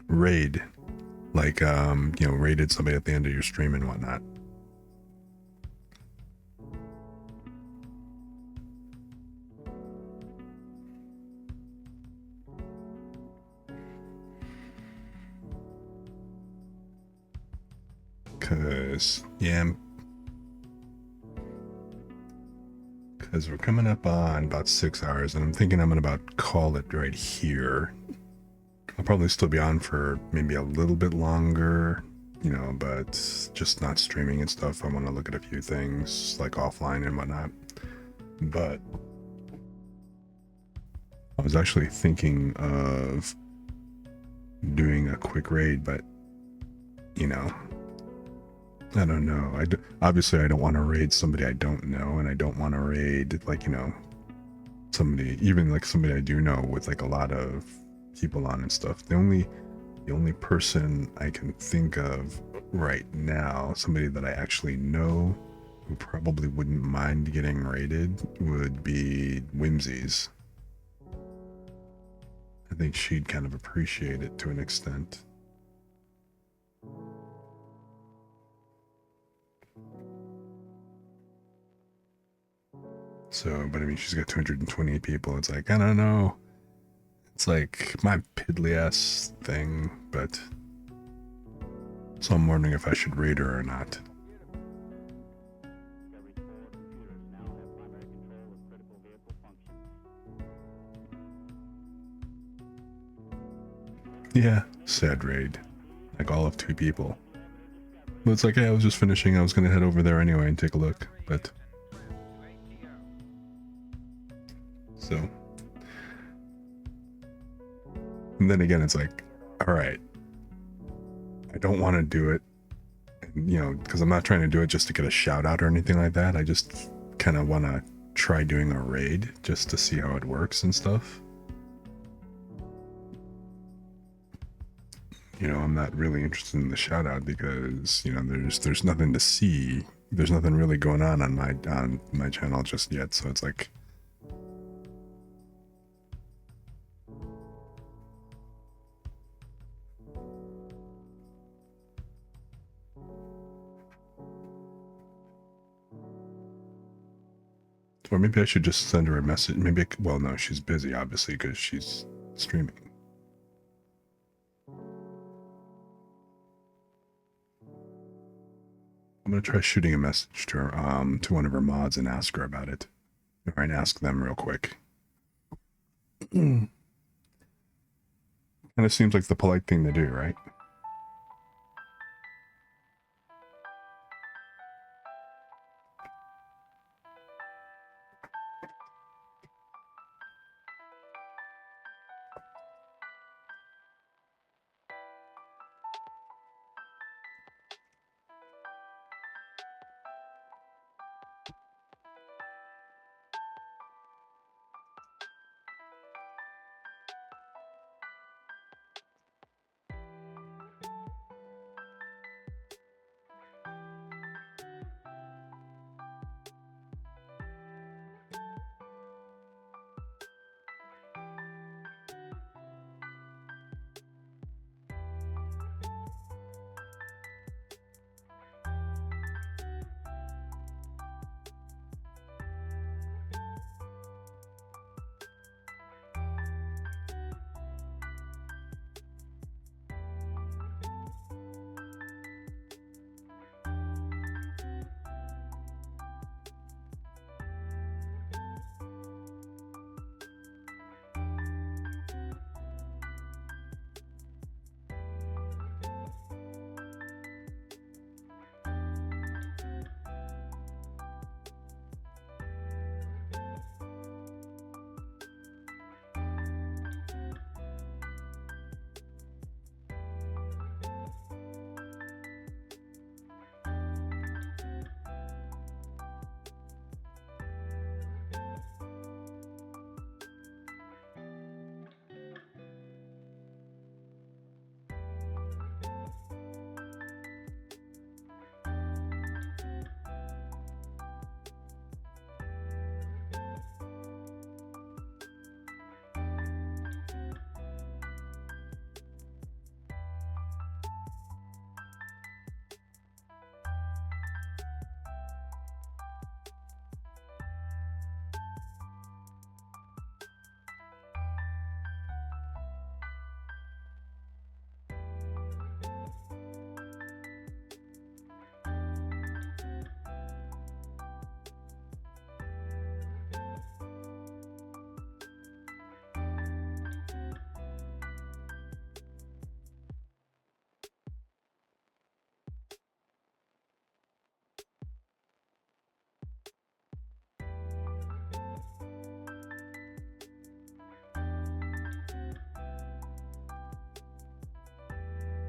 raid, like raided somebody at the end of your stream and whatnot. Because we're coming up on about 6 hours, and I'm thinking I'm gonna about call it right here. I'll probably still be on for maybe a little bit longer, but just not streaming and stuff. I want to look at a few things like offline and whatnot. But I was actually thinking of doing a quick raid, but I don't know. Obviously I don't want to raid somebody I don't know, and I don't want to raid somebody, even like somebody I do know with like a lot of people on and stuff. The only person I can think of right now, somebody that I actually know who probably wouldn't mind getting raided, would be Whimsies. I think she'd kind of appreciate it to an extent. So, but I mean, she's got 228 people. It's like, I don't know. It's like my piddly ass thing, but so I'm wondering if I should raid her or not. Yeah, sad raid. Like all of 2 people. But it's like, yeah, I was just finishing. I was gonna head over there anyway and take a look, but so. And then again, it's like, all right, I don't want to do it, because I'm not trying to do it just to get a shout out or anything like that. I just kind of want to try doing a raid just to see how it works and stuff. I'm not really interested in the shout out because, there's nothing to see. There's nothing really going on my channel just yet. So it's like, or maybe I should just send her a message. Maybe, well, no, she's busy, obviously, because she's streaming. I'm going to try shooting a message to her, to one of her mods and ask her about it. Or and ask them real quick. Kind of seems like the polite thing to do, right?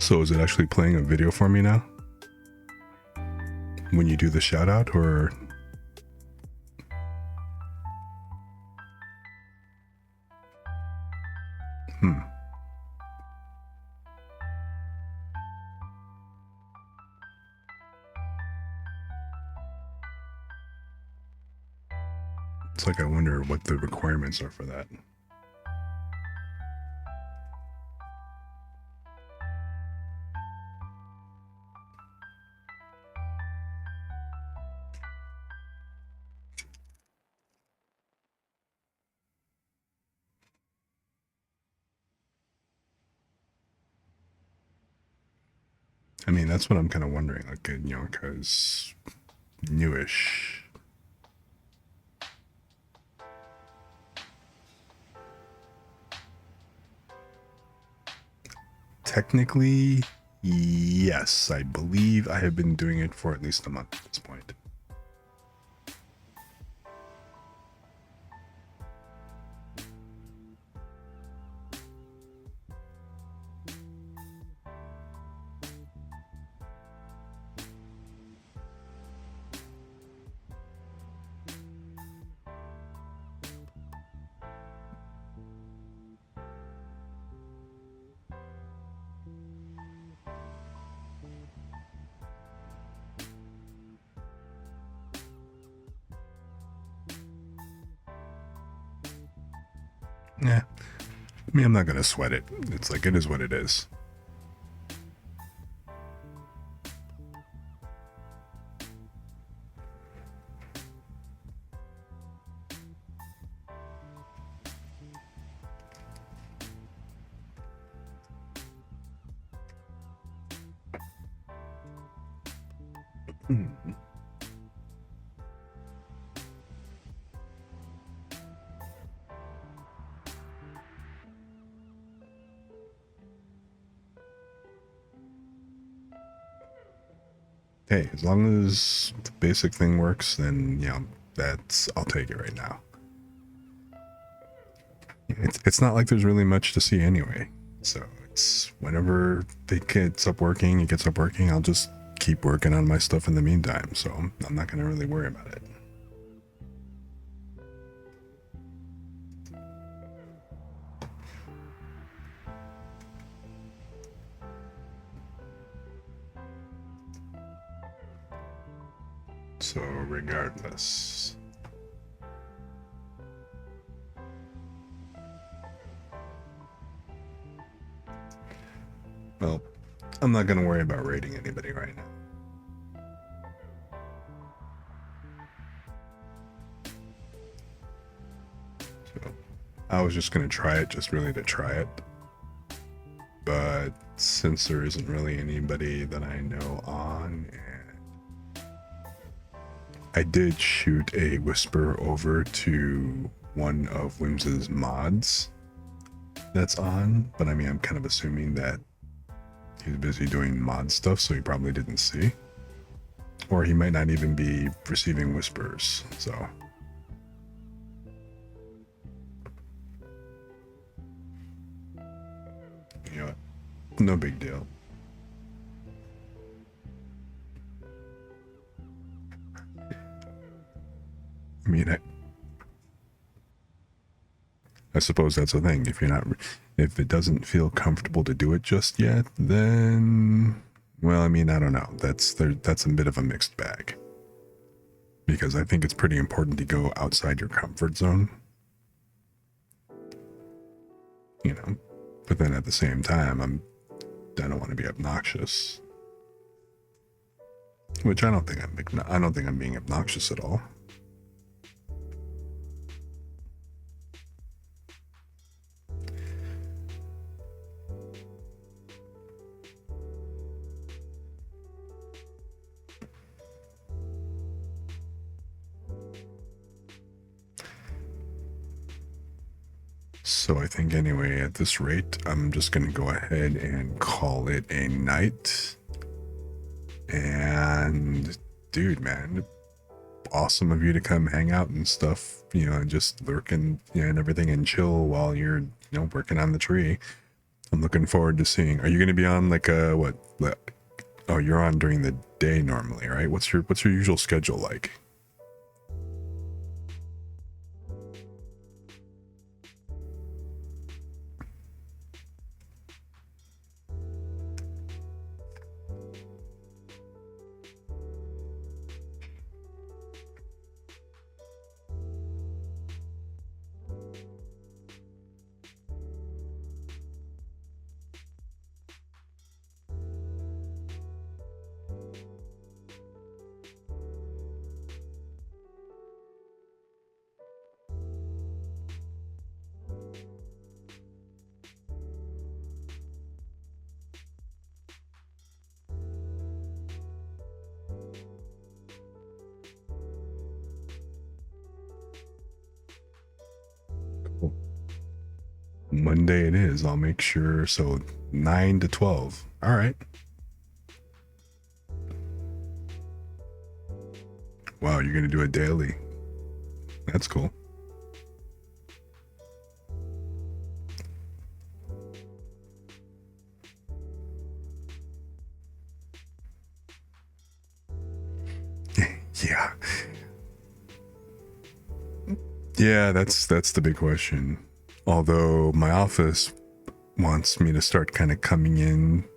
So is it actually playing a video for me now? When you do the shout out, or? It's like I wonder what the requirements are for that. I mean, that's what I'm kind of wondering, like, you know, because newish. Technically, yes, I believe I have been doing it for at least a month at this point. Yeah, I mean, I'm not gonna sweat it. It's like, it is what it is. Hey, as long as the basic thing works, then, you know, I'll take it right now. It's not like there's really much to see anyway. So it's whenever it gets up working, I'll just keep working on my stuff in the meantime. So I'm not going to really worry about it. So regardless. Well, I'm not going to worry about rating anybody right now. So I was just going to try it, just really to try it. But since there isn't really anybody that I know on, and I did shoot a whisper over to one of Whims's mods that's on, but I mean, I'm kind of assuming that he's busy doing mod stuff, so he probably didn't see. Or he might not even be receiving whispers, so. You know what? No big deal. I mean, I suppose that's the thing. If it doesn't feel comfortable to do it just yet, then, well, I mean, I don't know. That's a bit of a mixed bag. Because I think it's pretty important to go outside your comfort zone. You know, but then at the same time, I don't want to be obnoxious. Which I don't think I'm being obnoxious at all. So I think anyway, at this rate, I'm just going to go ahead and call it a night. And dude, man, awesome of you to come hang out and stuff, you know, and just lurk and everything and chill while you're, working on the tree. I'm looking forward to seeing. Are you going to be on like what? Oh, you're on during the day normally, right? What's your usual schedule like? Cool. Monday it is. I'll make sure. So 9 to 12. All right. Wow, you're gonna do a daily. That's cool. Yeah. Yeah, that's the big question. Although my office wants me to start kind of coming in,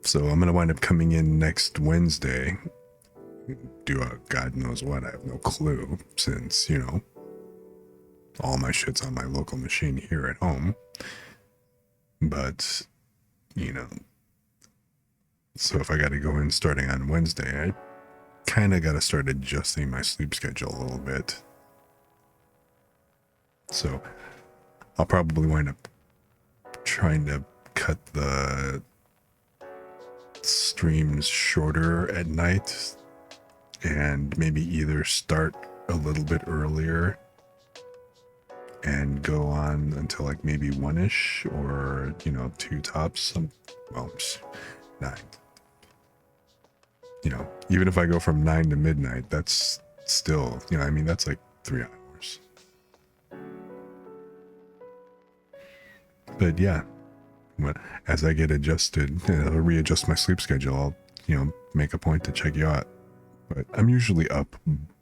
so I'm gonna wind up coming in next Wednesday. Do a God knows what, I have no clue, since, all my shit's on my local machine here at home. But, you know, so if I gotta go in starting on Wednesday, I kinda gotta start adjusting my sleep schedule a little bit. So I'll probably wind up trying to cut the streams shorter at night and maybe either start a little bit earlier and go on until like maybe 1ish or 2 tops. Well, 9. Even if I go from 9 to midnight, that's still, that's like 3 hours. But yeah, as I get adjusted, I'll readjust my sleep schedule. I'll, make a point to check you out. But I'm usually up,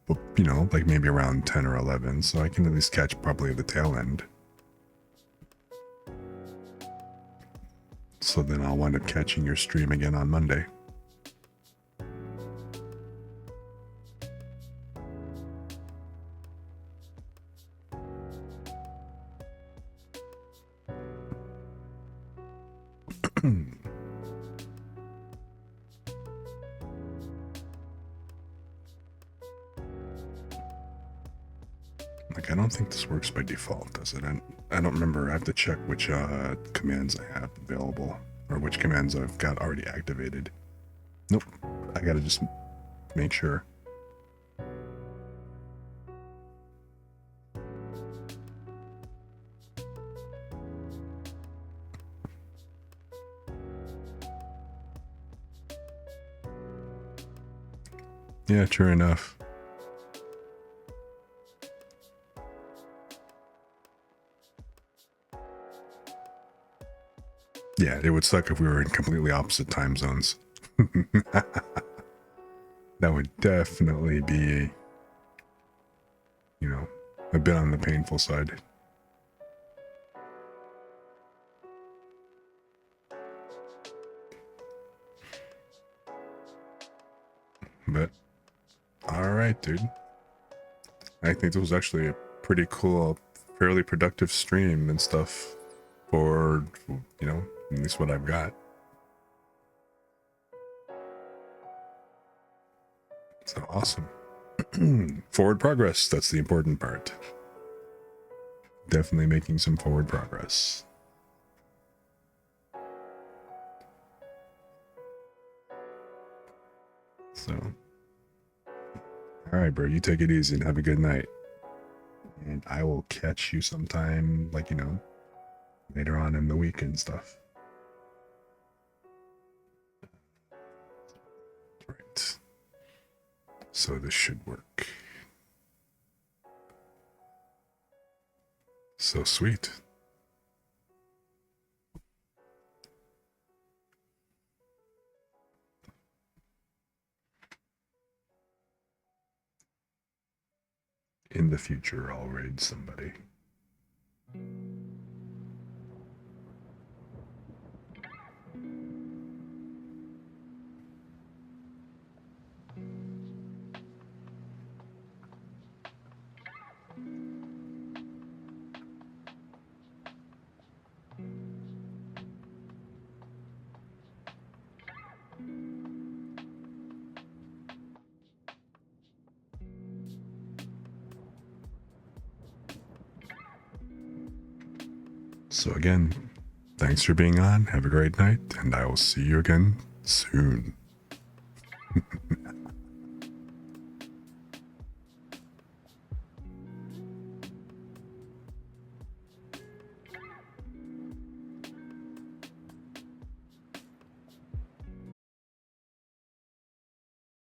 like maybe around 10 or 11, so I can at least catch probably the tail end. So then I'll wind up catching your stream again on Monday. Like, I don't think this works by default, does it? I don't remember. I have to check which commands I have available, or which commands I've got already activated. Nope. I gotta just make sure. Yeah, true enough. Yeah, it would suck if we were in completely opposite time zones. That would definitely be, a bit on the painful side. But, alright, dude. I think this was actually a pretty cool, fairly productive stream and stuff for, at least what I've got. So awesome. Forward progress, that's the important part. Definitely making some forward progress. So, all right, bro, you take it easy and have a good night. And I will catch you sometime, like, later on in the week and stuff. Right. So this should work. So sweet. future I'll raid somebody. So again, thanks for being on. Have a great night, and I will see you again soon.